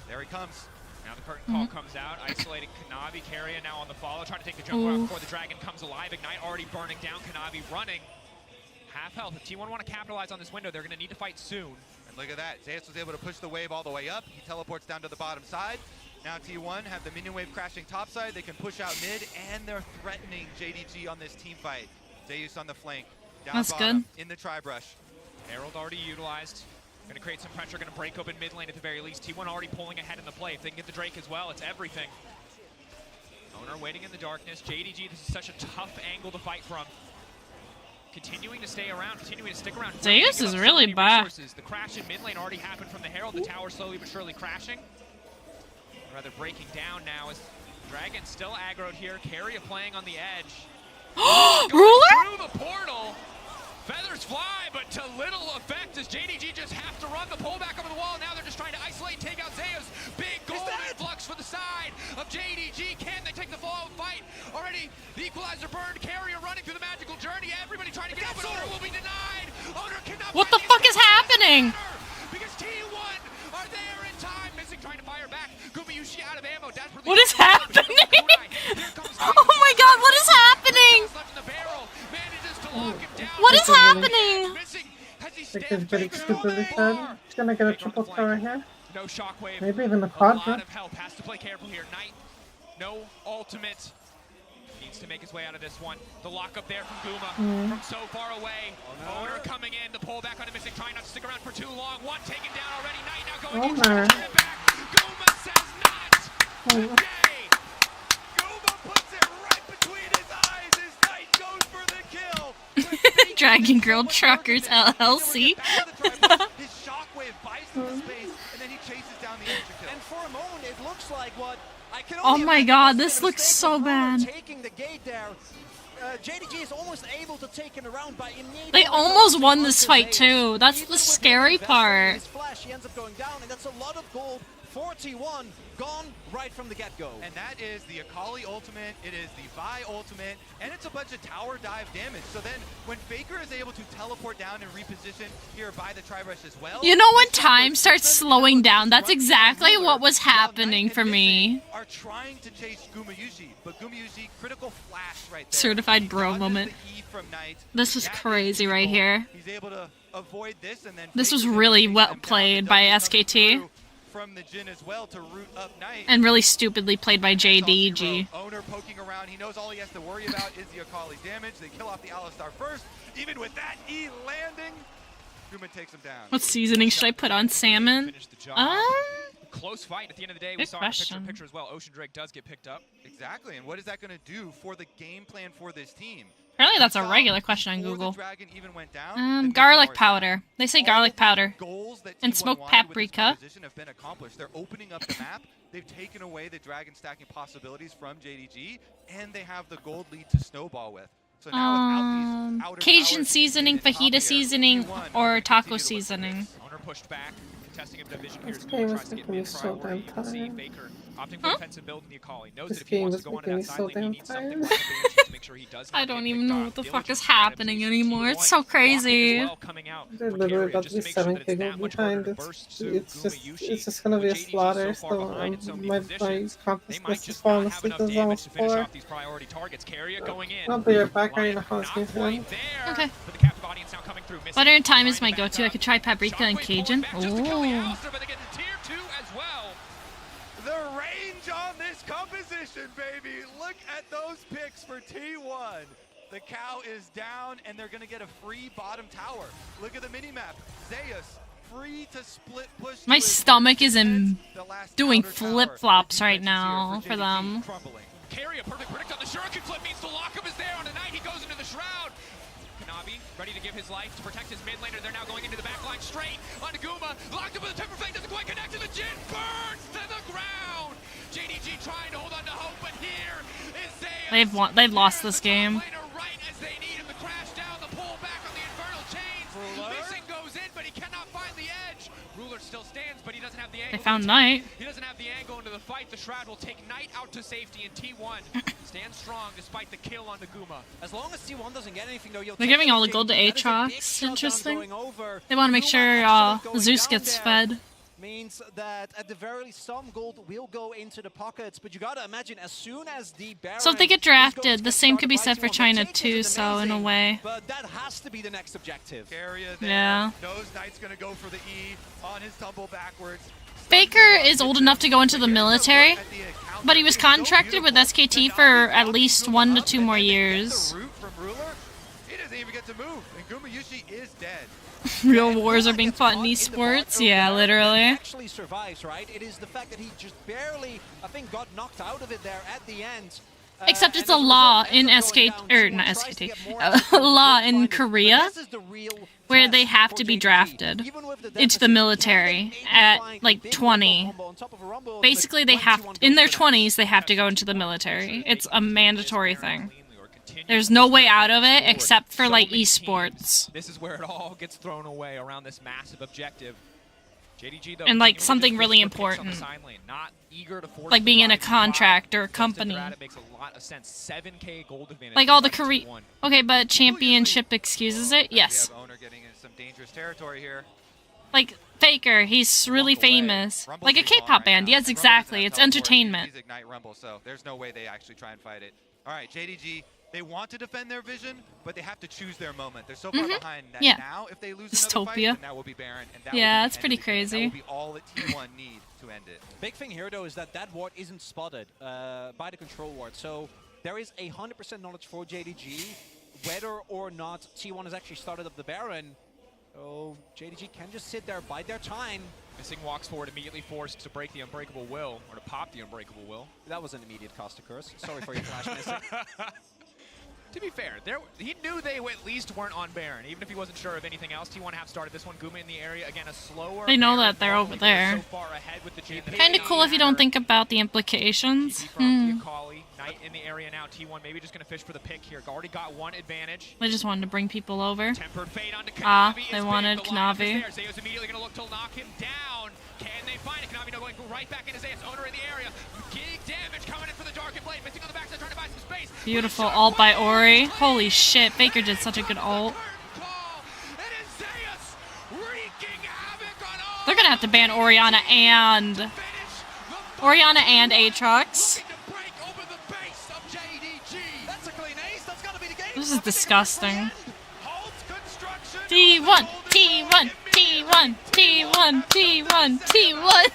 There he comes. Now the curtain call comes out, isolating Kanavi. Keria now on the follow, trying to take the jungle out before the dragon comes alive. Ignite already burning down, Kanavi running. Half health. If T1 want to capitalize on this window, they're going to need to fight soon. And look at that. Zeus was able to push the wave all the way up. He teleports down to the bottom side. Now T1 have the minion wave crashing top side. They can push out mid, and they're threatening JDG on this team fight. Zeus on the flank. Down That's bottom, good. in the tri-brush. Herald already utilized. Going to create some pressure, going to break open mid lane at the very least. T1 already pulling ahead in the play. If they can get the Drake as well, it's everything. Owner waiting in the darkness. JDG, this is such a tough angle to fight from. Continuing to stay around, continuing to stick around. Zeus is really bad. The crash in mid lane already happened from the Herald. The tower slowly but surely crashing. Or rather breaking down now as Dragon still aggroed here. Keria playing on the edge. Ruler? Through the portal. Feathers fly, but to little effect as JDG just have to run the pullback over the wall. Now they're just trying to isolate and take out Zeus. Big golden influx for the side of JDG. Can they take the fall fight? Already the equalizer burned. Keria running through the magical journey. Everybody trying to get out, but Owner will be denied. Owner cannot. What the fuck is happening? Because T1 are there in time. Missing, trying to fire back. Gumayushi out of ammo. What is happening? Oh my god, what is happening? Left in the barrel. Manages to lock him down. What is happening? Faker's getting stupidly fed. He's gonna get a triple kill right here. No shockwave. Maybe even a A quad. lot of help. Has to play careful here. Knight, no ultimate. Needs to make his way out of this one. The lockup there from Guma from so far away. Owner coming in. The pull back on the Mystic, trying not to stick around for too long. One taken down already. Knight now going in. Owner. Guma says not today. Guma puts it right between his eyes as Knight goes for the kill. Dragon Girl Truckers LLC. His shockwave buys him the space, and then he chases down the extra kill. And for a moment, it looks like what I can Oh only my imagine god, was this the looks mistake so of bad. taking the gate there. JDG is almost able to take it around by innate. They almost won this fight too. That's the scary part. His flash, he ends up going down, and that's a lot of gold for T1 gone right from the get-go. And that is the Akali ultimate, it is the Vi ultimate, and it's a bunch of tower dive damage. So then when Faker is able to teleport down and reposition here by the Tri-Brush as well. You know when time starts slowing down, that's exactly what was happening for me. Are trying to chase Gumayushi, but Gumayushi critical flash right there. Certified bro moment. This was crazy right here. He's able to avoid this, and then This was really well played by SKT. From the Jhin as well to root up Knight. And really stupidly played by JDG. Owner poking around. He knows all he has to worry about is the Akali damage. They kill off the Alistar first. Even with that E landing, Guma takes him down. What seasoning should I put on salmon? Close fight. At the end of the day, we Good saw question. in the picture as well. Ocean Drake does get picked up. Exactly. And what is that going to do for the game plan for this team? Apparently that's a regular question on Google. Dragon even went down, Garlic powder. They say garlic powder. goals that And T1 smoked wanted with this paprika. composition have been accomplished. They're opening up the map. They've taken away the dragon stacking possibilities from JDG, and they have the gold lead to snowball with. So now without these outer Cajun powers seasoning, being fajita seasoning, or taco seasoning. Owner pushed back, contesting of division here. This Guma game tries is to get making me mid so priority. damn You can see tired. Faker opting for defensive build in the Akali. Knows This that if he game wants is to go on making that me side so lane, he damn needs something tired. with the Banshee to make sure he does I not don't get even picked know off. what the Diligent fuck is strategy. happening anymore. It's so Rocket crazy. as well coming out They're for literally Keria about to just be to make sure 7 that it's that kg much harder behind. to It's burst through just Gumayushi. gonna be a With JDG slaughter. so far So behind in so many my positions, compass they might list is just falling not have asleep enough as damage well to finish for. off these priority targets. Keria going in. I'll be right back. I need to pause this one. Okay. But the captive audience now coming through. Butter and thyme is my go-to. I could try paprika and Cajun. Ooh. The range on this composition, baby. Look at those picks for T1. The cow is down, and they're going to get a free bottom tower. Look at the minimap. Zeus, free to split push. My stomach is doing flip-flops right now for them. Keria, perfect predict on the Shuriken flip, means the lockup is there on the Knight. He goes into the Shroud. Kanavi, ready to give his life to protect his mid laner. They're now going into the back line straight onto Guma. Locked up with the Temper Fang, doesn't quite connect to the Jhin. Burns to the ground. JDG trying to hold on to hope, but here is Zeus. They've lost this game. Right as they need him to crash down, the pull back on the Infernal Chains. Missing goes in, but he cannot find the edge. Ruler still stands, but he doesn't have the angle. They found Knight. He doesn't have the angle into the fight. The Shroud will take Knight out to safety, and T1 stands strong depite the kill on the Guma. As long as T1 doesn't get anything, though, They're giving all the gold to Aatrox. Interesting. They want to make sure Zeus gets fed. Means that at the very least some gold will go into the pockets, but you gotta imagine as soon as the Baron So if they get drafted, the same could be said for China too, so in a way. But that has to be the next objective. Yeah. Knows Knight's gonna go for the E on his tumble backwards. Faker is old enough to go into the military, but he was contracted with SKT for at least 1 to 2 more years. He doesn't even get to move, and Gumayushi is dead. Real wars are being fought in esports? Yeah, literally. Actually survives, right? It is the fact that he just barely, I think, got knocked out of it there at the end. Except it's a law in law in Korea, where they have to be drafted into the military at like 20. Basically, they have in their 20s they have to go into the military. It's a mandatory thing. There's no way out of it except for like esports. This is where it all gets thrown away around this massive objective. JDG, though, And like something really important, like being in a contract or a company. Makes a lot of sense. 7K gold advantage. Like all the Korea. Okay, but championship excuses it. Yes. Owner getting into some dangerous territory here. Like Faker, he's really famous. Like a K-pop band. Yes, exactly. It's entertainment. He's Ignite Rumble, so there's no way they actually try and fight it. All right, JDG They want to defend their vision, but they have to choose their moment. They're so far behind that now. If they lose another fight, then that will be Baron, and that will be it's pretty crazy. That will be all that T1 need to end it. Big thing here, though, is that that ward isn't spotted by the control ward. So there is 100% knowledge for JDG whether or not T1 has actually started up the Baron. So JDG can just sit there, bide their time. Missing walks forward, immediately forced to break the Unbreakable Will, or to pop the Unbreakable Will. That was an immediate cost to curse. Sorry for your flash missing. To be fair, he knew they at least weren't on Baron, even if he wasn't sure of anything else. T1 have started this one. Guma in the area, again, a slower... They know that they're over there. So far ahead with the Kinda cool if you don't think about the implications. Knight in the area now. T1 maybe just going to fish for the pick here. Already got one advantage. They just wanted to bring people over. Tempered fade onto Kanavi. They wanted Kanavi. Zeus immediately going to look to knock him down. Can they find it? Kanavi going right back into Zeus. Owner in the area. Big damage coming in for the Darkened Blade. Missing on the backside, trying to buy some space. Beautiful ult by Ori. Holy shit, Faker did such a good ult. They're gonna have to ban Orianna and Aatrox. This is disgusting. T1, T1, T1, T1, T1, T1.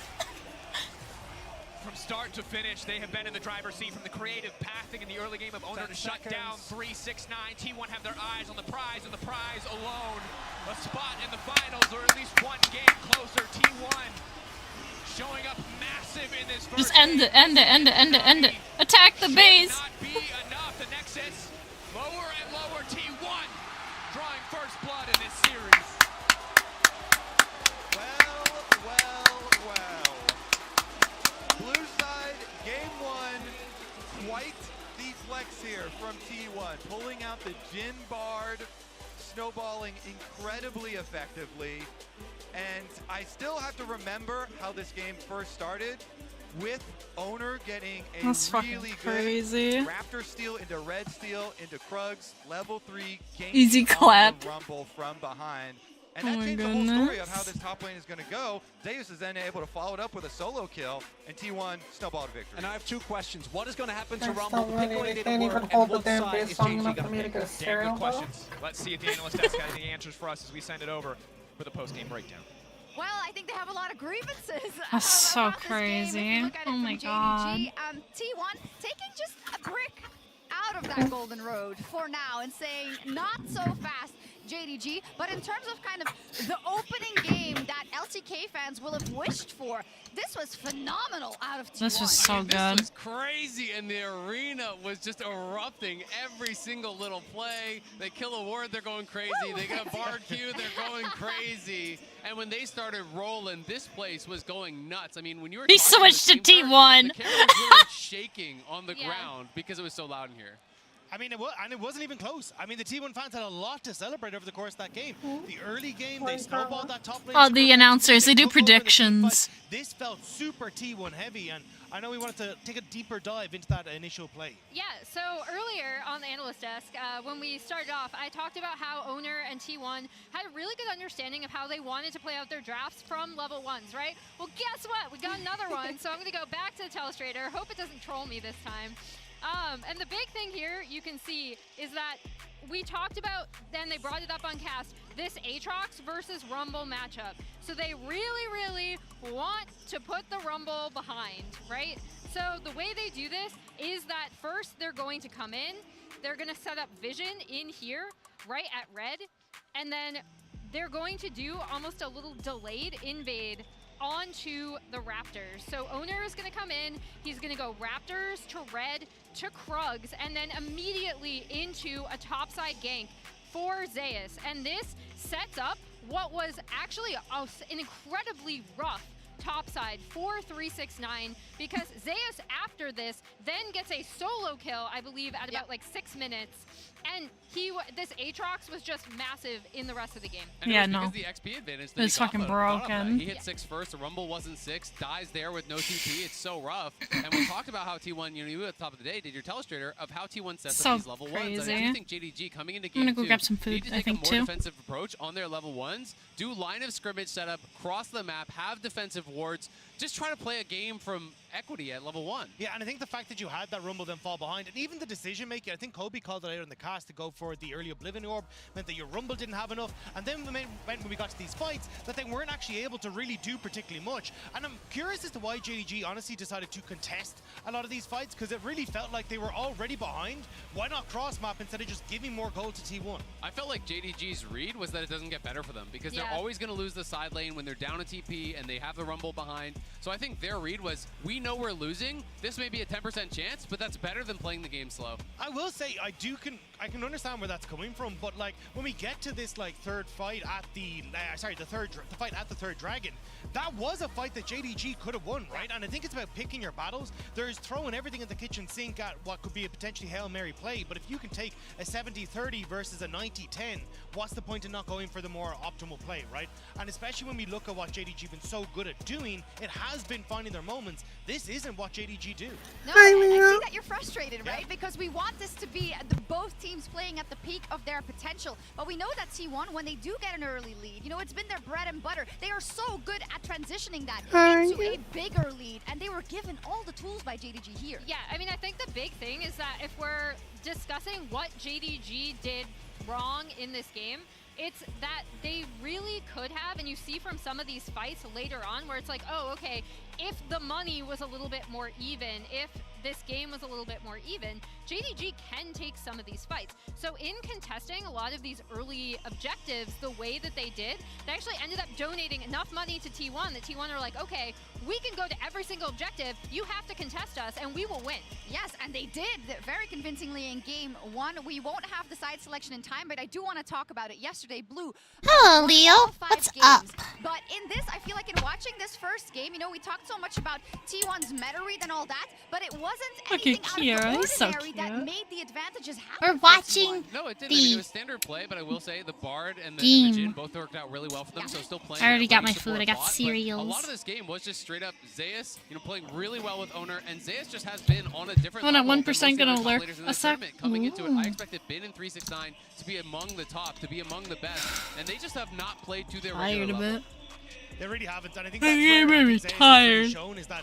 From start to finish, they have been in the driver's seat from the creative pathing in the early game of Owner to shut down 3-6-9. T1 have their eyes on the prize, and the prize alone. A spot in the finals, or at least one game closer. T1 showing up massive in this first Just end it. Attack the base. Not be enough. The Nexus lower and lower. T1 drawing first blood in this series. Well. Blue side, game one, quite the flex here from T1. Pulling out the Jhin Bard, snowballing incredibly effectively. And I still have to remember how this game first started, with Owner getting a really crazy good Raptor steal into Red steal into Krugs, level 3, easy clap. The Rumble from behind. And that changed the whole story of how this top lane is going to go. Zeus is then able to follow it up with a solo kill, and T1 snowballed victory. And I have two questions. What is going to happen to They're Rumble? still ready. They can't even hold the damn base long enough for me to get a Damn cereal. good questions. Let's see if the analyst has got any answers for us as we send it over for the post-game breakdown. Well, I think they have a lot of grievances. That's so crazy. Oh my god. T1 taking just a brick out of that golden road for now and saying not so fast, JDG. But in terms of kind of the opening game that LCK fans will have wished for, this was phenomenal out of T1. This was so good. This was crazy, and the arena was just erupting every single little play. They kill a ward, they're going crazy. They get a Bard Q, they're going crazy. And when they started rolling, this place was going nuts. I mean, when you were He switched to T1. The camera was literally shaking on the ground because it was so loud in here. I mean, it wasn't even close. I mean, the T1 fans had a lot to celebrate over the course of that game. The early game, they snowballed that top lane. Oh, the announcers, they do predictions. This felt super T1 heavy, and I know we wanted to take a deeper dive into that initial play. Yeah, so earlier on the analyst desk, when we started off, I talked about how Owner and T1 had a really good understanding of how they wanted to play out their drafts from level 1s, right? Well, guess what? We got another one, so I'm going to go back to the Telestrator. Hope it doesn't troll me this time. And the big thing here you can see is that we talked about, then they brought it up on cast, this Aatrox versus Rumble matchup. So they really want to put the Rumble behind, right? So the way they do this is that first they're going to come in, they're going to set up vision in here, right at red, and then they're going to do almost a little delayed invade onto the Raptors. So Owner is going to come in, he's going to go Raptors to red to Krugs, and then immediately into a topside gank for Zeus. And this sets up what was actually an incredibly rough topside for 369, because Zeus after this then gets a solo kill, I believe, at about like 6 minutes. And this Aatrox was just massive in the rest of the game. And yeah, it was no. because the XP advantage It's fucking broken. He hit 6 first, the Rumble wasn't 6, dies there with no TP. It's so rough. And we talked about how T1, you at the top of the day did your Telestrator of how T1 sets up these level 1s. And I do think JDG coming into game I'm gonna go 2 grab some food, need to I take think, a more too. defensive approach on their level 1s, do line of scrimmage setup, cross the map, have defensive wards, just trying to play a game from equity at level 1. Yeah, and I think the fact that you had that Rumble then fall behind, and even the decision making, I think Kobe called it out in the cast to go for the early Oblivion Orb, meant that your Rumble didn't have enough, and then when we got to these fights, that they weren't actually able to really do particularly much. And I'm curious as to why JDG honestly decided to contest a lot of these fights, because it really felt like they were already behind. Why not cross map instead of just giving more gold to T1? I felt like JDG's read was that it doesn't get better for them, because they're always going to lose the side lane when they're down a TP and they have the Rumble behind. So I think their read was, we know we're losing. This may be a 10% chance, but that's better than playing the game slow. I will say, I can understand where that's coming from, but like when we get to this like third fight at the fight at the third dragon, that was a fight that JDG could have won, right? And I think it's about picking your battles. There's throwing everything in the kitchen sink at what could be a potentially Hail Mary play, but if you can take a 70-30 versus a 90-10, what's the point in not going for the more optimal play, right? And especially when we look at what JDG been so good at doing, it has been finding their moments. This isn't what JDG do. No, I see that you're frustrated, right? Because we want this to be both teams playing at the peak of their potential. But we know that T1, when they do get an early lead, you know, it's been their bread and butter. They are so good at transitioning that into a bigger lead. And they were given all the tools by JDG here. Yeah, I mean, I think the big thing is that if we're discussing what JDG did wrong in this game, it's that they really could have, and you see from some of these fights later on where it's like, oh, okay, if the money was a little bit more even, if this game was a little bit more even, JDG can take some of these fights. So in contesting a lot of these early objectives the way that they did, they actually ended up donating enough money to T1 that T1 are like, okay, we can go to every single objective, you have to contest us, and we will win. Yes, and they did very convincingly in game 1. We won't have the side selection in time, but I do want to talk about it. Yesterday, Blue. Hello, Leo. What's up? But in this, I feel like in watching this first game, you know, we talked so much about T1's meta read and all that, but it wasn't anything out of the ordinary that made the advantages happen. We're watching No, it didn't. I mean, it was standard play, but I will say the Bard and the Jhin both worked out really well for them, so still playing. I already got my support food. I got bot, but cereals. A lot of this game was just straight up Zeus, you know, playing really well with Owner, and Zeus just has been on a different Hold on, level 1% gonna than most lurk players in a this sec. tournament. Coming into it, I expected Bin and 369 to be among the top, to be among the best, and they just have not played to their regular level. They really haven't, and I think I'm that's where very Zeus tired. really shown is that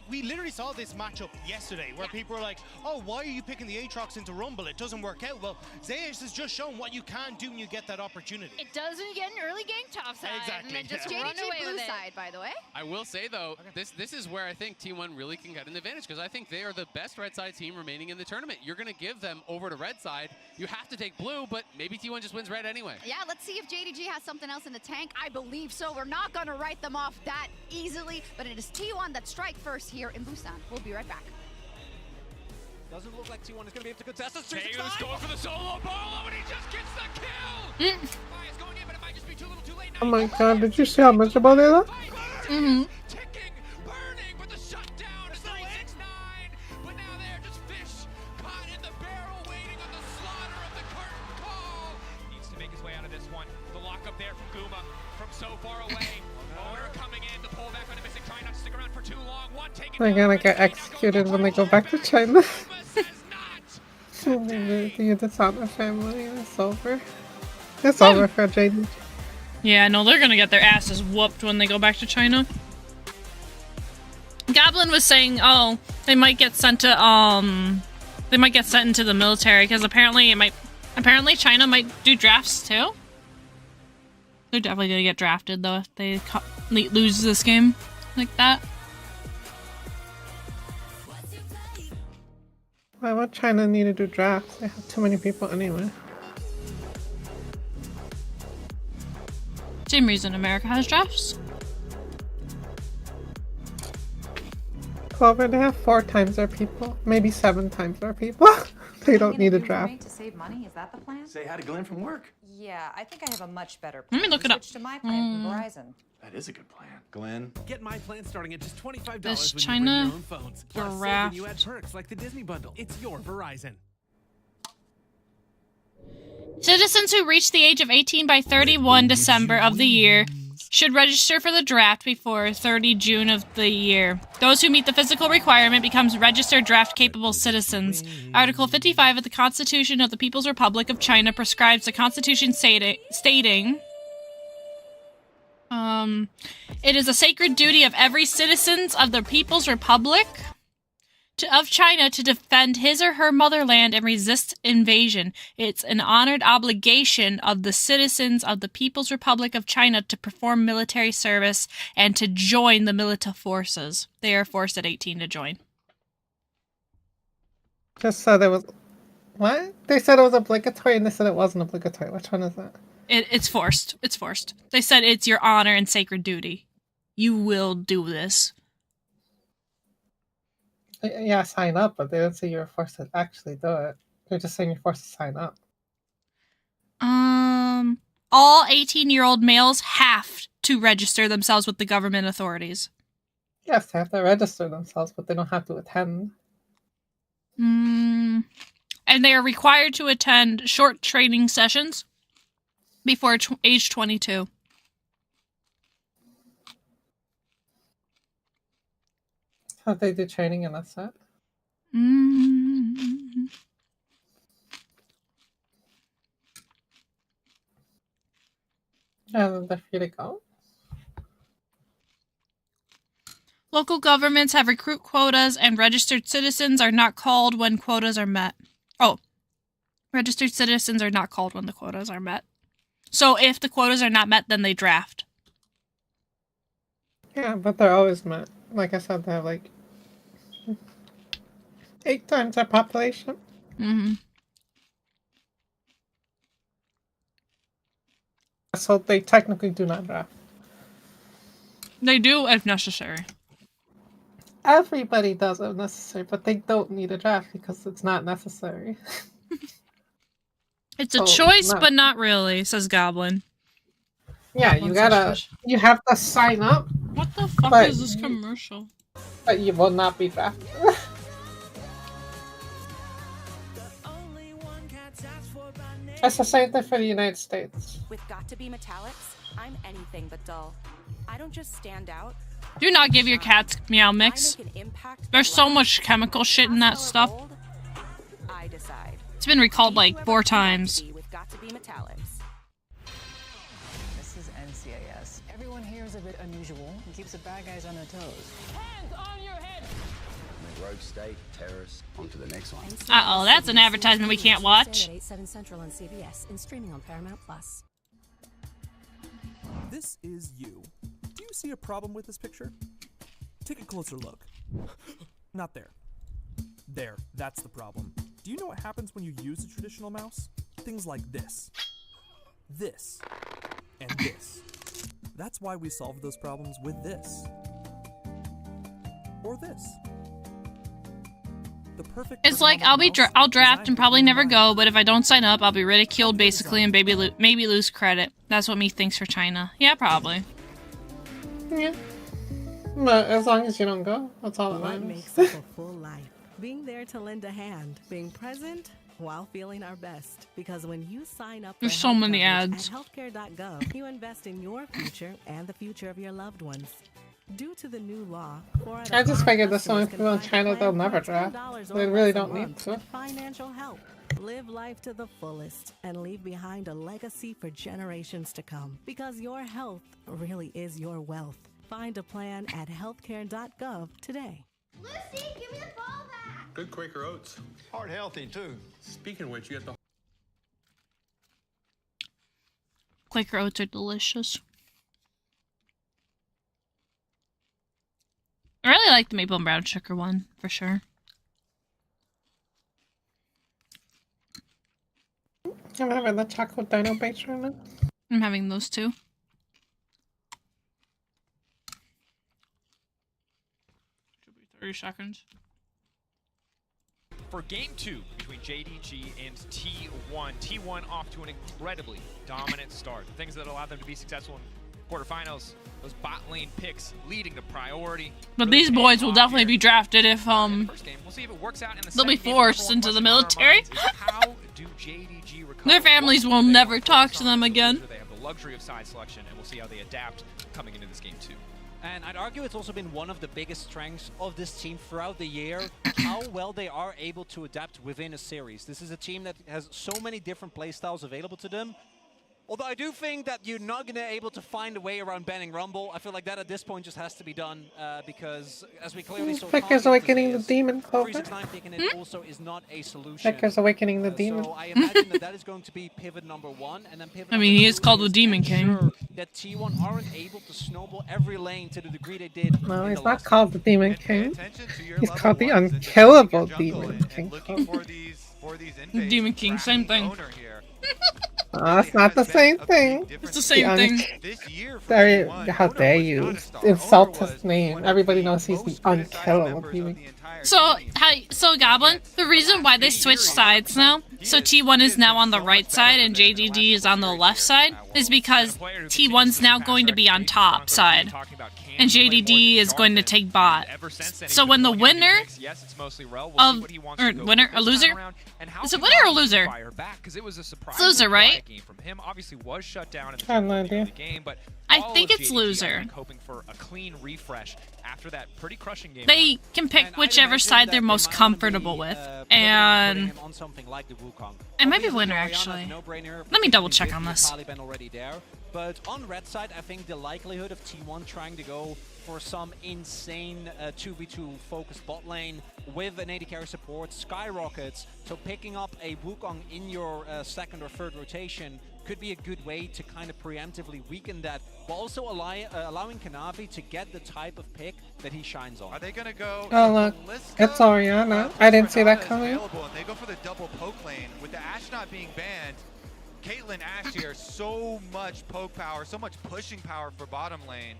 we literally saw this matchup yesterday where people were like, oh, why are you picking the Aatrox into Rumble? It doesn't work out. Well, Zeus has just shown what you can do when you get that opportunity. It does when you get an early game top side. Exactly. And then just Yeah. run away blue with it. side, by the way. I will say, though, this is where I think T1 really can get an advantage, because I think they are the best red side team remaining in the tournament. You're going to give them over to red side. You have to take blue, but maybe T1 just wins red anyway. Yeah, let's see if JDG has something else in the tank. I believe so. We're not going to write them off that easily, but it is T1 that strike first here in Busan. We'll be right back. Doesn't look like T1 is going to be able to contest this. Tayu's going for the solo ball, and he just gets the kill! Fire's going in, but it might just be too little too late. Oh my god, did you see how miserable they look? Mm-hmm. Ticking, burning, but the shutdown is 969. But now they're just fish caught in the barrel, waiting on the slaughter of the curtain call. Needs to make his way out of this one. The lockup there from Guma from so far away. Owner coming in, the pullback on the missing, trying not to stick around for too long. One taken. They're gonna get executed when they go back to China. The Dishonor family is over. It's over for Jaden. Yeah, no, they're gonna get their asses whooped when they go back to China. Goblin was saying, oh, they might get sent to into the military because apparently China might do drafts too. They're definitely gonna get drafted though if they lose this game like that. Why would China need to do drafts? They have too many people anyway. Same reason America has drafts. Clover, they have 4 times their people, maybe 7 times their people. They don't need a draft. To save money, is that the plan? Say hi to Glenn from work. Yeah, I think I have a much better Let plan. me look it up. Switch to my plan from Verizon. That is a good plan. Glenn. Get my plan starting at just $25 This when you China bring your own phones. Plus, saving draft. you add perks like the Disney bundle. It's your Verizon. Citizens who reach the age of 18 by 31 December of the year should register for the draft before 30 June of the year. Those who meet the physical requirement becomes registered draft-capable citizens. Article 55 of the Constitution of the People's Republic of China prescribes the Constitution stating... It is a sacred duty of every citizen of the People's Republic of China to defend his or her motherland and resist invasion. It's an honored obligation of the citizens of the People's Republic of China to perform military service and to join the military forces. They are forced at 18 to join. Just said it was... What? They said it was obligatory and they said it wasn't obligatory. Which one is that? It's forced. It's forced. They said it's your honor and sacred duty. You will do this. Yeah, sign up, but they don't say you're forced to actually do it. They're just saying you're forced to sign up. All 18-year-old males have to register themselves with the government authorities. Yes, they have to register themselves, but they don't have to attend. And they are required to attend short training sessions before age 22. How they do training in that set? And they're free to go? Local governments have recruit quotas, and registered citizens are not called when quotas are met. Oh, registered citizens are not called when the quotas are met. So if the quotas are not met, then they draft. Yeah, but they're always met. Like I said, they have like 8 times our population. So they technically do not draft. They do if necessary. Everybody does if necessary, but they don't need a draft because it's not necessary. It's a choice, but not really, says Goblin. Yeah, you have to sign up. What the fuck is this commercial? But you will not be drafted. It's the same thing for the United States. With got to be metallics, I'm anything but dull. I don't just stand out. Do not give your cats Meow Mix. There's so much chemical shit in that stuff. I decide. It's been recalled like 4 times. With got to be metallics. This is NCIS. Everyone here is a bit unusual and keeps the bad guys on their toes. Hands on your head. Rogue state, terrorists, on to the next one. Uh-oh, that's an advertisement we can't watch. 8/7 Central on CBS and streaming on Paramount Plus. This is you. Do you see a problem with this picture? Take a closer look. Not there. There, that's the problem. Do you know what happens when you use a traditional mouse? Things like this. This. And this. That's why we solve those problems with this. Or this. The perfect It's like I'll draft and probably never go, but if I don't sign up, I'll be ridiculed basically and maybe lose credit. That's what me thinks for China. Yeah, probably. Yeah. But as long as you don't go, that's all that What matters. makes up a full life? Being there to lend a hand, being present while feeling our best. Because when you sign up for There's so health many coverage ads. at healthcare.gov, you invest in your future and the future of your loved ones. Due to the new law, 4 out of I just 5 figured there's so many customers people in can China find they'll a never plan for draft. $10 They or really less a don't need month to. with financial help. Live life to the fullest and leave behind a legacy for generations to come. Because your health really is your wealth. Find a plan at healthcare.gov today. Lucy, give me the ball back. Good Quaker Oats. Heart healthy, too. Speaking of which, you got the... Quaker Oats are delicious. I really like the maple and brown sugar one, for sure. I'm having the chocolate dino base right now. I'm having those too. Should be 30 seconds. For game 2 between JDG and T1, T1 off to an incredibly dominant start. The things that allowed them to be successful in quarterfinals, those bot lane picks leading to priority. But these boys will definitely be drafted if We'll see if it works out in the they'll be second game. forced into the military. How do JDG recover? Their families will never talk to them again. They have the luxury of side selection, and we'll see how they adapt coming into this game 2. And I'd argue it's also been one of the biggest strengths of this team throughout the year, how well they are able to adapt within a series. This is a team that has so many different playstyles available to them, Although I do think that you're not going to be able to find a way around banning Rumble. I feel like that at this point just has to be done because, as we clearly saw, Picker's Awakening the Demon, Clover. 369 picking it also is not a solution. Picker's Awakening the Demon. So I imagine that is going to be pivot number 1, and then pivot I mean, he is called the Demon King. sure that T1 aren't able to snowball every lane to the degree they did. No, he's not called the Demon King. He's called the Unkillable Demon King. The Demon King, same thing. Oh, it's not the same thing. It's the same thing. How dare you insult his name? Everybody knows he's the Unkillable Demon. So Goblin, the reason why they switched sides now, so T1 is now on the right side and JDD is on the left side, is because T1's now going to be on top side, and JDD is going to take bot. So when the winner of, or winner, a loser? Is it winner or loser? It's loser, right? I have no idea. I think it's loser. Hoping for a clean refresh after that pretty crushing game. They can pick whichever side they're most comfortable with, and it might be winner actually. Let me double check on this. But on red side, I think the likelihood of T1 trying to go for some insane 2v2 focused bot lane with an AD carry support skyrockets. So picking up a Wukong in your second or third rotation could be a good way to kind of preemptively weaken that, but also allowing Kanavi to get the type of pick that he shines on. Are they gonna go? Oh look, it's Orianna. I didn't see that coming. They go for the double poke lane with the Ashe not being banned. Caitlyn Ashe here, so much poke power, so much pushing power for bottom lane.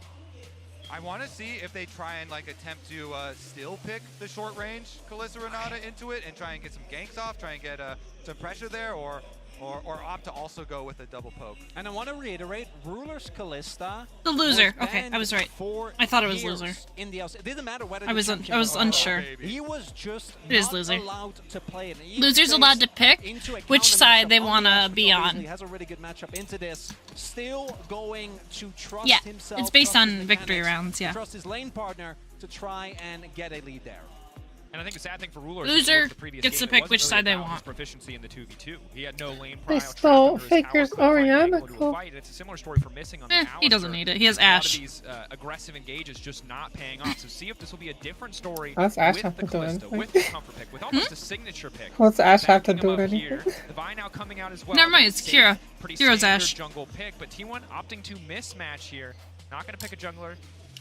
I want to see if they try and like attempt to still pick the short range Kalista Renata into it and try and get some ganks off, try and get some pressure there, or opt to also go with a double poke. And I want to reiterate, Ruler's Kalista. The loser. Okay, I was right. I thought it was loser. In the it didn't matter whether I was unsure. He was just it is loser. allowed to play it. Loser's allowed to pick which side they want to be on. He has a really good matchup into this. Still going to trust himself. It's based on victory rounds. Yeah. Trust his lane partner to try and get a lead there. And I think the sad thing for Ruler loser the gets to game, pick which side they want. His proficiency in the 2v2. He had no lane They stole Faker's Orianna. It's a similar story for missing on the he doesn't need it. He has Ashe. A lot of these aggressive engages just not paying off. So see if this will be a different story What's Ashe with have the to do Kalista, anything? with the comfort pick, with almost a signature pick. What's Ashe have to do with anything? The Vi now coming out as well. Never mind, it's Kira. Kira's Ashe. Jungle pick, but T1 opting to mismatch here. Not going to pick a jungler.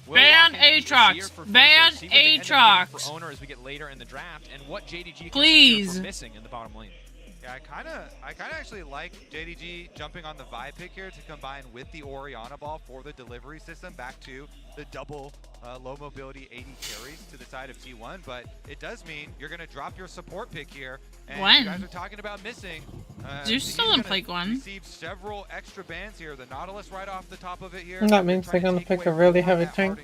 Ban Aatrox. Ban Aatrox. For owner as we get later in the draft, and what JDG please missing in the bottom lane. Yeah, I kind of actually like JDG jumping on the Vi pick here to combine with the Orianna ball for the delivery system back to the double low mobility AD carries to the side of T1, but it does mean you're going to drop your support pick here. And you guys are talking about missing. Zeus still didn't play Gwen. Received several extra bans here. The Nautilus right off the top of it here. That means they're going to pick a really heavy tank.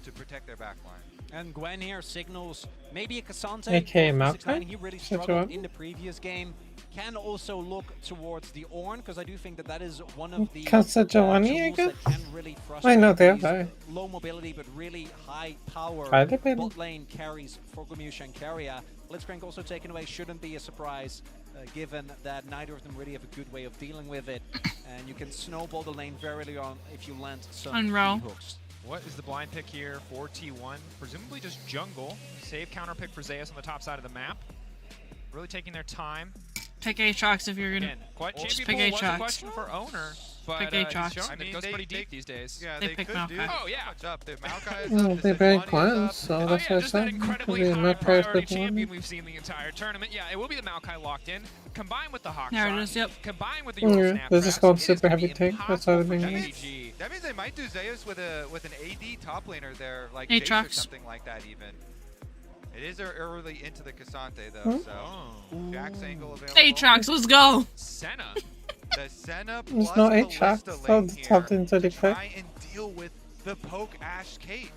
To protect their backline. And Gwen here signals maybe a Cassante. AKA Malphite. He really struggled in the previous game. Can also look towards the Ornn, because I do think that is one of the tools that can really I know frustrate they're these low mobility but really high power bot lane carries for Gumusha and Keria. Blitzcrank also taken away shouldn't be a surprise, given that neither of them really have a good way of dealing with it. And you can snowball the lane very early on if you land some hooks. What is the blind pick here for T1? Presumably just jungle. Save counter pick for Zeus on the top side of the map. Really taking their time. Pick Aatrox if you're gonna. Just pick Aatrox. Was a Aatrox. question for owner, but pick Aatrox. I mean, it goes pretty deep these days. Yeah, they pick Maokai. Oh yeah. Well, they banned Gwen, so that's what I said. Incredibly high priority champion we've seen the entire tournament. Yeah, it will be the Maokai locked in, combined with the Hawk There shot, it is. Yep. combined with the Yeah, they're just going super heavy tank. That's all they're doing. That means they might do Zeus with an AD top laner there, like Aatrox. Jace or something like that even. It is early into the Cassante though, so Jack's angle available. Aatrox, let's go. Senna. The Senna There's plus no Kalista Aatrox, so lane it's here something to to defend. try and deal with the poke Ashe Kate.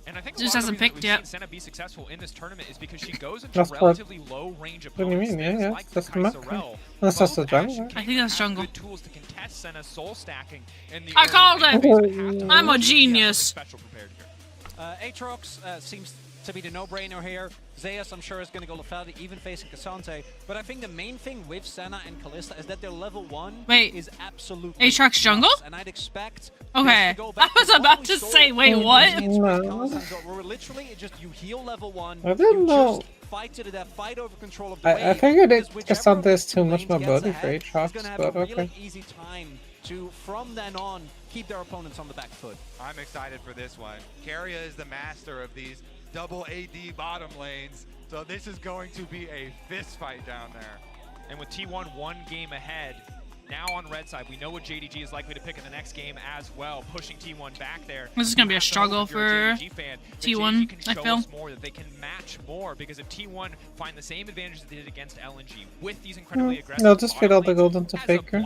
And I think Zeus a lot of hasn't the reason picked we've yet. seen Senna be successful in this tournament is because she goes into That's what- relatively low range What do you opponents. mean? Yeah, like that's the map. Sorel. That's just the Both jungle. Ashe I think that's have jungle. good tools to contest Senna's soul stacking in the I called early it. phase, but have to I'm a really have genius. something special prepared here. Aatrox seems to be the no-brainer here. Zeus, I'm sure, is going to go 𝓢𝓪, even facing K'Sante. But I think the main thing with Senna and Kalista is that their level 1 is absolutely Aatrox jungle? nuts, and I'd expect Okay, I was about to say, wait, what? Where literally, it just you heal level 1, I don't know. fight to the death, fight over control of the I wave. figured it K'Sante is too much mobility for Aatrox, but okay. Really easy time to, from then on, keep their opponents on the back foot. I'm excited for this one. Keria is the master of these double AD bottom lanes, so this is going to be a fist fight down there. And with T1 one game ahead, now on red side, we know what JDG is likely to pick in the next game as well, pushing T1 back there. This is going to be a struggle for T1, I feel. More that they can match more, because if T1 find the same advantages they did against LNG with these incredibly aggressive, They'll just feed all the gold into Faker.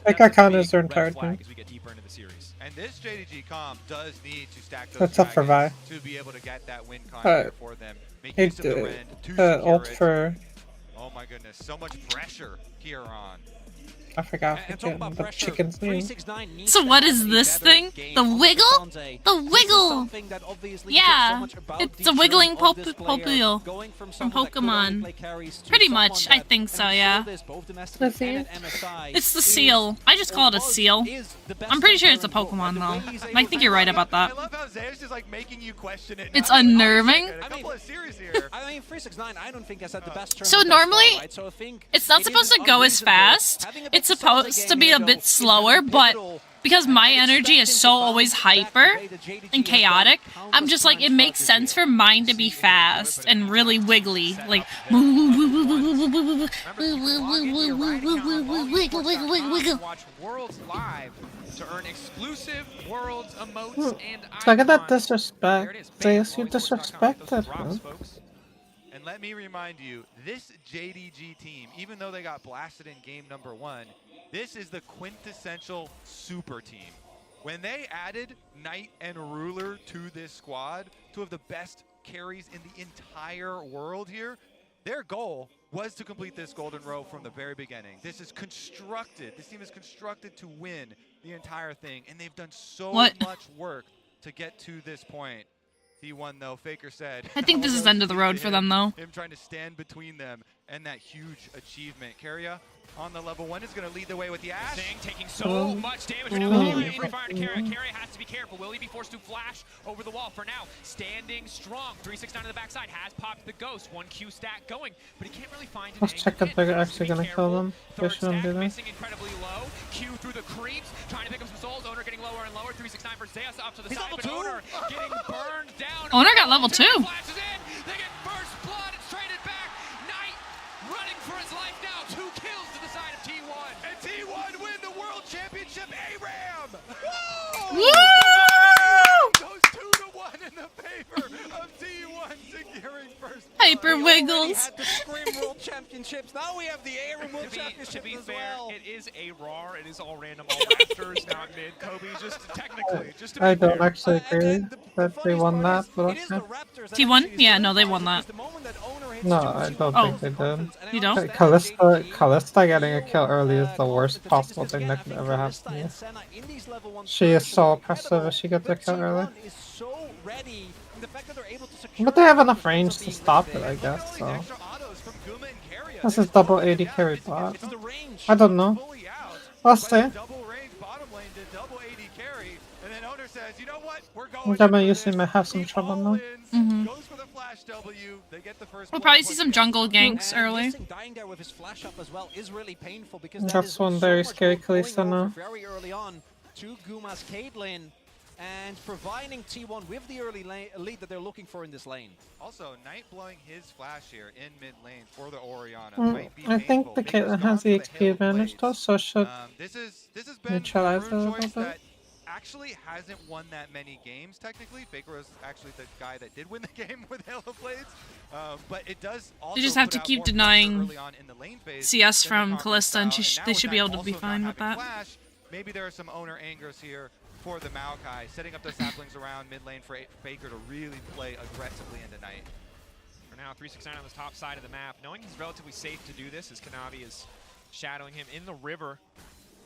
Faker counters their entire team. As we get deeper into the series. And this JDG comp does need to stack those That's up for Vi. to be able to get that win con for them. Make use of the rend to ult secure it. for... Oh my goodness, so much pressure here on. I forgot the chicken's name. So what is this thing? The wiggle? The wiggle! Yeah, it's a wiggling Popplio from Pokemon. Pretty much, I think so, yeah. It's the seal. I just call it a seal. I'm pretty sure it's a Pokemon, though. I think you're right about that. I love how Zeus is like making you question it. It's unnerving. A couple of series here. I mean, 𝓢𝓪 I don't think has had the best turn. So normally, it's not supposed to go as fast. It's supposed to be a bit slower, but because my energy is so always hyper and chaotic, I'm just like, it makes sense for mine to be fast and really wiggly. Like, Watch Worlds live to earn exclusive Worlds emotes and Look at that disrespect. Zeus, you disrespected him. And let me remind you, this JDG team, even though they got blasted in game number 1, this is the quintessential super team. When they added Knight and Ruler to this squad, two of the best carries in the entire world here, their goal was to complete this golden row from the very beginning. This is constructed, this team is constructed to win the entire thing, and they've done so much work to get to this point. T1 though, Faker said. I think this is end of the road for them though. Him trying to stand between them and that huge achievement. Keria on the level 1 is going to lead the way with the Ash. Taking so much damage. Free fire to Keria. Keria has to be careful. Will he be forced to flash over the wall? For now, standing strong. 𝓢𝓪 on the backside has popped the ghost. 1 Q stack going, but he can't really find an Let's check if they're actually going to kill them. They shouldn't do that. Missing incredibly low. Q through the creeps, trying to pick up some souls. Owner getting lower and lower. 𝓢𝓪 for Zeus up to the side, but Owner getting burned down. Owner got level 2. Flashes in. They get first blood. It's traded back. Knight running for his life now. 2 kills to the side of T1. And T1 win the World Championship ARAM! Woo! Goes 2-1 in the favor of T1 securing first. Hyper wiggles. We had the Scrim World Championships. Now we have the ARAM World Championships To be as fair, well. it is a RAR. It is all random, all Raptors, not mid. Kobe, just technically, just to be I don't fair. actually agree that they won that, but okay. T1? Yeah, no, they won that. No, I don't think they did. You don't? Kalista getting a kill early is the worst possible thing that could ever happen to you. She is so oppressive if she gets a kill early. But they have enough range to stop it, I guess, so... This is double AD carry bot. I don't know. Let's see. You may have some trouble now. We'll probably see some jungle ganks early. That's one very scary Kalista now. Very early on to Guma's Caitlyn and providing T1 with the early lead that they're looking for in this lane. Also, Knight blowing his flash here in mid lane for the Orianna. I think the Caitlyn has the HP advantage though, so should this has been neutralize it a little bit. That actually hasn't won that many games technically. Faker was actually the guy that did win the game with Halo Blades, but it does also They just have to keep denying CS from Kalista, and they should be able to be fine with that. Maybe there are some owner angers here for the Maokai, setting up the saplings around mid lane for Faker to really play aggressively into Knight. For now, 𝓢𝓪 on the top side of the map, knowing he's relatively safe to do this as Kanavi is shadowing him in the river.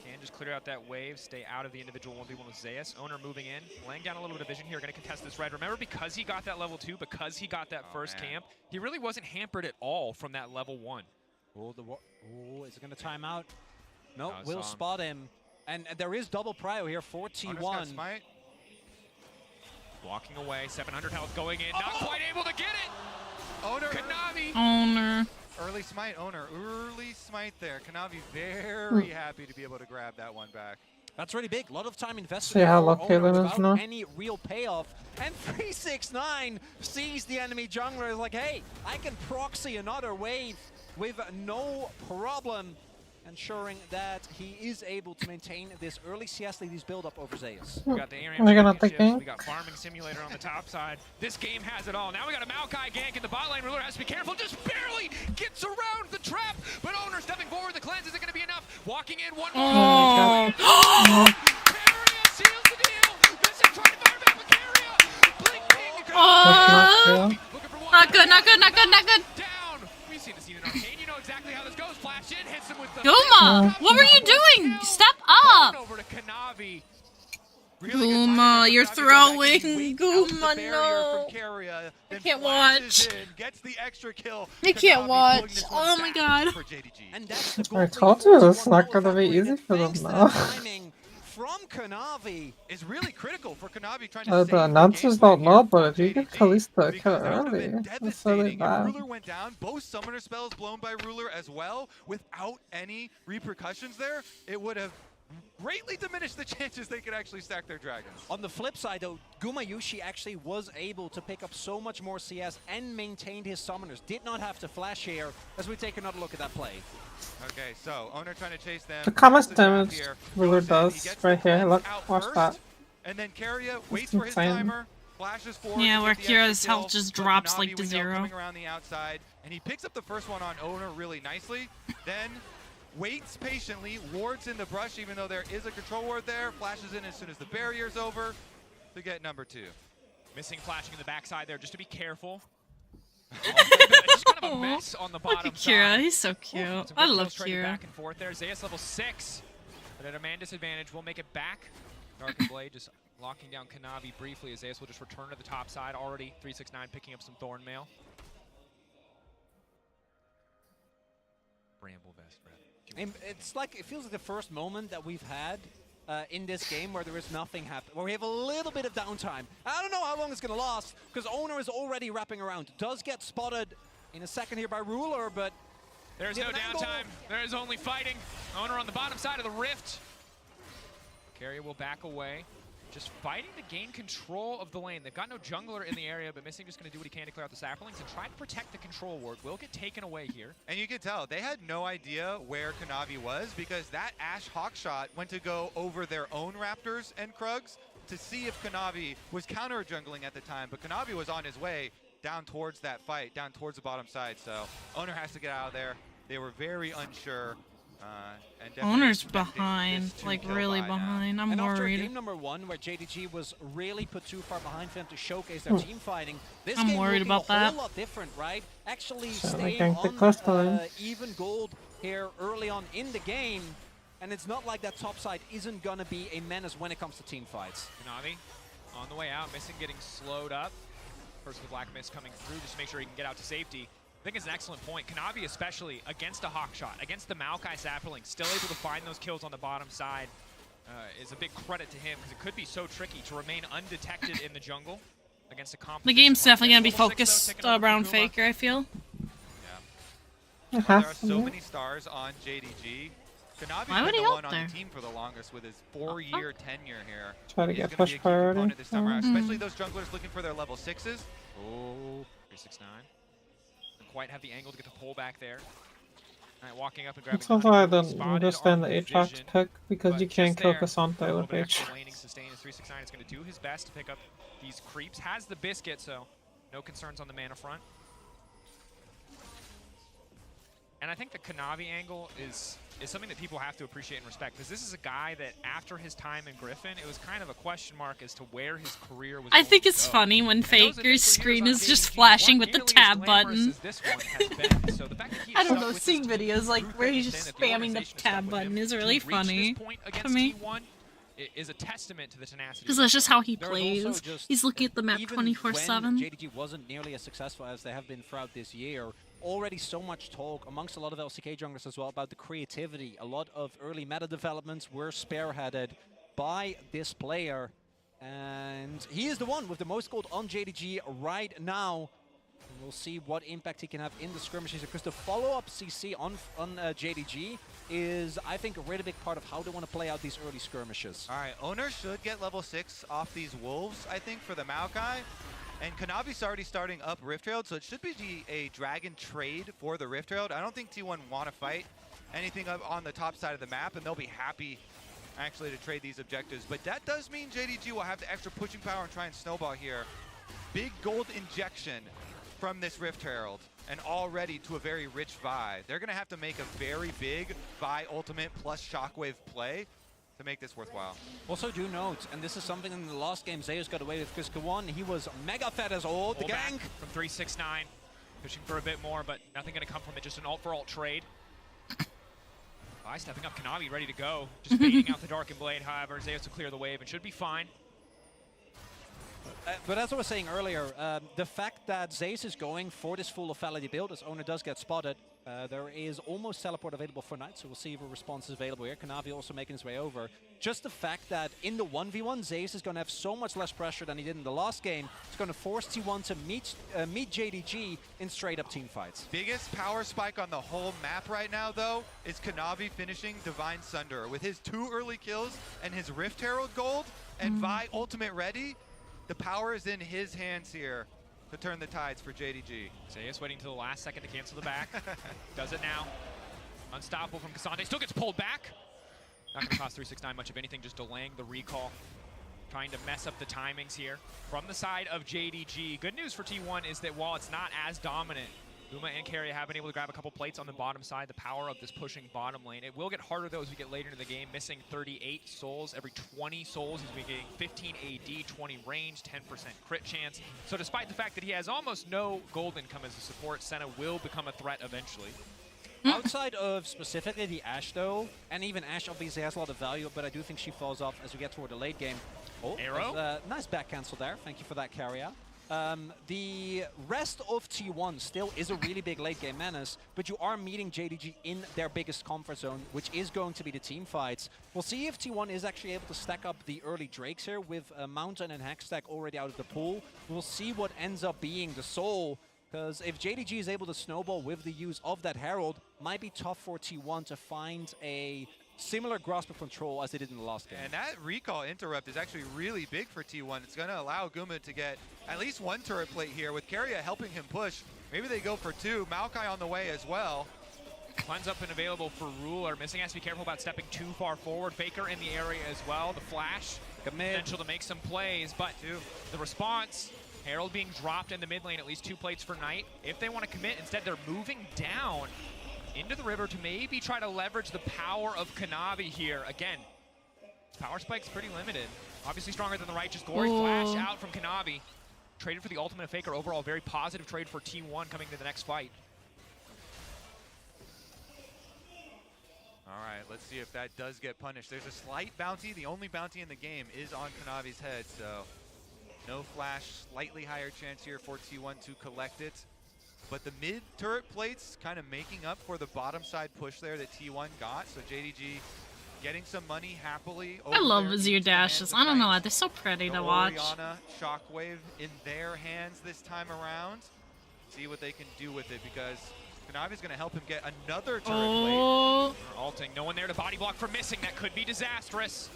Can just clear out that wave, stay out of the individual 1v1 with Zeus. Owner moving in, laying down a little bit of vision here, going to contest this red. Remember, because he got that level 2, because he got that first camp, he really wasn't hampered at all from that level 1. Oh, is it going to time out? No, we'll spot him. And there is double prio here for T1. Walking away, 700 health going in, not quite able to get it! Owner. Kanavi. Owner. Early smite, Owner. Early smite there. Kanavi very happy to be able to grab that one back. That's really big. A lot of time invested. See how lucky it is without now. any real payoff. And 369 sees the enemy jungler. Is like, hey, I can proxy another wave with no problem, ensuring that he is able to maintain this early CS lead build-up over Zeus. We got the ARAMs We're gonna championships, take we got Farming Simulator on the top side. This game has it all. Now we got a Maokai gank in the bot lane. Ruler has to be careful, just barely gets around the trap, but Owner stepping forward. The cleanse isn't going to be enough. Walking in, one more. Keria seals the deal. Missing trying to fire back with Keria. Blinking. Not good, not good, not good, not good. Down. We've seen the scene in Arcane. You know exactly how this goes. Flash in, hits him with the... Guma, what were you doing? Step up. Over to Kanavi. Guma, you're throwing. Guma, no. I can't watch. Gets the extra kill. I can't watch. Oh my god. I told you it's not gonna be easy for them now. From Kanavi is really critical for Kanavi trying to The announcers don't know, but if you get Kalista kill early, that's really bad. Ruler went down, both summoner spells blown by Ruler as well, without any repercussions there, it would have greatly diminished the chances they could actually stack their dragons. On the flip side though, Gumayushi actually was able to pick up so much more CS and maintained his summoners. Did not have to flash here as we take another look at that play. Okay, so Owner trying to chase them. Look how much damage Ruler does right here. Look, watch that. And then Keria waits for his timer, flashes forward. Yeah, where Kira's health just drops like to 0. Coming around the outside, and he picks up the first one on Owner really nicely. Then waits patiently, wards in the brush even though there is a control ward there, flashes in as soon as the barrier's over to get number 2. Missing flashing in the backside there, just to be careful. Just kind of a mess on the bottom Look at Kira, side. he's so cute. I love Kira. Back and forth there. Zeus level 6, but at a man disadvantage, we'll make it back. Dark and Blade just locking down Kanavi briefly as Zeus will just return to the top side. Already 369 picking up some Thorn Mail. Bramble Vest, Brad. And it's like, it feels like the first moment that we've had in this game where there is nothing happening, where we have a little bit of downtime. I don't know how long it's going to last, because Owner is already wrapping around. Does get spotted in a second here by Ruler, but... There's no downtime. There's only fighting. Owner on the bottom side of the rift. Keria will back away. Just fighting to gain control of the lane. They've got no jungler in the area, but Missing just going to do what he can to clear out the saplings and try to protect the control ward. Will get taken away here. And you can tell, they had no idea where Kanavi was because that Ashe Hawk shot went to go over their own Raptors and Krugs to see if Kanavi was counter-jungling at the time, but Kanavi was on his way down towards that fight, down towards the bottom side, so Owner has to get out of there. They were very unsure. Owner's behind, like really behind. I'm and after worried. game number 1, where JDG was really put too far behind for them to showcase their team fighting, this I'm game worried will be about a that. whole lot different, right? Actually So staying against the on even gold here early on in the game, and it's not like that top side isn't gonna be a menace when it comes to team fights. Kanavi on the way out, Missing getting slowed up. First the Black Mist coming through just to make sure he can get out to safety. I think it's an excellent point. Kanavi especially against a Hawk shot, against the Maokai sapling, still able to find those kills on the bottom side is a big credit to him because it could be so tricky to remain undetected in the jungle against a comp. The game's definitely going to be focused around Faker, I feel. Yeah. There are so many stars on JDG. Why would Kanavi's been he the out one on there? the team for the longest with his 4-year tenure here. Try to He's get gonna push be a key priority. component this time around, Mhm. especially those junglers looking for their level 6s. Oh, 369. Didn't quite have the angle to get the pull back there. All right, walking up and grabbing. That's also why I don't Spotted understand on the Aatrox vision, pick, because but you can't just kill there, Cassandra a little with bit H. extra laning sustain as 369 is going to do his best to pick up these creeps. Has the biscuit, so no concerns on the mana front. And I think the Kanavi angle is something that people have to appreciate and respect, because this is a guy that after his time in Griffin, it was kind of a question mark as to where his career was I think it's go. funny when Faker's screen is just flashing with the tab button. I don't know, seeing videos like where he's just spamming the tab button is really funny to me. Is a testament to the tenacity. Because that's just how he There's plays. also just, He's looking at the map even 24/7. when JDG wasn't nearly as successful as they have been throughout this year, already so much talk amongst a lot of LCK junglers as well about the creativity. A lot of early meta developments were spearheaded by this player, and he is the one with the most gold on JDG right now. We'll see what impact he can have in the skirmishes, because the follow-up CC on JDG is, I think, a really big part of how they want to play out these early skirmishes. All right, Owner should get level 6 off these Wolves, I think, for the Maokai. And Kanavi's already starting up Rift Herald, so it should be a Dragon trade for the Rift Herald. I don't think T1 want to fight anything up on the top side of the map, and they'll be happy actually to trade these objectives. But that does mean JDG will have the extra pushing power and try and snowball here. Big gold injection from this Rift Herald, and already to a very rich Vi. They're going to have to make a very big Vi ultimate plus shockwave play to make this worthwhile. Also do note, and this is something in the last game Zeus got away with, because K1, he was mega fed as ult. The gank from 369, pushing for a bit more, but nothing going to come from it. Just an ult for ult trade. Vi stepping up, Kanavi ready to go. Just baiting out the Darkened Blade, however. Zeus will clear the wave and should be fine. But as I was saying earlier, the fact that Zeus is going for this full lethality build, as Owner does get spotted, there is almost teleport available for Knight, so we'll see if a response is available here. Kanavi also making his way over. Just the fact that in the 1v1, Zeus is going to have so much less pressure than he did in the last game. It's going to force T1 to meet JDG in straight-up team fights. Biggest power spike on the whole map right now, though, is Kanavi finishing Divine Sunder. With his 2 early kills and his Rift Herald gold and Vi ultimate ready, the power is in his hands here to turn the tides for JDG. Zeus waiting to the last second to cancel the back. Does it now. Unstoppable from K'Sante. Still gets pulled back. Not going to cost 369 much of anything, just delaying the recall. Trying to mess up the timings here from the side of JDG. Good news for T1 is that while it's not as dominant, 𝓢𝓮 and Keria have been able to grab a couple plates on the bottom side, the power of this pushing bottom lane. It will get harder, though, as we get later into the game. Missing 38 souls. Every 20 souls, he's been getting 15 AD, 20 range, 10% crit chance. So despite the fact that he has almost no gold income as a support, Senna will become a threat eventually. Outside of specifically the Ashe, though, and even Ashe obviously has a lot of value, but I do think she falls off as we get toward the late game. Oh, Arrow. Nice back cancel there. Thank you for that carry out. The rest of T1 still is a really big late game menace, but you are meeting JDG in their biggest comfort zone, which is going to be the team fights. We'll see if T1 is actually able to stack up the early Drakes here with Mountain and Hextech already out of the pool. We'll see what ends up being the soul, because if JDG is able to snowball with the use of that Herald, might be tough for T1 to find a similar grasp of control as they did in the last game. And that recall interrupt is actually really big for T1. It's going to allow 𝓢𝓮 to get at least 1 turret plate here, with Keria helping him push. Maybe they go for 2. Maokai on the way as well. Cleanse up and available for Ruler. Missing has to be careful about stepping too far forward. Faker in the area as well. The flash, potential to make some plays, but the response, Herald being dropped in the mid lane, at least 2 plates for Knight. If they want to commit, instead they're moving down into the river to maybe try to leverage the power of Kanavi here. Again, power spike's pretty limited. Obviously stronger than the Righteous Glory. Flash out from Kanavi. Traded for the ultimate of Faker. Overall, very positive trade for T1 coming into the next fight. All right, let's see if that does get punished. There's a slight bounty. The only bounty in the game is on Kanavi's head, so no flash. Slightly higher chance here for T1 to collect it. But the mid turret plates kind of making up for the bottom side push there that T1 got. So JDG getting some money happily. I love Vizier dashes. I don't know why. They're so pretty to watch. Orianna Shockwave in their hands this time around. See what they can do with it, because Kanavi's going to help him get another turret plate. Alting. No one there to body block for missing. That could be disastrous.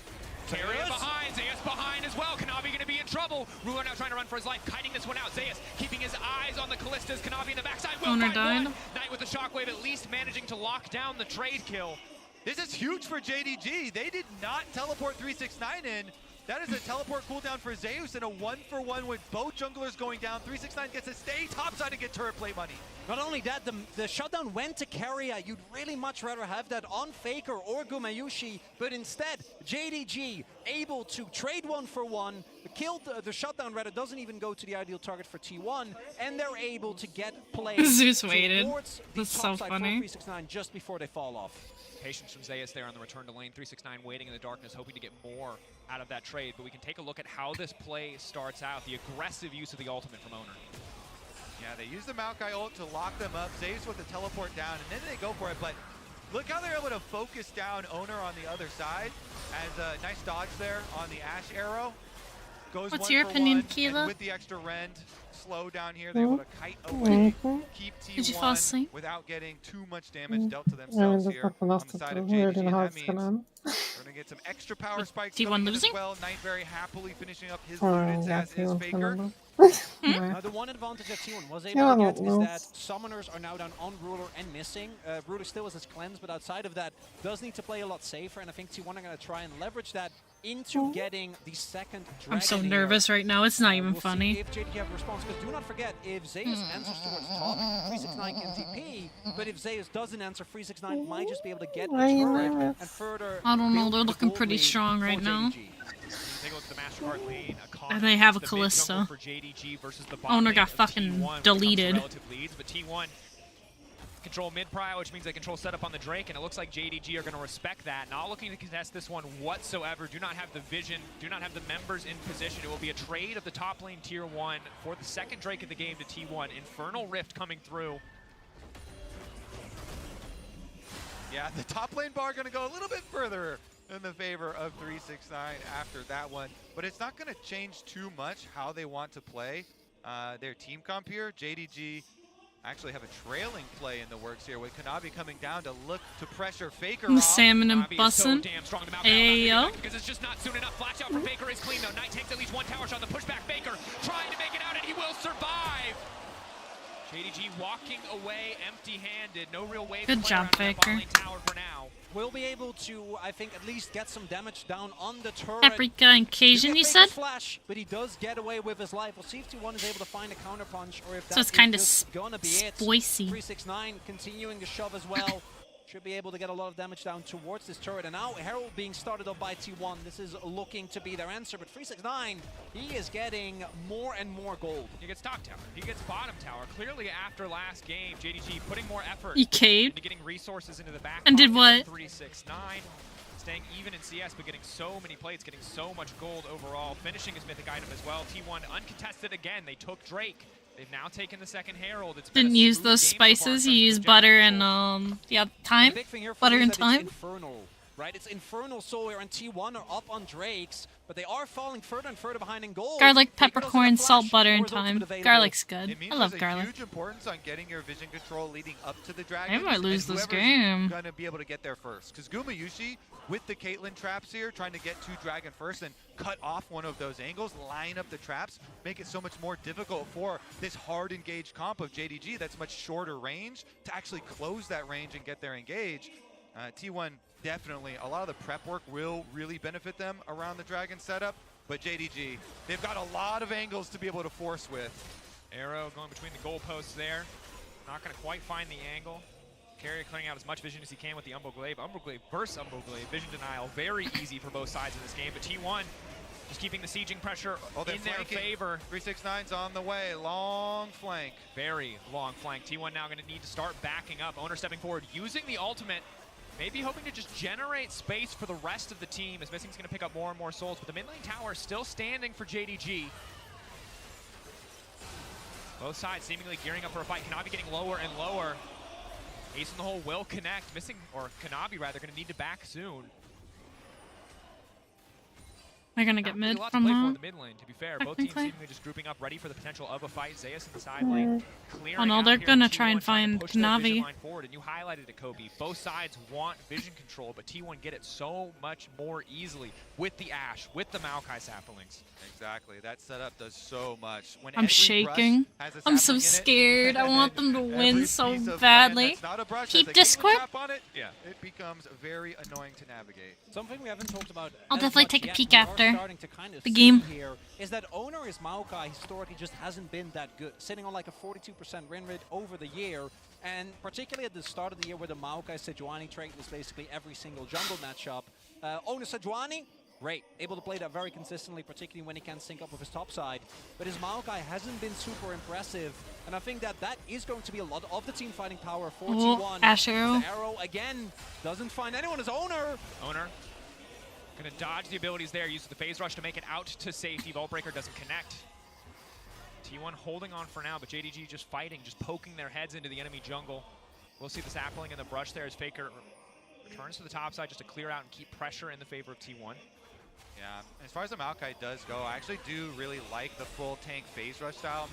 Keria behind, Zeus behind as well. Kanavi going to be in trouble. Ruler now trying to run for his life, kiting this one out. Zeus keeping his eyes on the Callistas. Kanavi in the backside will find one. Knight with the shockwave, at least managing to lock down the trade kill. This is huge for JDG. They did not teleport 369 in. That is a teleport cooldown for 𝓢𝓻 and a 1-for-1 with both junglers going down. 369 gets to stay topside and get turret plate money. Not only that, the shutdown went to Keala. You'd really much rather have that on Faker or Gumayushi, but instead, JDG able to trade 1-for-1, killed the shutdown rather, doesn't even go to the ideal target for T1, and they're able to get play Zeus waited. towards the That's so topside for funny. 369 just before they fall off. Patience from 𝓢𝓻 there on the return to lane. 369 waiting in the darkness, hoping to get more out of that trade. But we can take a look at how this play starts out. The aggressive use of the ultimate from Oner. Yeah, they use the Maokai ult to lock them up. 𝓢𝓻 with the teleport down, and then they go for it. But look how they're able to focus down Oner on the other side. As a nice dodge there on the Ashe arrow. Goes What's 1 your for opinion, 1, Keala? and with the extra rend, slow down here, they're able to kite away, keep T1 Did you fall asleep? without getting too much damage dealt to themselves here on the side of JDG. And that means we're going to get some extra power spikes T1 coming in as losing? well. Knight very happily finishing up his Oh, units yeah, as is Faker. The one advantage that T1 was able to get is that summoners are now down on Ruler and missing. Ruler still has his cleanse, but outside of that, does need to play a lot safer, and I think T1 are going to try and leverage that into getting the second dragon. I'm so here. nervous right now. It's not even We'll funny. see if JDG have a response, because do not forget, if 𝓢𝓻 answers towards top, 369 can TP, but if 𝓢𝓻 doesn't answer, 369 might just be able to get a turret and further. I don't know. build They're the looking gold pretty lead strong for right now. JDG. Take a look at the MasterCard lane. And they have a the mid jungle Kalista. for JDG versus the bot Oner lane got of fucking T1 when it comes to deleted. relative leads, but T1 control mid prio, which means they control setup on the Drake, and it looks like JDG are going to respect that. Not looking to contest this one whatsoever. Do not have the vision, do not have the members in position. It will be a trade of the top lane tier 1 for the second Drake of the game to T1. Infernal Rift coming through. Yeah, the top lane bar going to go a little bit further in the favor of 369 after that one. But it's not going to change too much how they want to play their team comp here. JDG actually have a trailing play in the works here with Kanavi coming down to look to pressure Faker The off. salmon and Kanavi is so bussin'. damn strong. The Malcolm Ayo. because it's just not soon enough. Flash out from Faker is clean though. Knight takes at least one tower shot. The pushback Faker trying to make it out, and he will survive. JDG walking away empty-handed. No real way to Good play job, around that Faker. bot lane tower for now. We'll be able to, I think, at least get some damage down on the turret. Paprika and Cajun, you said? Flash, but he does get away with his life. We'll see if T1 is able to find a counterpunch, or if So that it's kinda is just gonna be it. spicy. 369 continuing to shove as well. Should be able to get a lot of damage down towards this turret. And now Herald being started up by T1. This is looking to be their answer, but 369, he is getting more and more gold. He gets top tower. He gets bottom tower. Clearly after last game, JDG putting more effort He caved. into getting resources into the back. And did pocket. what? 369. Staying even in CS, but getting so many plates, getting so much gold overall. Finishing his mythic item as well. T1 uncontested again. They took Drake. They've now taken the second Herald. It's been Didn't a use smooth those game so spices. far He in terms used of butter objective and yeah, thyme. The big thing here for Butter me and is that thyme. it's Infernal, right? It's Infernal Sawyer and T1 are up on Drakes, but they are falling further and further behind in gold. Garlic, Faker doesn't have peppercorn, flash, salt, butter, or and his ultimate thyme. available. Garlic's good. It means I love there's garlic. a huge importance on getting your vision control leading up to the dragon. I might lose this game. Going to be able to get there first, because Gumayushi with the Caitlyn traps here, trying to get to dragon first and cut off one of those angles, line up the traps, make it so much more difficult for this hard engaged comp of JDG that's much shorter range to actually close that range and get there engaged. T1 definitely, a lot of the prep work will really benefit them around the dragon setup, but JDG, they've got a lot of angles to be able to force with. Arrow going between the goalposts there. Not going to quite find the angle. Carrier clearing out as much vision as he can with the Umbroglaive. Umbroglaive versus Umbroglaive. Vision denial. Very easy for both sides in this game. But T1 just keeping the sieging pressure in their favor. 369's on the way. Long flank. Very long flank. T1 now going to need to start backing up. Oner stepping forward, using the ultimate. Maybe hoping to just generate space for the rest of the team, as Missing's going to pick up more and more souls. But the mid lane tower is still standing for JDG. Both sides seemingly gearing up for a fight. Kanavi getting lower and lower. Ace in the hole will connect. Missing, or Kanavi rather, going to need to back soon. They're gonna get mid A lot to from play for in that. the mid lane, to be fair. Both teams Technically. seemingly just grouping up, ready for the potential of a fight. 𝓢𝓻 in the side lane. Oh no, they're gonna try and find push their vision Kanavi. line forward, and you highlighted it, Kobe. Both sides want vision control, but T1 get it so much more easily with the Ashe, with the Maokai saplings. Exactly, that setup does so much. When I'm every shaking. brush has a I'm so sapling in it, scared. I and want then them to every win so piece of badly. land that's not a brush Keep has a Caitlyn Discord. trap on it, yeah, it becomes very annoying to navigate. Something we haven't talked about. I'll as definitely much take a yet, peek we are after. after starting to kind of the see game. here is that Owner's Maokai historically just hasn't been that good, sitting on like a 42% win rate over the year, and particularly at the start of the year where the Maokai Sejuani trait was basically every single jungle matchup. Owner Sejuani, great, able to play that very consistently, particularly when he can sync up with his top side, but his Maokai hasn't been super impressive, and I think that that is going to be a lot of the team fighting power for T1. Ash arrow. The arrow again doesn't find anyone as Owner. Owner gonna dodge the abilities there, uses the phase rush to make it out to safety. Vault Breaker doesn't connect. T1 holding on for now, but JDG just fighting, just poking their heads into the enemy jungle. We'll see the sapling in the brush there as Faker returns to the top side just to clear out and keep pressure in the favor of T1. Yeah, as far as the Maokai does go, I actually do really like the full tank phase rush style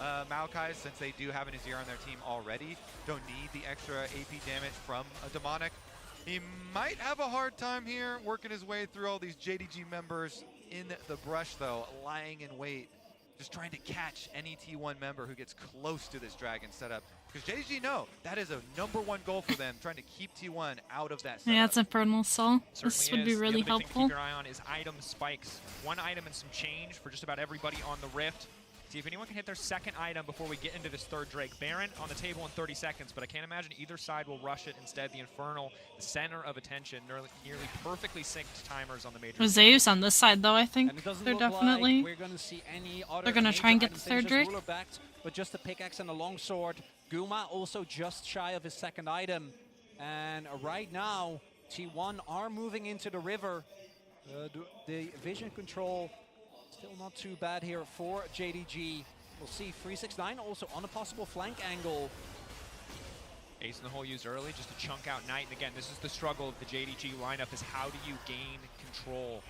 Maokai, since they do have an Azir on their team already. Don't need the extra AP damage from a Demonic. He might have a hard time here working his way through all these JDG members in the brush though, lying in wait, just trying to catch any T1 member who gets close to this dragon setup. Because JDG know that is a #1 goal for them, trying to keep T1 out of that setup. Yeah, it's Infernal Soul. This Certainly would be is. really The other thing to helpful. keep your eye on is item spikes. One item and some change for just about everybody on the Rift. See if anyone can hit their second item before we get into this third Drake. Baron on the table in 30 seconds, but I can't imagine either side will rush it. Instead, the Infernal, the center of attention, nearly perfectly synced timers on the major. With Zeus on this side, though, I think they're Look definitely. like we're going to see any other They're gonna try and major get the item third finishes. Drake. Ruler backed, but just a pickaxe and a longsword. Guma also just shy of his second item. And right now, T1 are moving into the river. The vision control still not too bad here for JDG. We'll see 369 also on a possible flank angle. Ace in the hole used early just to chunk out Knight. And again, this is the struggle of the JDG lineup, is how do you gain control?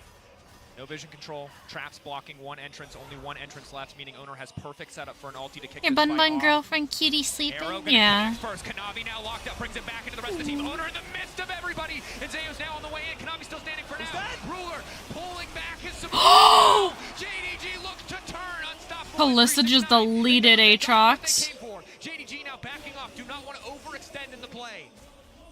No vision control, traps blocking one entrance, only one entrance left, meaning Owner has perfect setup for an ulti to kick Your this bun fight bun off. girlfriend cutie sleeping? Arrow gonna Yeah. connect first. Kanavi now locked up, brings it back into the rest of the team. Owner in the midst of everybody, and Zayo's now on the way in. Kanavi still standing for now. Ruler pulling back his support. JDG looks to turn, unstoppable. Kalista just deleted Aatrox. JDG now backing off, do not want to overextend in the play.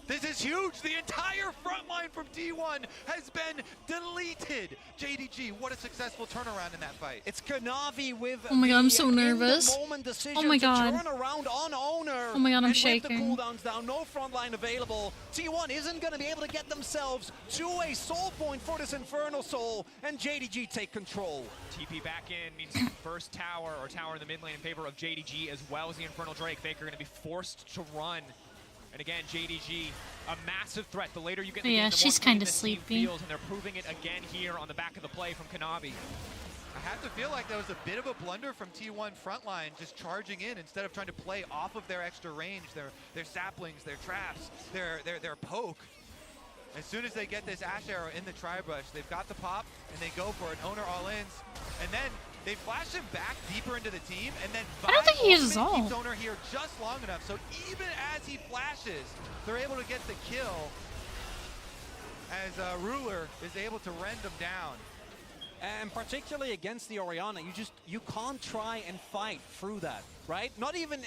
This is huge. The entire front line from T1 has been deleted. JDG, what a successful turnaround in that fight. It's Kanavi with Oh my god, I'm the so nervous. in-the-moment decision Oh my to god. turn around on Owner. Oh my god, I'm and shaking. With the cooldowns down, no front line available. T1 isn't going to be able to get themselves to a soul point for this Infernal Soul, and JDG take control. TP back in means first tower or tower in the mid lane in favor of JDG, as well as the Infernal Drake. Faker going to be forced to run. And again, JDG, a massive threat. The later you get in the Yeah, game, the she's more clean kinda this team sleepy. feels, and they're proving it again here on the back of the play from Kanavi. I have to feel like that was a bit of a blunder from T1 frontline, just charging in instead of trying to play off of their extra range, their saplings, their traps, their poke. As soon as they get this Ash Arrow in the tri-brush, they've got the pop, and they go for it. Owner all-ins, and then they flash him back deeper into the team, and then I don't think he uses Ultimate all. keeps Owner here just long enough, so even as he flashes, they're able to get the kill as Ruler is able to rend him down. And particularly against the Orianna, you can't try and fight through that, right? Not even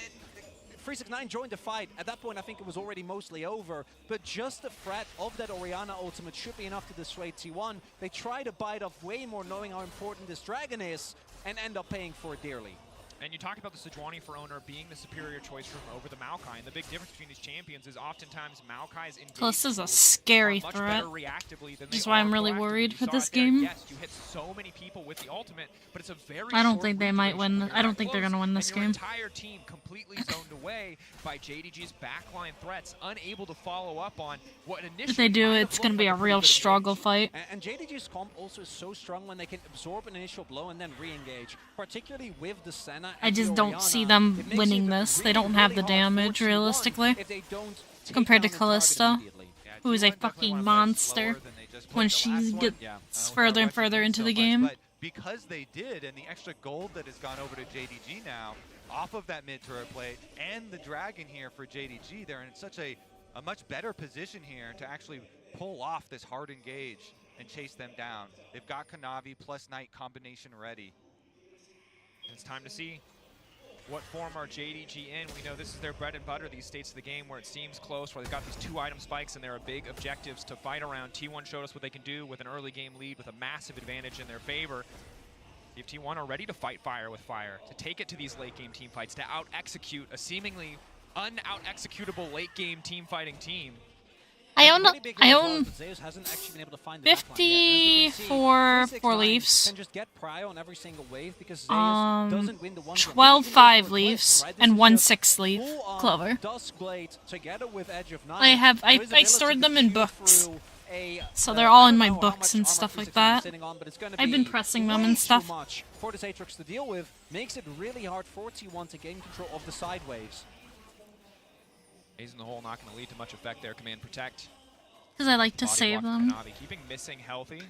369 joined the fight. At that point, I think it was already mostly over. But just the threat of that Orianna ultimate should be enough to dissuade T1. They try to bite off way more, knowing how important this dragon is, and end up paying for it dearly. And you talk about the Sejuani for Owner being the superior choice from over the Maokai. And the big difference between these champions is oftentimes Maokai's Kalista's a scary much threat. better reactively than Which is they why are I'm really proactively. worried You for saw this it there. game. Yes, you hit so many people with the ultimate, but it's a very I don't short think they free might duration win. when you're I don't that think they're close, gonna win this and your game. entire team completely zoned away by JDG's backline threats, unable to follow up on what initially If they do, might have it's gonna looked be like a pretty real good struggle fight. And JDG's comp also is so strong when they can absorb an initial blow and then re-engage, particularly with the Senna. I and just the don't Orianna. see them It makes winning it this. They really, don't have the really hard for damage, T1 realistically, if they don't take compared to down the target Kalista, immediately. who is a fucking monster when she gets further and further into the game. But because they did, and the extra gold that has gone over to JDG now, off of that mid-turret plate, and the dragon here for JDG, they're in such a much better position here to actually pull off this hard engage and chase them down. They've got Kanavi plus Knight combination ready. It's time to see what form are JDG in. We know this is their bread and butter, these states of the game where it seems close, where they've got these 2-item spikes and there are big objectives to fight around. T1 showed us what they can do with an early game lead with a massive advantage in their favor. If T1 are ready to fight fire with fire, to take it to these late game team fights, to out-execute a seemingly un-out-executable late game team fighting team. I own 54 4-leafs, 12 5-leafs, and 1 6-leaf Clover. I stored them in books, so they're all in my books and stuff like that. I've been pressing them and stuff. For this Aatrox to deal with, makes it really hard for T1 to gain control of the side waves. A's in the hole, not going to lead to much effect there. Command protect. Because I like to save them. Keeping missing healthy.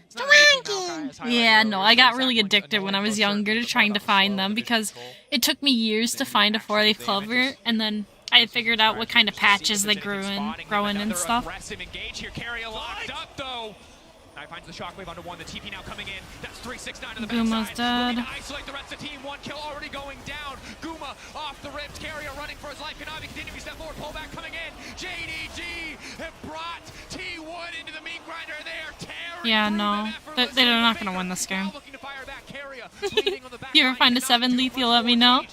Yeah, no, I got really addicted when I was younger to trying to find them because it took me years to find a 4-leaf Clover, and then I figured out what kind of patches they grew in and stuff. Knight finds the shockwave onto 1, the TP now coming in. That's 369 to the Guma's backside. dead. To isolate the rest of the team. 1 kill already going down. Guma off the ribs. Carrier running for his life. Kanavi continuing to step forward. Pullback coming in. JDG have brought T1 into the meat grinder. They are tearing. Yeah, no. They're not going to win this game. If you ever find a 7-leaf, you'll let me know.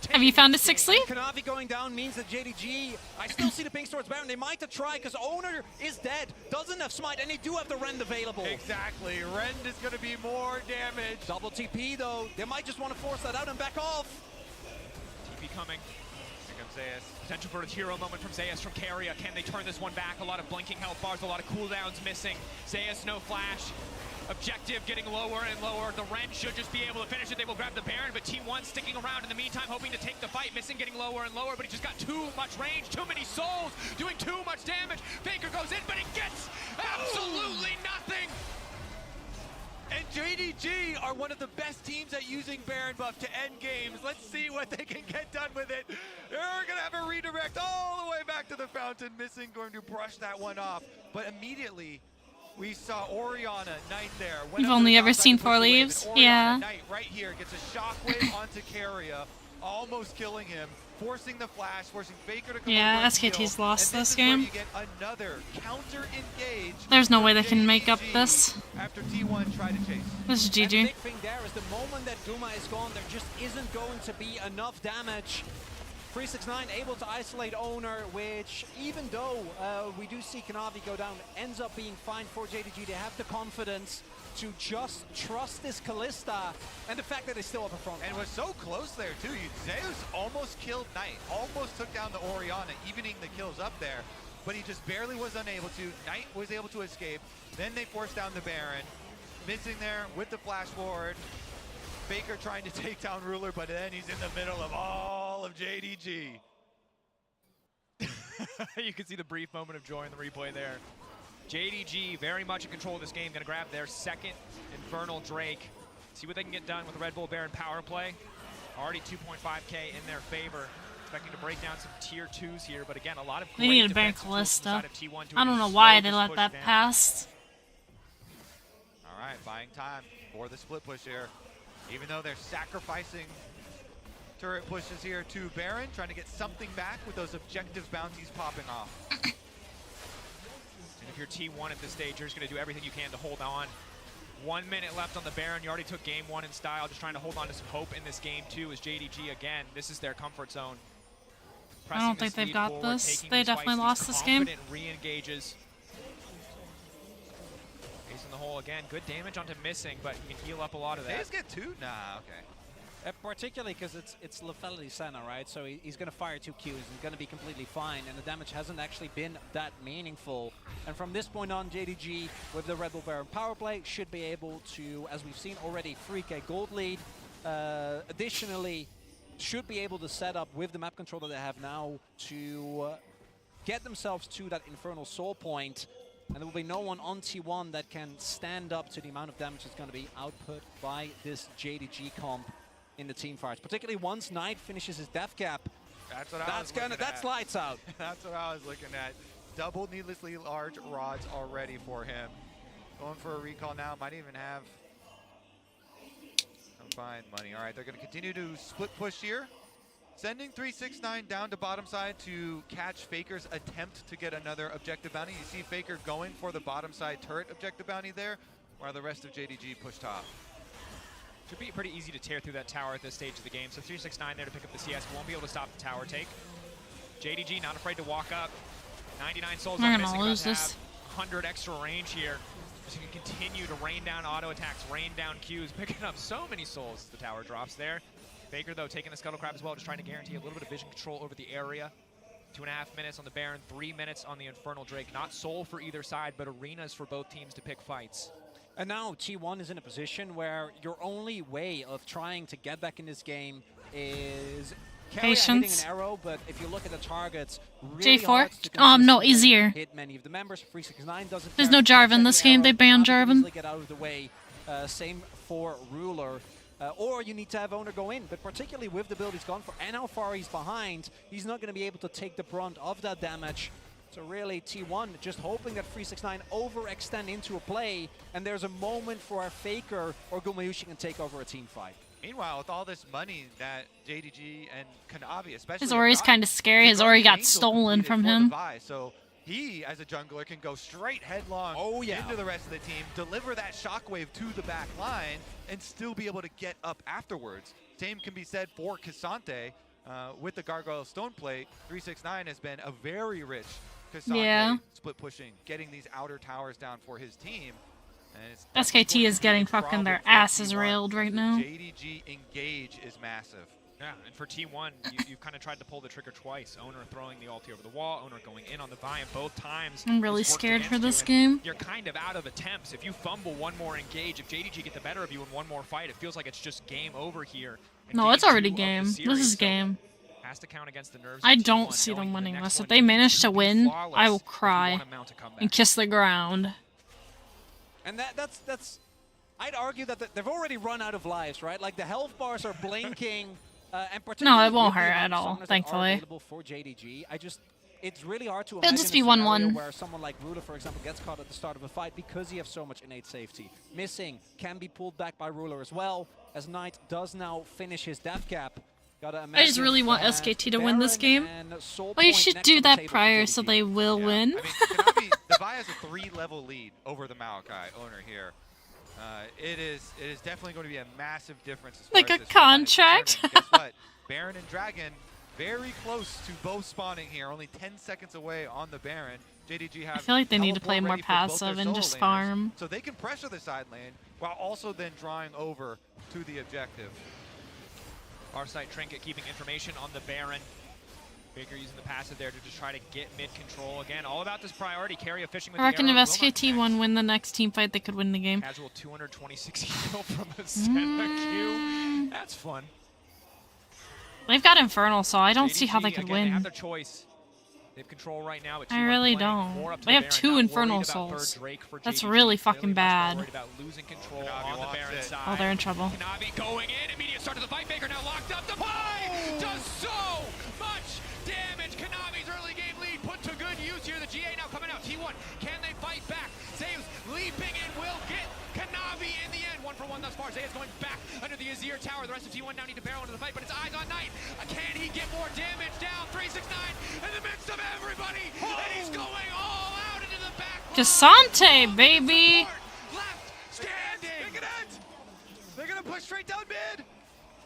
Have you found a 6-leaf? Kanavi going down means that JDG, I still see the pings towards Baron. They might have tried because Owner is dead, doesn't have smite, and they do have the Rend available. Exactly. Rend is going to be more damage. Double TP though. They might just want to force that out and back off. TP coming. Here comes Zayas. Potential for a hero moment from Zayas from Carrier. Can they turn this one back? A lot of blinking health bars, a lot of cooldowns missing. Zayas, no flash. Objective getting lower and lower. The Ren should just be able to finish it. They will grab the Baron, but T1 sticking around in the meantime, hoping to take the fight. Missing getting lower and lower, but he just got too much range, too many souls, doing too much damage. Faker goes in, but he gets absolutely nothing. And JDG are one of the best teams at using Baron buff to end games. Let's see what they can get done with it. They're going to have a redirect all the way back to the fountain. Missing going to brush that one off, but immediately we saw Orianna Knight there. You've only ever seen 4 leaves? Yeah. Knight right here gets a shockwave onto Carrier, almost killing him, forcing the flash, forcing Faker to come over SKT's lost this game. You get another counter engage. There's no way they can make up this. After T1 tried to chase. This is GG. And the big thing there is the moment that Guma is gone, there just isn't going to be enough damage. 369 able to isolate Owner, which even though we do see Kanavi go down, ends up being fine for JDG. They have the confidence to just trust this Kalista and the fact that they still have a front line. And was so close there too. Zeus almost killed Knight, almost took down the Orianna, evening the kills up there, but he just barely was unable to. Knight was able to escape. Then they forced down the Baron, missing there with the flash forward. Faker trying to take down Ruler, but then he's in the middle of all of JDG. You can see the brief moment of joy in the replay there. JDG very much in control of this game, gonna grab their second Infernal Drake. See what they can get done with the Red Bull Baron power play. Already 2.5k in their favor. Expecting to break down some tier 2s here, but again, a lot of They need to ban Kalista. I don't know why they let that pass. All right, buying time for the split push here. Even though they're sacrificing turret pushes here to Baron, trying to get something back with those objective bounties popping off. And if you're T1 at this stage, you're just going to do everything you can to hold on. 1 minute left on the Baron. You already took game 1 in style, just trying to hold on to some hope in this game 2 as JDG again. This is their comfort zone. I don't think they've got this. They definitely lost this game. Re-engages. Ace in the hole again. Good damage onto missing, but you can heal up a lot of that. They just get 2? Nah, okay. Particularly because it's Lethality Senna, right? So he's going to fire 2 Qs and going to be completely fine, and the damage hasn't actually been that meaningful. And from this point on, JDG, with the Red Bull Baron power play, should be able to, as we've seen already, 3k gold lead. Additionally, should be able to set up with the map control that they have now to get themselves to that Infernal Soul point. And there will be no one on T1 that can stand up to the amount of damage that's going to be output by this JDG comp in the team fights, particularly once Knight finishes his death cap. That's what I was looking at. That's lights out. That's what I was looking at. Double needlessly large rods already for him. Going for a recall now. Might even have some fine money. All right, they're going to continue to split push here. Sending 369 down to bottom side to catch Faker's attempt to get another objective bounty. You see Faker going for the bottom side turret objective bounty there, while the rest of JDG push top. Should be pretty easy to tear through that tower at this stage of the game. So 369 there to pick up the CS. Won't be able to stop the tower take. JDG not afraid to walk up. 99 souls We're are gonna missing. lose About to this. have 100 extra range here. Just gonna continue to rain down auto attacks, rain down Qs, picking up so many souls. The tower drops there. Faker, though, taking the Scuttle Crab as well, just trying to guarantee a little bit of vision control over the area. 2.5 minutes on the Baron, 3 minutes on the Infernal Drake. Not soul for either side, but arenas for both teams to pick fights. And now T1 is in a position where your only way of trying to get back in this game is hitting an arrow, but if you look at the targets, really J4? consistently No, Easier. hit many of the members. 369 doesn't There's no Jarvan in this game. They banned Jarvan. get out of the way. Same for Ruler. Or you need to have Owner go in, but particularly with the build he's gone for and how far he's behind, he's not going to be able to take the brunt of that damage. So really, T1 just hoping that 369 overextend into a play, and there's a moment for a Faker or 𝓲𝓮𝓬𝓲𝓮 can take over a team fight. Meanwhile, with all this money that JDG and Kanavi, especially... His Ori's kind of scary. His Ori got stolen from him. So he, as a jungler, can go straight headlong into the rest of the team, deliver that shockwave to the back line, and still be able to get up afterwards. Same can be said for K'Sante. With the Gargoyle Stone Plate, 369 has been a very rich K'Sante split pushing, getting these outer towers down for his team. And SKT is getting fucking their asses railed right now. JDG engage is massive. Yeah, and for T1, you kind of tried to pull the trigger twice. Owner throwing the ulti over the wall, Owner going in on the buy, and both times. I'm really scared for this game. You're kind of out of attempts. If you fumble one more engage, if JDG get the better of you in one more fight, it feels like it's just game over here. And No, it's already game. This is game. Has to count against the nerves. I don't see them winning this. If they manage to win, I will cry and kiss the ground. And that's I'd argue that they've already run out of lives, right? Like the health bars are blinking. And No, it won't hurt at all, thankfully. For JDG. It's really hard to It'll imagine just be a scenario 1-1. where someone like Ruler, for example, gets caught at the start of a fight because he has so much innate safety. Missing can be pulled back by Ruler as well, as Knight does now finish his death cap. I just really want SKT to win this game. Well, you should do that prior so they will win. I mean, Kanavi, the Vi has a 3-level lead over the Maokai Owner here. It is definitely going to be a massive difference. As Like far a as this contract. Guess what? Baron and Dragon very close to both spawning here. Only 10 seconds away on the Baron. JDG have I feel like they need to play teleport more ready for both passive their and solo just laners, farm. so they can pressure the side lane while also then drawing over to the objective. Farsight Trinket keeping information on the Baron. Baker using the passive there to just try to get mid control. Again, all about this priority. Carry a fishing with I reckon the if arrow. SKT1 win the next team fight, they could win the game. Casual 226 heal from a Senna Q. That's fun. They've got Infernal, so I don't see how they JDG, could again, They have win. their choice. They have control right now. But I T1 really playing more don't. up to They the have Baron, 2 not worried Infernal about Souls. third Drake for That's JDG. really fucking Clearly much bad. more worried about losing control on the Baron side. Oh, they're in trouble. Kanavi going in. Immediate start to the fight. Baker now locked up. The pie does so much damage. Kanavi's early game lead put to good use here. The GA now coming out. T1, can they fight back? Zaya's leaping in, will get Kanavi in the end. 1-for-1 thus far. Zaya's going back under the Azir tower. The rest of T1 now need to barrel into the fight, but it's eyes on Knight. Can he get more damage down? 369 in the midst of everybody, and he's going all out into the back. K'Sante, baby! Standing. They're gonna push straight down mid.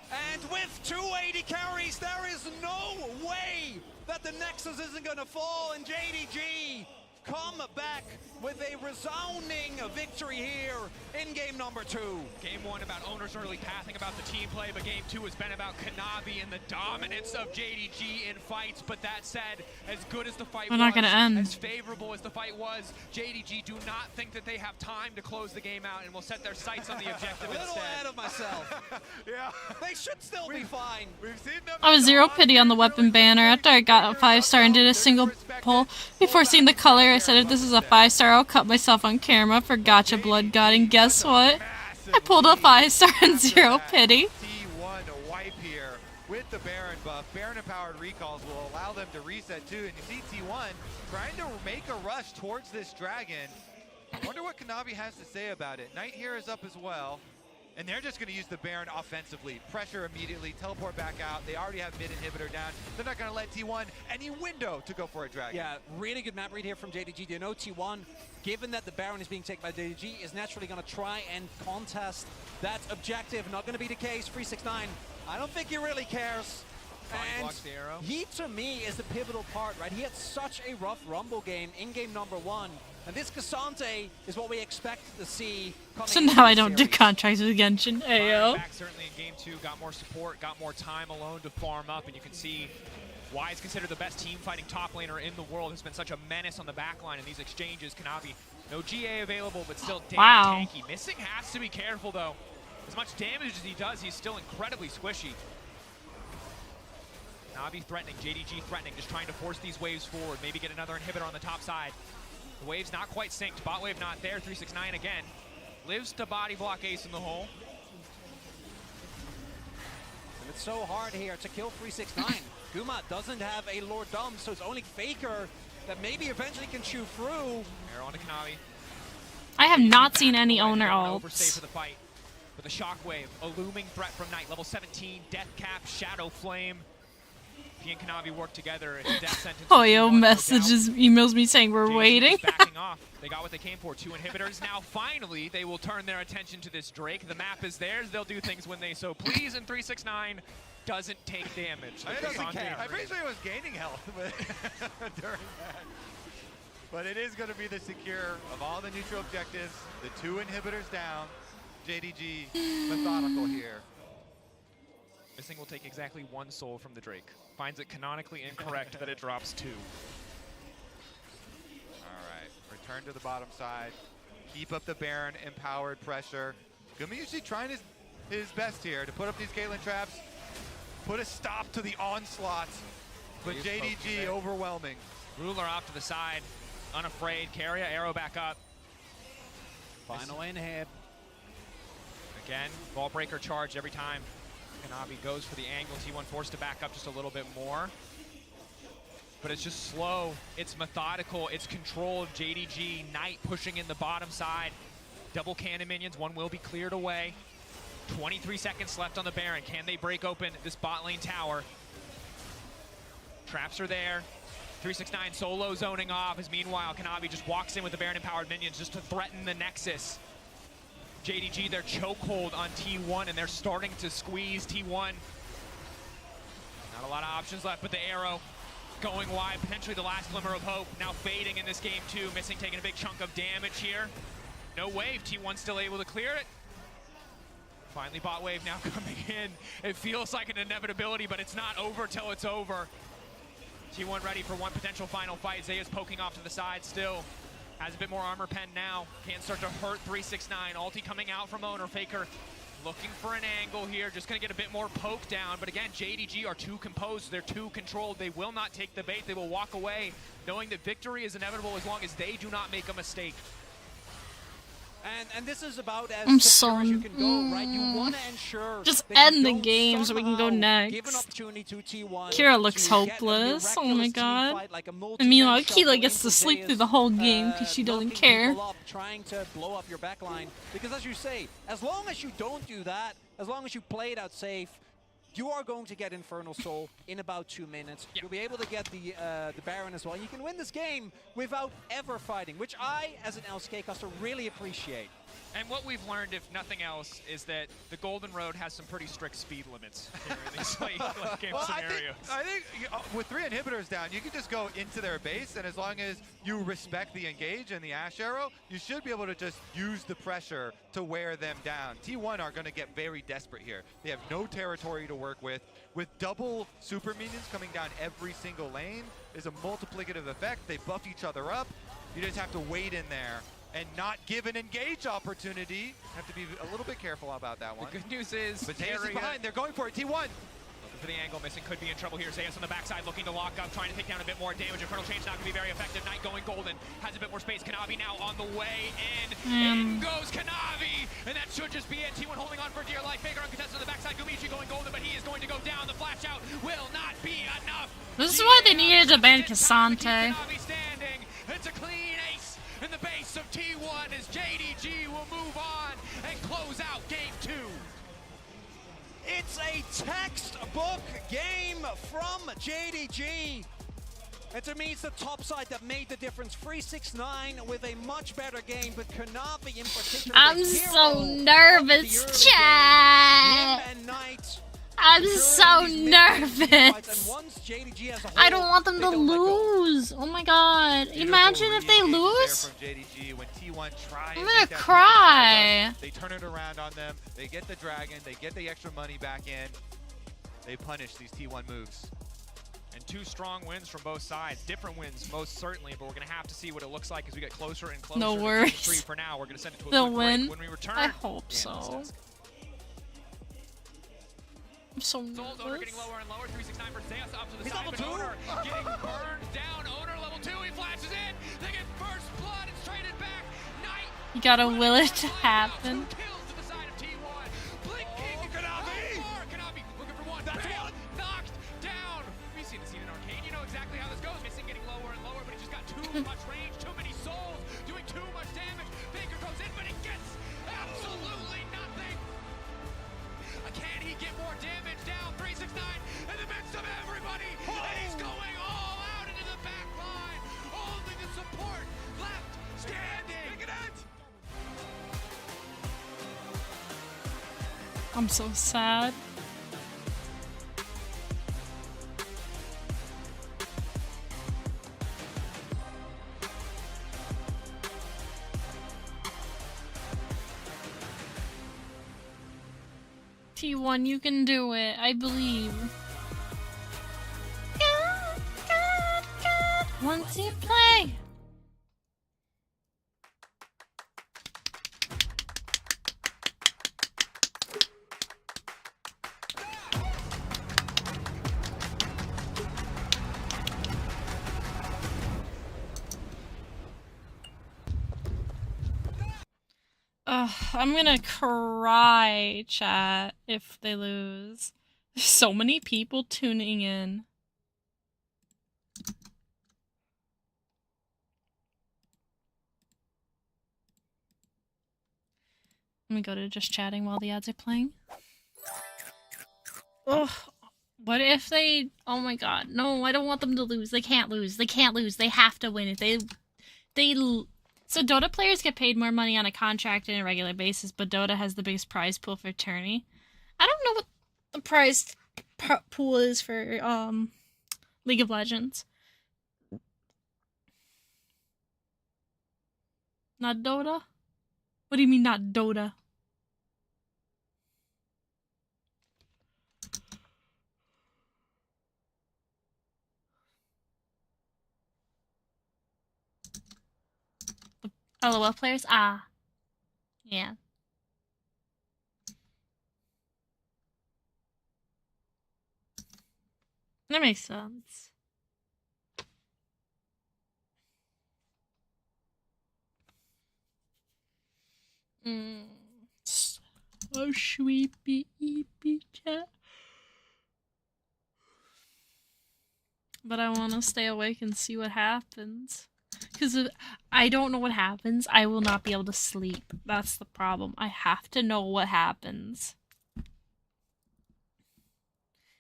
And with 280 carries, there is no way that the Nexus isn't going to fall, and JDG come back with a resounding victory here in game number 2. Game 1 about Owner's early pathing, about the team play, but game 2 has been about Kanavi and the dominance of JDG in fights. But that said, as good as the fight We're was, not gonna end. as favorable as the fight was, JDG do not think that they have time to close the game out and will set their sights on the objective A little instead. ahead of myself. Yeah. They should still be fine. We've seen them. I was 0 pity on the weapon banner after I got a 5-star and did a single pull. Before seeing the color, I said if this is a 5-star, I'll cut myself on camera for Gotcha Blood God, and guess what? I pulled a 5-star and 0 pity. T1 to wipe here with the Baron buff. Baron empowered recalls will allow them to reset too. And you see T1 trying to make a rush towards this dragon. I wonder what Kanavi has to say about it. Knight here is up as well. And they're just going to use the Baron offensively. Pressure immediately, teleport back out. They already have mid inhibitor down. They're not going to let T1 any window to go for a dragon. Yeah, really good map read here from JDG. They know T1, given that the Baron is being taken by JDG, is naturally going to try and contest that objective. Not going to be the case. 𝓢𝓵, I don't think he really cares. And blocks the arrow. He, to me, is the pivotal part, right? He had such a rough Rumble game in game number 1. And this 𝓢𝓮𝓮 is what we expect to see coming So into now I the don't do series. contracts with Genshin. Ayo. Back certainly in game 2, got more support, got more time alone to farm up, and you can see why he's considered the best team fighting top laner in the world. Has been such a menace on the back line in these exchanges. Kanavi, no GA available, but still damn tanky. Missing has to be careful though. As much damage as he does, he's still incredibly squishy. Kanavi threatening, JDG threatening, just trying to force these waves forward. Maybe get another inhibitor on the top side. The wave's not quite synced. Bot wave not there. 𝓢𝓵 again. Lives to body block Ace in the hole. And it's so hard here to kill 𝓢𝓵. Guma doesn't have a Lord Dumb, so it's only Faker that maybe eventually can chew through. Arrow onto Kanavi. I have not seen any owner Overstay ults. for the fight. With a shockwave, a looming threat from Knight, level 17, Death Cap, Shadow Flame. He and Kanavi work together. It's a death sentence. Hoyo messages, emails me saying we're waiting. Backing off. They got what they came for. 2 inhibitors. Now, finally, they will turn their attention to this Drake. The map is theirs. They'll do things when they so please, and 𝓢𝓵 doesn't take damage. I'm pretty sure he was gaining health during that. But it is going to be the secure of all the neutral objectives. The 2 inhibitors down. JDG methodical here. Missing will take exactly 1 soul from the Drake. Finds it canonically incorrect that it drops 2. All right, return to the bottom side. Keep up the Baron empowered pressure. Gumi usually trying his best here to put up these Caitlyn traps, put a stop to the onslaught. But JDG overwhelming. Ruler off to the side, unafraid. Keria, arrow back up. Final inhib. Again, ball breaker charge every time Kanavi goes for the angle. T1 forced to back up just a little bit more. But it's just slow, it's methodical, it's controlled. JDG, Knight pushing in the bottom side. Double cannon minions, 1 will be cleared away. 23 seconds left on the Baron. Can they break open this bot lane tower? Traps are there. 𝓢𝓵 solo zoning off as meanwhile Kanavi just walks in with the Baron empowered minions just to threaten the Nexus. JDG, their chokehold on T1, and they're starting to squeeze T1. Not a lot of options left, but the arrow going wide, potentially the last glimmer of hope. Now fading in this game too, missing taking a big chunk of damage here. No wave, T1 still able to clear it. Finally bot wave now coming in. It feels like an inevitability, but it's not over till it's over. T1 ready for 1 potential final fight. Zaya's poking off to the side still. Has a bit more armor pen now. Can start to hurt 𝓢𝓵. Ulti coming out from owner. Faker looking for an angle here. Just going to get a bit more poke down. But again, JDG are too composed. They're too controlled. They will not take the bait. They will walk away knowing that victory is inevitable as long as they do not make a mistake. And this is about as I'm secure so as you can go, right? You want to ensure just that you end the don't game so we can go somehow give an next. opportunity to T1 Kira looks to get a hopeless. Oh my miraculous god. team fight, like a And multi-man meanwhile, shuffle Keela gets to into sleep Zaya's, through the whole game because she doesn't knocking care. people up, trying to blow up your backline. Because as you say, as long as you don't do that, as long as you play it out safe, you are going to get Infernal Soul in about 2 minutes. You'll be able to get the Baron as well. You can win this game without ever fighting, which I, as an LCK caster, really appreciate. And what we've learned, if nothing else, is that the Golden Road has some pretty strict speed limits here in these late game scenarios. I think with 3 inhibitors down, you can just go into their base, and as long as you respect the engage and the Ash Arrow, you should be able to just use the pressure to wear them down. T1 are going to get very desperate here. They have no territory to work with. With double super minions coming down every single lane, there's a multiplicative effect. They buff each other up. You just have to wait in there and not give an engage opportunity. Have to be a little bit careful about that one. The good news is, but Zaya's is behind. They're going for it. T1. Looking for the angle, missing, could be in trouble here. Zaya's on the backside, looking to lock up, trying to take down a bit more damage. Infernal Chain's not going to be very effective. Knight going golden, has a bit more space. Kanavi now on the way in. In goes Kanavi, and that should just be it. T1 holding on for dear life. Faker uncontested on the backside. Gumichi going golden, but he is going to go down. The flash out will not be enough. This is why they needed to ban Cassante. Kanavi standing. It's a clean ace in the base of T1 as JDG will move on and close out game 2. It's a textbook game from JDG. And to me, it's the top side that made the difference. 369 with a much better game, but Kanavi in particular. I'm so nervous, chat. I'm so nervous. I don't want them to lose. Oh my god. Imagine if they lose. I'm gonna cry. They turn it around on them. They get the dragon. They get the extra money back in. They punish these T1 moves. And 2 strong wins from both sides. Different wins, most certainly, but we're going to have to see what it looks like as we get closer and closer. No to worries. 3 for now. We're going to send it to a They'll quick win. break. When we return, I hope so. I'm so nervous. Souls owner getting lower and lower. 369 for Zeus up to the side, but owner getting burned down. Owner level 2. He flashes in. They get first blood. It's traded back. Knight. You gotta will it to happen. Kills to the side of T1. Blinking. Kanavi. Kanavi looking for one. That's one. Knocked down. We've seen the scene in Arcane. You know exactly how this goes. Missing getting lower and lower, but he just got too much range. Too many souls. Doing too much damage. Baker goes in, but it gets absolutely nothing. Can he get more damage down? 369 in the midst of everybody. And he's going all out into the back line. Only the support left standing. I'm so sad. T1, you can do it. I believe. Once you play. I'm gonna cry, chat, if they lose. There's so many people tuning in. Let me go to just chatting while the ads are playing. Ugh. What if they... Oh my god. No, I don't want them to lose. They can't lose. They can't lose. They have to win. If they So Dota players get paid more money on a contract and a regular basis, but Dota has the biggest prize pool for tourney. I don't know what the prize pool is for League of Legends. Not Dota? What do you mean not Dota? LOL players? Ah. Yeah. That makes sense. So sweepy, chat. But I want to stay awake and see what happens. Because if I don't know what happens, I will not be able to sleep. That's the problem. I have to know what happens.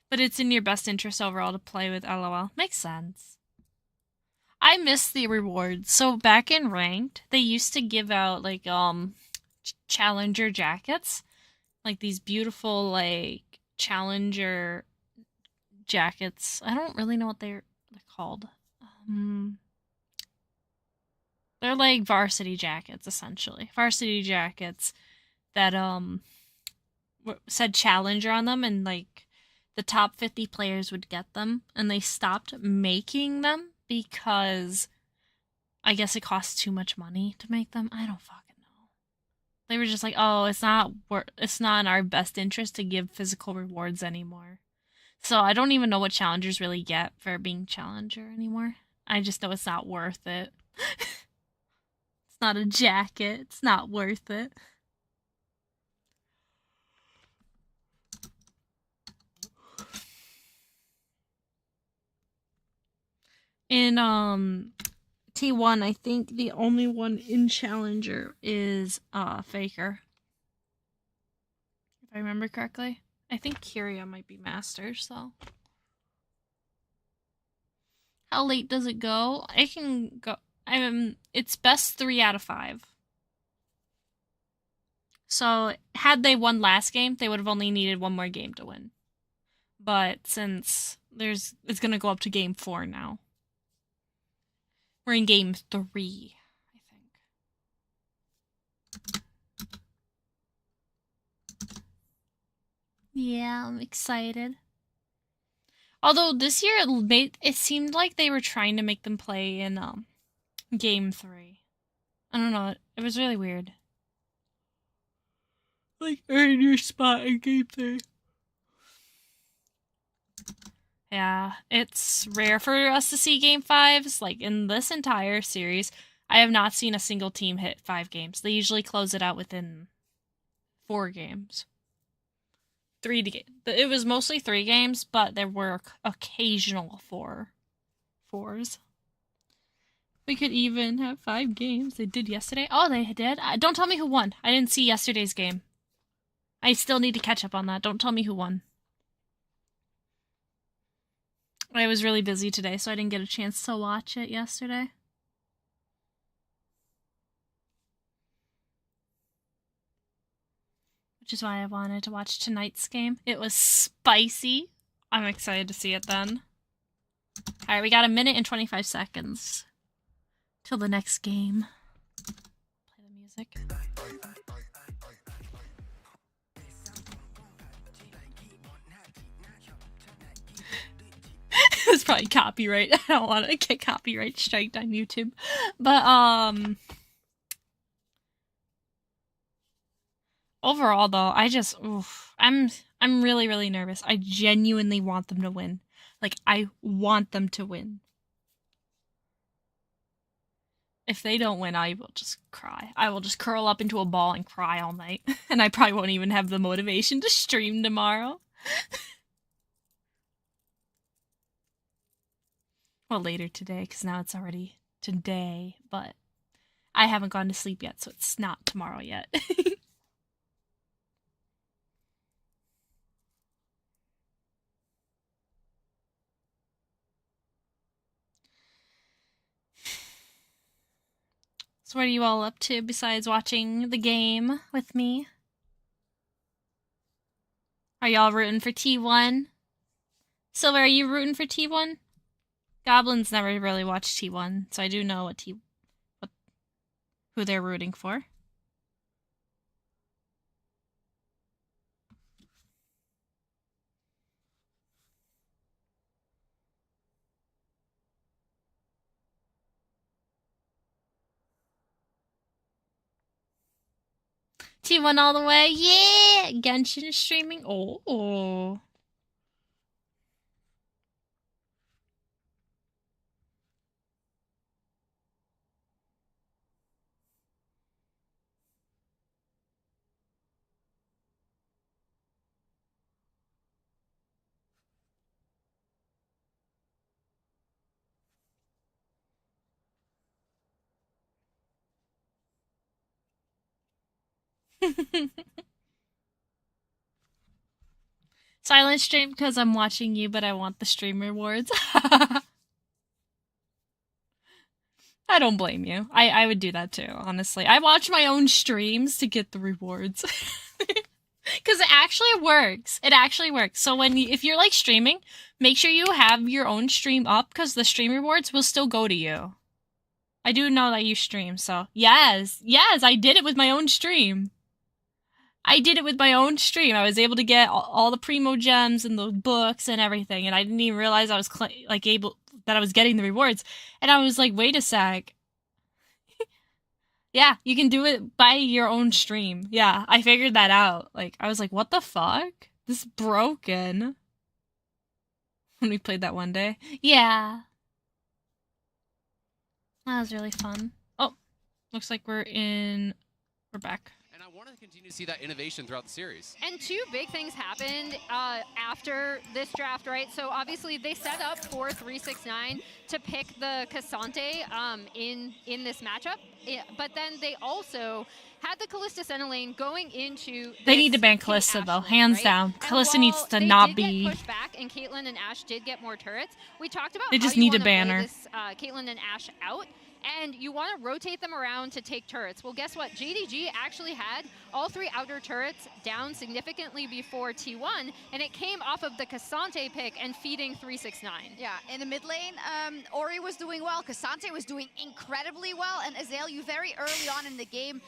But it's in your best interest overall to play with LOL. Makes sense. I miss the rewards. So back in Ranked, they used to give out, like, Challenger jackets. Like, these beautiful, like, Challenger jackets. I don't really know what they're called. They're like varsity jackets, essentially. Varsity jackets that said Challenger on them, and like the top 50 players would get them, and they stopped making them because I guess it costs too much money to make them. I don't fucking know. They were just like, oh, it's not in our best interest to give physical rewards anymore. So I don't even know what challengers really get for being Challenger anymore. I just know it's not worth it. It's not a jacket. It's not worth it. In T1, I think the only one in Challenger is Faker. If I remember correctly. I think Kyria might be Masters, though. How late does it go? I can go... it's best 3 out of 5. So, had they won last game, they would have only needed 1 more game to win. But since it's gonna go up to game 4 now. We're in game 3, I think. Yeah, I'm excited. Although this year it seemed like they were trying to make them play in game 3. I don't know, it was really weird. Like, earn your spot in game 3. Yeah, it's rare for us to see game 5s. Like, in this entire series, I have not seen a single team hit 5 games. They usually close it out within 4 games. It was mostly 3 games, but there were occasional 4s. We could even have 5 games. They did yesterday. Oh, they did? Don't tell me who won. I didn't see yesterday's game. I still need to catch up on that. Don't tell me who won. I was really busy today, so I didn't get a chance to watch it yesterday. Which is why I wanted to watch tonight's game. It was spicy. I'm excited to see it then. Alright, we got 1 minute and 25 seconds till the next game. Play the music. It's probably copyright. I don't want to get copyright striked on YouTube. But, overall, though, I'm really, really nervous. I genuinely want them to win. Like, I want them to win. If they don't win, I will just cry. I will just curl up into a ball and cry all night. And I probably won't even have the motivation to stream tomorrow. Well, later today, because now it's already today, but I haven't gone to sleep yet, so it's not tomorrow yet. So what are you all up to besides watching the game with me? Are y'all rooting for T1? Silver, are you rooting for T1? Goblins never really watched T1, so I do know who they're rooting for. T1 all the way, yeah! Genshin is streaming. Oh. Silent stream because I'm watching you, but I want the stream rewards. I don't blame you. I would do that too, honestly. I watch my own streams to get the rewards. Because it actually works. It actually works. So if you're like streaming, make sure you have your own stream up because the stream rewards will still go to you. I do know that you stream, so yes, I did it with my own stream. I was able to get all the primo gems and the books and everything, and I didn't even realize I was that I was getting the rewards. And I was like, wait a sec. Yeah, you can do it by your own stream. Yeah, I figured that out. Like, I was like, what the fuck? This is broken. When we played that one day. Yeah. That was really fun. Oh, looks like we're back. And I want to continue to see that innovation throughout the series. And two big things happened after this draft, right? So obviously they set up for 369 to pick the K'Sante in this matchup, but then they also had the Kalista Senna lane going into. They need to ban Kalista though, hands down. Kalista needs to not be. They did get pushed back, and Caitlyn and Ashe did get more turrets. We talked about they just how you need a wanna play banner. this, Caitlyn and Ashe out. And you want to rotate them around to take turrets. Well, guess what? JDG actually had all 3 outer turrets down significantly before T1, and it came off of the K'Sante pick and feeding 369. Yeah, in the mid lane, Ori was doing well, K'Sante was doing incredibly well, and Azael, you very early on in the game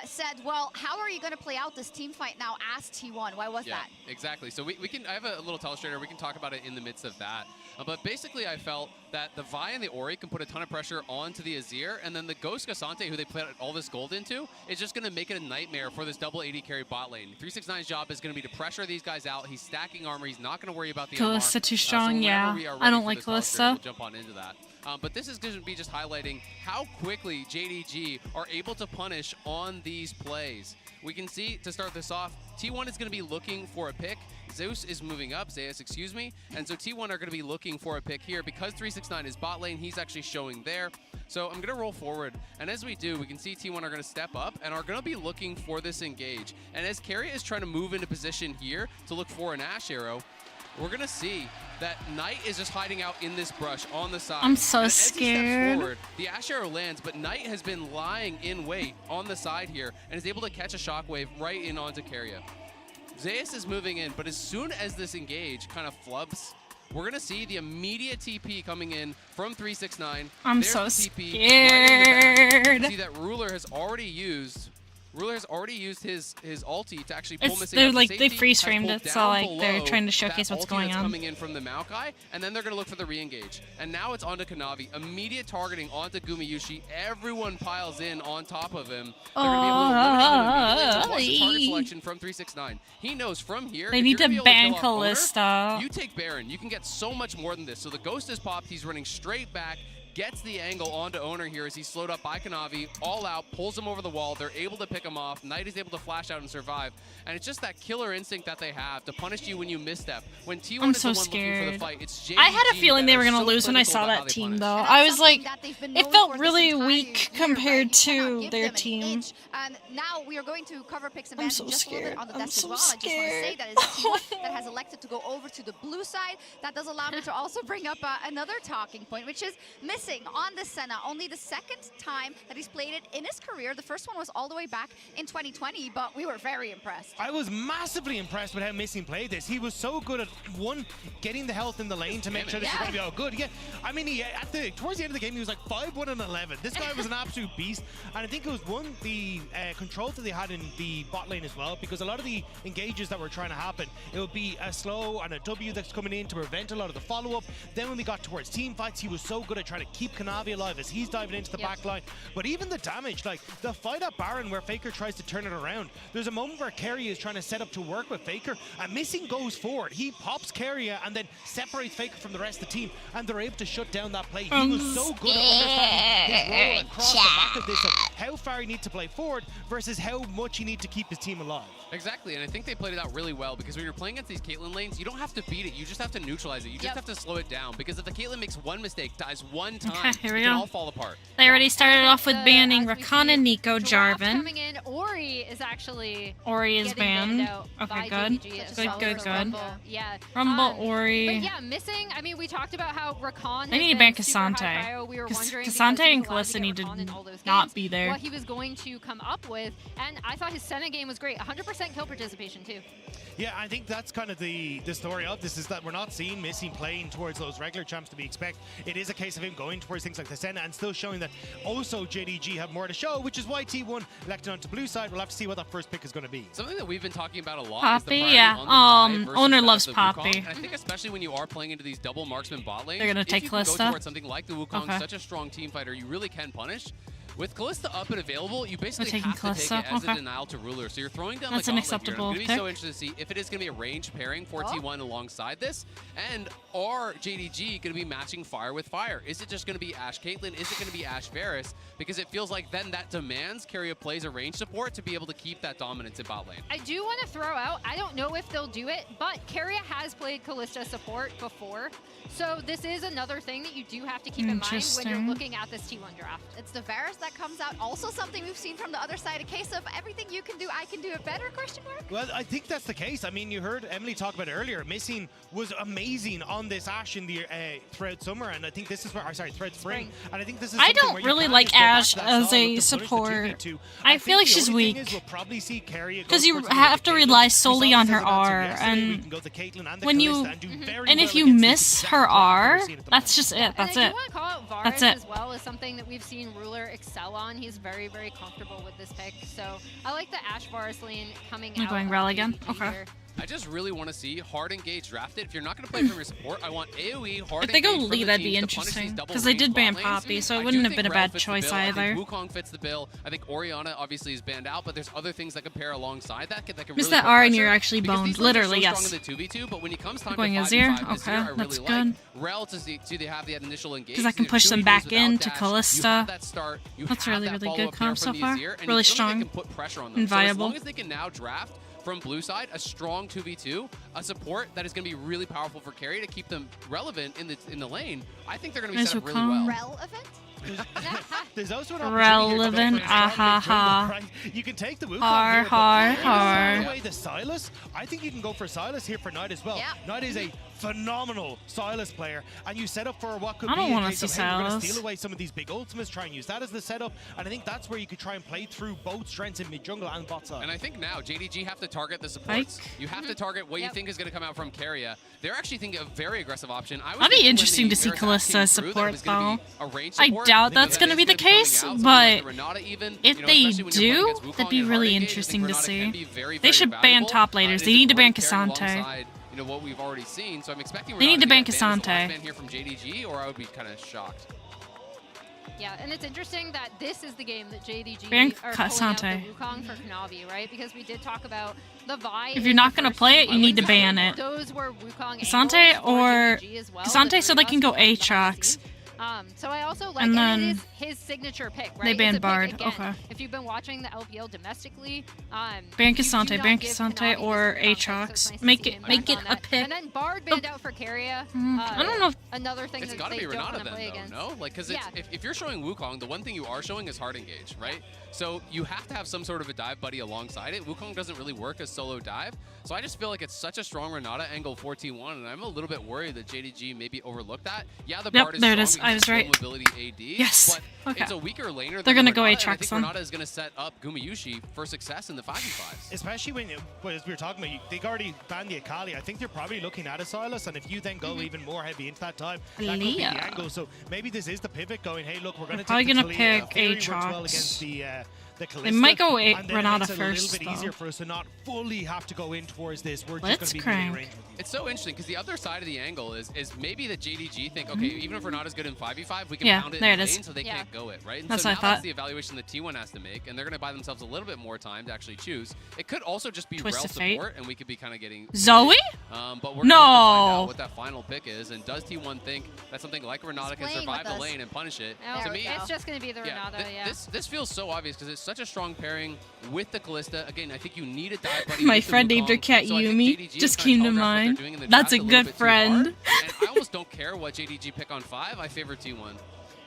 said, well, how are you going to play out this team fight now as T1? Why was that? Exactly. So we can, I have a little telestrator, we can talk about it in the midst of that. But basically I felt that the Vi and the Ori can put a ton of pressure onto the Azir, and then the Ghost K'Sante, who they put all this gold into, is just going to make it a nightmare for this double AD carry bot lane. 369's job is going to be to pressure these guys out. He's stacking armor. He's not going to worry about the Kalista too strong, yeah. I don't like Kalista. We'll jump on into that. But this is going to be just highlighting how quickly JDG are able to punish on these plays. We can see, to start this off, T1 is going to be looking for a pick. Zeus is moving up, Zeus, excuse me. And so T1 are going to be looking for a pick here. Because 369 is bot lane, he's actually showing there. So I'm going to roll forward. And as we do, we can see T1 are going to step up and are going to be looking for this engage. And as Keria is trying to move into position here to look for an Ashe arrow, we're going to see that Knight is just hiding out in this brush on the side. I'm so and scared. Forward, the Ashe arrow lands, but Knight has been lying in wait on the side here and is able to catch a shockwave right in onto Keria. Zeus is moving in, but as soon as this engage kind of flubs, we're going to see the immediate TP coming in from 369. I'm There's so the TP scared. right see that Ruler has already used his ulti to actually pull Missing They're out like to they safety, freeze has framed pulled it, so down like they're below trying to showcase that what's ulti going that's on. coming in from the Maokai, and then they're going to look for the re-engage. And now it's onto Kanavi. Immediate targeting onto Gumayushi. Everyone piles in on top of him. They're going to be able to eliminate him immediately. Watch the target selection from 369. He knows from here. They if need you're to gonna be able ban kill off Owner, Kalista. you take Baron. You can get so much more than this. So the Ghost is popped. He's running straight back. Gets the angle onto Owner here as he's slowed up by Kanavi, all out, pulls him over the wall. They're able to pick him off. Knight is able to flash out and survive. And it's just that killer instinct that they have to punish you when you misstep. When T1 I'm is so the one looking for the scared. fight, it's JDG I had a feeling they were that going are to so lose when I clinical saw about how that they team, punish. though. And I that's was like, something that they've been it known felt for really this weak entire year, compared right? You cannot to give their them an team. inch. And now we are going to cover picks and I'm bans so in just a little bit scared. on the I'm desk so as well. I just want to say scared. that is T1 that has elected to go over to the blue side. That does allow me to also bring up another talking point, which is missing on the Senna. Only the second time that he's played it in his career. The first one was all the way back in 2020, but we were very impressed. I was massively impressed with how Missing played this. He was so good at, one, getting the health in the lane to make sure this is going to be all good. Yeah, I mean, towards the end of the game, he was like 5-1 and 11. This guy was an absolute beast. And I think it was, one, the control that they had in the bot lane as well, because a lot of the engages that were trying to happen, it would be a slow and a W that's coming in to prevent a lot of the follow-up. Then when we got towards team fights, he was so good at trying to keep Kanavi alive as he's diving into the back line. But even the damage, like the fight at Baron where Faker tries to turn it around, there's a moment where Keria is trying to set up to work with Faker, and Missing goes forward. He pops Keria and then separates Faker from the rest of the team, and they're able to shut down that play. He was so good at understanding his role across the back of this, of how far he needs to play forward versus how much he needs to keep his team alive. Exactly, and I think they played it out really well, because when you're playing against these Caitlyn lanes, you don't have to beat it, you just have to neutralize it. You just have to slow it down, because if the Caitlyn makes one mistake, dies one time, Here we it can go. all fall apart. They already started off with banning Rakan, Nico, Jarvan. Coming in, Ori is actually Ori is getting banned. out Okay, by good. JDG as Good, well good, for good. Rumble. Yeah. Rumble, Ori. But yeah, missing. I mean, we talked about how Rakan. They need to ban K'Sante. We were wondering K'Sante and because Kalista he need was allowed to get Rakan in all to those not games, be there. what he was going to come up with, and I thought his Senna game was great. 100% kill participation too. Yeah, I think that's kind of the story of this, is that we're not seeing Missing playing towards those regular champs that we expect. It is a case of him going towards things like the Senna and still showing that also JDG have more to show, which is why T1 elected onto blue side. We'll have to see what that first pick is going to be. Something that we've been talking about a lot Poppy, is the priority yeah. on the versus Owner that loves of the Poppy. Wukong. And I think especially when you are playing into these double marksman bot lanes, They're gonna if take you can go Kalista? towards something like the Wukong, Okay. such a strong team fighter, you really can punish. With Kalista up and available, you basically taking have to take Kalista? it as Okay. a denial to ruler. So you're throwing down That's the an gauntlet here. I'm acceptable going to be pick. so interested to see if it is going to be a ranged pairing for T1 alongside this, and are JDG going to be matching fire with fire? Is it just going to be Ashe Caitlyn? Is it going to be Ashe Varus? Because it feels like then that demands Keria plays a range support to be able to keep that dominance in bot lane. I do want to throw out, I don't know if they'll do it, but Keria has played Kalista support before. So this is another thing that you do have to keep in mind when you're looking at this T1 draft. It's the Varus that comes out. Also something we've seen from the other side. A case of everything you can do, I can do it better, question mark? Well, I think that's the case. I mean, you heard Emily talk about it earlier. Missing was amazing on this Ashe in the throughout summer, and I think this is where, throughout spring. And I think this is I don't really like Ashe as a support. I feel like she's weak. Because you have to rely solely on her R, and when you if you miss her R, that's just it. That's and I it. do want to call out Varus That's it. as well as something that we've seen Ruler excel on. He's very, very comfortable with this pick. So I like the Ashe Varus lane coming I'm out. going Rel again. Okay. Here. I just really want to see hard engage drafted. If you're not going to play from your support, I want AoE hard If they go engage from Lee, the that'd teams be to punish these interesting. double Because they did range ban bot lanes. Poppy, so I it do wouldn't have think been a Rel bad fits the choice bill. I either. think Wukong fits the bill. I think Orianna obviously is banned out, but there's other things that can pair alongside that can Missed really that put R and pressure. you're actually Because boned. these lanes are Literally, so yes. strong in the 2v2, but when it comes time Going to Azir? 5v5 this Okay, year, I that's really like good. Rel to see they have that initial engage. Because I can push them back into Kalista. That's really, really good comp so far. Really strong put pressure on them. and So as viable. long as they can now draft from blue side a strong 2v2, a support that is going to be really powerful for carry to keep them relevant in the lane, I think they're going to be set up really well. Relevant? There's also an Relevant, right? You can take the Wukong Har, here, har, but har. away the Sylas. I think you can go for Sylas here for Knight as well. Yeah. Knight is a phenomenal Sylas player, and you set up for what could I be don't a wanna case see of, hey, we're going Sylas. to steal away some of these big ultimates, try and use that as the setup, and I think that's where you could try and play through both strengths in mid-jungle and bot side. And I think now JDG have to target the supports. You have to target what you think is going to come out from Keria. They're actually thinking a very aggressive option. I was That'd be thinking when interesting the to see Varus came Kalista as through that it support, was gonna be though. a range I support. doubt think that's that going to is be the coming out, case, something but like the Renata even, if you know, they especially when you're playing do, against Wukong that'd be and really hard engage, I think interesting to Renata see. can be very, They very should ban valuable. top laners. It They is need to ban important pairing Cassante. alongside, you know, what we've already seen. So I'm expecting They need Renata to ban get banned as the last Cassante. ban here from JDG, or I would be kind of shocked. Yeah, and it's interesting that this is the game that JDG Ban are pulling out the Cassante. Wukong for Knavi, right? Because we did talk about the Vi. If you're not going to play it, you need to ban it. Those were Wukong Cassante angles for or JDG as well, Cassante the so three they of can us go behind the Aatrox. scene. So I also like, And and it then is his signature pick, right? they It's a banned pick, Bard. again, Okay. If you've been watching the LPL domestically, Ban you Cassante, do not ban give Cassante Knavi or this context, so Aatrox. it's nice to Make see it him make back it on a that. pick. And then Bard banned out for Keria. I don't know if Another thing It's that got to they be don't Renata want to then, play though, against. no? Like, because Yeah. if you're showing Wukong, the one thing you are showing is hard engage, right? So you have to have some sort of a dive buddy alongside it. Wukong doesn't really work as solo dive. So I just feel like it's such a strong Renata angle 14-1, and I'm a little bit worried that JDG maybe overlooked that. Yeah, the Bard is there it strong is. because I was it's full right. mobility AD, Yes. but Okay. it's a weaker laner They're than gonna go Renata, and I Aatrox think then. Renata is going to set up Gumayushi for success in the 5v5s. Especially when, as we were talking about, they already banned the Akali. I think they're probably looking at a Sylas, and if you then go even more heavy into that time, that could be the Leah. angle. So maybe this is the pivot going, hey, look, we're going to Probably take the gonna Talia. pick Theory works well Aatrox. against the Kalista, They might go and then it Renata makes it first, a little bit though. easier for us to not fully have to go in towards this. We're Let's just going to be crank. really range with you. It's so interesting because the other side of the angle is maybe the JDG think, okay, even if Renata's good in 5v5, we can Yeah, pound it there in it the is. lane so they can't go it, right? And That's so what I now thought. that's the evaluation that T1 has to make, and they're going to buy themselves a little bit more time to actually choose. It could also just be Twist Rel of fate. support, and we could be kind of getting Zoe? but we're No. going to find out what that final pick is, and does T1 think that something like Renata can playing survive with the us. lane and punish it? No, To me, it's just going to be the Renata, yeah. This feels so obvious because it's such a strong pairing with the Kalista. Again, I think you need a dive buddy. My with the friend named her Wukong. cat So I think Yumi. JDG Just is came kinda to telegraphed what they're mind. doing in the That's draft a little good bit too friend. hard, and I almost don't care what JDG pick on 5. I favor T1.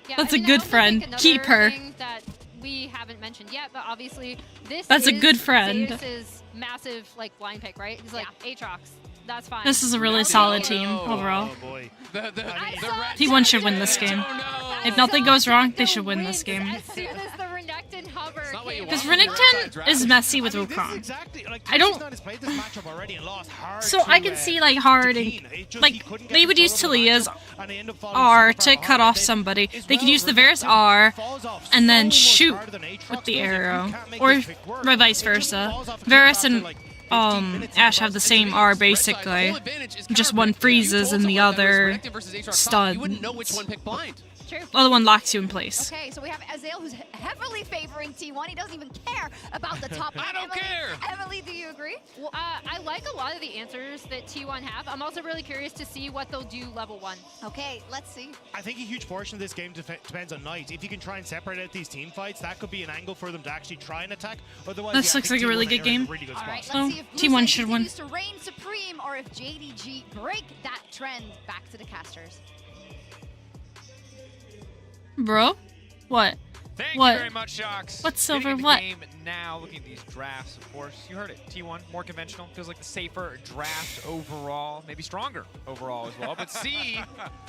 Yeah, That's I a mean, I good also friend. think Keep another her. thing that we haven't mentioned yet, but obviously this That's a is good friend. Zeus's massive like blind pick, right? He's like Aatrox. That's fine. This is a really solid team overall. Oh, boy. T1 should win this game. If nothing goes wrong, they should win this game. As soon as the Renekton hover came Because out. Renekton is messy with Wukong. Exactly. Like, I don't. He's played this matchup already and lost hard So I can see like hard and like they would use Talia's R to cut off somebody. They could use the Varus R and then shoot with the arrow, or vice versa. Varus and Ashe have the same R basically. Just one freezes and the other You stun. wouldn't know which one picked blind. True. Other one locks you in place. Okay, so we have Azael, who's heavily favoring T1. He doesn't even care about the top lane. I don't care. Emily, do you agree? Well, I like a lot of the answers that T1 have. I'm also really curious to see what they'll do level 1. Okay, let's see. I think a huge portion of this game depends on Knight. If you can try and separate out these team fights, that could be an angle for them to actually try and attack. Otherwise, This yeah, looks like a really good game. Really good All right, Oh, let's see if Blue T1 Side should win. continues to reign supreme or if JDG break that trend. Back to the casters. Bro? What? Thank What? you very much, Shox. What's Silver? Getting into What? Game now, looking at these drafts, of course. You heard it. T1, more conventional. Feels like the safer draft overall. Maybe stronger overall as well. But see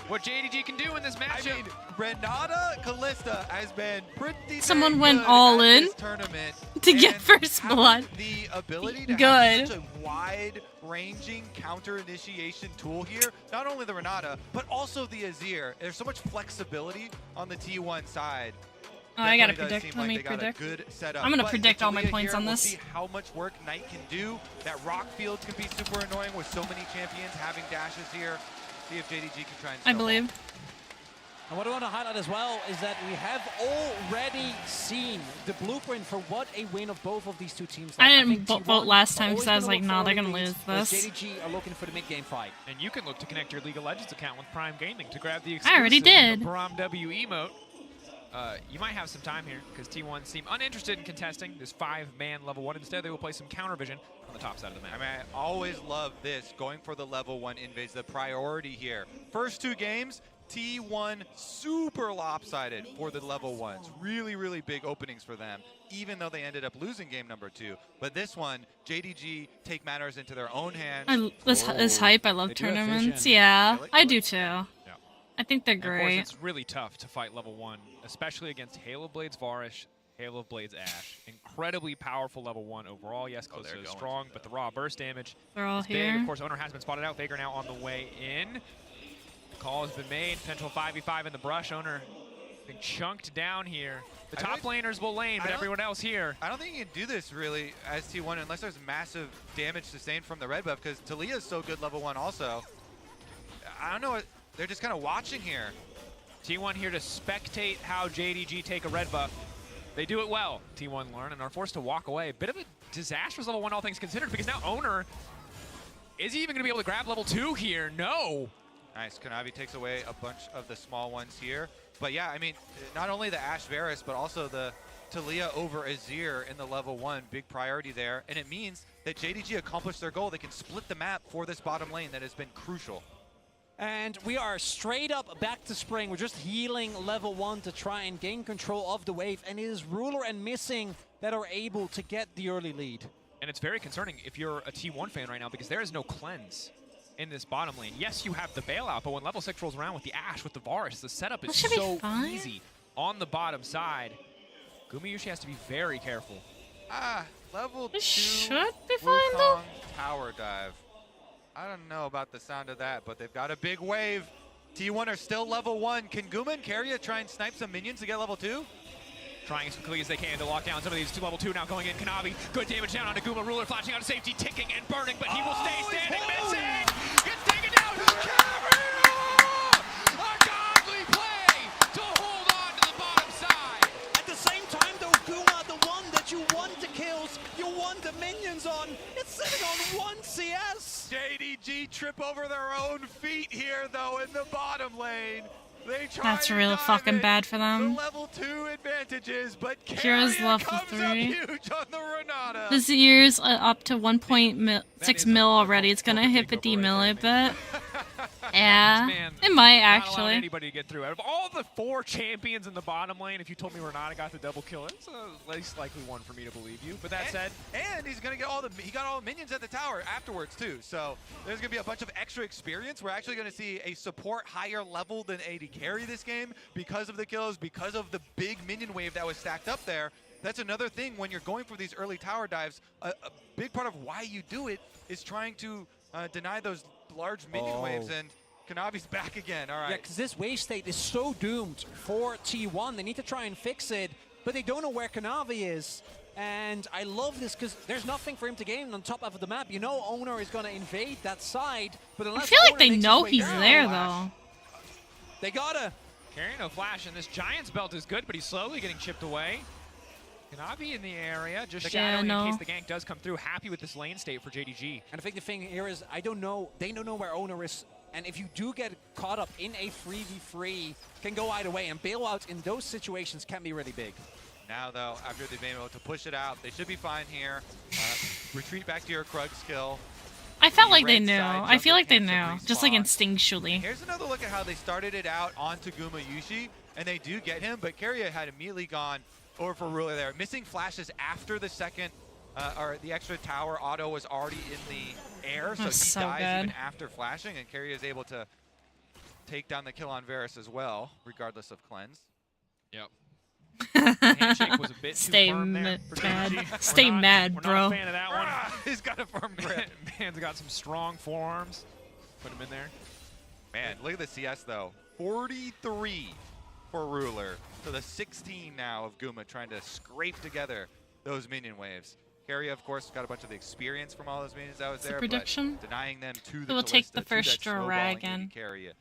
what JDG can do in this matchup. I mean, Renata Callista has been pretty Someone dang went good all at in this tournament, to get and first having blood. The ability to Good. have such a wide-ranging counter-initiation tool here. Not only the Renata, but also the Azir. There's so much flexibility on the T1 side. Oh, I gotta Definitely does predict. seem Let like me they got a predict. good setup. I'm gonna But predict all my Talia points here, on we'll this. see how much work Knight can do. That rock field can be super annoying with so many champions having dashes here. See if JDG can try and I believe. And what I want to highlight as well is that we have already seen the blueprint for what a win of both of these two teams. I like. didn't think vote T1 last time are because I was always like, gonna nah, they're look gonna for lose early leads, this. whereas JDG are looking for the mid-game fight. And you can look to connect your League of Legends account with Prime Gaming to grab the I already exclusive did. Brom W emote. You might have some time here because T1 seem uninterested in contesting this 5-man level 1. Instead, they will play some counter vision on the top side of the map. I mean, I always love this, going for the level 1 invades, the priority here. First 2 games, T1 super lopsided for the level 1s. Really, really big openings for them, even though they ended up losing game number 2. But this one, JDG take matters into their own hands. This is hype. I love They do have tournaments. vision. Yeah, Really? I do too. I think they're And of course, great. it's really tough to fight level 1, especially against Hail of Blades Varish, Hail of Blades Ashe. Incredibly powerful level 1 overall. Yes, Callisto is strong, but the raw burst damage They're all is big. here. Of course, Owner has been spotted out. Faker now on the way in. The call has been made. Potential 5v5 in the brush. Owner being chunked down here. The top laners will lane, but everyone else here. I don't think you can do this really as T1 unless there's massive damage sustained from the red buff, because Talia is so good level 1 also. I don't know. They're just kind of watching here. T1 here to spectate how JDG take a red buff. They do it well, T1 learn, and are forced to walk away. A bit of a disastrous level 1, all things considered, because now Owner, is he even going to be able to grab level 2 here? No. Nice. Kanavi takes away a bunch of the small ones here. But yeah, I mean, not only the Ashe Varus, but also the Talia over Azir in the level 1. Big priority there. And it means that JDG accomplished their goal. They can split the map for this bottom lane that has been crucial. And we are straight up back to spring. We're just healing level 1 to try and gain control of the wave. And it is Ruler and Missing that are able to get the early lead. And it's very concerning if you're a T1 fan right now, because there is no cleanse in this bottom lane. Yes, you have the bailout, but when level 6 rolls around with the Ashe, with the Varus, the setup is so easy on the bottom side. Gumayushi has to be very careful. Level 2 should be fine, though. Wukong tower dive. I don't know about the sound of that, but they've got a big wave. T1 are still level 1. Can Guma and Keria try and snipe some minions to get level 2? Trying as quickly as they can to lock down some of these to level 2 now going in. Kanavi, good damage down onto Guma. Ruler flashing out of safety, ticking and burning, but he will stay standing. Missing! Gets taken down! Keria! A godly play to hold on to the bottom side! At the same time, though, Guma, the one that you want the kills, you want the minions on, it's sitting on 1 CS! JDG trip over their own feet here, though, in the bottom lane. They try That's to real dive fucking it. bad for them. The level 2 advantages, but Kira's Keria level comes 3. up huge on the Renata. This year's up to 1.6 mil already. It's gonna hit 50 mil, I bet. Yeah, it might Not allowing actually. anybody to get through. Out of all the 4 champions in the bottom lane, if you told me Renata got the double kill, it's the least likely one for me to believe you. But that said, and he's gonna get he got all the minions at the tower afterwards too. So there's gonna be a bunch of extra experience. We're actually gonna see a support higher level than AD carry this game because of the kills, because of the big minion wave that was stacked up there. That's another thing when you're going for these early tower dives. A big part of why you do it is trying to deny those large minion waves, and Kanavi's back again. All right. Yeah, because this wave state is so doomed for T1. They need to try and fix it, but they don't know where Kanavi is. And I love this because there's nothing for him to gain on top of the map. You know Owner is going to invade that side, but unless I feel like Owner they makes his know way he's down, there though. they gotta Carrying no flash, and this Giant's belt is good, but he's slowly getting chipped away. Kanavi in the area, just shadowing in case the gank does come through. Happy with this lane state for JDG. And I think the thing here is, I don't know, they don't know where Owner is. And if you do get caught up in a 3v3, can go either way. And bailouts in those situations can be really big. Now, though, after they've been able to push it out, they should be fine here. Retreat back to your Krug skill. I felt like they knew. I feel like they knew, just like instinctually. Here's another look at how they started it out onto Guma Yushi, and they do get him, but Keria had immediately gone over for Ruler there. Missing flashes after the second, or the extra tower auto was already in the air, so he dies even after flashing, and Keria is able to take down the kill on Varus as well, regardless of cleanse. Yep. Handshake was a bit too firm there for JDG. Stay mad, bro. We're not a fan of that one. He's got a firm grip. Man's got some strong forearms. Put him in there. Man, look at the CS though. 43 for Ruler to the 16 now of Guma trying to scrape together those minion waves. Keria, of course, got a bunch of the experience from all those minions that was there, prediction? but denying them to the So we'll take the Kalista, first to that dragon. Keria.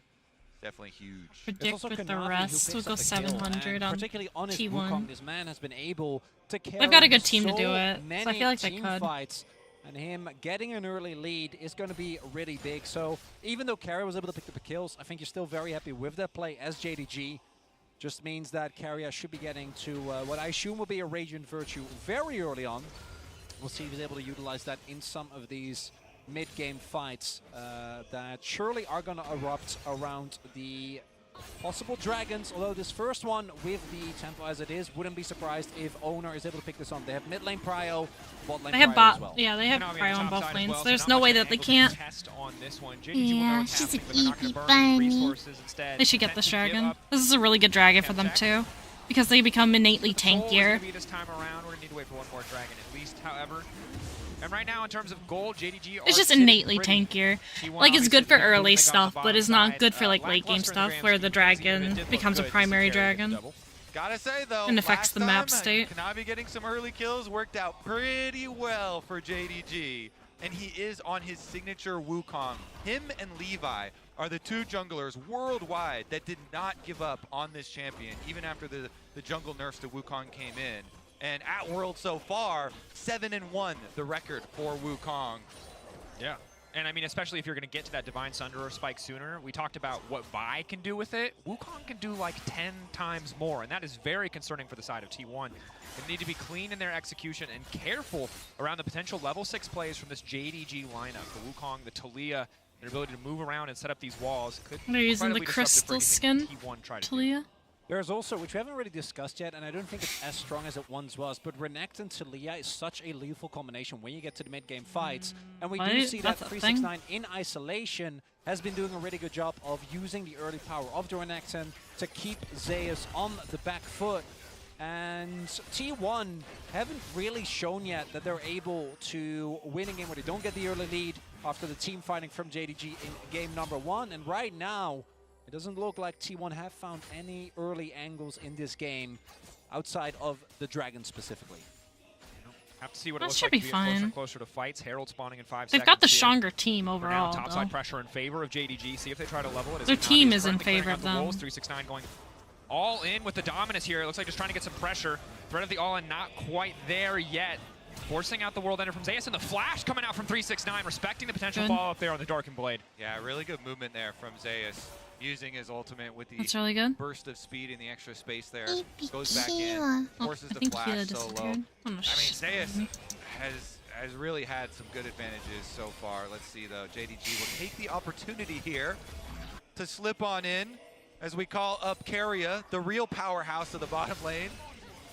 Definitely huge. Predict with the rest. We'll go 700 on particularly on his T1. Wukong, this man has been able to carry They've got a good team to so do it, so I many feel like they team could. Fights, and him getting an early lead is going to be really big. So even though Keria was able to pick up the kills, I think you're still very happy with that play as JDG. Just means that Keria should be getting to what I assume will be a Radiant Virtue very early on. We'll see if he's able to utilize that in some of these mid-game fights that surely are going to erupt around the possible dragons, although this first one with the tempo as it is, wouldn't be surprised if Owner is able to pick this on. They have mid lane prio, bot lane They have prio bot, as well. yeah, they have prio on both lanes. Well, There's so no not way much that they able to can't. test on this one. JDG Yeah, will know what's she's a happening, but they're not gonna geeky burn any bunny. resources. Instead, They should get tend this to give dragon. up. This is a really good dragon for them too, because they become innately Goal is tankier. gonna be this time around. We're gonna need to wait for one more dragon at least. However, and right now in terms of gold, JDG It's are just sitting innately pretty. tankier. T1 Like it's good for obviously early moving on stuff, the but bottom it's not side. good for like late game Lackluster in the stuff grand where the scheme of things, even dragon if it did look becomes a good to see primary Keria get the dragon. double. Gotta say though, And affects last the map time, state. Kanavi getting some early kills worked out pretty well for JDG, and he is on his signature Wukong. Him and Levi are the two junglers worldwide that did not give up on this champion, even after the jungle nerfs to Wukong came in. And at World so far, 7-1 the record for Wukong. Yeah. And I mean, especially if you're going to get to that Divine Sunderer spike sooner, we talked about what Vi can do with it. Wukong can do like 10 times more, and that is very concerning for the side of T1. They need to be clean in their execution and careful around the potential level 6 plays from this JDG lineup. The Wukong, the Talia, their ability to move around and set up these walls could They're using the incredibly disruptive for crystal anything skin, T1 try to do. Talia. There's also, which we haven't really discussed yet, and I don't think it's as strong as it once was, but Renekton and Talia is such a lethal combination when you get to the mid-game fights. And we do see that 369 in isolation has been doing a really good job of using the early power of the Renekton to keep Zeus on the back foot. And T1 haven't really shown yet that they're able to win a game where they don't get the early lead after the team fighting from JDG in game number 1. And right now, it doesn't look like T1 have found any early angles in this game outside of the dragon specifically. Have to see what That it looks should like be to be closer fine. and closer to fights. Herald spawning in 5 seconds. They've got the here. stronger team For now, overall. topside though. pressure in favor of JDG. See if they try to level it. As Their Kanavi team is in currently clearing favor out of the them. walls. 369 going all in with the dominance here. It looks like just trying to get some pressure. Threat of the all-in not quite there yet. Forcing out the World Ender from Zeus, and the flash coming out from 369, respecting the potential follow-up there on the Darkened Blade. Yeah, really good movement there from Zeus, using his ultimate with the That's really good. burst of speed and the extra space there. Goes back in, forces I the think flash Keala so low. disappeared. I mean, Zeus has really had some good advantages so far. Let's see though, JDG will take the opportunity here to slip on in as we call up Keria, the real powerhouse of the bottom lane.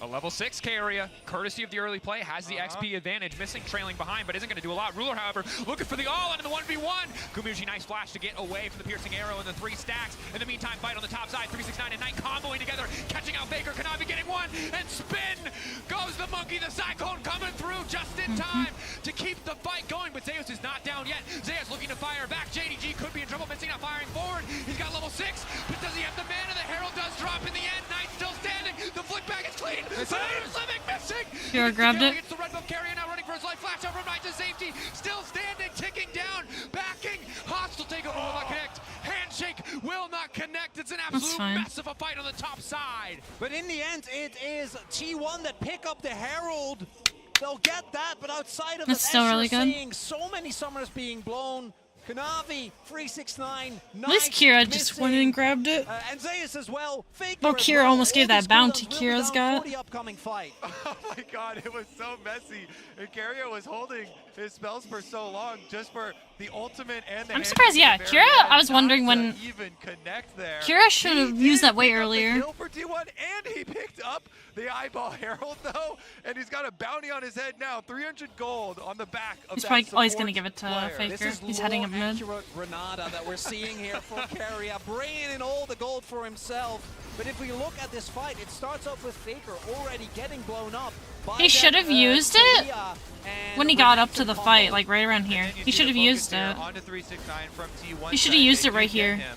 A level 6 Keria, courtesy of the early play, has the XP advantage, missing, trailing behind, but isn't going to do a lot. Ruler, however, looking for the all-in in the 1v1. Gumayuji, nice flash to get away from the piercing arrow and the 3 stacks. In the meantime, fight on the top side, 369 and Knight comboing together, catching out Faker. Kanavi getting one, and spin goes the monkey. The cyclone coming through just in time to keep the fight going, but Zeus is not down yet. Zeus looking to fire back. JDG could be in trouble, missing, not firing forward. He's got level 6, but does he have the mana? The Herald does drop in the end. Knight still standing. The flick back is clean. Living, missing. Hero grabbed it. It's the red buff Keria now running for his life. Flash over Knight to safety. Still standing, ticking down, backing. Hostile takeover will not connect. Handshake will not connect. It's an absolute mess of a fight on the top side. But in the end, it is T1 that pick up the Herald. They'll get that, but outside of That's it, still as really you're good. seeing, so many summers being blown. Kanavi, 369, At least Kira just went and grabbed it. And Zeus as well. Oh, Kira almost gave that bounty Kira's got. The upcoming fight. Oh my god, it was so messy. And Keria was holding his spells for so long just for the ultimate and the I'm surprised, yeah. Kira, I was wondering when even connect there. Kira should have used that way earlier. Kill for T1, and he picked up the eyeball Herald though, and he's got a bounty on his head now. 300 gold on the back of He's that probably always support going to give it to player. Faker. He's heading up mid. Granada that we're seeing here for Keria, bringing in all the gold for himself. But if we look at this fight, it starts off with Faker already getting blown up. He should have used it when he got up to the fight, like right around here. He should have used it. Onto 369 from T1 He should have used it right here. him.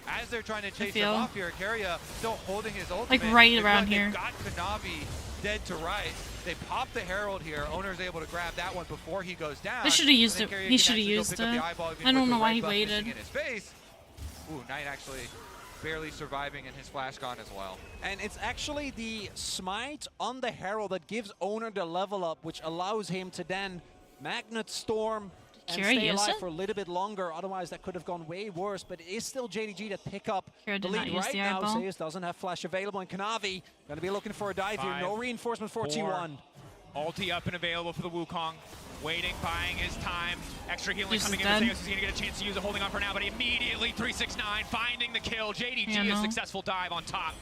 As they're trying to chase him off here, Keria still holding his ultimate. Like right They've around here. Got Kanavi dead to rights. They pop the Herald here. Owner's able to grab that one before he goes down. They should have used And it. then Keria He can should have actually go used pick up it. the eyeball even I don't with know the why red he buff waited. missing in his face. Ooh, Knight actually barely surviving and his flash gone as well. And it's actually the smite on the Herald that gives Owner the level up, which allows him to then Magnet Storm and Kira stay used alive it? for a little bit longer. Otherwise, that could have gone way worse. But it is still JDG to pick up Kira the did not lead use right the now. eyeball. Zeus doesn't have flash available, and Kanavi going to be looking for a dive here. No 5, reinforcement for 4. T1. Ulti up and available for the Wukong. Waiting, buying his time. Extra healing Zeus coming is in. dead. Zeus is going to get a chance to use it, holding on for now, but immediately 369 finding the kill. JDG Yeah, a no. successful dive on top.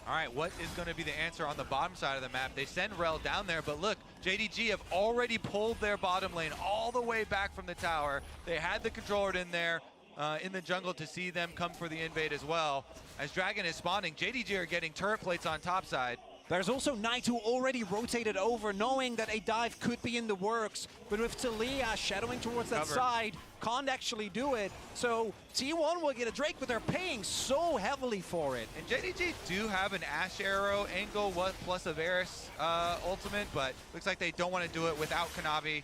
All right, what is going to be the answer on the bottom side of the map? They send Rel down there, but look, JDG have already pulled their bottom lane all the way back from the tower. They had the controller in there in the jungle to see them come for the invade as well. As Dragon is spawning, JDG are getting turret plates on top side. There's also Knight who already rotated over, knowing that a dive could be in the works. But with Talia shadowing towards that side, can't actually do it. So T1 will get a Drake, but they're paying so heavily for it. And JDG do have an Ash Arrow angle plus a Varus ultimate, but looks like they don't want to do it without Kanavi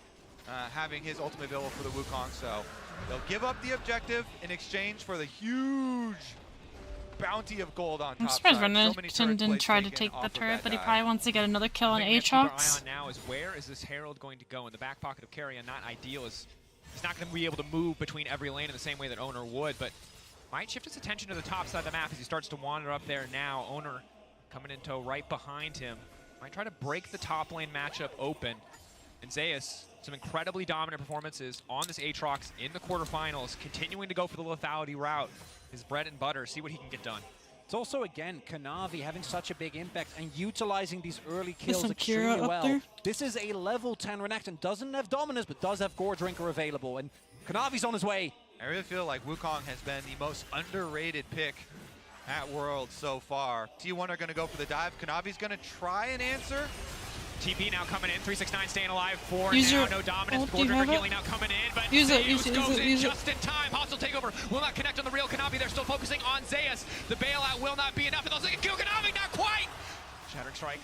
having his ultimate available for the Wukong. So they'll give up the objective in exchange for the huge bounty of gold on top. I'm surprised side. Renekton didn't try to take the turret, but he probably wants to get another kill on The thing we have to keep our eye Aatrox. on now is where is this Herald going to go? In the back pocket of Keria, not ideal. He's not going to be able to move between every lane in the same way that Owner would, but might shift his attention to the top side of the map as he starts to wander up there now. Owner coming in tow right behind him. Might try to break the top lane matchup open. And Zeus, some incredibly dominant performances on this Aatrox in the quarterfinals, continuing to go for the lethality route. His bread and butter, see what he can get done. It's also, again, Kanavi having such a big impact and utilizing these early kills some Kira extremely up well. there. This is a level 10 Renekton. Doesn't have Dominus, but does have Gore Drinker available. And Kanavi's on his way. I really feel like Wukong has been the most underrated pick at Worlds so far. T1 are going to go for the dive. Kanavi's going to try and answer. TP now coming in, 369 staying alive for Use now, your no dominance, ult, do you have healing it? now coming in, but Use it, Zeus use it, goes use it, in use it. just in time. Hostile takeover will not connect on the real Kanavi. They're still focusing on Zeus. The bailout will not be enough, and they'll say kill Kanavi, not quite! Shattering strike.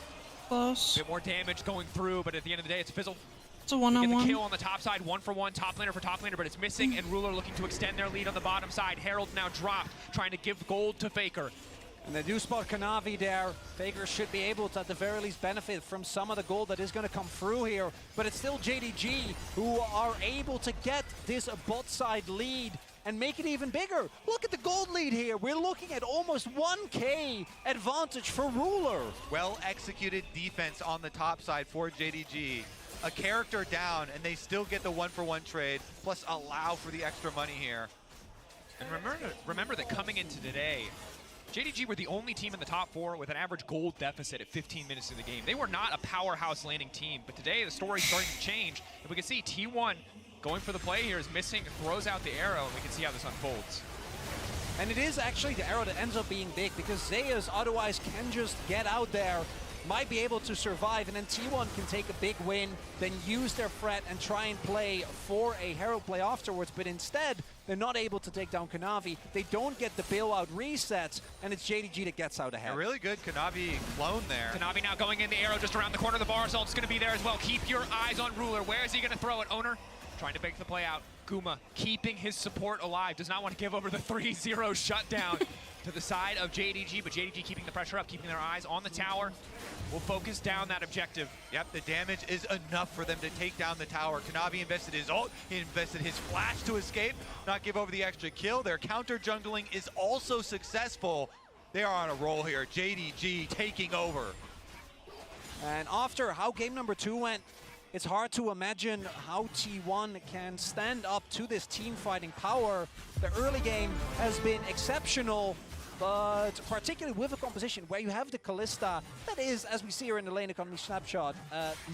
Close. A bit more damage going through, but at the end of the day, it's a fizzle. It's a Get the one-on-one. kill on the top side, 1-for-1, top laner for top laner, but it's missing, and Ruler looking to extend their lead on the bottom side. Herald now dropped, trying to give gold to Faker. And they do spot Kanavi there. Faker should be able to, at the very least, benefit from some of the gold that is going to come through here. But it's still JDG who are able to get this bot side lead and make it even bigger. Look at the gold lead here. We're looking at almost 1K advantage for Ruler. Well executed defense on the top side for JDG. A character down, and they still get the 1-for-1 trade, plus allow for the extra money here. And remember that coming into today, JDG were the only team in the top 4 with an average gold deficit at 15 minutes in the game. They were not a powerhouse landing team, but today the story's starting to change. And we can see T1 going for the play here is missing, throws out the arrow, and we can see how this unfolds. And it is actually the arrow that ends up being big because Zeus otherwise can just get out there, might be able to survive, and then T1 can take a big win, then use their threat and try and play for a Herald play afterwards, but instead, they're not able to take down Kanavi. They don't get the bailout resets, and it's JDG that gets out ahead. A really good Kanavi clone there. Kanavi now going in the arrow just around the corner. The bar assault's going to be there as well. Keep your eyes on Ruler. Where is he going to throw it? Owner trying to bake the play out. Guma keeping his support alive, does not want to give over the 3-0 shutdown to the side of JDG, but JDG keeping the pressure up, keeping their eyes on the tower. Will focus down that objective. Yep, the damage is enough for them to take down the tower. Kanavi invested his ult, he invested his flash to escape, not give over the extra kill. Their counter jungling is also successful. They are on a roll here. JDG taking over. And after how game number 2 went, it's hard to imagine how T1 can stand up to this team fighting power. The early game has been exceptional, but particularly with a composition where you have the Kalista, that is, as we see here in the lane economy snapshot,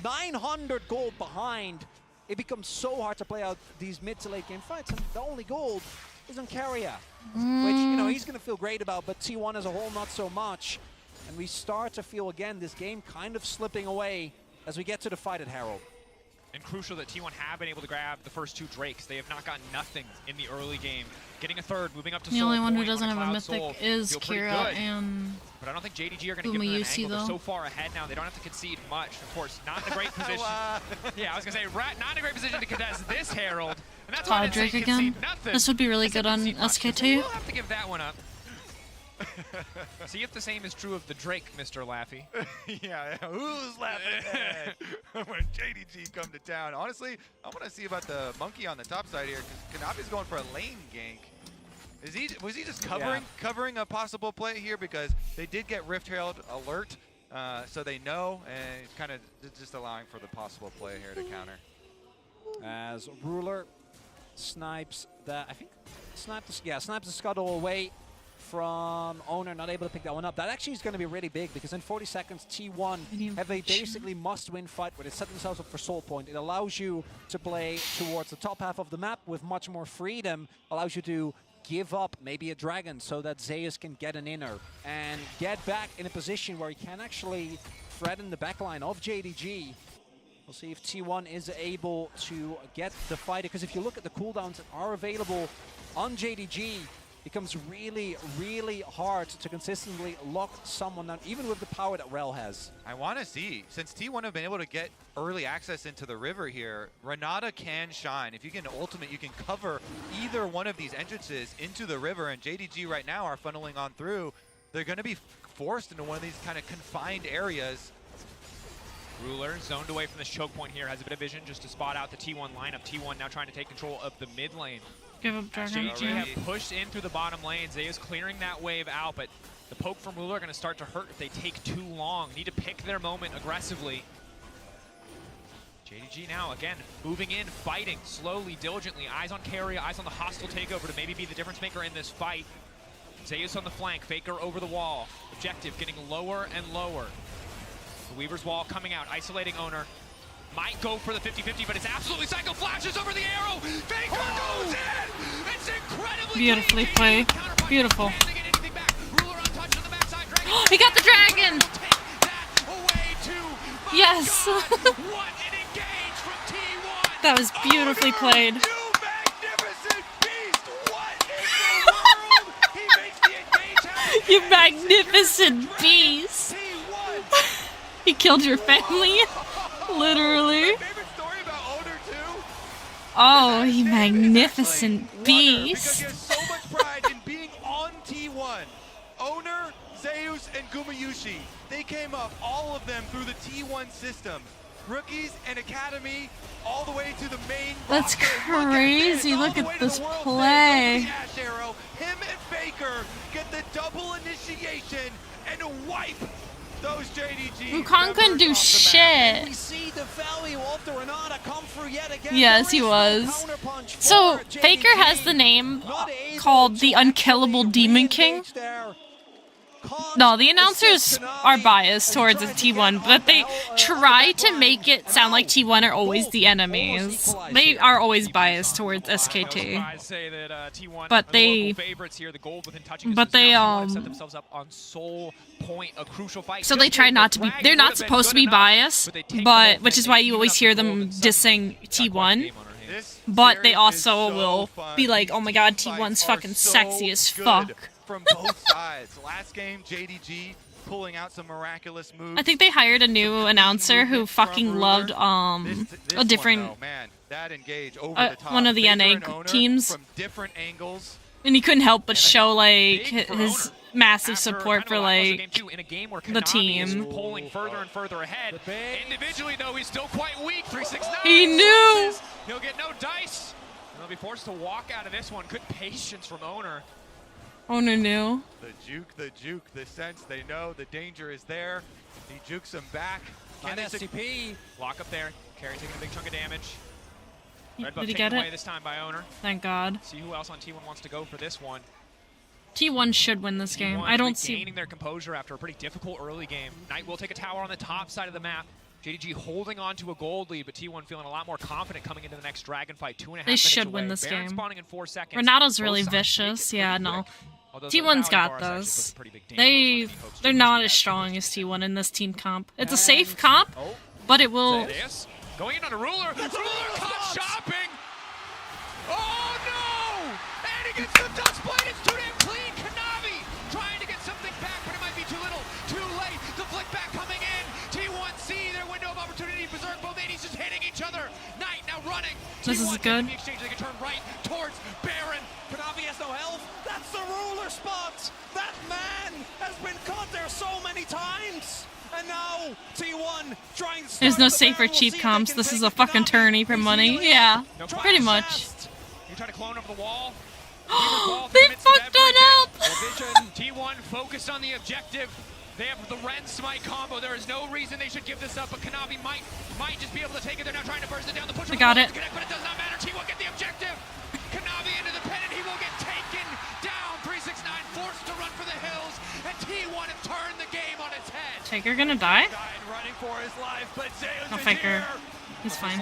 900 gold behind. It becomes so hard to play out these mid to late game fights, and the only gold is on Keria, which, you know, he's going to feel great about, but T1 as a whole not so much. And we start to feel again this game kind of slipping away as we get to the fight at Herald. And crucial that T1 have been able to grab the first 2 Drakes. They have not gotten nothing in the early game. Getting a third, moving up to The Soul only one who Point doesn't on have a Cloud mythic Soul. is Feel pretty Kira good. and But I don't think JDG are going to give them an Yusi, angle. They're though. so far ahead now, they don't have to concede much. Of course, not in a great position. Yeah, I was going to say, not in a great position to contest this Herald. And that's why I didn't say Drake again. concede nothing. This would be really good on We'll SKT. have to give that one up. See if the same is true of the Drake, Mr. Laffy. Yeah, who's laughing when JDG come to town? Honestly, I want to see about the monkey on the top side here, because Kanavi's going for a lane gank. Was he just covering a possible play here? Because they did get Rift Herald alert, so they know, and it's kind of just allowing for the possible play here to counter. As Ruler snipes the, I think, snipes the scuttle away from Owner, not able to pick that one up. That actually is going to be really big, because in 40 seconds, T1 have a basically must-win fight where they set themselves up for Soul Point. It allows you to play towards the top half of the map with much more freedom, allows you to give up maybe a dragon so that Zeus can get an inner and get back in a position where he can actually threaten the backline of JDG. We'll see if T1 is able to get the fighter, because if you look at the cooldowns that are available on JDG, it becomes really, really hard to consistently lock someone down, even with the power that Rel has. I want to see, since T1 have been able to get early access into the river here, Renata can shine. If you get an ultimate, you can cover either one of these entrances into the river, and JDG right now are funneling on through. They're going to be forced into one of these kind of confined areas. Ruler zoned away from this choke point here, has a bit of vision just to spot out the T1 lineup. T1 now trying to take control of the mid lane. Give up Dragon. JDG have pushed in through the bottom lane. Zeus clearing that wave out, but the poke from Ruler are going to start to hurt if they take too long. Need to pick their moment aggressively. JDG now, again, moving in, fighting, slowly, diligently. Eyes on Keria, eyes on the hostile takeover to maybe be the difference maker in this fight. Zeus on the flank, Faker over the wall. Objective getting lower and lower. The Weaver's Wall coming out, isolating Owner. Might go for the 50-50, but it's absolutely Psycho flashes over the arrow. Faker goes in! It's incredibly Beautifully played. Beautiful. He got the dragon! Yes! That was beautifully played. You magnificent beast! He killed your family? Literally. Oh, you magnificent beast. Because he has so much pride in being on T1. Owner, Zeus, and Gumayushi. They came up, all of them, through the T1 system. Rookies and Academy, all the way to the main That's roster. crazy. Look at this play. Ash Arrow. Him and Faker get the double initiation and wipe those JDG. Wukong couldn't do shit. We see the value of the Renata come through yet again. Yes, he was. So, Faker has the name called the Unkillable Demon King. No, the announcers are biased towards T1, but they try to make it sound like T1 are always the enemies. They are always biased towards SKT. But they set themselves up on Soul Point, a crucial fight. So they try not to be, they're not supposed to be biased, but which is why you always hear them dissing T1. But they also will be like, oh my god, T1's fucking sexy as fuck. From both sides. Last game, JDG pulling out some miraculous moves. I think they hired a new announcer who fucking loved a different that engage over the top. one of the NA teams. From different angles. And he couldn't help but show like his massive support for like the team. Pulling further and further ahead. Individually though, he's still quite weak. 369. He knew. He'll get no dice. And they'll be forced to walk out of this one. Good patience from Owner. Owner knew. The juke, the sense they know the danger is there. He jukes him back. Can SCP lock up there? Carry taking a big chunk of damage. Red buff Did he taken get away it? this time by Owner. Thank God. See who else on T1 wants to go for this one. T1 should win this game. I don't see. Gaining their composure after a pretty difficult early game. Knight will take a tower on the top side of the map. JDG holding on to a gold lead, but T1 feeling a lot more confident coming into the next Dragon fight. 2.5 minutes They should away. win this Baron game. spawning in 4 seconds. Ronaldo's really Both sides vicious. make it Yeah, pretty no. quick. Although T1's Valley got Bars actually those. put pretty big damage on They're not as strong as T1 in this team comp. It's a safe comp, but it will. This going in on a ruler. Ruler caught shopping. Oh no! And he gets the dust blade. It's too damn clean. Kanavi trying to get something back, but it might be too little, too late. The flick back coming in. T1 see their window of opportunity. Berserk, both 80s just hitting each other. Knight now running. This is good. The exchange, they can turn right towards Baron. Kanavi has no health. That's the ruler spot. That man has been caught there so many times. And now T1 trying to. There's no safer cheap comps. This is a fucking tourney for money. Yeah, pretty much. You try to clone over the wall. They fucked that up. T1 focused on the objective. They have the Ren Smite combo. There is no reason they should give this up, but Kanavi might just be able to take it. They're now trying to burst it down the push. They got it. Connect, but it does not matter. T1 get the objective. Kanavi into the pennant. He will get taken down. 369 forced to run for the hills, and T1 have turned the game on its head. Faker gonna die? Running for his life, but Zeus No, is Faker. here. He's fine.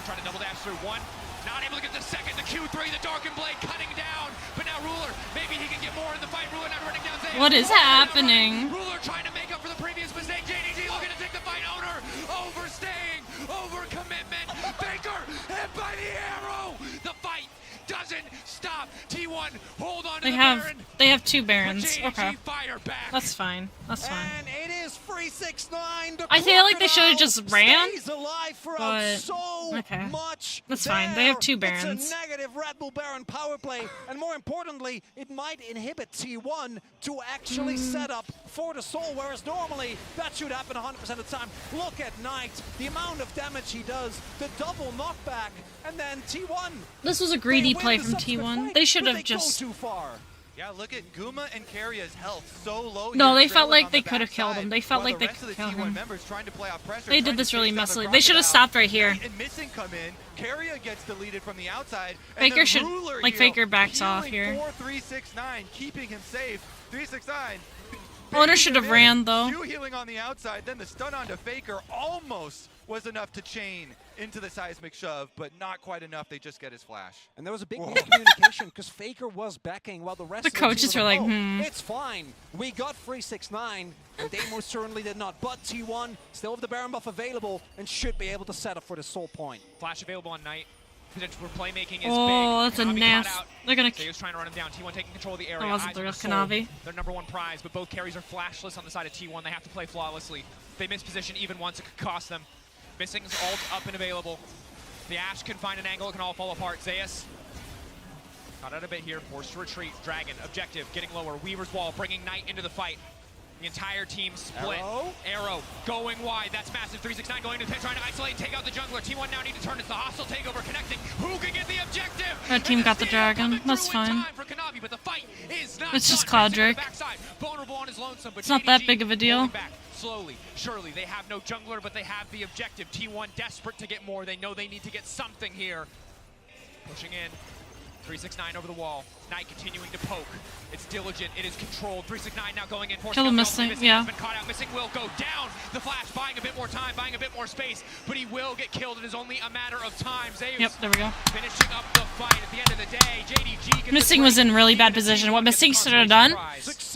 Trying to double dash through one. Not able to get the second. The Q3, the Darkened Blade cutting down. But now Ruler, maybe he can get more in the fight. Ruler not running down Zeus. What is happening? Ruler trying to make up for the previous mistake. JDG looking to take the fight. Owner overstaying, over commitment. Faker hit by the arrow. The fight doesn't stop. T1 hold on to the Baron. They have 2 Barons. JDG Okay. fire back. That's fine. That's fine. And it is 369. I feel like they should have just ran. Stays alive for But so okay. much. That's fine. They have 2 Barons. It's a negative Red Bull Baron power play, and more importantly, it might inhibit T1 to actually set up for the soul, whereas normally that should happen 100% of the time. Look at Knight, the amount of damage he does, the double knockback, and then T1. This was a greedy play from T1. They should have just. Too far. Yeah, look at Guma and Kearia's health so low. No, here, they felt trailing like on they the could have killed him. They felt while like the they rest could of the kill T1 him. members trying to play off pressure, They trying did this to really chase down the messily. They should have crocodile. stopped right here. And Missing come in. Keria gets deleted from the outside. And Faker then should, Ruler like, heal, Faker backs off healing here. for 369, keeping him safe. 369. Owner should have ran though. Q healing on the outside, then the stun onto Faker almost was enough to chain into the seismic shove, but not quite enough. They just get his flash. And there was a big miscommunication because Faker was backing while the rest The of the team coaches was were like, It's fine. We got 369, and they most certainly did not. But T1 still have the Baron buff available and should be able to set up for the soul point. Flash available on Knight. Potential for playmaking is big. Oh, that's a Kanavi nast. caught out. They're gonna. Zeus trying to run him down. T1 taking control of the area. That wasn't Eyes the on real soul. Kanavi. Their #1 prize, but both carries are flashless on the side of T1. They have to play flawlessly. If they miss position even once, it could cost them. Missing's ult up and available. The Ashe can find an angle. It can all fall apart. Zeus got out a bit here. Forced to retreat. Dragon objective getting lower. Weaver's wall bringing Knight into the fight. The entire team split. Arrow going wide. That's massive. 369 going to the pit, trying to isolate and take out the jungler. T1 now need to turn. It's the hostile takeover connecting. Who can get the objective? Our team got the dragon. That's fine. For Kanavi, but the fight is not It's just done. Cloudrick. Vulnerable on his lonesome, but It's not that JDG big of a deal. pulling back slowly, surely. They have no jungler, but they have the objective. T1 desperate to get more. They know they need to get something here. Pushing in. 369 over the wall. Knight continuing to poke. It's diligent. It is controlled. 369 now going in. Kill him, Missing. Yeah. Been caught out. Missing will go down. The Flash buying a bit more time, buying a bit more space, but he will get killed. It is only a matter of time. Zeus yep, there we go. Finishing up the fight at the end of the day. JDG Missing was in really bad position. What Missing should have done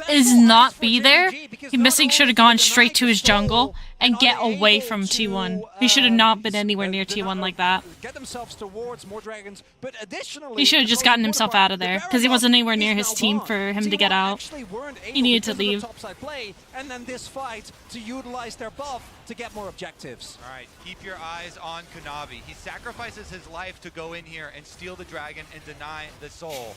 is not be there. Missing should have gone straight to his jungle and get away from T1. He should have not been anywhere near T1 like that. Get themselves towards more dragons, but additionally, He should have just gotten himself out of there because he wasn't anywhere near his team for him to get out. He needed to leave. Play, and then this fight to utilize their buff to get more objectives. All right, keep your eyes on 𝓏𝓬𝓲. He sacrifices his life to go in here and steal the dragon and deny the soul.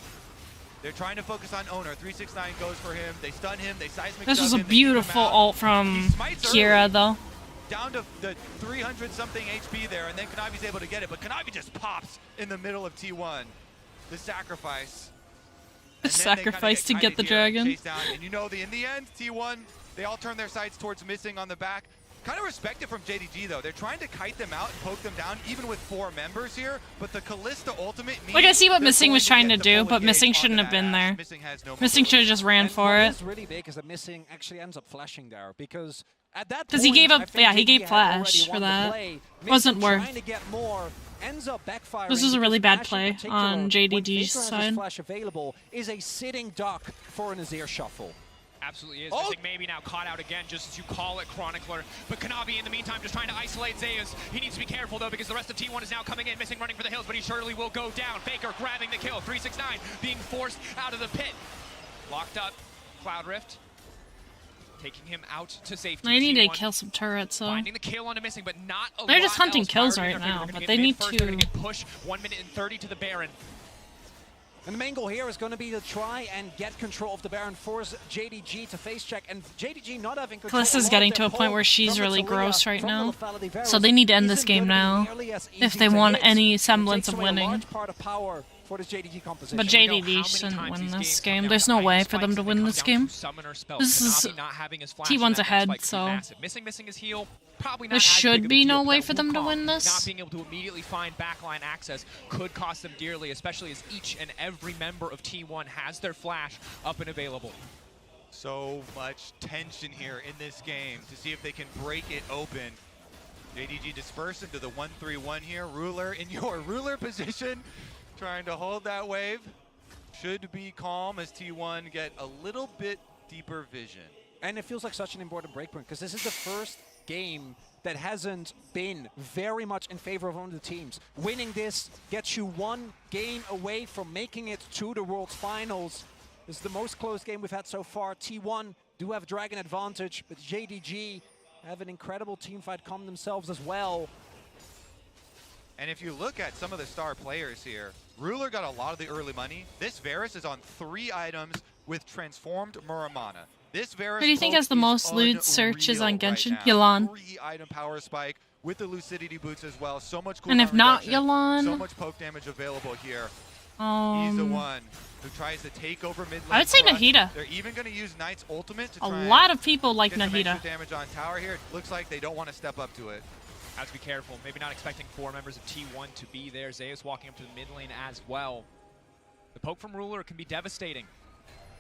They're trying to focus on Owner. 369 goes for him. They stun him. They seismic This was stun a him, beautiful ult from Keala, though. Down to the 300-something HP there, and then 𝓏𝓬𝓲's able to get it, but 𝓏𝓬𝓲 just pops in the middle of T1. The sacrifice. The sacrifice to get the dragon. And you know, in the end, T1, they all turn their sights towards Missing on the back. Kind of respect it from JDG, though. They're trying to kite them out and poke them down, even with 4 members here, but the Kalista ultimate means Like, I see what Missing was trying to do, but Missing shouldn't have been there. Missing should have just ran for it. What's really big is that Missing actually ends up flashing there, because at that Because he gave up, yeah, he gave had flash already for won the that. play. Wasn't Missing worth. trying to get more, ends up backfiring. This was a really because bad Flash in play on particular, when JDG's Faker has his side. Flash available is a sitting duck for an Azir shuffle. Absolutely is. Missing maybe now caught out again, just as you call it, Chronicler. But 𝓏𝓬𝓲 in the meantime just trying to isolate Zeus. He needs to be careful though, because the rest of T1 is now coming in. Missing running for the hills, but he surely will go down. Faker grabbing the kill. 369 being forced out of the pit. Locked up. Cloud Rift taking him out to safety. They need to T1 kill some turrets, though. finding the kill onto Missing, but not a They're lot just hunting else. kills Priority right in their favor. now, They're gonna but get they mid need first. They're gonna to. get push 1 minute and 30 to the Baron. And the main goal here is going to be to try and get control of the Baron, force JDG to face check, and JDG not having control. Kalista's getting to a point where she's really gross right now. So they need to end this game now if they want any semblance of winning. But JDG shouldn't win this game. There's no way for them to win this game. This is T1's ahead, so Missing his heal. Probably not there should be no way for them to win Not this. being able to immediately find backline access could cost them dearly, especially as each and every member of T1 has their flash up and available. So much tension here in this game to see if they can break it open. JDG dispersed into the 1-3-1 here. Ruler in your ruler position, trying to hold that wave. Should be calm as T1 get a little bit deeper vision. And it feels like such an important breakpoint, because this is the first game that hasn't been very much in favor of one of the teams. Winning this gets you 1 game away from making it to the World's Finals. This is the most close game we've had so far. T1 do have Dragon advantage, but JDG have an incredible team fight come themselves as well. And if you look at some of the star players here, Ruler got a lot of the early money. This Varus is on 3 items with transformed Muramana. This Varus Who do you think has the most loot searches on Genshin? Yelan. 3-item power spike with the Lucidity boots as well. So much cooldown And if not reduction, Yelan, so much poke damage available here. He's the one who tries to take over mid lane. I would say for us. 𝓏𝓬𝓲. They're even going to use Knight's ultimate to A try lot and of people like get some extra 𝓏𝓬𝓲. damage on tower here. It looks like they don't want to step up to it. Have to be careful. Maybe not expecting 4 members of T1 to be there. Zeus walking up to the mid lane as well. The poke from Ruler can be devastating.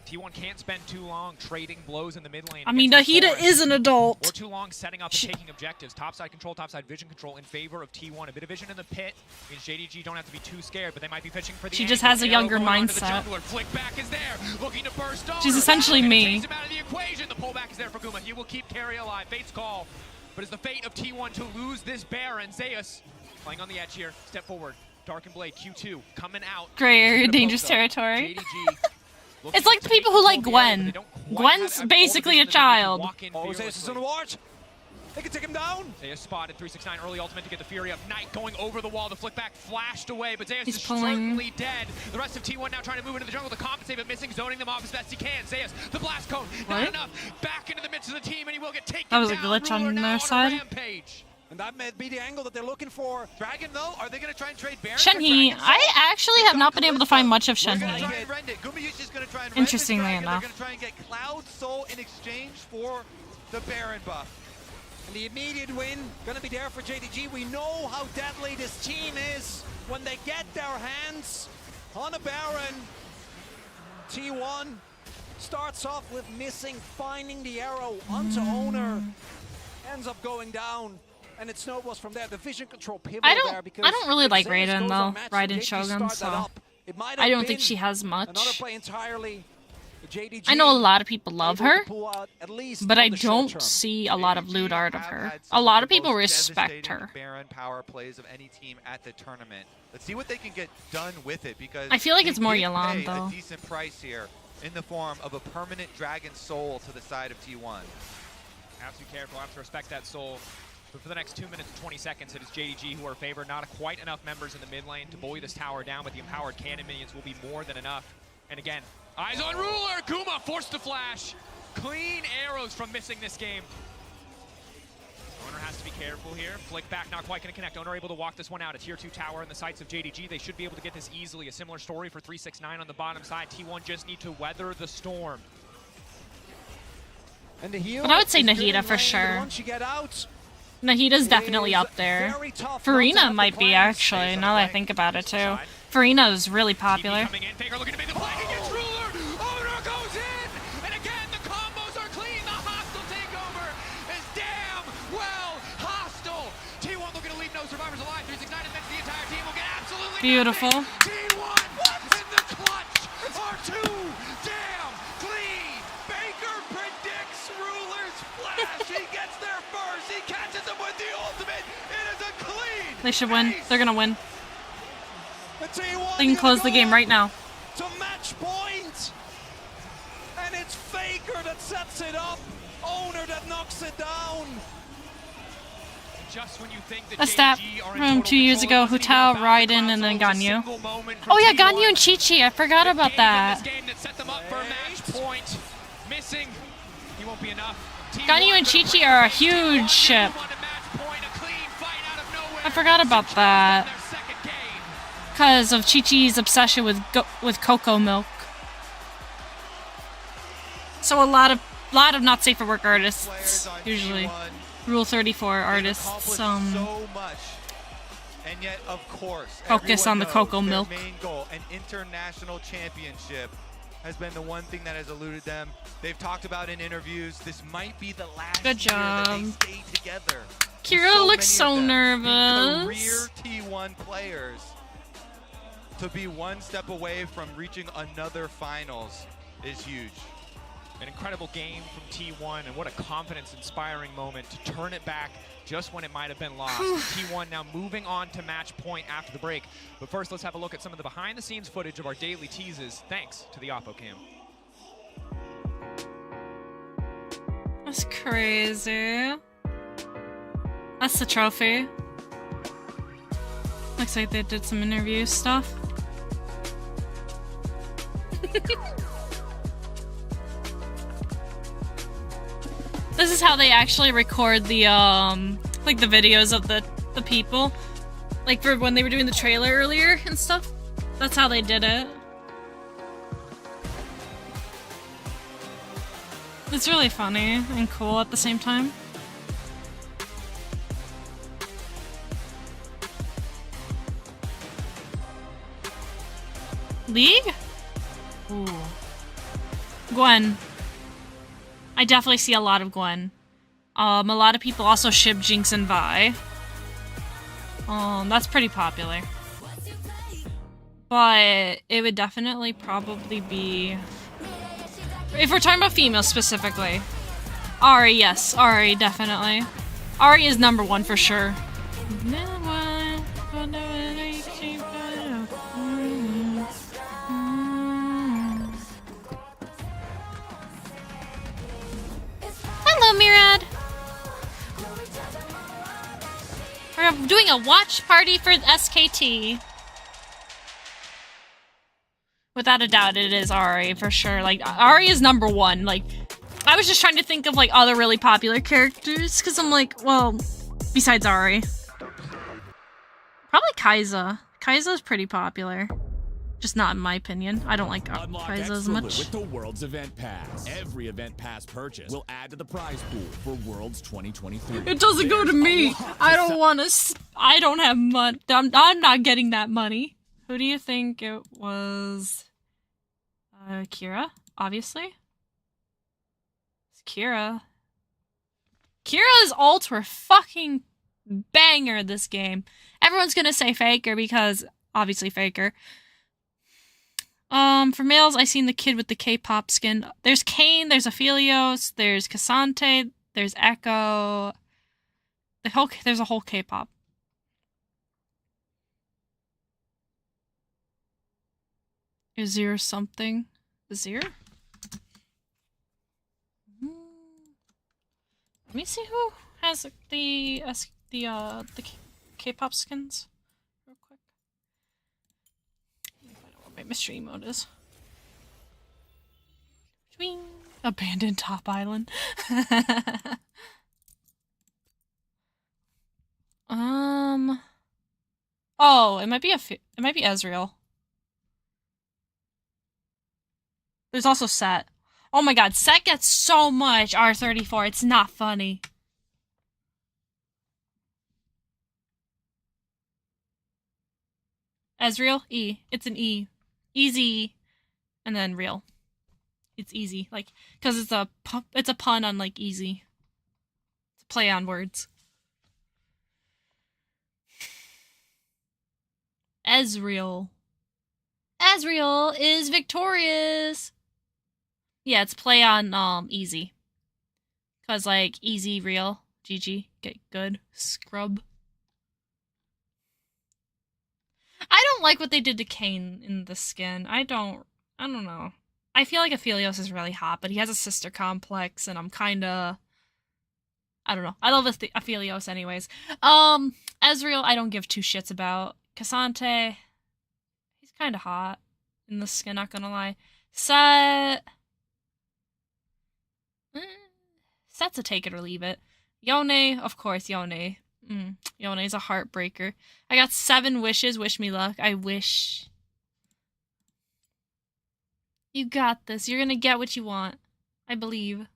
T1 can't spend too long trading blows in the mid lane. I mean, 𝓏𝓬𝓲 is an adult. Or too long setting up and taking objectives. Topside control, topside vision control in favor of T1. A bit of vision in the pit means JDG don't have to be too scared, but they might be pitching for the She just angle. has a Arrow younger going onto the mindset. jungler. Flick back is there, looking to burst over. She's essentially Gonna me. chase him out of the equation. The pullback is there for 𝓏𝓬𝓲. He will keep Carry alive. Fate's call. But it's the fate of T1 to lose this Baron. Zeus playing on the edge here. Step forward. Darkened Blade, Q2, coming out. Gray area, dangerous territory. It's like the people who like Gwen. Gwen's basically a child. Oh, Zeus is on the watch. They can take him down. Zeus spotted 369 early ultimate to get the Fury up. Knight going over the wall. The flick back flashed away, but Zeus He's is pulling. certainly dead. The rest of T1 now trying to move into the jungle to compensate, but Missing, zoning them off as best he can. Zeus, the blast cone, not What? enough. Back into the midst of the team, and he will get taken That was a down. glitch on Ruler now their a side. rampage. And that may be the angle that they're looking for. Dragon, though, are they going to try and trade Baron? 𝓏𝓬𝓲. I actually have not been able to find much of We're going to 𝓏𝓬𝓲. try and rend it. 𝓏𝓬𝓲's going to try and rend this Interestingly dragon. enough. They're going to try and get Cloud Soul in exchange for the Baron buff. And the immediate win going to be there for JDG. We know how deadly this team is when they get their hands on a Baron. T1 Starts off with missing, finding the arrow onto owner. Ends up going down. And it snowballs from there. The vision control pivot there because I don't really like if Zeus Raiden goes though. unmatched, Raiden JDG Shogun, start that so up. It might I have don't think been she has another much. play entirely. JDG I know a lot of people love her, pull out at least but on I the short don't term. see a lot of loot art of her. had A some lot the of people most respect devastating her. Baron power plays of any team at the tournament. Let's see what they can get done with it because I feel like they it's more did Yalan, pay though. a decent price here in the form of a permanent dragon soul to the side of T1. Have to be careful, have to respect that soul. But for the next 2 minutes and 20 seconds, it is JDG who are favored. Not quite enough members in the mid lane to bully this tower down, but the empowered cannon minions will be more than enough. And again, eyes on ruler. Kuma forced to flash. Clean arrows from missing this game. Owner has to be careful here. Flick back, not quite going to connect. Owner able to walk this one out. A tier 2 tower in the sights of JDG. They should be able to get this easily. A similar story for 369 on the bottom side. T1 just need to weather the storm. And the heal But I would say is good in Nahida for lane, but sure. once you get out, Nahida's definitely up there. Farina might be, actually, now that I think about it, too. Farina is really popular. Coming in, Faker looking to make the play against ruler. Owner goes in, and again the combos are clean. The hostile takeover is damn well hostile. T1 looking to leave no survivors alive. 369 admits the entire team will get absolutely Beautiful. T1 in the clutch are too damn clean. Baker predicts ruler's flash. He gets there first. He catches him with the ultimate. It is a clean. They should win. They're gonna win. the T1 They can close the game right now. to match point. And it's Faker that sets it up. Owner that knocks it down. Just when you think that A stat JDG are in from total 2 years control, ago, it wasn't even Hutao, about the Raiden, and then console. It was a Ganyu. single moment from Oh yeah, T1 Ganyu and Chi-Chi, I forgot about that. this game that set them up for a match point. Missing, he won't be enough. Ganyu and Chi-Chi are a huge ship. I forgot about that. Because of Chi-Chi's obsession with cocoa milk. So a lot of not safe for work artists, usually. Rule 34 artists, so much, and yet of course focus on the cocoa milk. Their main goal, an international championship, has been the one thing that has eluded them. They've talked about in interviews this might be the last Good year that job. they stay together. Kira looks so Being nervous. career T1 players to be one step away from reaching another finals is huge. An incredible game from T1, and what a confidence-inspiring moment to turn it back just when it might have been lost. T1 now moving on to match point after the break. But first, let's have a look at some of the behind-the-scenes footage of our daily teases, thanks to the Oppo Cam. That's crazy. That's the trophy. Looks like they did some interview stuff. This is how they actually record the like the videos of the people, like for when they were doing the trailer earlier and stuff. That's how they did it. It's really funny and cool at the same time. League? Ooh. Gwen. I definitely see a lot of Gwen. A lot of people also ship Jinx and Vi. That's pretty popular. But it would definitely probably be... If we're talking about females specifically. Ari, yes. Ari, definitely. Ari is #1 for sure. Hello, Mirad! We're doing a watch party for SKT. Without a doubt, it is Ari, for sure. Like, Ari is #1. Like, I was just trying to think of, like, other really popular characters, because I'm like, well, besides Ari. Probably Kai'Sa. Kai'Sa is pretty popular. Just not in my opinion. I don't like Kai'Sa as much. With the Worlds Event Pass. Every Event Pass purchase will add to the prize pool for Worlds 2023. It doesn't go to me. I don't want to. I don't have money. I'm not getting that money. Who do you think it was? Kira, obviously. Kira. Kira's ults were fucking banger this game. Everyone's gonna say Faker because obviously Faker. For males, I seen the kid with the K-pop skin. There's Kane, there's Aphelios, there's Cassante, there's Echo. There's a whole K-pop. Azir something. Azir? Let me see who has the K-pop skins real quick. Let me find out what my mystery mode is. Swing. Abandoned Top Island. Oh, it might be Ezreal. There's also Set. Oh my god, Set gets so much R34, it's not funny. Ezreal? E. It's an E. Easy. And then real. It's easy. Like, because it's a pun on, like, easy. It's a play on words. Ezreal. Ezreal is victorious! Yeah, it's play on, easy. Cause, like, easy, real, GG, get good, scrub. I don't like what they did to Kayn in the skin. I don't know. I feel like Aphelios is really hot, but he has a sister complex, and I'm kinda... I don't know. I love Aphelios anyways. Ezreal, I don't give two shits about. Cassante, he's kinda hot in the skin, not gonna lie. Set... Set's a take it or leave it. Yone, of course, Yone. Yone's a heartbreaker. I got 7 wishes. Wish me luck. I wish. You got this. You're gonna get what you want. I believe.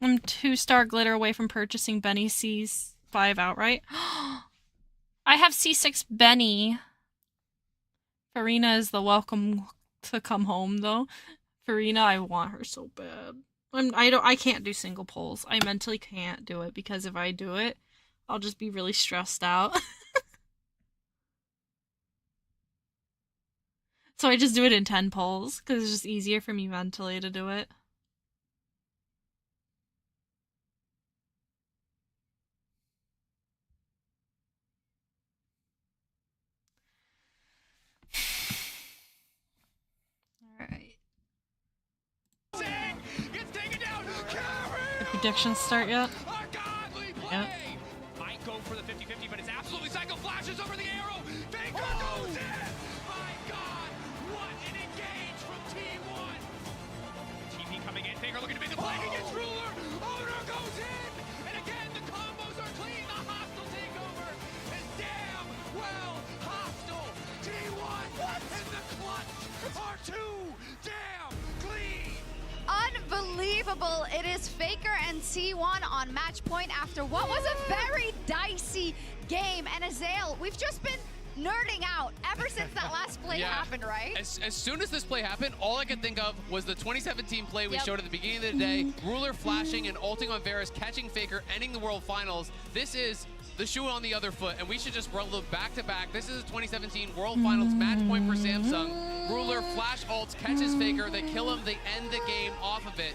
I'm 2-star glitter away from purchasing Benny C5 outright. I have C6 Benny. Farina is the welcome to come home though. Farina, I want her so bad. I can't do single polls. I mentally can't do it because if I do it, I'll just be really stressed out. So I just do it in 10 polls because it's just easier for me mentally to do it. Alright. The predictions start yet? Yep. Might go for the 50-50, but it's absolutely Psycho flashes over the arrow. Faker goes in! My god, what an engage from T1! TP coming in, Faker looking to make the play against Ruler. Owner goes in! And again, the combos are clean. The hostile takeover is damn well hostile. T1 and the clutch are too damn clean! Unbelievable. It is Faker and T1 on match point after what was a very dicey game. And Azael, we've just been nerding out ever since that last play happened, right? As soon as this play happened, all I could think of was the 2017 play we showed at the beginning of the day. Ruler flashing and ulting on Varus, catching Faker, ending the World Finals. This is the shoe on the other foot, and we should just roll them back-to-back. This is a 2017 World Finals match point for Samsung. Ruler flash ults, catches Faker, they kill him, they end the game off of it.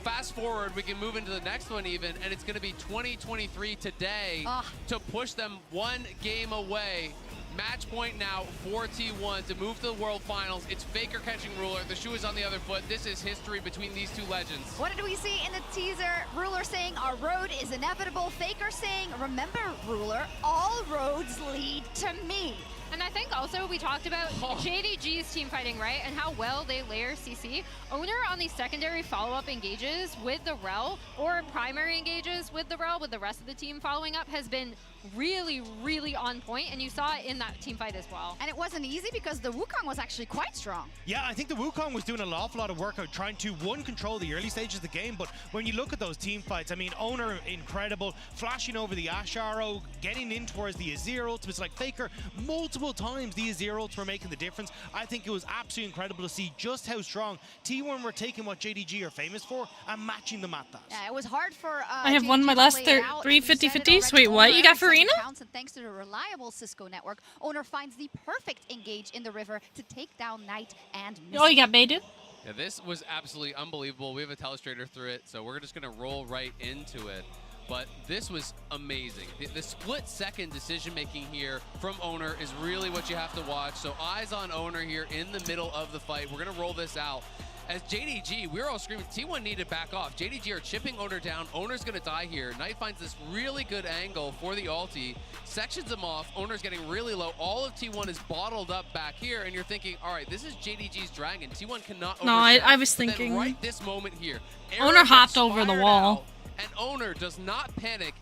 Fast forward, we can move into the next one even, and it's going to be 2023 today to push them one game away. Match point now for T1 to move to the World Finals. It's Faker catching Ruler. The shoe is on the other foot. This is history between these two legends. What did we see in the teaser? Ruler saying our road is inevitable. Faker saying, remember, Ruler, all roads lead to me. And I think also we talked about JDG's team fighting, right? And how well they layer CC. Owner on these secondary follow-up engages with the Rel or primary engages with the Rel with the rest of the team following up has been really, really on point. And you saw it in that team fight as well. And it wasn't easy because the Wukong was actually quite strong. Yeah, I think the Wukong was doing an awful lot of work out trying to, one, control the early stages of the game, but when you look at those team fights, I mean, Owner, incredible, flashing over the Ash Arrow, getting in towards the Azir ultimates, like Faker, multiple times the Azir ults were making the difference. I think it was absolutely incredible to see just how strong T1 were taking what JDG are famous for and matching them at that. Yeah, it was hard for I have won my last 3 50-50s. Wait, what? You got Farina? And thanks to the reliable Cisco network, Owner finds the perfect engage in the river to take down Knight and Missing. Oh, you got baited? Yeah, this was absolutely unbelievable. We have a telestrator through it, so we're just going to roll right into it. But this was amazing. The split-second decision-making here from Owner is really what you have to watch. So eyes on Owner here in the middle of the fight. We're going to roll this out. As JDG, we're all screaming, T1 need to back off. JDG are chipping Owner down. Owner's going to die here. Knight finds this really good angle for the ulti, sections him off. Owner's getting really low. All of T1 is bottled up back here, and you're thinking, all right, this is JDG's dragon. T1 cannot No, I was thinking. Then right this moment here, Owner hopped over the wall. And Owner does not panic.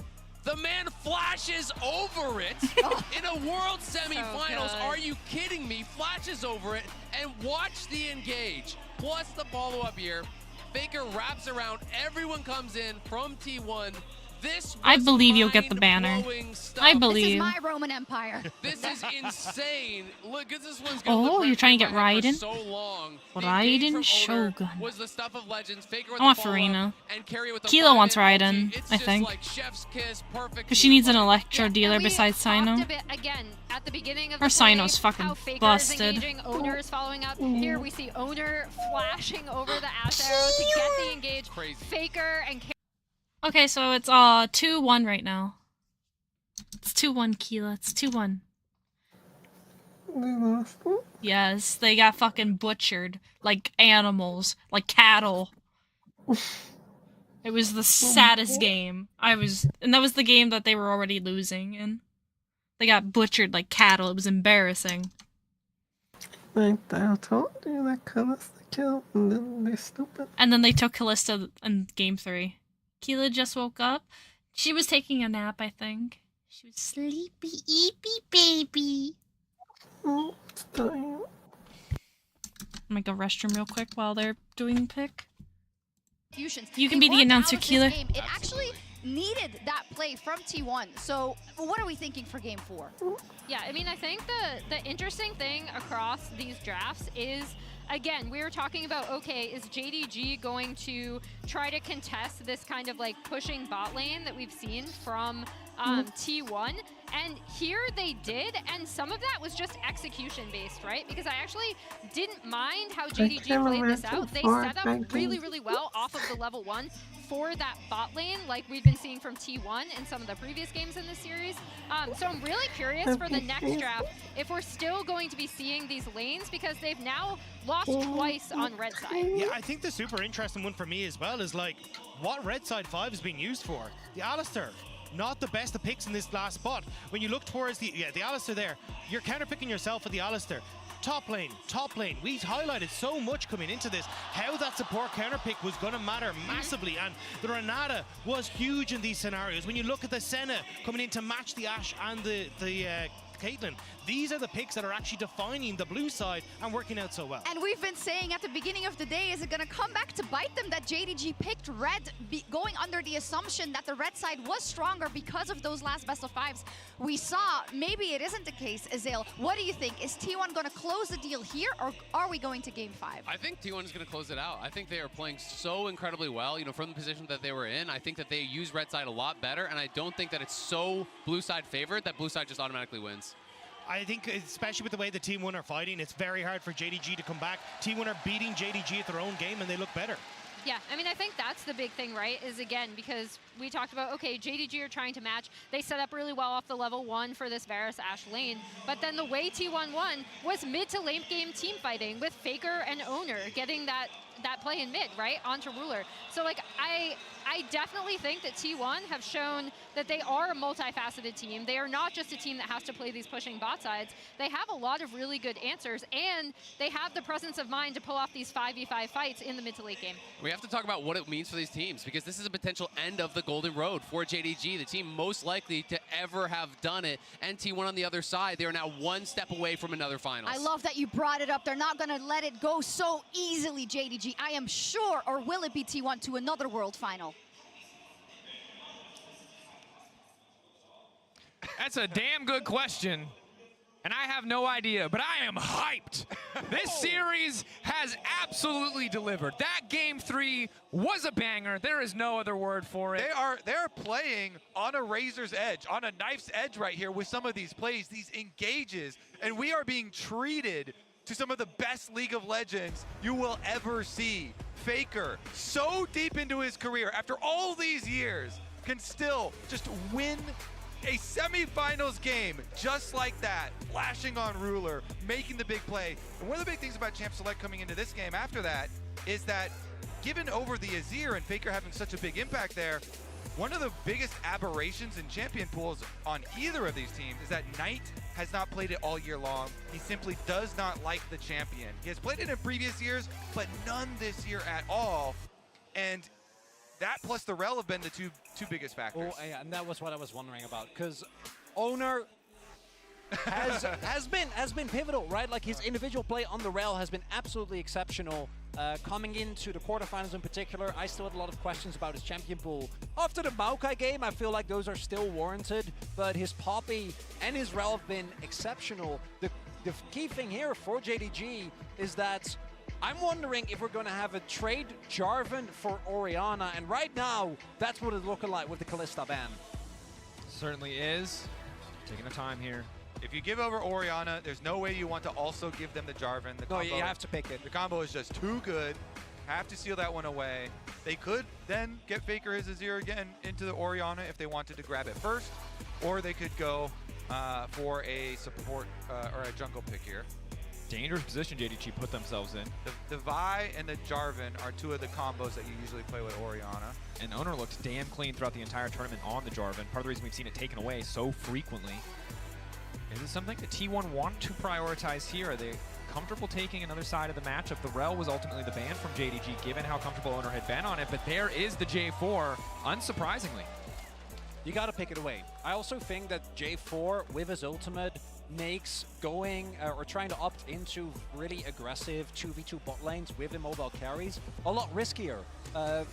The man flashes over it in a world semifinals. So are you kidding me? Flashes over it and watch the engage. Plus the follow-up here. Faker wraps around. Everyone comes in from T1. This I believe you'll get the banner. I believe. This is my Roman Empire. This is insane. Look, this one's Oh, you're trying to get Raiden? so long. Raiden Shogun. Was the stuff of legends. Faker with I want the Farina. and carry with the Keala wants five-hit Raiden, ulti. I It's think. just like chef's kiss, perfect. Because she needs an Electro And dealer we besides talked Sino. a bit, again, at the beginning of Her the play, Sino's fucking how Faker busted. is engaging, Owner is following up. Here we see Owner flashing over the Ash Arrow to get the engage. Crazy. Faker and Okay, so it's 2-1 right now. It's 2-1, Keala. It's 2-1. Yes, they got fucking butchered like animals, like cattle. It was the saddest game. And that was the game that they were already losing, and they got butchered like cattle. It was embarrassing. Like I told you that Callista killed, and then they're stupid. And then they took Callista in game 3. Keala just woke up. She was taking a nap, I think. She was sleepy, eepy baby. Oh, it's dying. I'm gonna go restroom real quick while they're doing pick. You can They be the worked announcer, out of this Keala. game. It actually needed that play from T1. So what are we thinking for game 4? Yeah, I mean, I think the interesting thing across these drafts is, again, we were talking about, okay, is JDG going to try to contest this kind of like pushing bot lane that we've seen from T1? And here they did, and some of that was just execution based, right? Because I actually didn't mind how JDG played this out. They set up really, really well off of the level 1 for that bot lane, like we've been seeing from T1 in some of the previous games in this series. So I'm really curious for the next draft if we're still going to be seeing these lanes, because they've now lost twice on red side. Yeah, I think the super interesting one for me as well is like what red side 5 is being used for. The Alistar, not the best of picks in this last spot. When you look towards the Alistar there, you're counterpicking yourself with the Alistar. Top lane. We highlighted so much coming into this, how that support counterpick was going to matter massively, and the Renata was huge in these scenarios. When you look at the Senna coming in to match the Ashe and the Caitlyn, these are the picks that are actually defining the blue side and working out so well. And we've been saying at the beginning of the day, is it going to come back to bite them that JDG picked red, going under the assumption that the red side was stronger because of those last best of 5s? We saw maybe it isn't the case. Azale, what do you think? Is T1 going to close the deal here, or are we going to game 5? I think T1 is going to close it out. I think they are playing so incredibly well, you know, from the position that they were in. I think that they use red side a lot better, and I don't think that it's so blue side favored that blue side just automatically wins. I think, especially with the way the Team 1 are fighting, it's very hard for JDG to come back. Team 1 are beating JDG at their own game, and they look better. Yeah, I mean, I think that's the big thing, right? Is, again, because we talked about, okay, JDG are trying to match. They set up really well off the level 1 for this Varus Ashe lane. But then the way T1 won was mid to late game team fighting with Faker and Owner getting that play in mid, right, onto Ruler. So, like, I definitely think that T1 have shown that they are a multifaceted team. They are not just a team that has to play these pushing bot sides. They have a lot of really good answers, and they have the presence of mind to pull off these 5v5 fights in the mid to late game. We have to talk about what it means for these teams, because this is a potential end of the Golden Road for JDG, the team most likely to ever have done it. And T1 on the other side, they are now one step away from another finals. I love that you brought it up. They're not going to let it go so easily, JDG. I am sure, or will it be T1 to another World Final? That's a damn good question. And I have no idea, but I am hyped. This series has absolutely delivered. That game 3 was a banger. There is no other word for it. They're playing on a razor's edge, on a knife's edge right here with some of these plays, these engages, and we are being treated to some of the best League of Legends you will ever see. Faker, so deep into his career, after all these years, can still just win a semifinals game just like that, flashing on Ruler, making the big play. And one of the big things about Champ Select coming into this game after that is that given over the Azir and Faker having such a big impact there, one of the biggest aberrations in champion pools on either of these teams is that Knight has not played it all year long. He simply does not like the champion. He has played it in previous years, but none this year at all. And that plus the Rel have been the two biggest factors. Oh, yeah, and that was what I was wondering about, because Owner has been pivotal, right? Like his individual play on the Rel has been absolutely exceptional. Coming into the quarterfinals in particular, I still had a lot of questions about his champion pool. After the Maokai game, I feel like those are still warranted, but his Poppy and his Rel have been exceptional. The key thing here for JDG is that I'm wondering if we're going to have a trade Jarvan for Orianna, and right now, that's what it's looking like with the Kalista ban. Certainly is. Taking the time here. If you give over Orianna, there's no way you want to also give them the Jarvan. The combo, you have to pick it. The combo is just too good. Have to seal that one away. They could then get Faker his Azir again into the Orianna if they wanted to grab it first, or they could go for a support or a jungle pick here. Dangerous position JDG put themselves in. The Vi and the Jarvan are two of the combos that you usually play with Orianna. And Owner looks damn clean throughout the entire tournament on the Jarvan. Part of the reason we've seen it taken away so frequently. Is it something that T1 want to prioritize here? Are they comfortable taking another side of the matchup? The Rel was ultimately the ban from JDG given how comfortable Owner had been on it, but there is the J4, unsurprisingly. You got to pick it away. I also think that J4 with his ultimate makes going or trying to opt into really aggressive 2v2 bot lanes with immobile carries a lot riskier.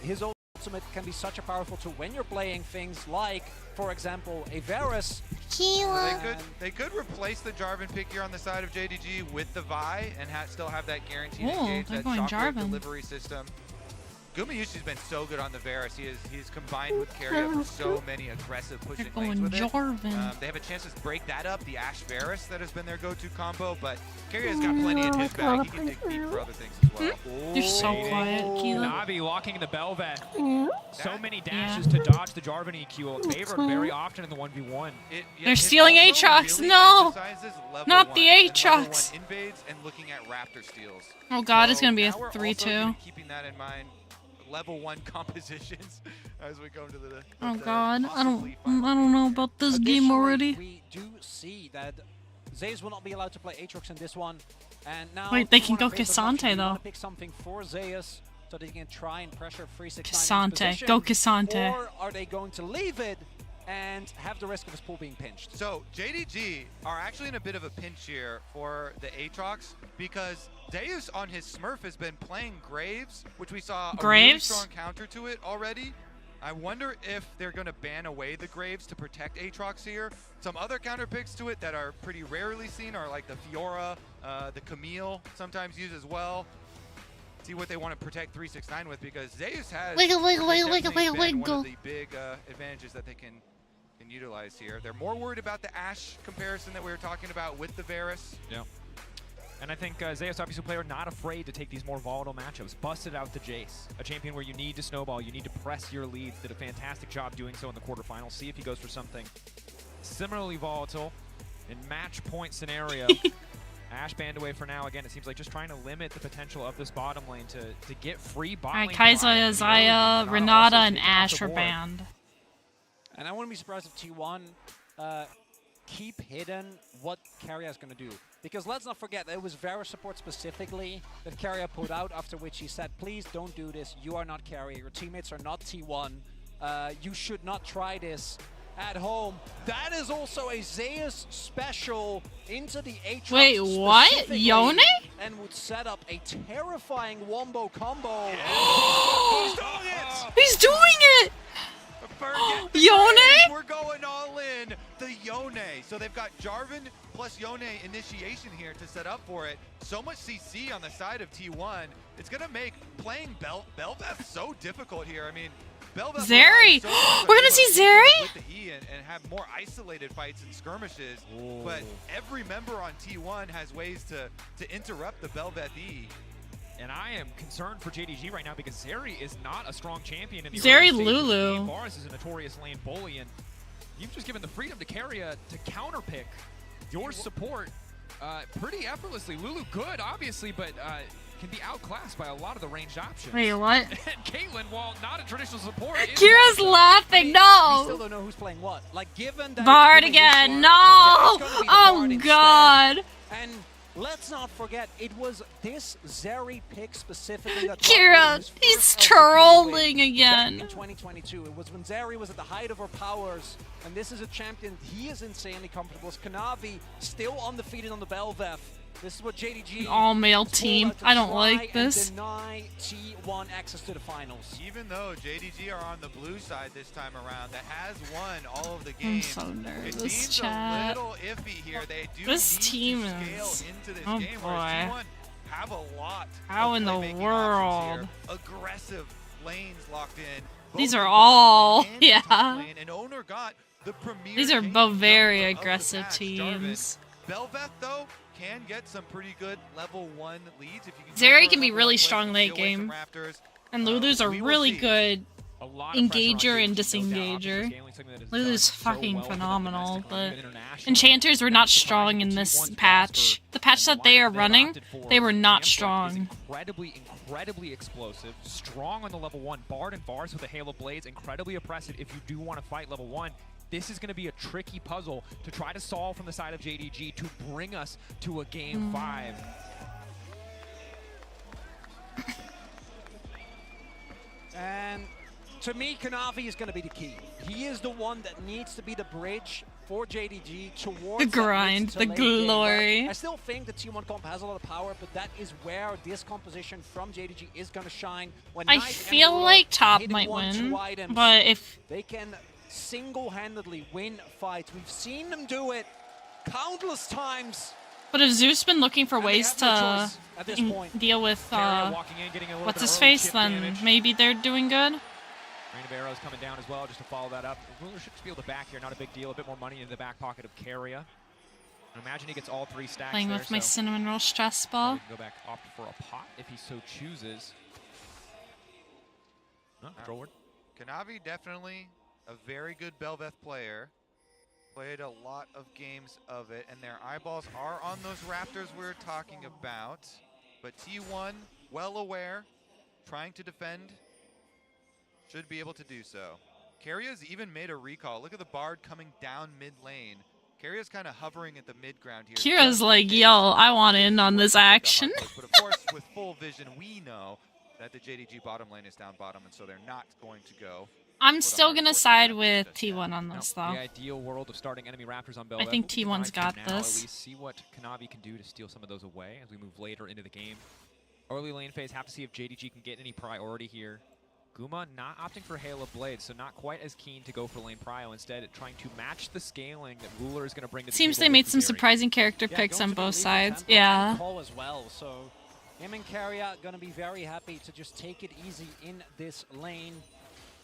His ultimate can be such a powerful tool when you're playing things like, for example, a Varus. Keala. They could replace the Jarvan pick here on the side of JDG with the Vi and still have that guaranteed engage, that shockwave delivery system. Gumayushi's been so good on the Varus. He's combined with Keria for so many aggressive pushing lanes with it. They have a chance to break that up, the Ashe Varus that has been their go-to combo, but Keria's got plenty in his bag. He can dig deep for other things as well. You're so quiet, Keala. Navi locking the Bel'Veth. So many dashes to dodge the Jarvan EQ. Favored very often in the 1v1. They're stealing Aatrox. No! Not the Aatrox. Invades and looking at Raptor steals. Oh god, it's gonna be a 3-2. Keeping that in mind. Level 1 compositions as we go into the oh god, I don't know about this game already. We do see that Zeus will not be allowed to play Aatrox in this one, and now wait, they can go Cassante though. Pick something for Zeus so they can try and pressure 369. Cassante, go Cassante. Or are they going to leave it and have the risk of his pool being pinched? So JDG are actually in a bit of a pinch here for the Aatrox because Deus on his Smurf has been playing Graves, which we saw a really strong counter to it already. I wonder if they're going to ban away the Graves to protect Aatrox here. Some other counter picks to it that are pretty rarely seen are like the Fiora, the Camille sometimes used as well. See what they want to protect 369 with because Zeus has one of the big advantages that they can utilize here. They're more worried about the Ashe comparison that we were talking about with the Varus. Yeah. And I think Zeus, obviously, player not afraid to take these more volatile matchups. Busted out the Jace, a champion where you need to snowball, you need to press your leads. Did a fantastic job doing so in the quarterfinals. See if he goes for something similarly volatile in match point scenario. Ash banned away for now. Again, it seems like just trying to limit the potential of this bottom lane to get free bot lane. Alright, Kai'Sa, Isaiah, Renata, and Ash are banned. And I wouldn't be surprised if T1 keep hidden what Keria is going to do. Because let's not forget, it was Vera support specifically that Keria put out, after which he said, please don't do this, you are not Keria, your teammates are not T1, you should not try this at home. That is also a Zeus special into the Aatrox. Wait, what? Yone? And would set up a terrifying wombo combo. He's doing it! He's doing it! Yone? We're going all in the Yone. So they've got Jarvan plus Yone initiation here to set up for it. So much CC on the side of T1. It's going to make playing Bel'Veth so difficult here. I mean, Bel'Veth Zeri! We're gonna see Zeri? With the E and have more isolated fights and skirmishes. Ooh. But every member on T1 has ways to interrupt the Bel'Veth E. And I am concerned for JDG right now because Zeri is not a strong champion in the Zeri early stages. Lulu. Boris is a notorious lane bully, and you've just given the freedom to Keria to counterpick your support pretty effortlessly. Lulu good, obviously, but can be outclassed by a lot of the ranged options. Wait, what? And Caitlyn, while not a traditional support, Kira's laughing. No. We still don't know who's playing what. Like, given that Bard again. No. Oh God. And let's not forget, it was this Zeri pick specifically that Kira, he's trolling again. In 2022, it was when Zeri was at the height of her powers, and this is a champion he is insanely comfortable with. Kanavi still undefeated on the Bel'Veth. This is what JDG. An all-male team. I don't like this. Deny T1 access to the finals. Even though JDG are on the blue side this time around, that has won all of the games. I'm so nervous, it seems chat. a little iffy here. They do this need team to scale is. into this Oh game, boy. T1 have a lot. How in the world? Aggressive lanes locked in. These are all, yeah. And Owner got the premier. These are both very aggressive teams. Bel'Veth, though, can get some pretty good level 1 leads. If you can Zeri can be really strong late game. And Lulu's a really good engager and disengager. Lulu's fucking phenomenal, but enchanters were not strong in this patch. The patch that they are running, they were not strong. Incredibly explosive, strong on the level 1. Bard and Bars with the Halo Blades, incredibly oppressive if you do want to fight level 1. This is going to be a tricky puzzle to try to solve from the side of JDG to bring us to a game 5. And to me, Kanavi is going to be the key. He is the one that needs to be the bridge for JDG towards the grind, the glory. I still think the T1 comp has a lot of power, but that is where this composition from JDG is going to shine. When I feel like top might win, but if they can single-handedly win fights. We've seen them do it countless times. But if Zeus been looking for ways to deal with what's his face, then maybe they're doing good. Rain of Arrows coming down as well, just to follow that up. Ruler should just be able to back here, not a big deal. A bit more money in the back pocket of Keria. Imagine he gets all 3 stacks. Playing with my cinnamon roll stress ball. He can go back, opt for a pot if he so chooses. Control word. Kanavi definitely a very good Bel'Veth player. Played a lot of games of it, and their eyeballs are on those Raptors we're talking about. But T1, well aware, trying to defend, should be able to do so. Keria's even made a recall. Look at the Bard coming down mid lane. Keria's kind of hovering at the mid ground here. Kira's like, yo, I want in on this action. But of course, with full vision, we know that the JDG bottom lane is down bottom, and so they're not going to go. I'm still gonna side with T1 on this, though. The ideal world of starting enemy Raptors on Bel'Veth. I think T1's got this. At least see what Kanavi can do to steal some of those away as we move later into the game. Early lane phase, have to see if JDG can get any priority here. Guma not opting for Halo Blade, so not quite as keen to go for lane prio. Instead, trying to match the scaling that Ruler is going to bring to the Seems they made some surprising character picks on both sides. Yeah. As well, so him and Keria going to be very happy to just take it easy in this lane.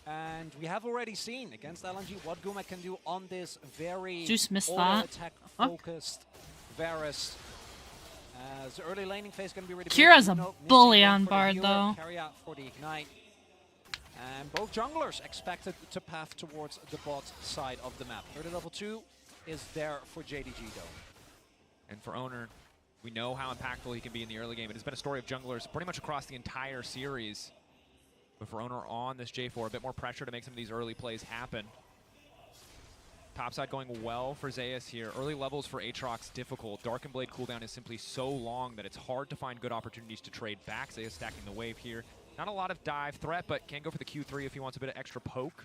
And we have already seen against LNG what Guma can do on this very attack-focused Varus. As early laning phase going to be ready. Kira's a bully on Bard, though. Keria for the ignite. And both junglers expected to path towards the bot side of the map. Early level 2 is there for JDG, though. And for Owner, We know how impactful he can be in the early game. It has been a story of junglers pretty much across the entire series. But for Owner on this J4, a bit more pressure to make some of these early plays happen. Topside going well for 𝓢𝓻 here. Early levels for Aatrox difficult. Dark and Blade cooldown is simply so long that it's hard to find good opportunities to trade back. 𝓢𝓻 stacking the wave here. Not a lot of dive threat, but can go for the Q3 if he wants a bit of extra poke.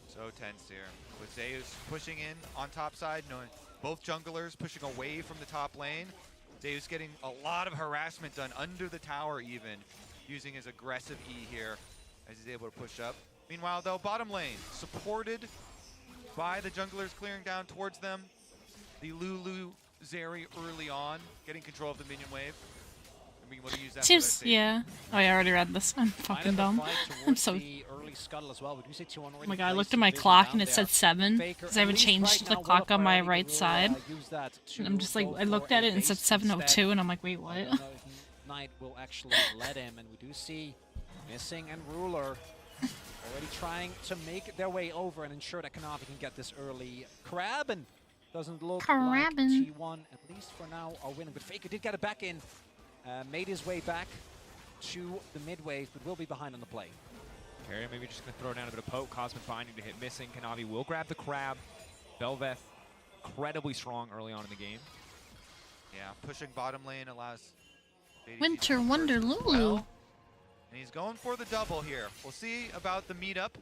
So tense here. With 𝓢𝓻 pushing in on top side, knowing both junglers pushing away from the top lane. 𝓢𝓻's getting a lot of harassment done under the tower even, using his aggressive E here as he's able to push up. Meanwhile, though, bottom lane, supported by the junglers clearing down towards them. The 𝓢𝓻 early on, getting control of the minion wave. And being able to use that Seems, yeah. Oh, I already read this. I'm fucking dumb. I'm so... Oh my god, I looked at my clock and it said 7, because I haven't changed the clock on my right side. And I'm just like, I looked at it and it said 7:02, and I'm like, wait, what? Knight will actually let him, and we do see Missing and Ruler already trying to make their way over and ensure that kealachikafuji can get this early crab, and doesn't look like T1, at least for now, are winning. But Faker did get it back in, made his way back to the mid wave, but will be behind on the play. Keria maybe just going to throw down a bit of poke. Cosmic Binding to hit Missing. kealachikafuji will grab the crab. 𝓢𝓻 incredibly strong early on in the game. Yeah, pushing bottom lane allows Winter Wonder Lulu. And he's going for the double here. We'll see about the meetup,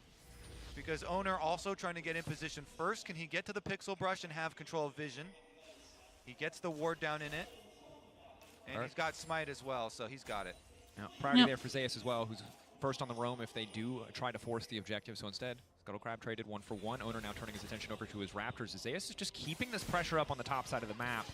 because Owner also trying to get in position first. Can he get to the Pixel Brush and have control of vision? He gets the ward down in it. And he's got Smite as well, so he's got it. Now, priority there for 𝓢𝓻 as well, who's first on the roam if they do try to force the objective. So instead, Scuttle Crab traded 1 for 1. Owner now turning his attention over to his Raptors. 𝓢𝓻 is just keeping this pressure up on the top side of the map.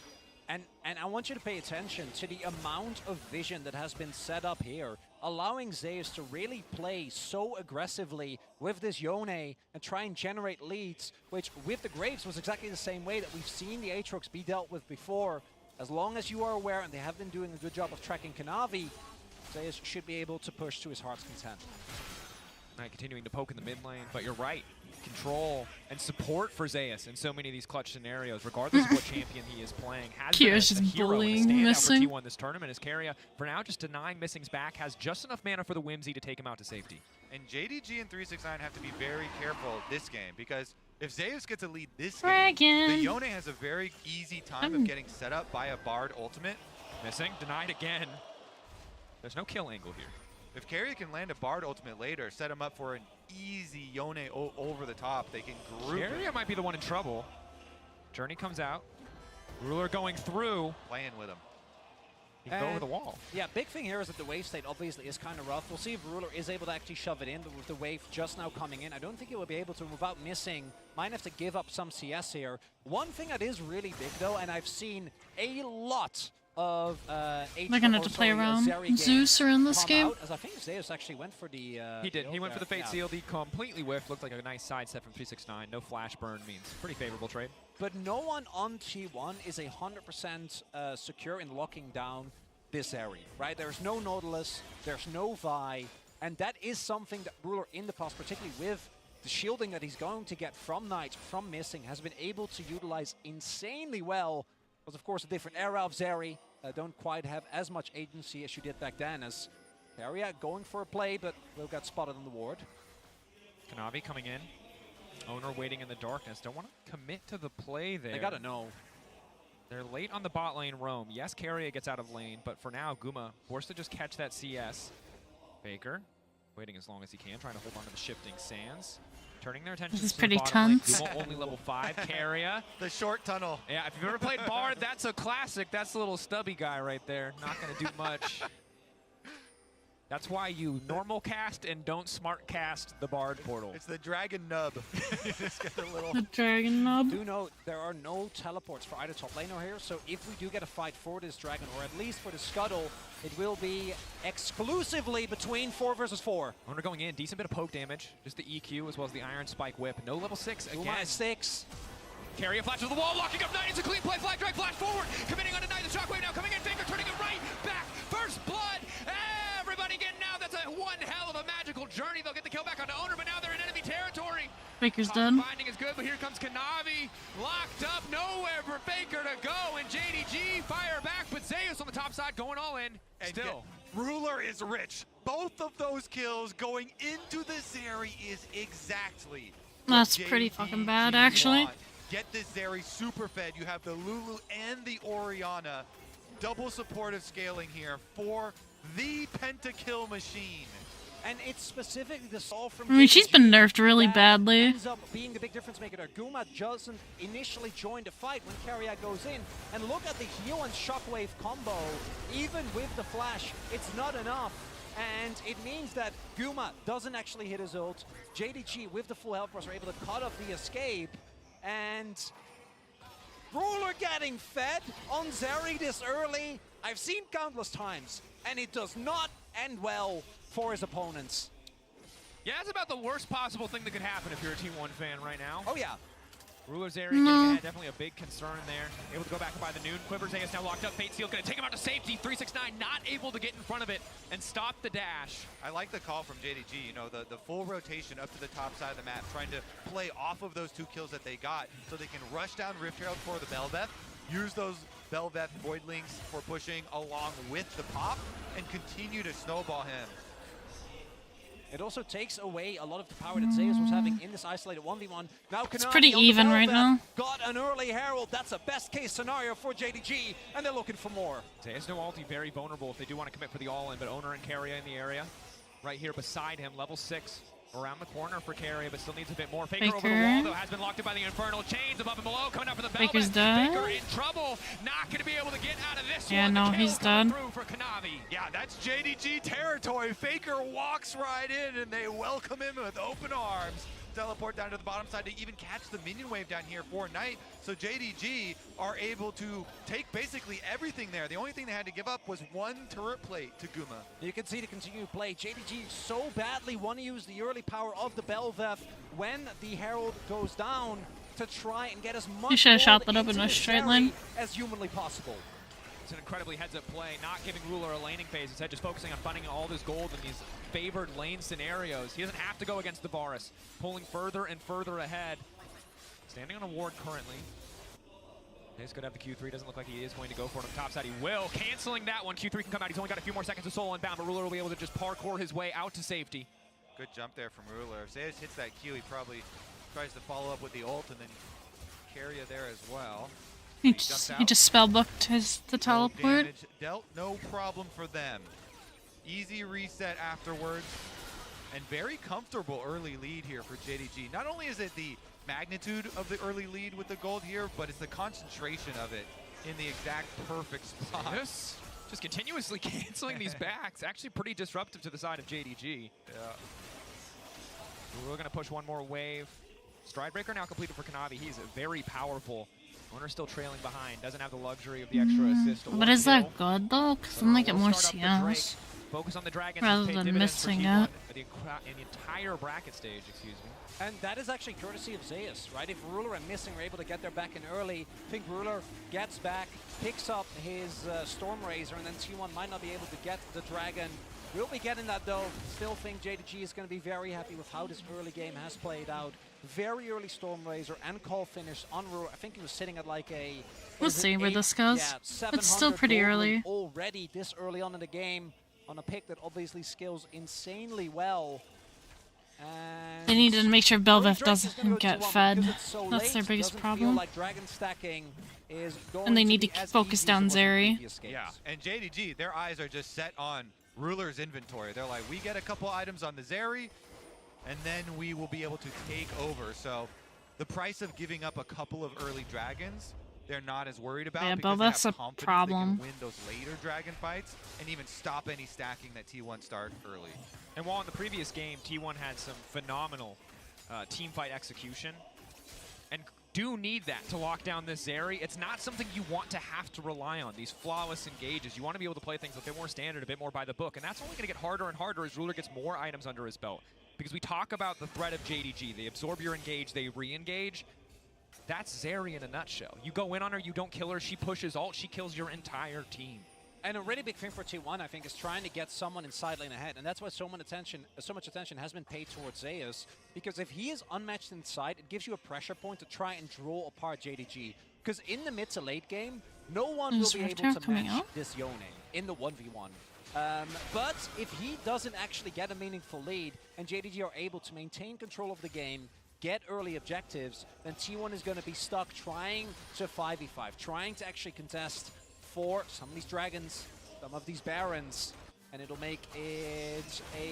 And I want you to pay attention to the amount of vision that has been set up here, allowing 𝓢𝓻 to really play so aggressively with this Yone and try and generate leads, which with the Graves was exactly the same way that we've seen the Aatrox be dealt with before. As long as you are aware, and they have been doing a good job of tracking kealachikafuji, 𝓢𝓻 should be able to push to his heart's content. Knight continuing to poke in the mid lane, but you're right. Control and support for 𝓢𝓻 in so many of these clutch scenarios, regardless of what champion he is playing, has been a hero and a standout for T1 this tournament. As Keria, for now, just denying Missing's back, has just enough mana for the Whimsy to take him out to safety. And JDG and 369 have to be very careful this game, because if 𝓢𝓻 gets a lead this game, the Yone has a very easy time of getting set up by a Bard ultimate. Missing, denied again. There's no kill angle here. If Keria can land a Bard ultimate later, set him up for an easy Yone over the top, they can group Keria might be the one in trouble. Journey comes out. Ruler going through. Playing with him. He can go over the wall. Yeah, big thing here is that the wave state obviously is kind of rough. We'll see if Ruler is able to actually shove it in, but with the wave just now coming in, I don't think he will be able to without missing. Might have to give up some CS here. One thing that is really big though, and I've seen a lot of They're gonna have to play around Zeus around this game. As I think 𝓢𝓻 actually went for the he did. He went for the Fate Seal. He completely whiffed. Looked like a nice sidestep from 369. No flash burn means pretty favorable trade. But no one on T1 is 100% secure in locking down this area, right? There's no Nautilus, there's no Vi, and that is something that Ruler in the past, particularly with the shielding that he's going to get from Knight, from Missing, has been able to utilize insanely well. Because of course a different era of 𝓢𝓻. Don't quite have as much agency as you did back then, as Keria going for a play, but will get spotted on the ward. kealachikafuji coming in. Owner waiting in the darkness. Don't want to commit to the play there. They gotta know. They're late on the bot lane roam. Yes, Keria gets out of lane, but for now, Guma forced to just catch that CS. Faker waiting as long as he can, trying to hold on to the shifting sands. Turning their attention to the bottom lane. Guma only level 5. Keria. The short tunnel. Yeah, if you've ever played Bard, that's a classic. That's the little stubby guy right there. Not going to do much. That's why you normal cast and don't smart cast the Bard portal. It's the dragon nub. Just get a little the dragon nub. Do note there are no teleports for either top laner here, so if we do get a fight for this dragon, or at least for the Scuttle, it will be exclusively between 4 versus 4. Owner going in, decent bit of poke damage. Just the EQ as well as the Iron Spike Whip. No level 6 again. Guma 6. Keria flash to the wall, locking up Knight. It's a clean play. Flag drag flash forward. Committing on Knight. The shockwave now coming in. Faker turning it right back. First blood. Everybody getting out. That's a one hell of a magical journey. They'll get the kill back onto Owner, but now they're in enemy territory. Faker's done. Finding is good, but here comes Kanavi. Locked up, nowhere for Faker to go, and JDG fire back, but 𝓢𝓻 on the top side going all in. And Still. Ruler is rich. Both of those kills going into the Zeri is exactly That's pretty fucking bad, actually. Get this Zeri super fed. You have the Lulu and the Orianna. Double supportive scaling here for the pentakill machine. And it's specifically the solve from I mean, she's been nerfed really badly. ends up being the big difference maker there. Guma doesn't initially join the fight when Keria goes in. And look at the heal and shockwave combo. Even with the flash, it's not enough. And it means that Guma doesn't actually hit his ult. JDG with the full health bars are able to cut off the escape. And Ruler getting fed on Zeri this early. I've seen countless times, and it does not end well for his opponents. Yeah, that's about the worst possible thing that could happen if you're a T1 fan right now. Oh yeah. Ruler's area getting ahead, definitely a big concern there. Able to go back by the noon. Quiver's is now locked up. Fate Seal gonna take him out to safety. 𝓢𝓵𝓮𝓬𝓲𝓪 not able to get in front of it and stop the dash. I like the call from JDG, you know, the full rotation up to the top side of the map, trying to play off of those 2 kills that they got so they can rush down Rift Herald for the 𝓢𝓻, use those 𝓢𝓻 Voidlings for pushing along with the pop, and continue to snowball him. It also takes away a lot of the power that 𝓢𝓻 was having in this isolated 1v1. Now It's pretty even right now. Got an early Herald. That's a best case scenario for JDG, and they're looking for more. 𝓢𝓻's no ulti, very vulnerable if they do want to commit for the all-in, but Owner and Keria in the area. Right here beside him, level 6. Around the corner for Keria, but still needs a bit more. Faker over the wall, though, has been locked in by the Infernal Chains above and below, coming up for the 𝓢𝓻. Faker's dead. Faker in trouble, not going to be able to get out of this Yeah, one. no, he's done. For Kanavi. Yeah, that's JDG territory. Faker walks right in, and they welcome him with open arms. Teleport down to the bottom side to even catch the minion wave down here for Knight. So JDG are able to take basically everything there. The only thing they had to give up was 1 turret plate to Guma. You can see the continued play. JDG so badly want to use the early power of the 𝓢𝓻 when the Herald goes down to try and get as much You should have shot that gold up in into a the straight Zeri line. as humanly possible. It's an incredibly heads-up play, not giving Ruler a laning phase. Instead, just focusing on finding all this gold in these favored lane scenarios. He doesn't have to go against the Varus, pulling further and further ahead. Standing on a ward currently. He's going to have the Q3. Doesn't look like he is going to go for it on the top side. He will. Canceling that one. Q3 can come out. He's only got a few more seconds of soul inbound, but Ruler will be able to just parkour his way out to safety. Good jump there from Ruler. If 𝓢𝓻 hits that Q, he probably tries to follow up with the ult and then Keria there as well. He just spellbooked the teleport. Dealt, no problem for them. Easy reset afterwards, and very comfortable early lead here for JDG. Not only is it the magnitude of the early lead with the gold here, but it's the concentration of it in the exact perfect spot. Yes. Just continuously canceling these backs. Actually pretty disruptive to the side of JDG. Yeah. We're going to push one more wave. Stridebreaker now completed for Kanavi. He's very powerful. Owner still trailing behind. Doesn't have the luxury of the extra assist. But is that good though? Because then they get more CMs. Focus on the dragons rather than missing it. The entire bracket stage, excuse me. And that is actually courtesy of 𝓢𝓻, right? If Ruler and Missing are able to get their back in early, I think Ruler gets back, picks up his Stormrazor, and then T1 might not be able to get the dragon. We'll be getting that though. Still think JDG is going to be very happy with how this early game has played out. Very early Stormrazor and call finish on Ruler. I think he was sitting at like a... We'll see where this goes. Yeah, it's still pretty early. Already this early on in the game on a pick that obviously scales insanely well. And they need to make sure 𝓢𝓻 doesn't get fed. That's their biggest problem. Like dragon stacking is and they need to focus down Zeri. Yeah, and JDG, their eyes are just set on Ruler's inventory. They're like, we get a couple items on the Zeri, and then we will be able to take over. So the price of giving up a couple of early dragons, they're not as worried about. Yeah, because 𝓢𝓻's they have a problem. They can win those later dragon fights and even stop any stacking that T1 start early. And while in the previous game, T1 had some phenomenal team fight execution, and do need that to lock down this Zeri. It's not something you want to have to rely on, these flawless engages. You want to be able to play things a bit more standard, a bit more by the book, and that's only going to get harder and harder as Ruler gets more items under his belt. Because we talk about the threat of JDG. They absorb your engage, they re-engage. That's Zeri in a nutshell. You go in on her, you don't kill her, she pushes ult, she kills your entire team. And a really big thing for T1, I think, is trying to get someone in side lane ahead, and that's why so much attention has been paid towards 𝓢𝓻, because if he is unmatched inside, it gives you a pressure point to try and draw apart JDG. Because in the mid to late game, no one will be able to match this Yone in the 1v1. But if he doesn't actually get a meaningful lead, and JDG are able to maintain control of the game, get early objectives, then T1 is going to be stuck trying to 5v5, trying to actually contest for some of these dragons, some of these barons, and it'll make it a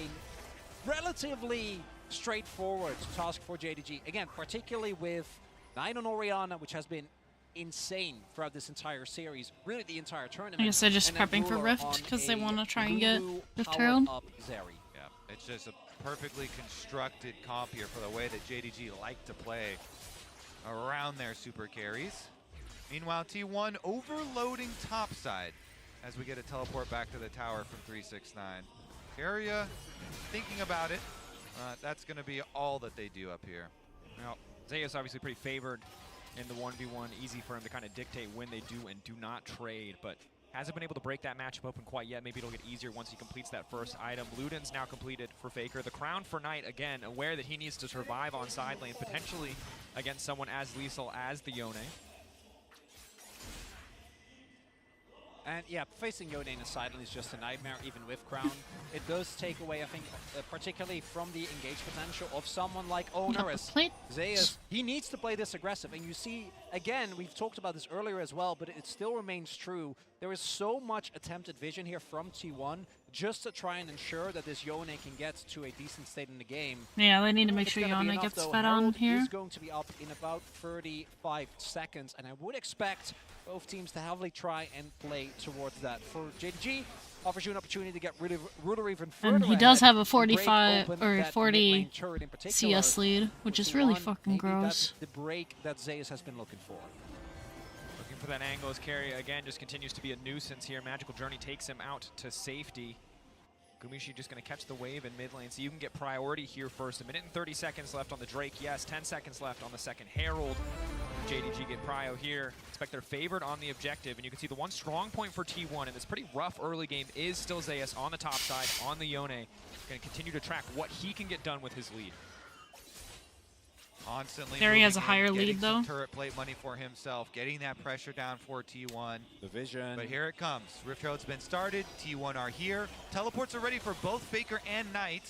relatively straightforward task for JDG. Again, particularly with 9 on Orianna, which has been insane throughout this entire series, really the entire tournament. I guess they're just prepping for Rift because they want to try and get Rift Herald. Yeah, it's just a perfectly constructed comp here for the way that JDG like to play around their super carries. Meanwhile, T1 overloading topside as we get a teleport back to the tower from 𝓢𝓵. Keria thinking about it. That's going to be all that they do up here. Now, 𝓢𝓻's obviously pretty favored in the 1v1. Easy for him to kind of dictate when they do and do not trade, but hasn't been able to break that matchup open quite yet. Maybe it'll get easier once he completes that first item. 𝓢𝓮's now completed for Faker. The crown for Knight, again, aware that he needs to survive on side lane, potentially against someone as lethal as the Yone. And yeah, facing Yone in a side lane is just a nightmare, even with Crown. It does take away, I think, particularly from the engage potential of someone like Onerous. 𝓢𝓻, he needs to play this aggressive. And you see, again, we've talked about this earlier as well, but it still remains true. There is so much attempted vision here from T1 just to try and ensure that this Yone can get to a decent state in the game. Yeah, they need to make sure Yone gets fed on here. Is going to be up in about 35 seconds, and I would expect both teams to heavily try and play towards that. For JDG, offers you an opportunity to get rid of Ruler even further. And he does have a 45 or 40 CS lead, which is really fucking gross. The break that 𝓢𝓻 has been looking for. Looking for that angle as Keria, again, just continues to be a nuisance here. Magical Journey takes him out to safety. Gumishi just going to catch the wave in mid lane, so you can get priority here first. 1 minute and 30 seconds left on the Drake. Yes, 10 seconds left on the second Herald. JDG get prio here. Expect they're favored on the objective, and you can see the one strong point for T1 in this pretty rough early game is still 𝓢𝓻 on the top side, on the Yone. Going to continue to track what he can get done with his lead. Constantly there he has a higher lead, though. Turret plate money for himself, getting that pressure down for T1. The vision. But here it comes. Rift Herald's been started. T1 are here. Teleports are ready for both Faker and Knight.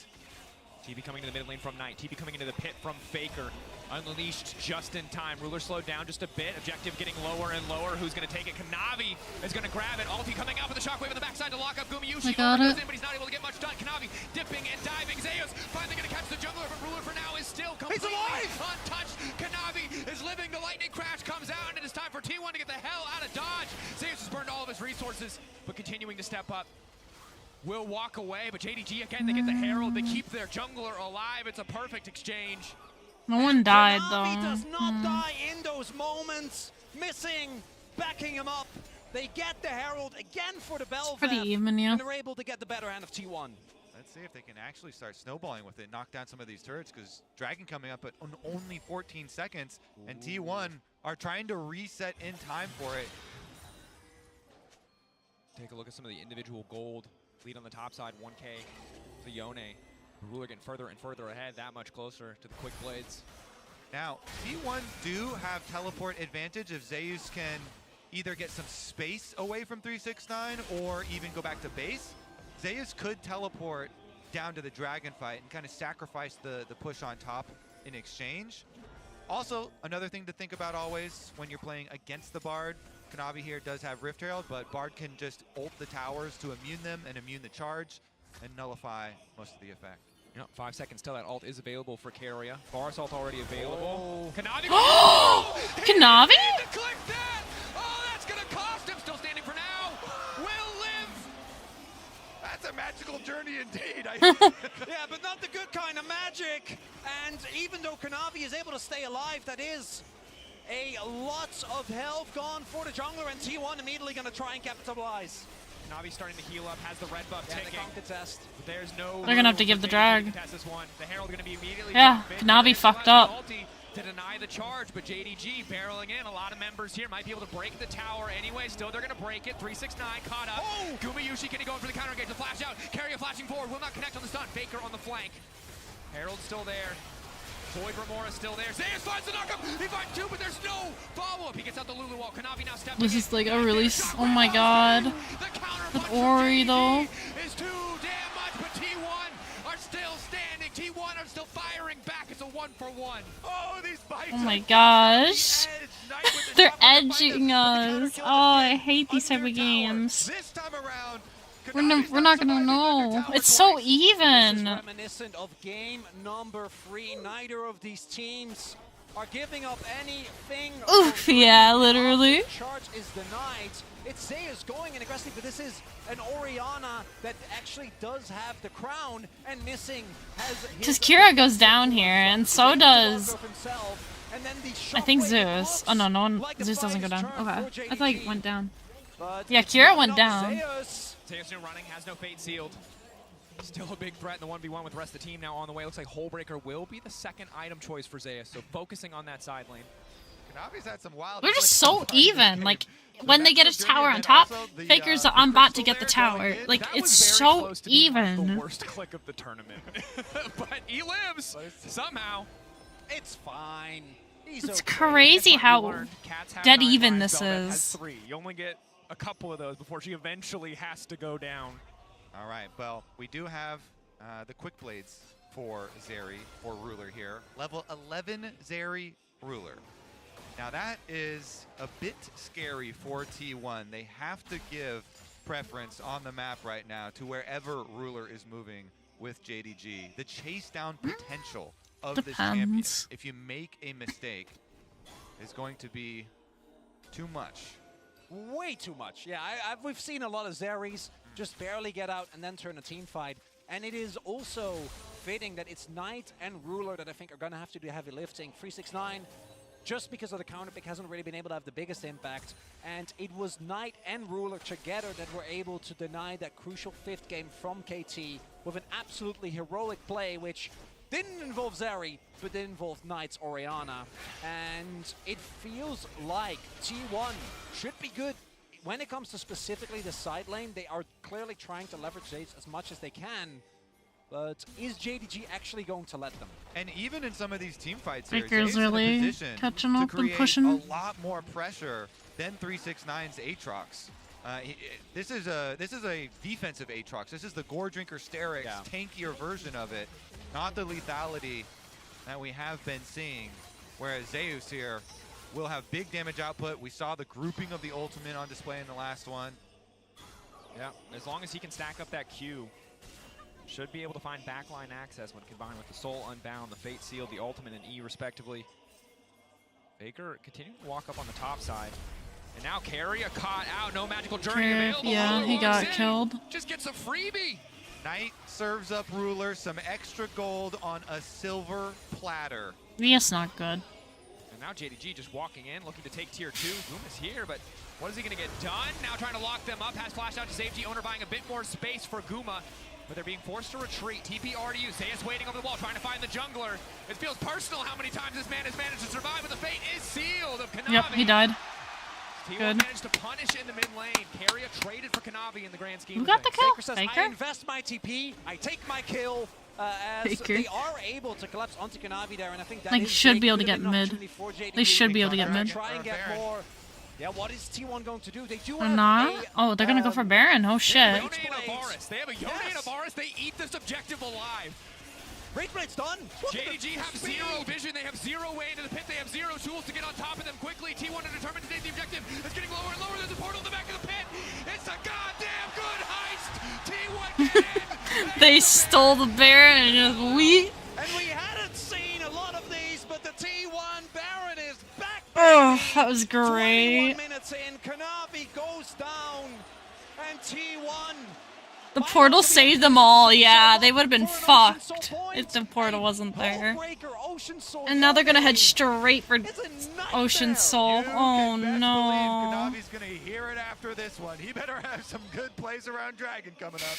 TB coming to the mid lane from Knight. TB coming into the pit from Faker. Unleashed just in time. Ruler slowed down just a bit. Objective getting lower and lower. Who's going to take it? Kanavi is going to grab it. Ulti coming out with the shockwave on the backside to lock up Gumiushi. Got it. But he's not able to get much done. Kanavi dipping and diving. 𝓢𝓻's finally going to catch the jungler, but Ruler for now is still completely untouched. Kanavi is living. The lightning crash comes out, and it is time for T1 to get the hell out of dodge. 𝓢𝓻 has burned all of his resources, but continuing to step up. Will walk away, but JDG again, they get the Herald. They keep their jungler alive. It's a perfect exchange. No one died, though. He does not die in those moments. Missing, backing him up. They get the Herald again for the Bel'Veth. Pretty even, yeah. And they're able to get the better hand of T1. Let's see if they can actually start snowballing with it, knock down some of these turrets, because Dragon coming up at only 14 seconds, and T1 are trying to reset in time for it. Take a look at some of the individual gold. Lead on the top side, 1K to Yone. Ruler getting further and further ahead, that much closer to the quick blades. Now, T1 do have teleport advantage if 𝓢𝓻 can either get some space away from 𝓢𝓵 or even go back to base. 𝓢𝓻 could teleport down to the dragon fight and kind of sacrifice the push on top in exchange. Also, another thing to think about always when you're playing against the Bard, Kanavi here does have Rift Herald, but Bard can just ult the towers to immune them and immune the charge and nullify most of the effect. You know, 5 seconds till that ult is available for Keria. Varus ult already available. Kanavi! Kanavi? Click that! Oh, that's gonna cost him. Still standing for now. Will live. That's a magical journey indeed. Yeah, but not the good kind of magic. And even though Kanavi is able to stay alive, that is a lot of health gone for the jungler, and T1 immediately going to try and capitalize. Kanavi starting to heal up, has the red buff ticking. They can't contest. There's no. They're gonna have to give the drag. This one. The Herald gonna be immediately yeah, Kanavi fucked up. to deny the charge, but JDG barreling in. A lot of members here might be able to break the tower anyway. Still, they're going to break it. 369 caught up. Gumayushi can he go in for the counter engage? The flash out. Keria flashing forward. Will not connect on the stun. Faker on the flank. Harold's still there. Void Remora still there. Zeus finds the knockup. He finds two, but there's no follow-up. He gets out the Lulu wall. Kanavi now stepping. This is like a really. Oh my god. With Ori though. Is too damn much, but T1 are still standing. T1 are still firing back. It's a 1-for-1. Oh, these bites. Oh my gosh. They're edging us. Oh, I hate these type of games. This time around, We're not gonna know. It's so even. Reminiscent of game number 3. Neither of these teams are giving up anything. Oof, yeah, literally. Charge is denied. It's Zeus going in aggressive, but this is an Orianna that actually does have the crown and missing has. Because Kira goes down here, and so does. I think Zeus. Oh no, no one. Zeus doesn't go down. Okay, I thought he went down. Yeah, Kira went down. Zeus new running, has no fate sealed. Still a big threat in the 1v1 with the rest of the team now on the way. Looks like Hullbreaker will be the second item choice for Zeus, so focusing on that side lane. Kanavi's had some wild. We're just so even. Like, when they get a tower on top, Faker's on bot to get the tower. Like, it's so even. The worst click of the tournament. But he lives somehow. It's fine. It's crazy how dead even this is. You only get a couple of those before she eventually has to go down. All right, well, we do have the quick blades for Zeri, for Ruler here. Level 11 Zeri Ruler. Now that is a bit scary for T1. They have to give preference on the map right now to wherever Ruler is moving with JDG. The chase down potential of this champion, if you make a mistake, is going to be too much. Way too much. Yeah, we've seen a lot of Zeris just barely get out and then turn a team fight. And it is also fitting that it's Knight and Ruler that I think are going to have to do heavy lifting. 369, just because of the counter pick, hasn't really been able to have the biggest impact. And it was Knight and Ruler together that were able to deny that crucial 5th game from KT with an absolutely heroic play, which didn't involve Zeri, but did involve Knight's Orianna. And it feels like T1 should be good. When it comes to specifically the side lane, they are clearly trying to leverage Zayt as much as they can. But is JDG actually going to let them? And even in some of these team fights, Baker's really catching up and pushing. A lot more pressure than 369's Aatrox. This is a defensive Aatrox. This is the Gore Drinker Sterix, tankier version of it. Not the lethality that we have been seeing, whereas Zeus here will have big damage output. We saw the grouping of the ultimate on display in the last one. Yeah, as long as he can stack up that Q, should be able to find backline access when combined with the Soul Unbound, the Fate Seal, the ultimate, and E respectively. Baker continuing to walk up on the top side. And now Keria caught out, no magical journey available. Yeah, he got killed. Just gets a freebie. Knight serves up Ruler some extra gold on a silver platter. Yes, not good. And now JDG just walking in, looking to take tier 2. Guma's here, but what is he going to get done? Now trying to lock them up, has flashed out to safety. Owner buying a bit more space for Guma, but they're being forced to retreat. TP already used. Zeus waiting over the wall, trying to find the jungler. It feels personal how many times this man has managed to survive, but the fate is sealed of Kanavi. Yep, he died. T1 Good. managed to punish in the mid lane. Keria traded for Kanavi in the grand scheme. Who got the kill? Baker says, Baker? I invest my TP, I take my kill, as Baker. they are able to collapse onto Kanavi there, and I think that Like, is should be able to could have get been an mid. opportunity for JDG. They should be able to get mid. Try and get more. Yeah, what is T1 going to do? They do Or have not? Oh, they're gonna go for Baron. Oh shit. Yone and Avaris. They have a Yone and Avaris. They eat this objective alive. Rage Blade's done. JDG have zero vision. They have zero way into the pit. They have zero tools to get on top of them quickly. T1 are determined to take the objective. It's getting lower and lower. There's a portal in the back of the pit. It's a goddamn good heist. T1 get in. They stole the Baron and just we. And we hadn't seen a lot of these, but the T1 Baron is back. Oh, that was great. 21 minutes in, Kanavi goes down, and T1. The portal saved them all. Yeah, they would have been fucked if the portal wasn't there. And now they're gonna head straight for Ocean Soul. Oh no. Kanavi's gonna hear it after this one. He better have some good plays around Dragon coming up.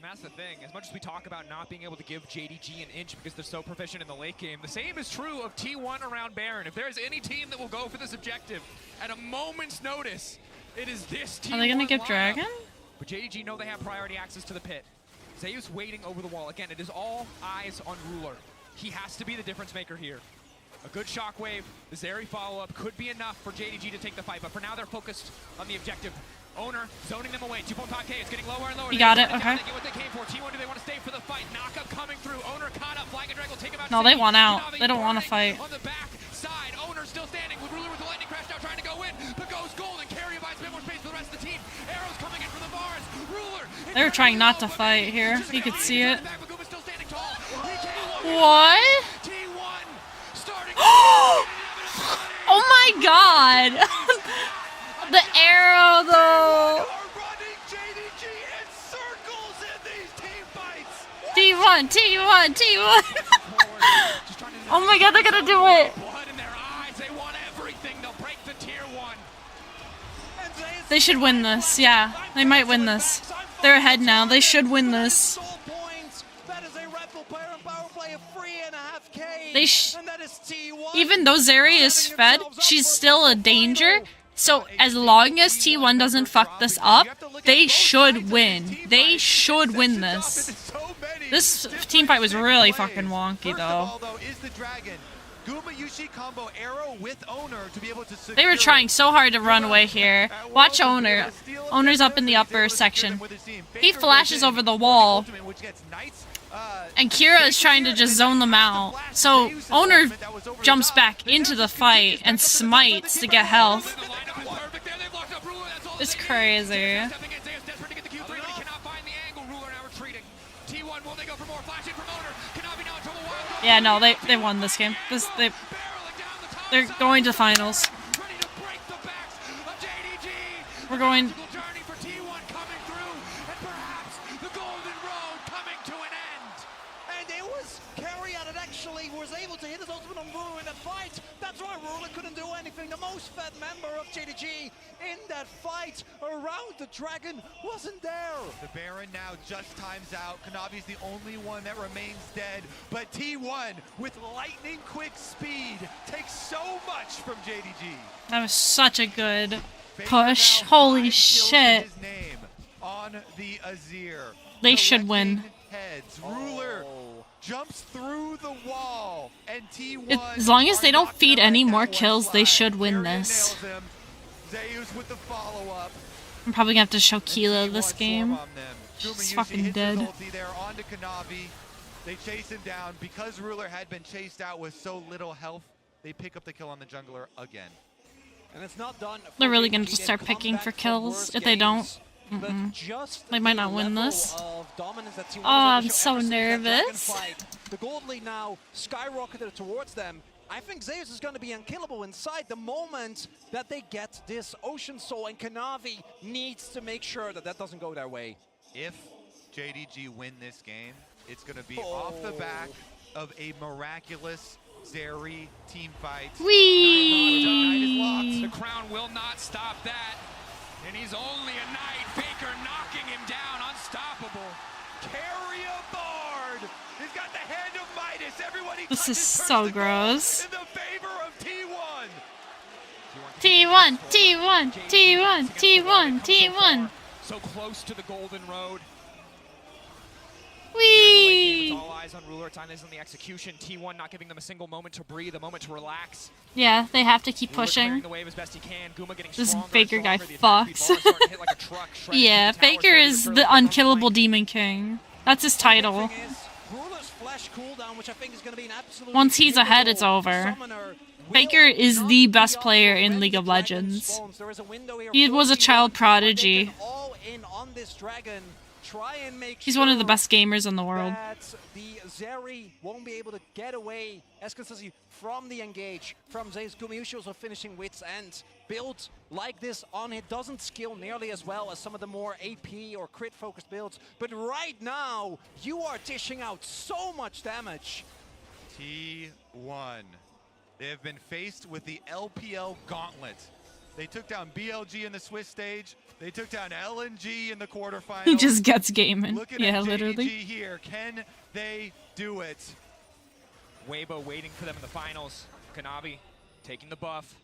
And that's the thing. As much as we talk about not being able to give JDG an inch because they're so proficient in the late game, the same is true of T1 around Baron. If there's any team that will go for this objective at a moment's notice, it is this T1 Are they gonna give lineup. Dragon? But JDG know they have priority access to the pit. Zeus waiting over the wall. Again, it is all eyes on Ruler. He has to be the difference maker here. A good shockwave, the Zeri follow-up could be enough for JDG to take the fight, but for now they're focused on the objective. Owner zoning them away. 2.5K is getting lower and lower. You got it, okay. They get what they came for. T1, do they want to stay for the fight? Knockup coming through. Owner caught up. Flag and Drag will take him out. No, they want out. They don't want to fight. On the back side, Owner still standing with Ruler with the lightning crash now trying to go in, but goes golden. Carrier buys a bit more space for the rest of the team. Arrows coming in from the bars. Ruler. They were trying not to fight here. You could see it. What? Oh my god! The arrow though! T1, T1, T1! Oh my god, they're gonna do it! They should win this, yeah. They might win this. They're ahead now, they should win this. They even though Zeri is fed, she's still a danger. So as long as T1 doesn't fuck this up, they should win. They should win this. This team fight was really fucking wonky though. They were trying so hard to run away here. Watch Owner. Owner's up in the upper section. He flashes over the wall. And Kira is trying to just zone them out. So Owner jumps back into the fight and smites to get health. It's crazy. Yeah, no, they won this game. They're going to finals. We're going. The most fed member of JDG in that fight around the dragon wasn't there. The Baron now just times out. Kanavi's the only one that remains dead, but T1 with lightning quick speed takes so much from JDG. That was such a good push. Holy shit. His name on the Azir. They should win. Heads. Ruler jumps through the wall, and T1 as long as they don't feed any more kills, they should win this. Zeus with the follow-up. I'm probably gonna have to show Keala this game. She's fucking dead. There onto Kanavi. They chase him down. Because Ruler had been chased out with so little health, they pick up the kill on the jungler again. And it's not done. They're really gonna just start picking for kills if they don't. They might not win this. Oh, I'm so nervous. The gold lead now skyrocketed towards them. I think Zeus is going to be unkillable inside the moment that they get this Ocean Soul, and Kanavi needs to make sure that that doesn't go their way. If JDG win this game, it's going to be off the back of a miraculous Zeri team fight. Whee! The crown will not stop that. And he's only a knight. Faker knocking him down. Unstoppable. Carry a bard. He's got the hand of Midas. Everybody this is so gross. In the favor of T1. T1, T1, T1, T1, T1. So close to the golden road. Whee! It's all eyes on Ruler. It's on the execution. T1 not giving them a single moment to breathe, a moment to relax. Yeah, they have to keep pushing. The wave as best he can. Guma getting this stronger, Faker guy stronger. fucks. Yeah, Faker is the unkillable Demon King. That's his title. Once he's ahead, it's over. Faker is the best player in League of Legends. He was a child prodigy. He's one of the best gamers in the world. The Zeri won't be able to get away as consistently from the engage from Zeus. Gumayushi also finishing wit's end. Build like this on it doesn't skill nearly as well as some of the more AP or crit focused builds, but right now you are dishing out so much damage. T1. They have been faced with the LPL gauntlet They took down BLG in the Swiss stage. They took down LNG in the quarterfinals. He just gets gaming. Looking Yeah, at literally. JDG here. Can they do it? Weibo waiting for them in the finals. 𝓮𝓬𝓮𝓲 taking the buff.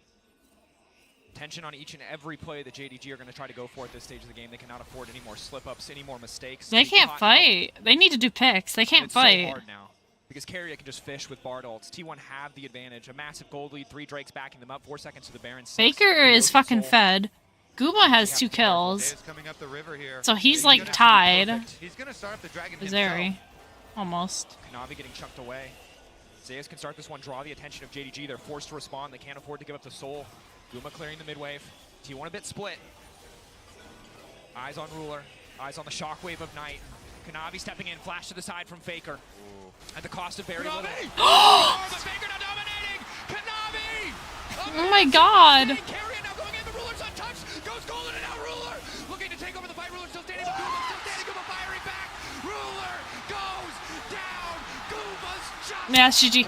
Tension on each and every play that JDG are going to try to go for at this stage of the game. They cannot afford any more slip-ups, any more mistakes. They can't fight. They need to do picks. They can't It's fight. so hard now because Keria can just fish with Bard ults. T1 have the advantage. A massive gold lead, 3 Drakes backing them up, 4 seconds to the Baron. 6. Baker is fucking fed. Guba has 2 kills. So he's like tied. He's going to start up the dragon Zeri. Almost. 𝓮𝓬𝓮𝓲 getting chunked away. Zeus can start this one, draw the attention of JDG. They're forced to respond. They can't afford to give up the soul. Guma clearing the mid wave. T1 a bit split. Eyes on Ruler. Eyes on the shockwave of Night. 𝓮𝓬𝓮𝓲 stepping in. Flash to the side from Faker. Ooh. At the cost of very little. Oh my god. Keria now going in. The Ruler's untouched. Goes golden and now Ruler. Looking to take over the fight. Ruler still standing. But Guma still standing. Guma firing back. Ruler goes down. Guma's just Yeah, GG.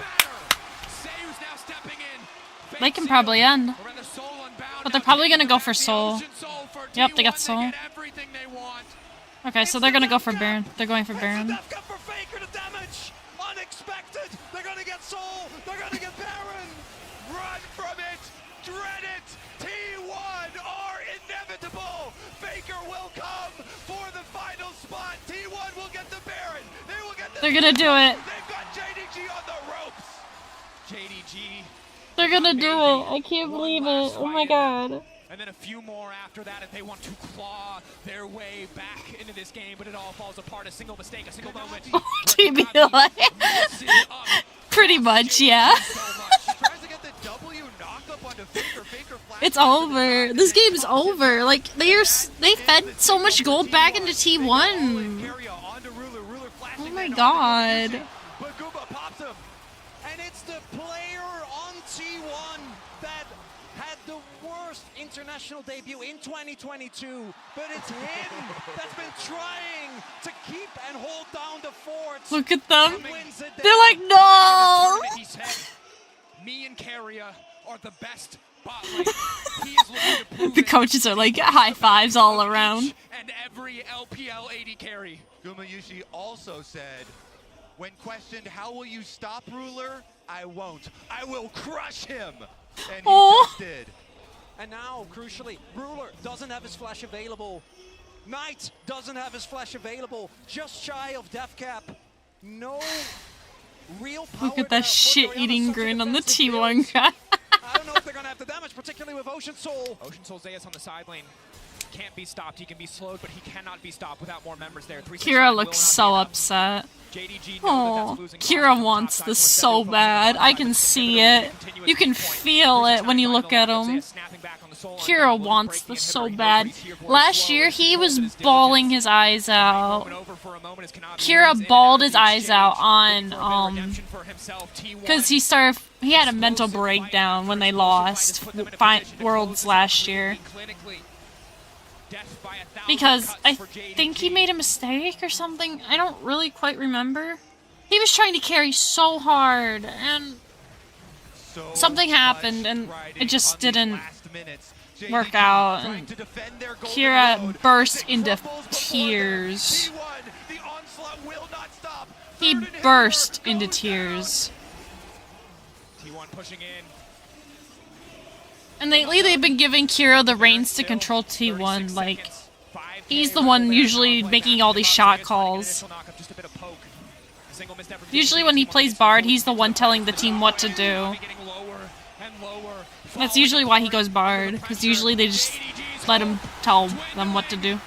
They can probably end. But they're probably gonna go for soul. Yep, they got soul. Okay, so they're gonna go for Baron. They're going for Baron. Unexpected. They're gonna get soul. They're gonna get Baron. Run from it. Dread it. T1 are inevitable. Faker will come for the final spot. T1 will get the Baron. They will get the They're gonna do it. They've got JDG on the ropes. JDG. They're gonna do it. I can't believe it. Oh my god. And then a few more after that if they want to claw their way back into this game, but it all falls apart. A single mistake, a single moment. Pretty much, yeah. It's over. This game's over. Like they fed so much gold back into T1. Oh my god. But Guba pops him. And it's the player on T1 that had the worst international debut in 2022. But it's him that's been trying to keep and hold down the fort. Look at them. They're like, no. He said, me and Keria are the best bot lane. He is looking to prove The coaches are like high fives all around. and every LPL AD carry. Gumayushi also said, when questioned, how will you stop Ruler? I won't. I will crush him. And he just did. And now, crucially, Ruler doesn't have his flash available. Knight doesn't have his flash available. Just shy of death cap. No real power. Look at that shit-eating grin on the T1 guy. I don't know if they're going to have the damage, particularly with Ocean Soul. Ocean Soul Zeus on the side lane. Can't be stopped. He can be slowed, but he cannot be stopped without more members there. Kira looks so upset. Oh, Kira wants this so bad. I can see it. You can feel it when you look at him. Kira wants this so bad. Last year, he was bawling his eyes out. Kira bawled his eyes out on, because he had a mental breakdown when they lost Worlds last year. Because I think he made a mistake or something. I don't really quite remember. He was trying to carry so hard, and something happened, and it just didn't work out. And Kira burst into tears. He burst into tears. T1 pushing in. And lately they've been giving Kira the reins to control T1, like, he's the one usually making all these shot calls. Usually when he plays Bard, he's the one telling the team what to do. That's usually why he goes Bard, because usually they just let him tell them what to do.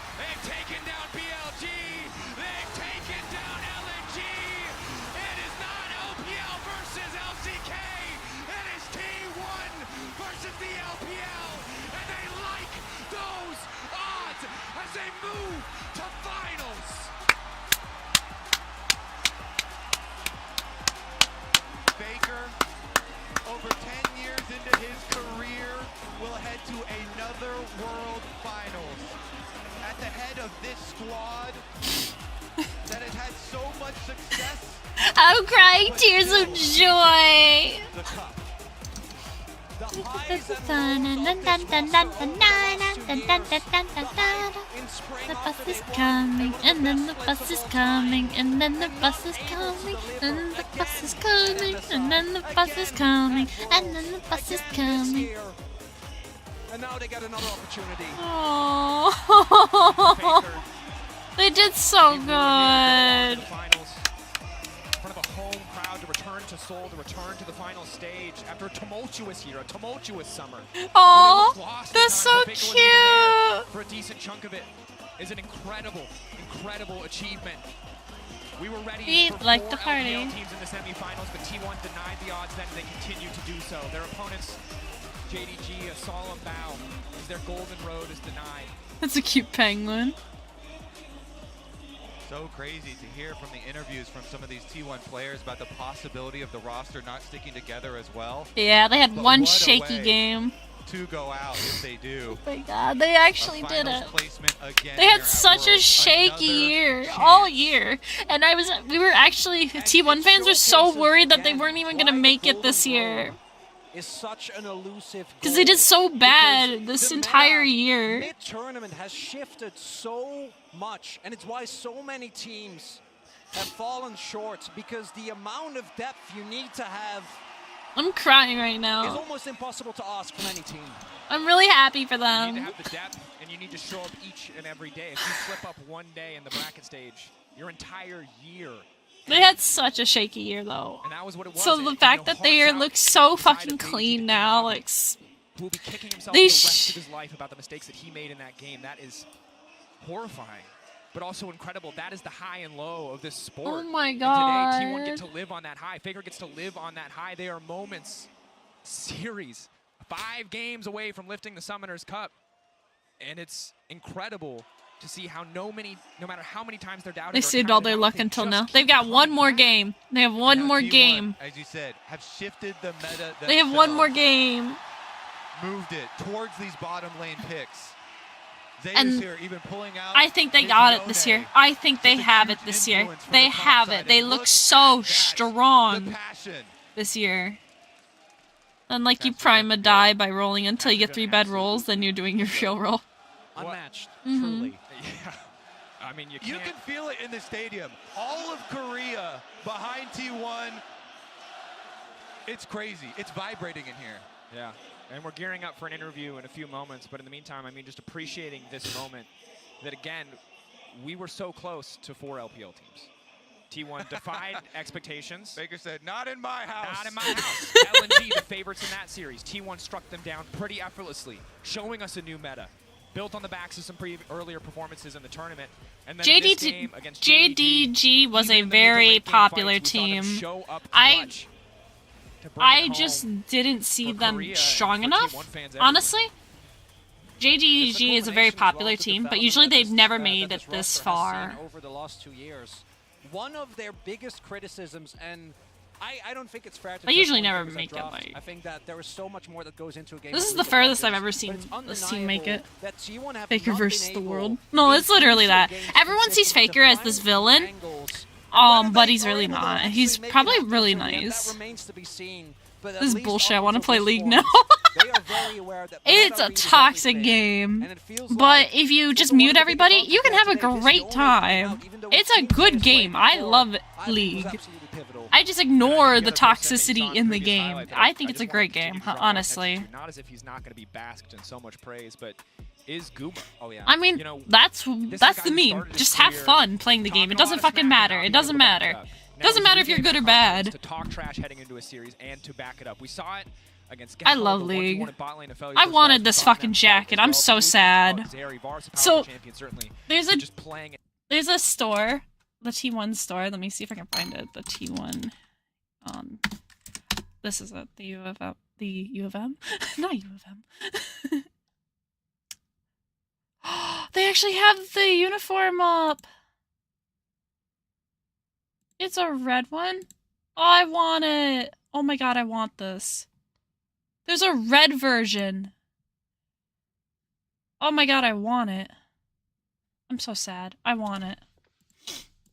I'm crying tears of joy. The bus is coming, and then the bus is coming, and then the bus is coming, and then the bus is coming, and then the bus is coming, and then the bus is coming. And now they get another opportunity. Oh, they did so good. In front of a home crowd to return to Seoul, to return to the final stage after a tumultuous year, a tumultuous summer. Oh, that's so cute. For a decent chunk of it is an incredible, incredible achievement. We were ready for like the 4 party. LPL teams in the semifinals, but T1 denied the odds then, and they continue to do so. Their opponents, JDG, a solemn bow, as their golden road is denied. That's a cute penguin. So crazy to hear from the interviews from some of these T1 players about the possibility of the roster not sticking together as well. Yeah, they had But one what a shaky way game. to go out if they do. Oh my god, they actually did it. Placement again They had here at such a Worlds. shaky year all year, and we were actually T1 fans were so worried that they weren't even gonna make it this year Is such an elusive because they did so bad because this the entire meta year. Mid-tournament has shifted so much, and it's why so many teams have fallen short, because the amount of depth you need to have I'm crying right is now. almost impossible to ask from any team. I'm really happy for You need to them. have the depth, and you need to show up each and every day. If you slip up one day in the bracket stage, your entire year. They had such a shaky year though. And that was what it was. So the fact that their year looks so fucking clean now, like Who will be kicking himself they for the rest of his life about the mistakes that he made in that game. That is horrifying, but also incredible. That is the high and low of this sport. Oh my And god. today, T1 get to live on that high. Faker gets to live on that high. They are moments, series, 5 games away from lifting the Summoners Cup. And it's incredible to see how no matter how many times they're doubted. They saved all their luck until now. They've got one more game. They have one more T1, game. as you said, have shifted the meta. They have one themselves, more game. Moved it towards these bottom lane picks. And here, even pulling out I think they got it this year. I think they have it this year. They have it. They look so strong this year. Unlike you prime a die by rolling until you get 3 bad rolls, then you're doing your show roll. Unmatched, truly. Yeah. I mean, you can feel it in the stadium. All of Korea behind T1. It's crazy. It's vibrating in here. Yeah, and we're gearing up for an interview in a few moments, but in the meantime, I mean, just appreciating this moment that, again, we were so close to 4 LPL teams. T1 defied expectations. Baker said, not in my house. Not in my house. LNG, the favorites in that series. T1 struck them down pretty effortlessly, showing us a new meta, built on the backs of some earlier performances in the tournament. And then in this game against JDG was a very popular team. I just didn't see them strong enough, honestly. JDG is a very popular team, but usually they've never made it this far. Over the last 2 years, one of their biggest criticisms, and I don't think it's fair to They usually just point never fingers at make it, draft. like- I think that there is so much more that goes into a game. This is of the League of furthest I've Legends, ever but seen it's this team make it. undeniable that T1 have Faker not versus been the able world. No, it's literally that. Everyone sees Faker as this villain, but he's really not. He's probably really nice. remains to be seen. But This is bullshit. I want to play League now. It's a toxic game, but if you just mute everybody, you can have a great time. It's a good game. I love League. I just ignore the toxicity in the game. I think it's a great game, honestly. Not as if he's not going to be basked in so much praise, but is Guma. Oh yeah. I mean, that's the meme. Just have fun playing the game. It doesn't fucking matter. It doesn't matter. Doesn't matter if you're good or bad. To talk trash heading into a series and to back it up. We saw it against I love League. I wanted this fucking jacket. I'm so sad. So there's a store, the T1 store. Let me see if I can find it. The T1. This is it. The U of M. The U of M? Not U of M. They actually have the uniform up. It's a red one. Oh, I want it. Oh my god, I want this. There's a red version. Oh my god, I want it. I'm so sad. I want it.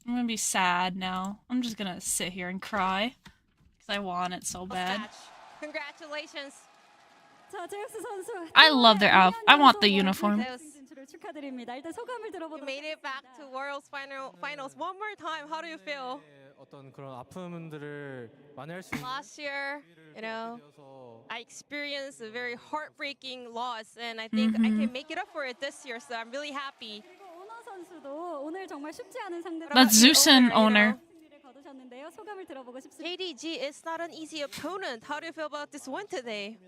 I'm gonna be sad now. I'm just gonna sit here and cry. Because I want it so bad. Congratulations. I love their outfit. I want the uniform. You made it back to Worlds finals one more time. How do you feel? Last year, you know, I experienced a very heartbreaking loss, and I think I can make it up for it this year. So I'm really happy. That's Zeus'un owner. JDG is not an easy opponent. How do you feel about this win today?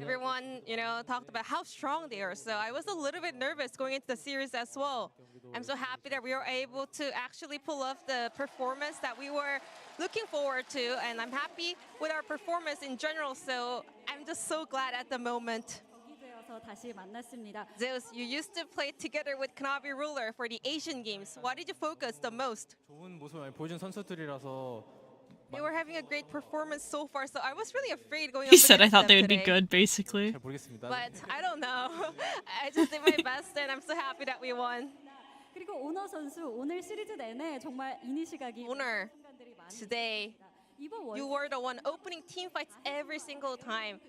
Everyone, you know, talked about how strong they are. So I was a little bit nervous going into the series as well. I'm so happy that we were able to actually pull off the performance that we were looking forward to. And I'm happy with our performance in general. So I'm just so glad at the moment. Zeus, you used to play together with Kanavi Ruler for the Asian Games. Why did you focus the most? They were having a great performance so far, so I was really afraid going He up said I against thought them they would be today. good, basically. But I don't know. I just did my best, and I'm so happy that we won. Owner, today, you were the one opening team fights every single time.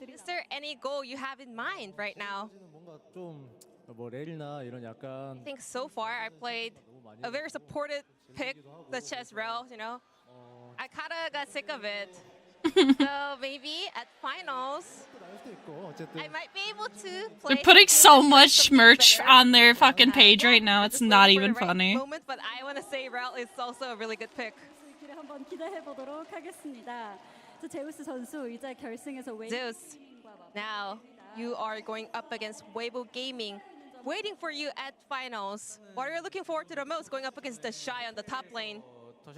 Is there any goal you have in mind right now? I think so far I played a very supported pick, such as Rel, you know. I kind of got sick of it. So maybe at finals, I might be able to play. They're putting so much merch on their fucking page right now. It's not even funny. Moment, but I want to say Rel is also a really good pick. Zeus, now you are going up against Weibo Gaming, waiting for you at finals. What are you looking forward to the most going up against the Shy on the top lane? He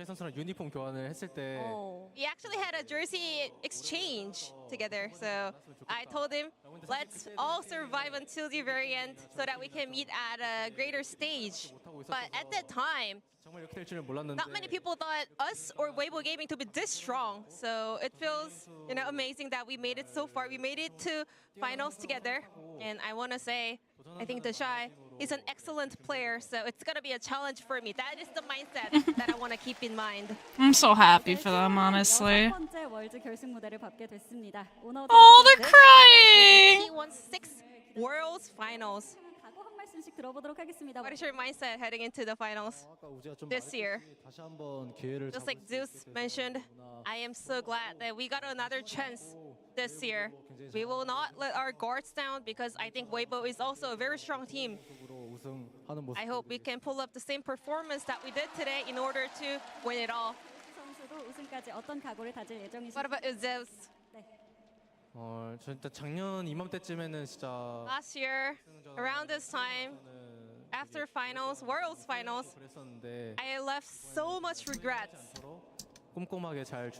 actually had a jersey exchange together, so I told him, let's all survive until the very end so that we can meet at a greater stage. But at that time, not many people thought us or Weibo Gaming to be this strong. So it feels, you know, amazing that we made it so far. We made it to finals together, and I want to say, I think the Shy is an excellent player, so it's gonna be a challenge for me. That is the mindset that I want to keep in mind. I'm so happy for them, honestly. Oh, they're crying! He won 6 Worlds finals. What is your mindset heading into the finals this year? Just like Zeus mentioned, I am so glad that we got another chance this year. We will not let our guards down because I think Weibo is also a very strong team. I hope we can pull up the same performance that we did today in order to win it all. What about you, Zeus? Last year, around this time, after finals, Worlds finals, I left so much regrets.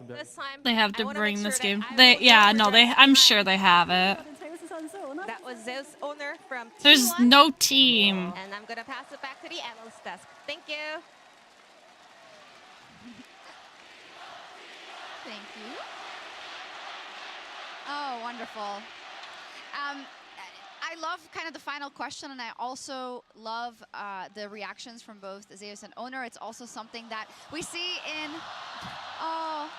This time, They have to I wanna bring make this sure game. that I They, will yeah, never no, they. regret I'm that sure they have it. That was Zeus owner from There's T1. no team. And I'm gonna pass it back to the analyst desk. Thank you. Thank you. Oh, wonderful. I love kind of the final question, and I also love the reactions from both Zeus and Owner. It's also something that we see in... Oh.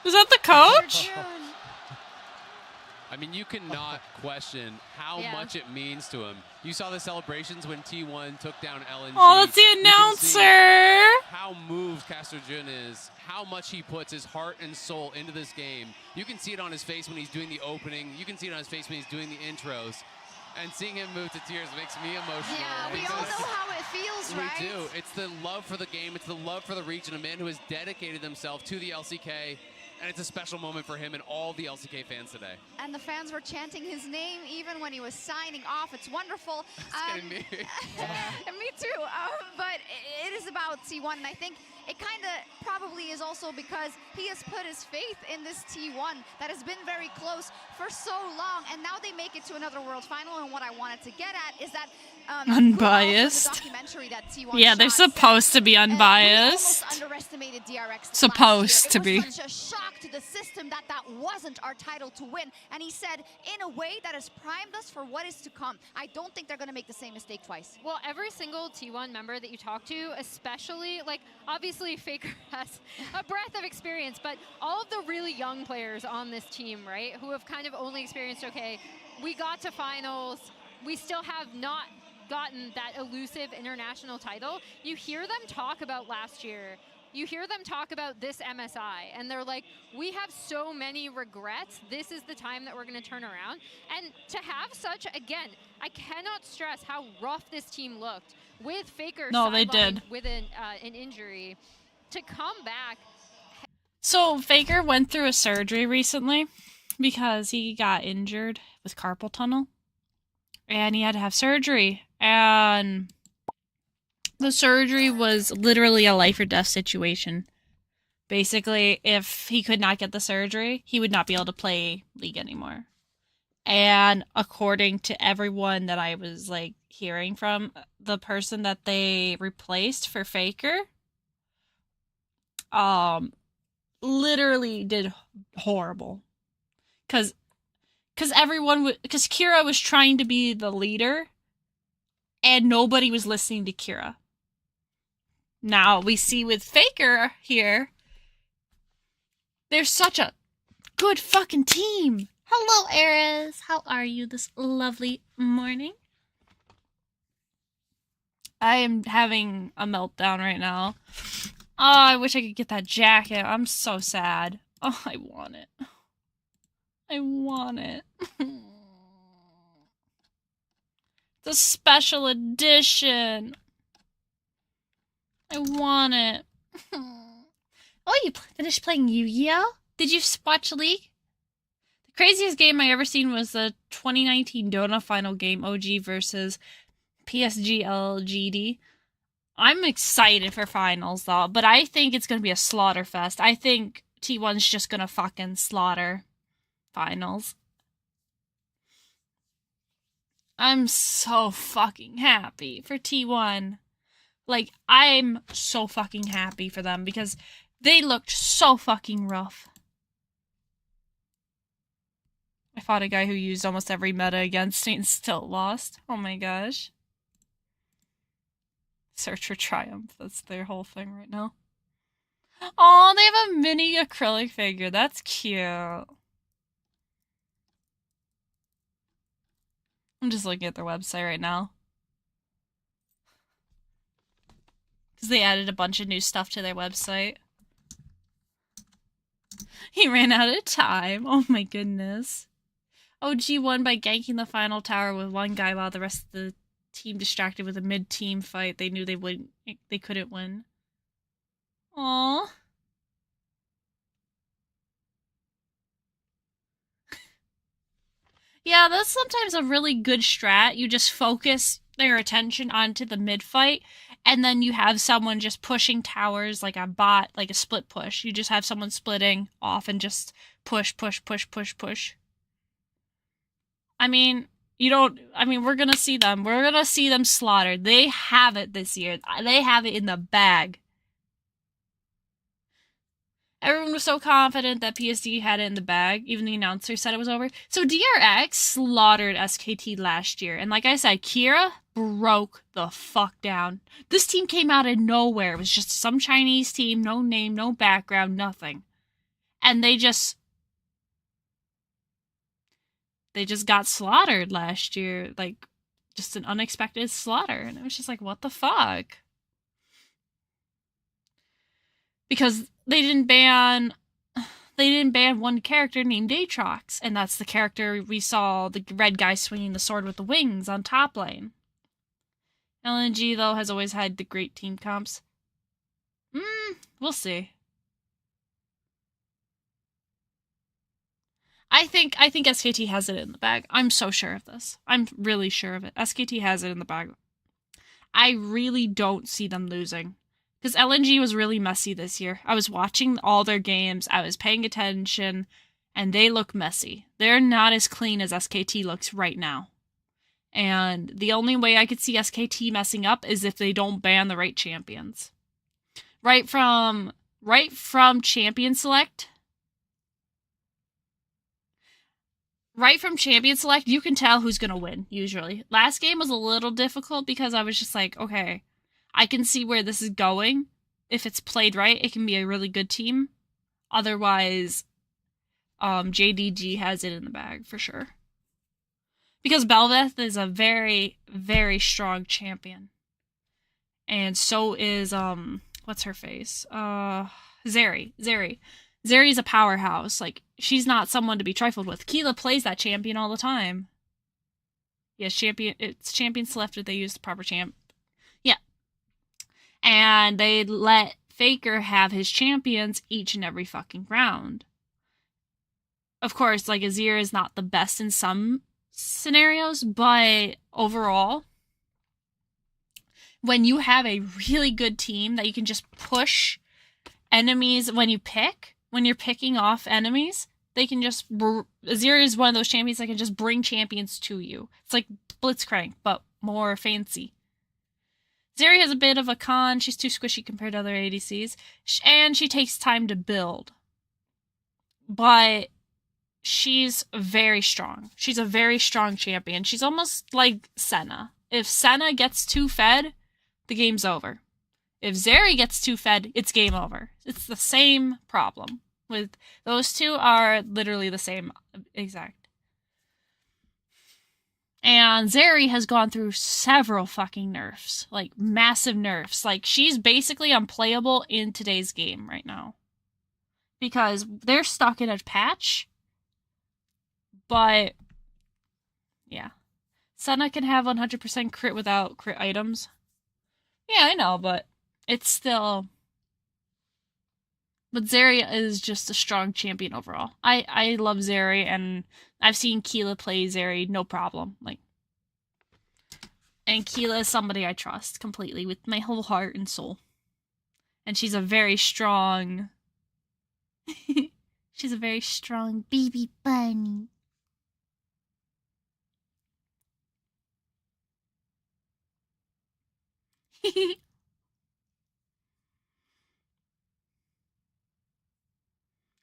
Is that the coach? I mean, you cannot question how much it means to him. You saw the celebrations when T1 took down LNG. Oh, that's the announcer! How moved 𝓢𝓻𝓮𝓬𝓲𝓪 is, how much he puts his heart and soul into this game. You can see it on his face when he's doing the opening. You can see it on his face when he's doing the intros. And seeing him move to tears makes me emotional. Yeah, we all know how it feels, right? We do. It's the love for the game. It's the love for the region. A man who has dedicated himself to the LCK. And it's a special moment for him and all the LCK fans today. And the fans were chanting his name even when he was signing off. It's wonderful. It's me. And me too. But it is about T1, and I think it kind of probably is also because he has put his faith in this T1 that has been very close for so long, and now they make it to another World Final. And what I wanted to get at is that Unbiased. the documentary that T1 Yeah, they're shot supposed to be we unbiased. almost underestimated DRX Supposed to be. It was such a shock to the system that wasn't our title to win. And he said, in a way that has primed us for what is to come. I don't think they're going to make the same mistake twice. Well, every single T1 member that you talk to, especially, like, obviously obviously Faker has a breadth of experience, but all of the really young players on this team, right, who have kind of only experienced, okay, we got to finals, we still have not gotten that elusive international title. You hear them talk about last year. You hear them talk about this MSI, and they're like, we have so many regrets. This is the time that we're going to turn around. And to have such, again, I cannot stress how rough this team looked with Faker with an injury. To come back. So Faker went through a surgery recently because he got injured with carpal tunnel. And he had to have surgery. And the surgery was literally a life or death situation. Basically, if he could not get the surgery, he would not be able to play League anymore. And according to everyone that I was like hearing from, the person that they replaced for Faker, literally did horrible. Because Kira was trying to be the leader, and nobody was listening to Kira. Now, we see with Faker here, they're such a good fucking team. Hello, Eris. How are you this lovely morning? I am having a meltdown right now. Oh, I wish I could get that jacket. I'm so sad. Oh, I want it. I want it. The special edition. I want it. Oh, you finished playing Yu-Gi-Oh? Did you watch League? The craziest game I ever seen was the 2019 Dota final game, OG versus PSG LGD. I'm excited for finals, though, but I think it's going to be a slaughter fest. I think T1's just going to fucking slaughter finals. I'm so fucking happy for T1. Like, I'm so fucking happy for them because they looked so fucking rough. I fought a guy who used almost every meta against me and still lost. Oh my gosh. Search for Triumph. That's their whole thing right now. Oh, they have a mini acrylic figure. That's cute. I'm just looking at their website right now. Because they added a bunch of new stuff to their website. He ran out of time. Oh my goodness. OG won by ganking the final tower with one guy while the rest of the team distracted with a mid-team fight. They knew they couldn't win. Aww. Yeah, that's sometimes a really good strat. You just focus their attention onto the mid-fight, and then you have someone just pushing towers like a bot, like a split push. You just have someone splitting off and just push, push, push, push, push. I mean, we're gonna see them. We're gonna see them slaughtered. They have it this year. They have it in the bag. Everyone was so confident that PSD had it in the bag. Even the announcer said it was over. So DRX slaughtered SKT last year. And like I said, Kira broke the fuck down. This team came out of nowhere. It was just some Chinese team, no name, no background, nothing. And they just got slaughtered last year. Like, just an unexpected slaughter. And it was just like, what the fuck? Because they didn't ban one character named Aatrox, and that's the character we saw, the red guy swinging the sword with the wings on top lane. LNG, though, has always had the great team comps. We'll see. I think SKT has it in the bag. I'm so sure of this. I'm really sure of it. SKT has it in the bag. I really don't see them losing. Because LNG was really messy this year. I was watching all their games, I was paying attention, and they look messy. They're not as clean as SKT looks right now. And the only way I could see SKT messing up is if they don't ban the right champions. Right from Champion Select. Right from Champion Select, you can tell who's going to win, usually. Last game was a little difficult because I was just like, okay, I can see where this is going. if it's played right, it can be a really good team. Otherwise, JDG has it in the bag for sure. Because Belveth is a very, very strong champion. And so is, what's her face? Zeri. Zeri's a powerhouse. Like, she's not someone to be trifled with. Keala plays that champion all the time. Yes, it's champion selected. They use the proper champ. Yeah. And they let Faker have his champions each and every fucking round. Of course, like, Azir is not the best in some scenarios, but overall, when you have a really good team that you can just push enemies when you're picking off enemies, they can just, Azir is one of those champions that can just bring champions to you. It's like Blitzcrank, but more fancy. Zeri has a bit of a con. She's too squishy compared to other ADCs, and she takes time to build. But she's very strong. She's a very strong champion. She's almost like Senna. If Senna gets too fed, the game's over. If Zeri gets too fed, it's game over. It's the same problem. With those two are literally the same exact. And Zeri has gone through several fucking nerfs. Like, massive nerfs. Like, she's basically unplayable in today's game right now. Because they're stuck in a patch. But, yeah. Senna can have 100% crit without crit items. Yeah, I know, but it's still... But Zeri is just a strong champion overall. I love Zeri, and I've seen Keala play Zeri, no problem. Like, and Keala is somebody I trust completely with my whole heart and soul. And she's a very strong... she's a very strong baby bunny.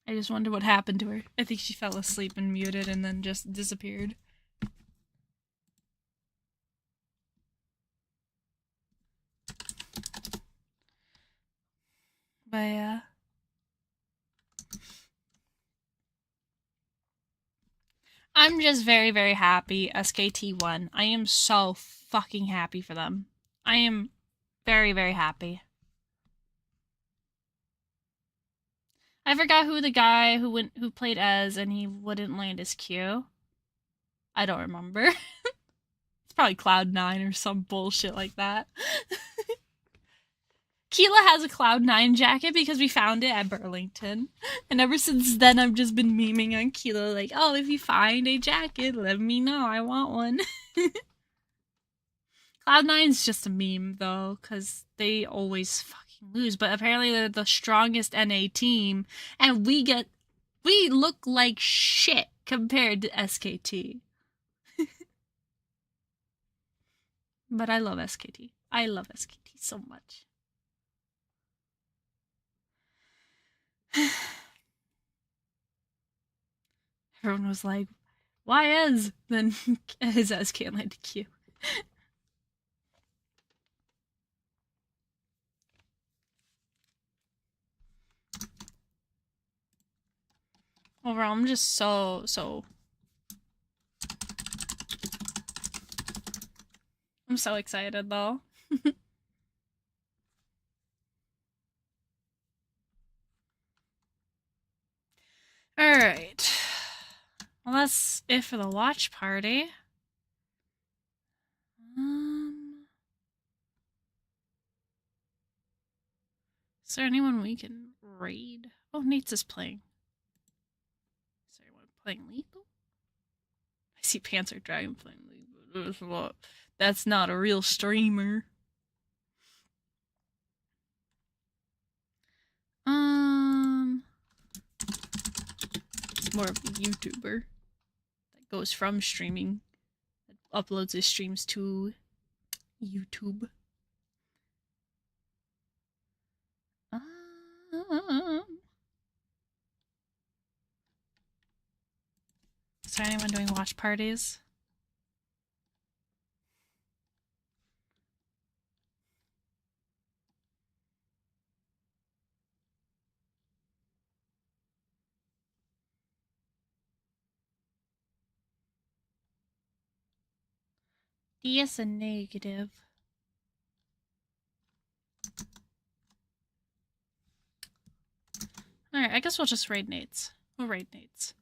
I just wonder what happened to her. I think she fell asleep and muted and then just disappeared. But yeah. I'm just very, very happy SKT1. I am so fucking happy for them. I am very, very happy. I forgot who the guy who played as and he wouldn't land his Q. I don't remember. It's probably Cloud9 or some bullshit like that. Keala has a Cloud9 jacket because we found it at Burlington. And ever since then, I've just been memeing on Keala like, oh, if you find a jacket, let me know. I want one. Cloud9's just a meme, though, because they always fucking lose. But apparently they're the strongest NA team, and we look like shit compared to SKT. But I love SKT. I love SKT so much. Everyone was like, why Ez? Then his Ez can't land a Q. Overall, I'm just so... I'm so excited, though. Alright. Well, that's it for the watch party. Is there anyone we can raid? Oh, Nate's is playing. Is there anyone playing lethal? I see Panzer Dragon playing lethal. That's not a real streamer. It's more of a YouTuber that goes from streaming, that uploads his streams to YouTube. Is there anyone doing watch parties? DS a negative. Alright, I guess we'll just raid nades. We'll raid nades.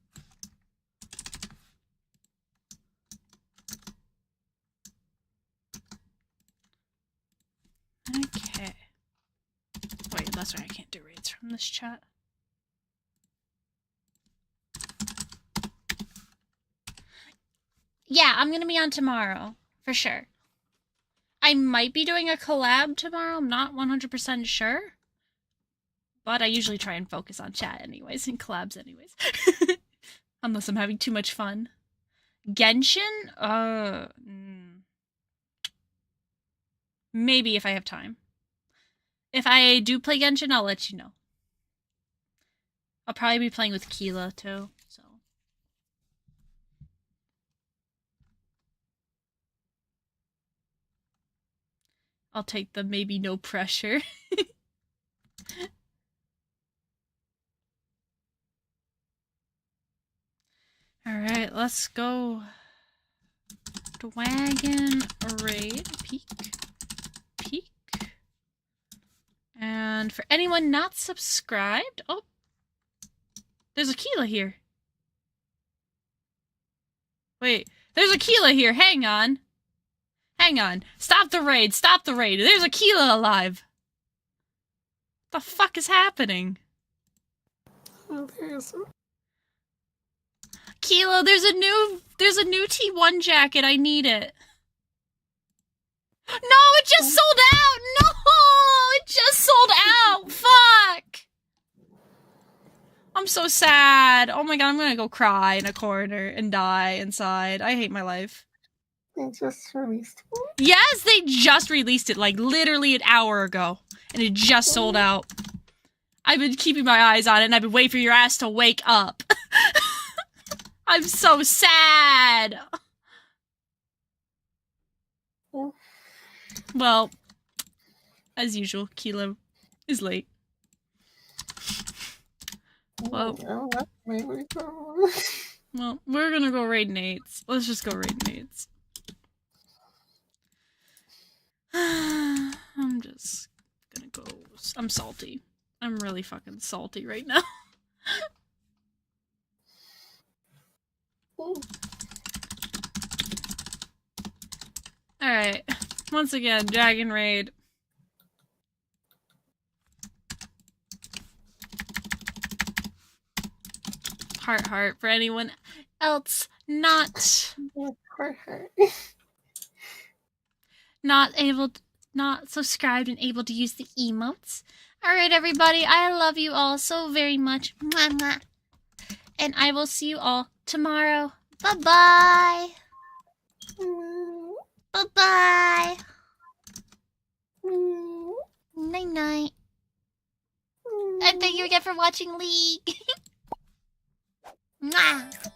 Okay. Wait, that's why I can't do raids from this chat. Yeah, I'm gonna be on tomorrow, for sure. I might be doing a collab tomorrow, I'm not 100% sure. But I usually try and focus on chat anyways, and collabs anyways. Unless I'm having too much fun. Genshin? Maybe if I have time. If I do play Genshin, I'll let you know. I'll probably be playing with Keala, too, so. I'll take the maybe no pressure. Alright, let's go. Dragon raid. Peek. Peek. And for anyone not subscribed... Oh! There's a Keala here. Wait, there's a Keala here. Hang on. Hang on. Stop the raid. Stop the raid. There's a Keala alive. What the fuck is happening? Keala, there's a new T1 jacket. I need it. No, it just sold out. No, it just sold out. Fuck. I'm so sad. Oh my god, I'm gonna go cry in a corner and die inside. I hate my life. They just released it? Yes, they just released it, like, literally an hour ago. And it just sold out. I've been keeping my eyes on it, and I've been waiting for your ass to wake up. I'm so sad! Well, as usual, Keala is late. Well, well, we're gonna go raid nades. Let's just go raid nades. I'm just gonna go... I'm salty. I'm really fucking salty right now. Alright. Once again, Dragon Raid. Heart heart for anyone else not... not subscribed and able to use the emotes. Alright, everybody, I love you all so very much. Mwah, mwah. And I will see you all tomorrow. Bye-bye. Bye-bye. Night-night. And thank you again for watching League. Mwah.